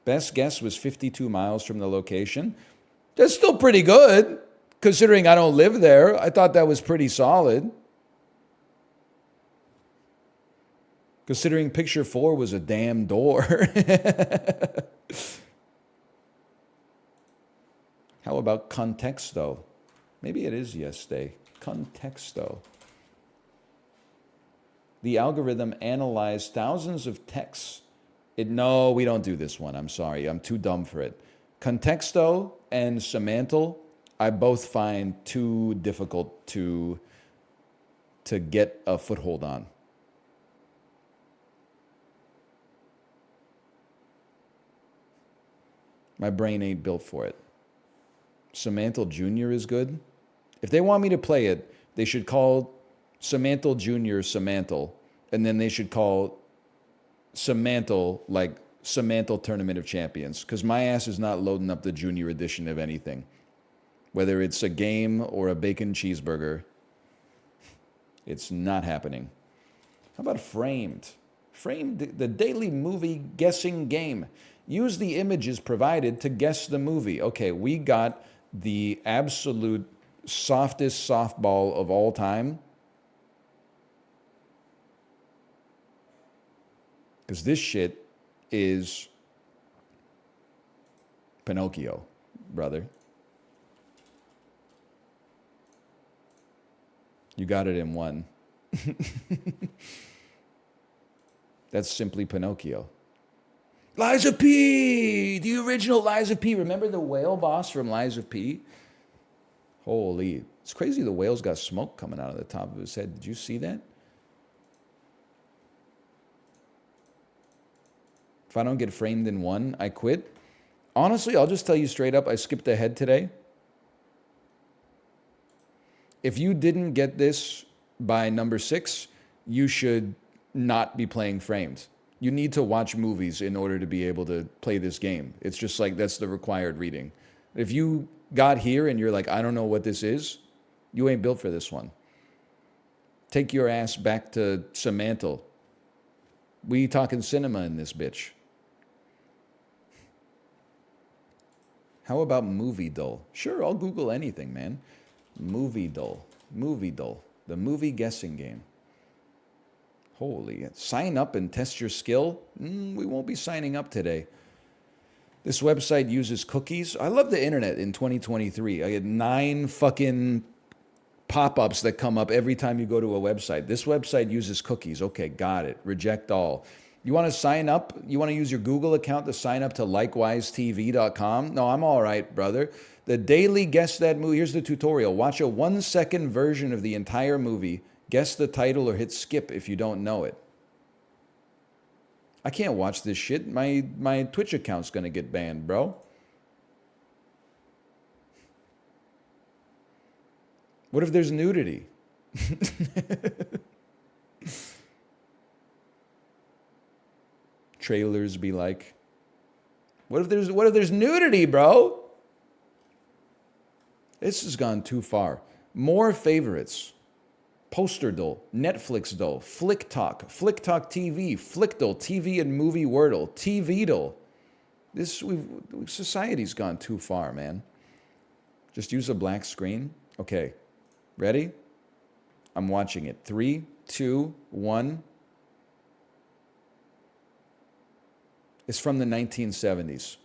Best guess was 52 miles from the location. That's still pretty good, considering I don't live there. I thought that was pretty solid. Considering picture 4 was a damn door. How about contexto? Maybe it is yesterday. Contexto. The algorithm analyzed thousands of texts. No, we don't do this one. I'm sorry. I'm too dumb for it. Contexto and semantal, I both find too difficult to get a foothold on. My brain ain't built for it. Semantal Jr. is good. If they want me to play it, they should call Semantal Jr. Semantal, and then they should call Semantal like Semantal Tournament of Champions, because my ass is not loading up the junior edition of anything. Whether it's a game or a bacon cheeseburger, it's not happening. How about Framed? Framed, the daily movie guessing game. Use the images provided to guess the movie. Okay, we got the absolute softest softball of all time. Because this shit is Pinocchio, brother. You got it in one. That's simply Pinocchio. Lies of P! The original Lies of P. Remember the whale boss from Lies of P? Holy. It's crazy the whale's got smoke coming out of the top of his head. Did you see that? If I don't get framed in one, I quit. Honestly, I'll just tell you straight up, I skipped ahead today. If you didn't get this by number 6, you should not be playing framed. You need to watch movies in order to be able to play this game. It's just like that's the required reading. If you got here and you're like, I don't know what this is, you ain't built for this one. Take your ass back to Semantal. We talking cinema in this bitch. How about Movie Dull? Sure, I'll Google anything, man. Movie Dull. Movie Dull. The movie guessing game. Holy, sign up and test your skill? We won't be signing up today. This website uses cookies. I love the internet in 2023. I get 9 fucking pop-ups that come up every time you go to a website. This website uses cookies. Okay, got it. Reject all. You want to sign up? You want to use your Google account to sign up to likewisetv.com? No, I'm all right, brother. The daily guess that movie. Here's the tutorial. Watch a 1-second version of the entire movie. Guess the title or hit skip if you don't know it. I can't watch this shit. My Twitch account's going to get banned, bro. What if there's nudity? Trailers be like, what if there's nudity, bro? This has gone too far. More favorites. Poster Dull, Netflix Dull, Flick Talk TV, Flickdull, TV and Movie Wordle, TV Dull. Society's gone too far, man. Just use a black screen. Okay, ready? I'm watching it. 3, 2, 1. It's from the 1970s.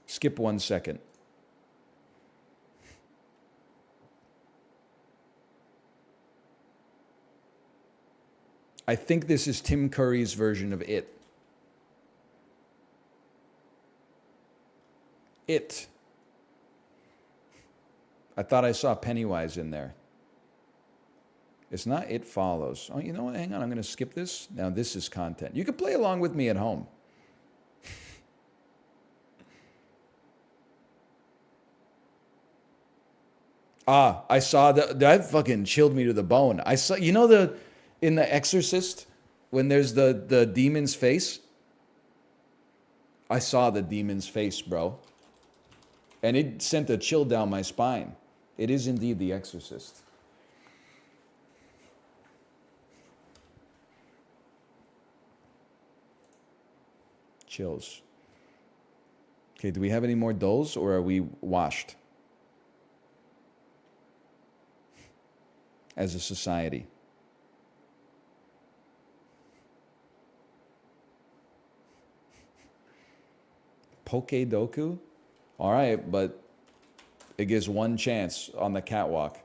Skip 1 second. I think this is Tim Curry's version of It. It. I thought I saw Pennywise in there. It's not It Follows. Oh, you know what? Hang on. I'm going to skip this. Now, this is content. You can play along with me at home. I saw that fucking chilled me to the bone. I saw, you know, in The Exorcist, when there's the demon's face? I saw the demon's face, bro. And it sent a chill down my spine. It is indeed The Exorcist. Chills. Okay, do we have any more dulls or are we washed as a society? Pokedoku? All right, but it gives one chance on the catwalk.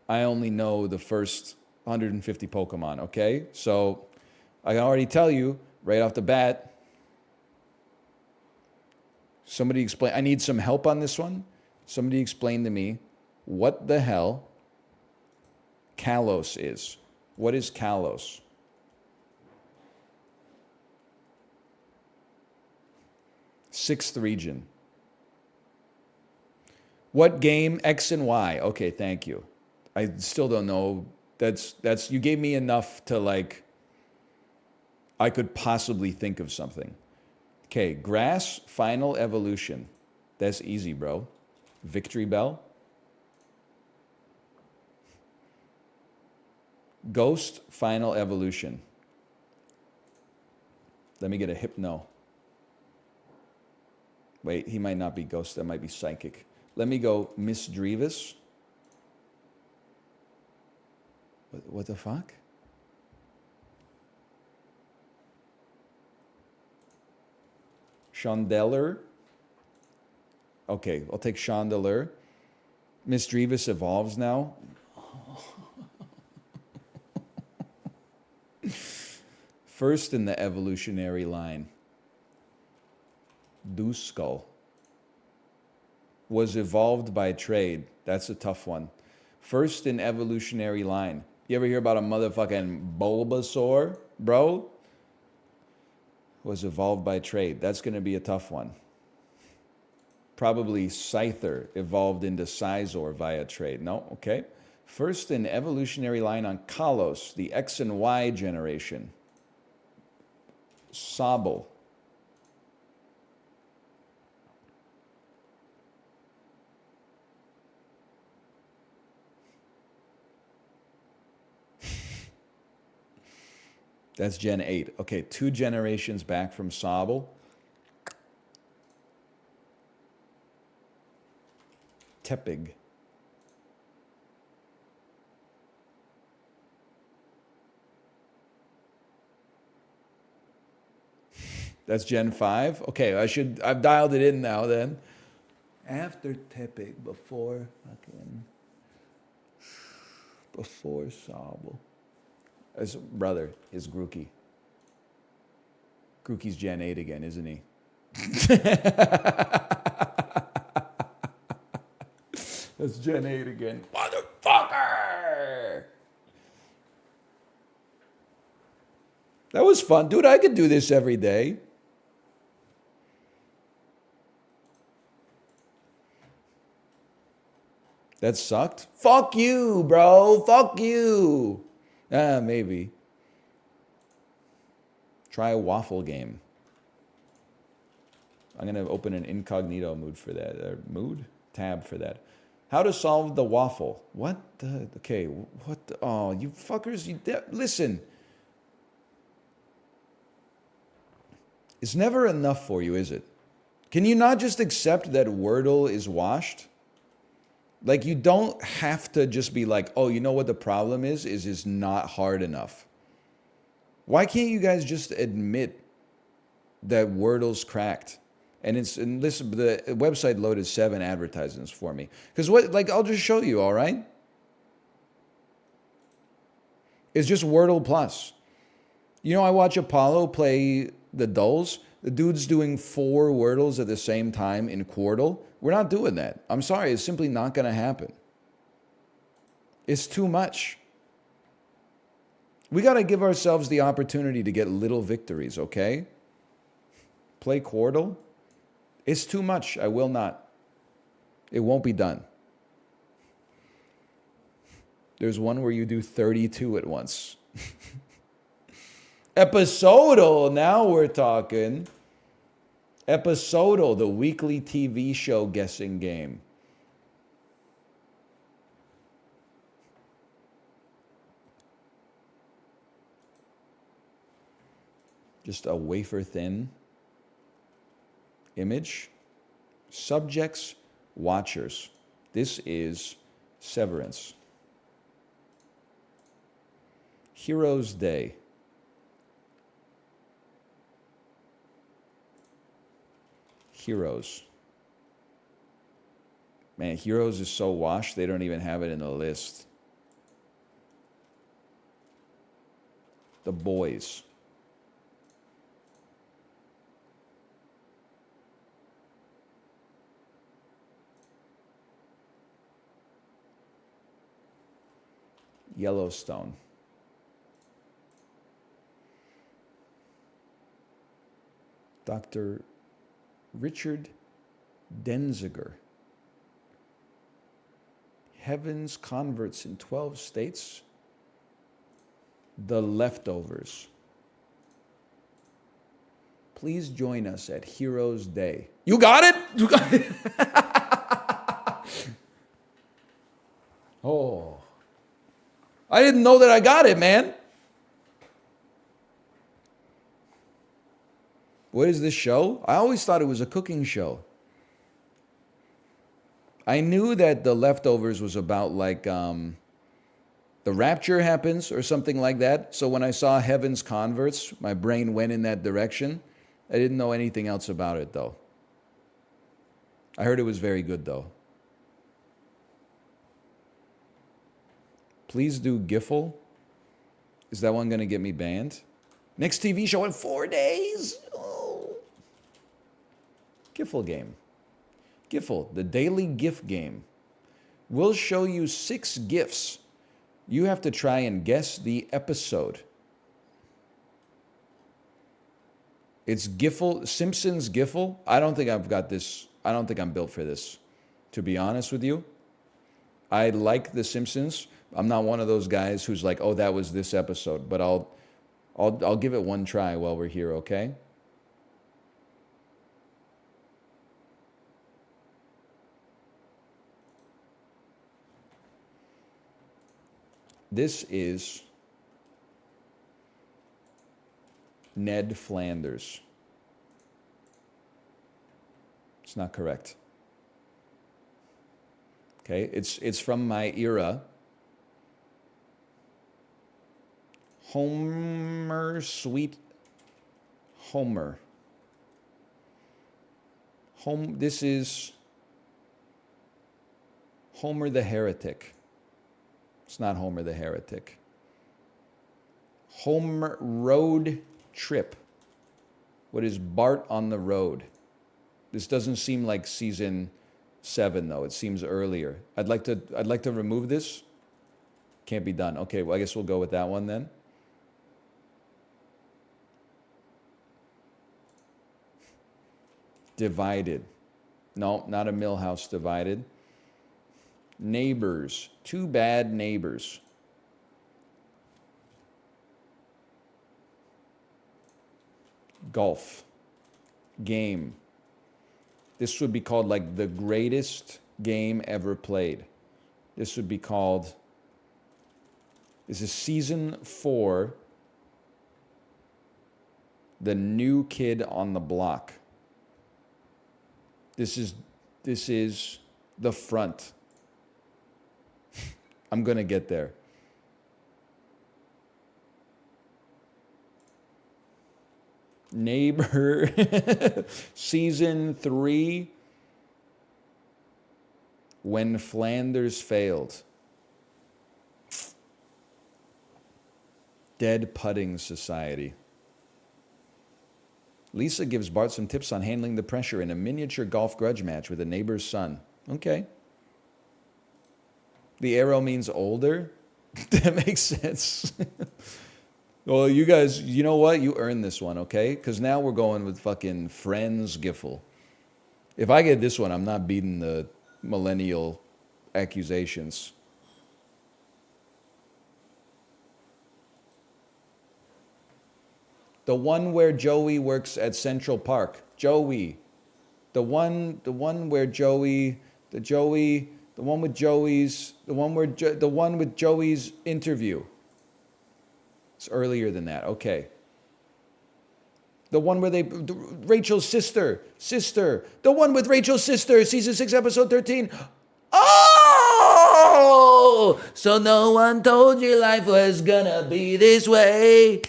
I only know the first 150 Pokemon, okay? So I can already tell you right off the bat. Somebody explain. I need some help on this one. Somebody explain to me what the hell Kalos is. What is Kalos? Sixth region. What game? X and Y. Okay, thank you. I still don't know. That's you gave me enough to like I could possibly think of something. Okay, grass, final evolution. That's easy, bro. Victory bell. Ghost, final evolution. Let me get a hypno. Wait, he might not be ghost. That might be psychic. Let me go Miss Drevis. What the fuck? Chandelure. Okay, I'll take Chandelure. Miss Drevis evolves now. First in the evolutionary line. Duskull. Was evolved by trade. That's a tough one. First in evolutionary line. You ever hear about a motherfucking Bulbasaur, bro? Was evolved by trade. That's going to be a tough one. Probably Scyther evolved into Scizor via trade. No? Okay. First in evolutionary line on Kalos, the X and Y generation. Sobble. That's Gen 8. Okay, 2 generations back from Sobble. Tepig. That's Gen 5. Okay, I've dialed it in now then. After Tepig, before Sobble. His brother is Grookey. Grookey's Gen 8 again, isn't he? That's Gen 8 again. Motherfucker! That was fun. Dude, I could do this every day. That sucked? Fuck you, bro. Fuck you. Maybe. Try a waffle game. I'm going to open an incognito mood for that. Tab for that. How to solve the waffle. What the? Okay. What the? Oh, you fuckers. Listen. It's never enough for you, is it? Can you not just accept that Wordle is washed? Like, you don't have to just be like, oh, you know what the problem is it's not hard enough. Why can't you guys just admit that Wordle's cracked? And listen, the website loaded 7 advertisements for me. Because I'll just show you, all right? It's just Wordle Plus. You know, I watch Apollo play the dulls. The dude's doing 4 wordles at the same time in Quordle. We're not doing that. I'm sorry, it's simply not going to happen. It's too much. We got to give ourselves the opportunity to get little victories, okay? Play Quordle. It's too much. I will not. It won't be done. There's one where you do 32 at once. Episodal, now we're talking. Episodal, the weekly TV show guessing game. Just a wafer thin image. Subjects, watchers. This is Severance. Heroes Day. Heroes. Man, Heroes is so washed, they don't even have it in the list. The Boys. Yellowstone. Dr. Richard Denziger. Heaven's Converts in 12 States. The Leftovers. Please join us at Heroes Day. You got it? You got it? Oh. I didn't know that I got it, man. What is this show? I always thought it was a cooking show. I knew that The Leftovers was about like the rapture happens or something like that. So when I saw Heaven's Converts, my brain went in that direction. I didn't know anything else about it though. I heard it was very good though. Please do Giffle. Is that one going to get me banned? Next TV show in 4 days? Oh. Giffle game. Giffle, the daily GIF game. We'll show you 6 GIFs. You have to try and guess the episode. It's Giffle, Simpsons Giffle. I don't think I've got this. I don't think I'm built for this, to be honest with you. I like The Simpsons. I'm not one of those guys who's like, oh, that was this episode. But I'll give it one try while we're here, okay? This is Ned Flanders. It's not correct. Okay, it's from my era. Homer, Sweet Homer. This is Homer the Heretic. It's not Homer the Heretic. Homer Road Trip. What is Bart on the Road? This doesn't seem like season 7 though. It seems earlier. I'd like to remove this. Can't be done. Okay, well I guess we'll go with that one then. Divided. No, not a Millhouse Divided. Neighbors. Two Bad Neighbors. Golf. Game. This would be called like the greatest game ever played. This would be called, this is season 4, The New Kid on the Block. This is the front. I'm going to get there. Neighbor, season 3, When Flanders Failed. Dead Putting Society. Lisa gives Bart some tips on handling the pressure in a miniature golf grudge match with a neighbor's son. Okay. The arrow means older? That makes sense. Well, you guys, you know what? You earned this one, okay? Because now we're going with fucking Friends Giffle. If I get this one, I'm not beating the millennial accusations. The one where Joey works at Central Park. Joey. The one with Joey's interview. It's earlier than that. Okay. The one where Rachel's sister. The one with Rachel's sister, season 6, episode 13. Oh! So no one told you life was gonna be this way.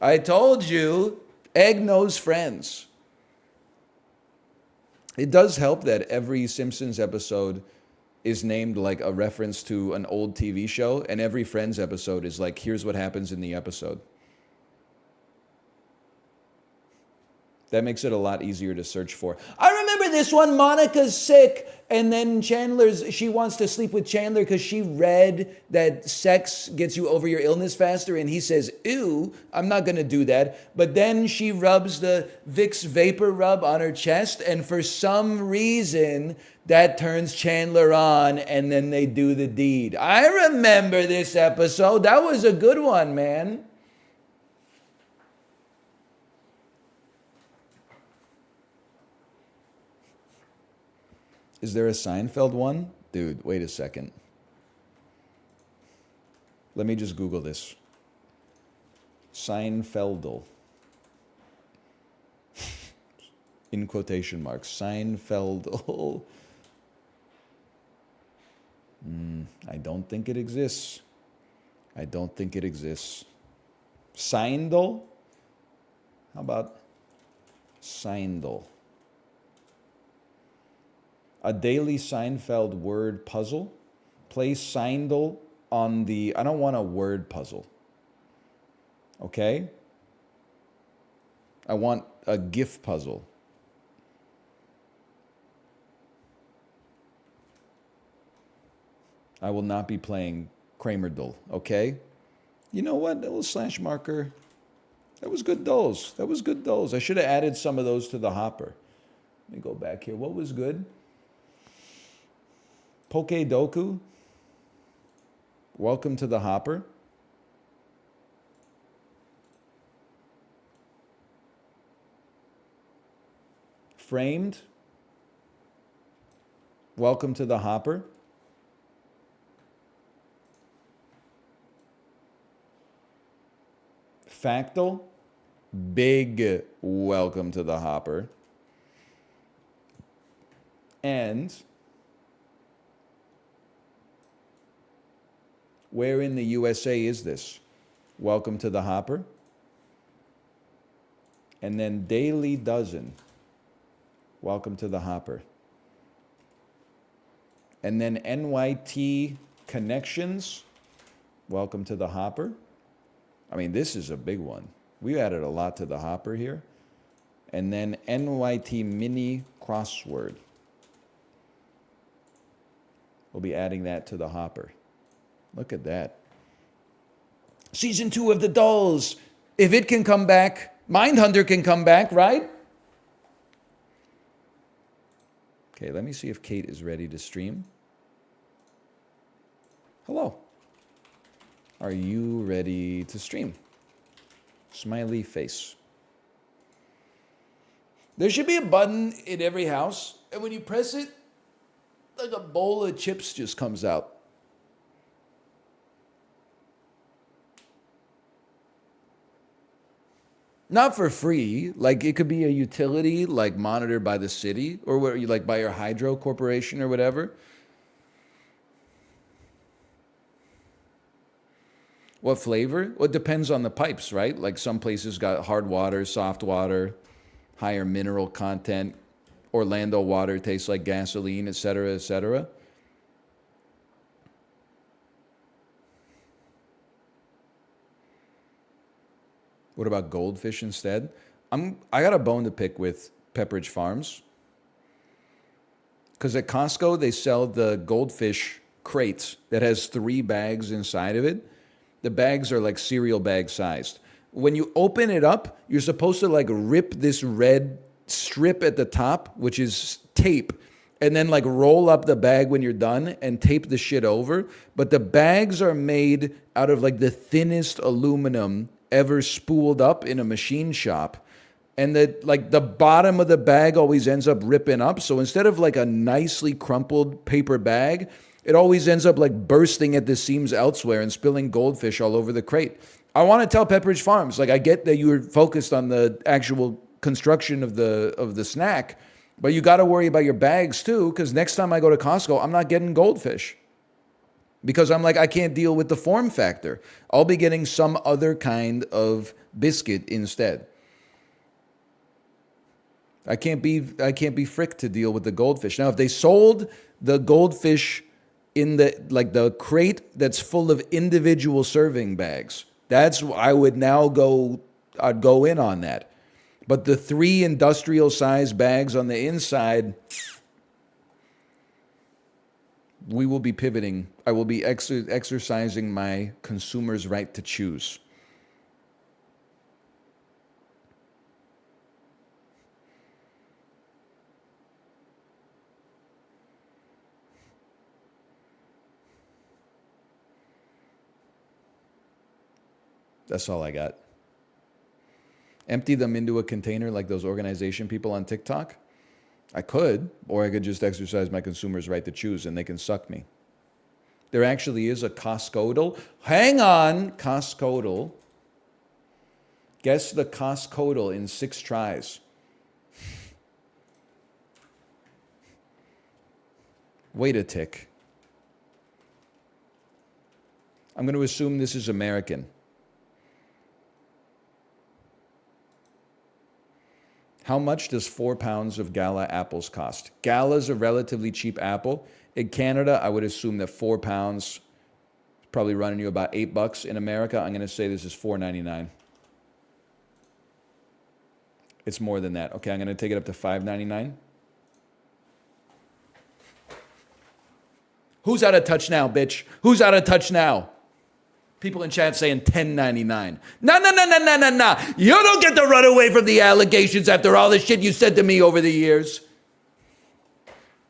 I told you, egg knows friends. It does help that every Simpsons episode is named like a reference to an old TV show, and every Friends episode is like, here's what happens in the episode. That makes it a lot easier to search for. I remember this one, Monica's sick, and then she wants to sleep with Chandler because she read that sex gets you over your illness faster, and he says, ew, I'm not going to do that. But then she rubs the Vicks Vapor Rub on her chest, and for some reason, that turns Chandler on, and then they do the deed. I remember this episode. That was a good one, man. Is there a Seinfeld one? Dude, wait a second. Let me just Google this. Seinfeldel. In quotation marks. Seinfeldel. I don't think it exists. Seindel? How about Seindel? A daily Seinfeld word puzzle. Place Seindel on the... I don't want a word puzzle. Okay? I want a GIF puzzle. I will not be playing Kramerdl, okay? You know what? That little slash marker. That was good dolls. I should have added some of those to the hopper. Let me go back here. What was good? Poke Doku. Welcome to the hopper. Framed. Welcome to the hopper. Factal. Big welcome to the hopper. And where in the USA is this? Welcome to the hopper. And then Daily Dozen. Welcome to the hopper. And then NYT Connections. Welcome to the hopper. I mean, this is a big one. We added a lot to the hopper here. And then NYT Mini Crossword. We'll be adding that to the hopper. Look at that. Season 2 of The Dolls. If it can come back, Mindhunter can come back, right? Okay, let me see if Kate is ready to stream. Hello. Are you ready to stream? Smiley face. There should be a button in every house, and when you press it, like a bowl of chips just comes out. Not for free. Like, it could be a utility, like monitored by the city, or where you like by your hydro corporation or whatever. What flavor? Well, it depends on the pipes, right? Like some places got hard water, soft water, higher mineral content. Orlando water tastes like gasoline, etc., etc. What about goldfish instead? I got a bone to pick with Pepperidge Farms. Because at Costco, they sell the goldfish crates that has 3 bags inside of it. The bags are like cereal bag sized. When you open it up, you're supposed to like rip this red strip at the top, which is tape, and then like roll up the bag when you're done and tape the shit over. But the bags are made out of like the thinnest aluminum ever spooled up in a machine shop. And the bottom of the bag always ends up ripping up. So instead of like a nicely crumpled paper bag, it always ends up like bursting at the seams elsewhere and spilling goldfish all over the crate. I want to tell Pepperidge Farms, like I get that you were focused on the actual construction of the snack, but you got to worry about your bags too, because next time I go to Costco, I'm not getting goldfish. Because I'm like, I can't deal with the form factor. I'll be getting some other kind of biscuit instead. I can't be fricked to deal with the goldfish. Now, if they sold the goldfish in the crate that's full of individual serving bags, I'd go in on that. But the 3 industrial size bags on the inside, we will be pivoting. I will be exercising my consumer's right to choose. That's all I got. Empty them into a container like those organization people on TikTok? I could, or I could just exercise my consumer's right to choose and they can suck me. There actually is a Costcodal. Hang on, Costcodal. Guess the Costcodal in 6 tries. Wait a tick. I'm going to assume this is American. How much does 4 pounds of Gala apples cost? Gala's a relatively cheap apple. In Canada, I would assume that 4 pounds is probably running you about $8. In America, I'm going to say this is $4.99. It's more than that. Okay, I'm going to take it up to $5.99. Who's out of touch now, bitch? Who's out of touch now? People in chat saying $10.99. No. You don't get to run away from the allegations after all the shit you said to me over the years.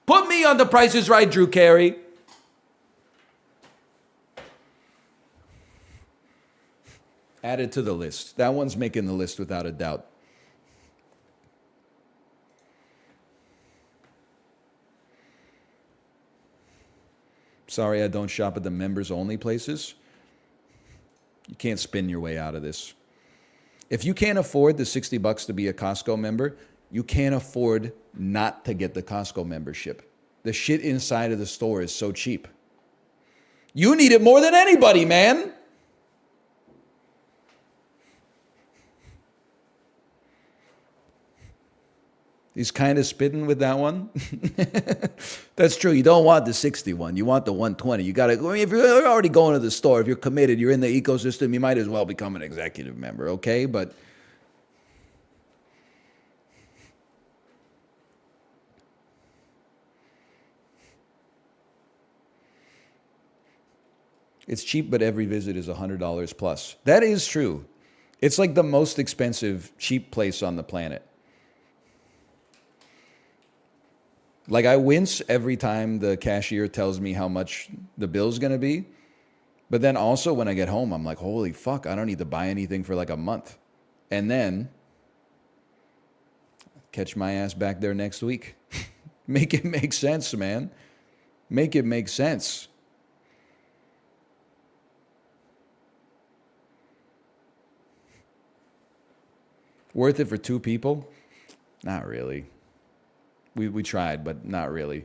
Put me on The Price is Right, Drew Carey. Add it to the list. That one's making the list without a doubt. Sorry I don't shop at the members only places. You can't spin your way out of this. If you can't afford the $60 to be a Costco member, you can't afford not to get the Costco membership. The shit inside of the store is so cheap. You need it more than anybody, man. He's kind of spitting with that one. That's true. You don't want the 61. You want the 120. You got to. I mean, if you're already going to the store, if you're committed, you're in the ecosystem, you might as well become an executive member, okay? But it's cheap, but every visit is $100 plus. That is true. It's like the most expensive cheap place on the planet. Like, I wince every time the cashier tells me how much the bill's going to be. But then also when I get home, I'm like, holy fuck, I don't need to buy anything for like a month. And then catch my ass back there next week. Make it make sense, man. Make it make sense. Worth it for 2 people? Not really. We tried, but not really.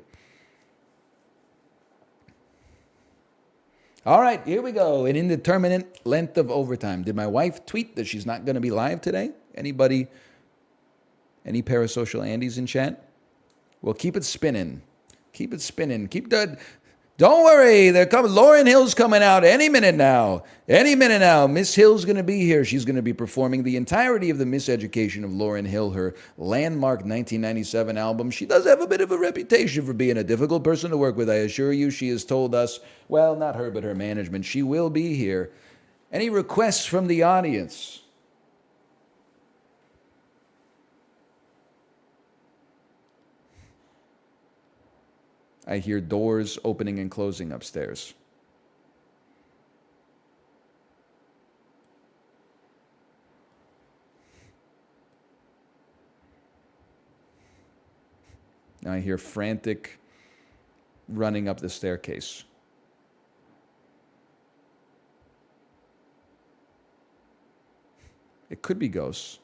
All right, here we go. An indeterminate length of overtime. Did my wife tweet that she's not going to be live today? Anybody? Any parasocial Andes in chat? Well, keep it spinning. Keep it spinning. Keep the Don't worry, they're coming. Lauren Hill's coming out any minute now. Any minute now. Miss Hill's going to be here. She's going to be performing the entirety of the Miseducation of Lauren Hill, her landmark 1997 album. She does have a bit of a reputation for being a difficult person to work with, I assure you. She has told us, well, not her, but her management, she will be here. Any requests from the audience? I hear doors opening and closing upstairs. Now I hear frantic running up the staircase. It could be ghosts.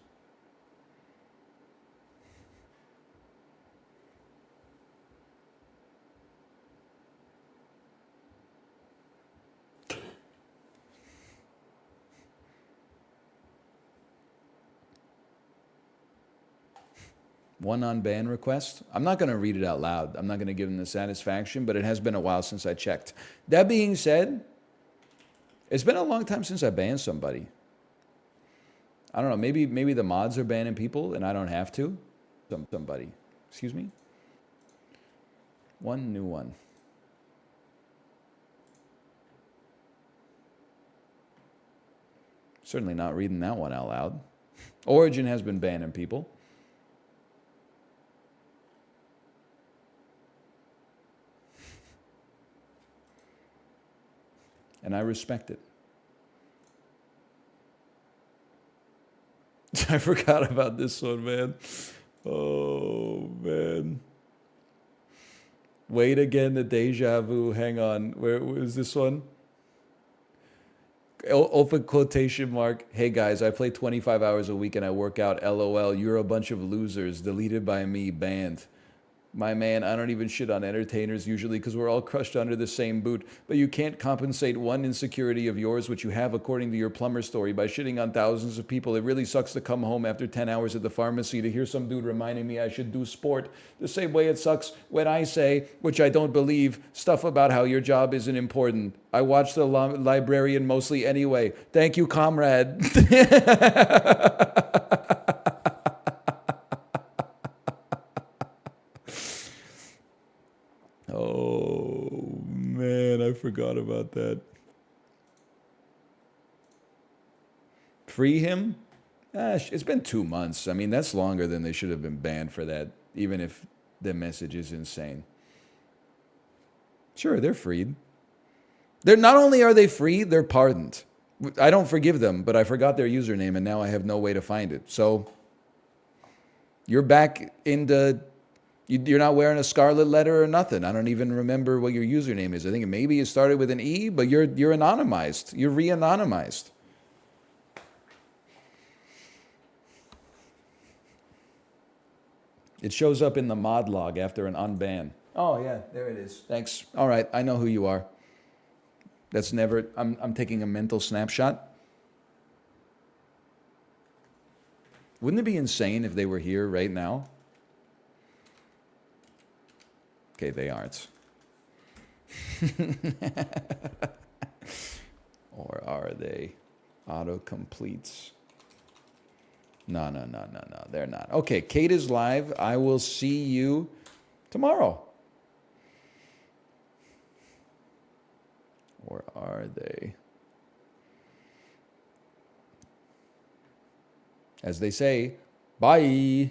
One on-ban request. I'm not going to read it out loud. I'm not going to give them the satisfaction, but it has been a while since I checked. That being said, it's been a long time since I banned somebody. I don't know, maybe the mods are banning people and I don't have to. Somebody. Excuse me? One new one. Certainly not reading that one out loud. Origin has been banning people. And I respect it. I forgot about this one, man. Oh, man. Wait again, the deja vu. Hang on. Where was this one? Open quotation mark. Hey guys, I play 25 hours a week and I work out. LOL. You're a bunch of losers. Deleted by me. Banned. My man, I don't even shit on entertainers usually because we're all crushed under the same boot. But you can't compensate one insecurity of yours, which you have according to your plumber story, by shitting on thousands of people. It really sucks to come home after 10 hours at the pharmacy to hear some dude reminding me I should do sport. The same way it sucks when I say, which I don't believe, stuff about how your job isn't important. I watch The Librarian mostly anyway. Thank you, comrade. Oh, man, I forgot about that. Free him? It's been 2 months. I mean, that's longer than they should have been banned for that, even if the message is insane. Sure, they're freed. They're not only are they free, they're pardoned. I don't forgive them, but I forgot their username and now I have no way to find it. So you're back into you're not wearing a scarlet letter or nothing. I don't even remember what your username is. I think maybe it started with an E, but you're anonymized. You're re-anonymized. It shows up in the mod log after an unban. Oh yeah, there it is. Thanks. All right, I know who you are. That's never. I'm taking a mental snapshot. Wouldn't it be insane if they were here right now? Okay, they aren't. Or are they? Autocompletes. No. They're not. Okay, Kate is live. I will see you tomorrow. Or are they? As they say, bye.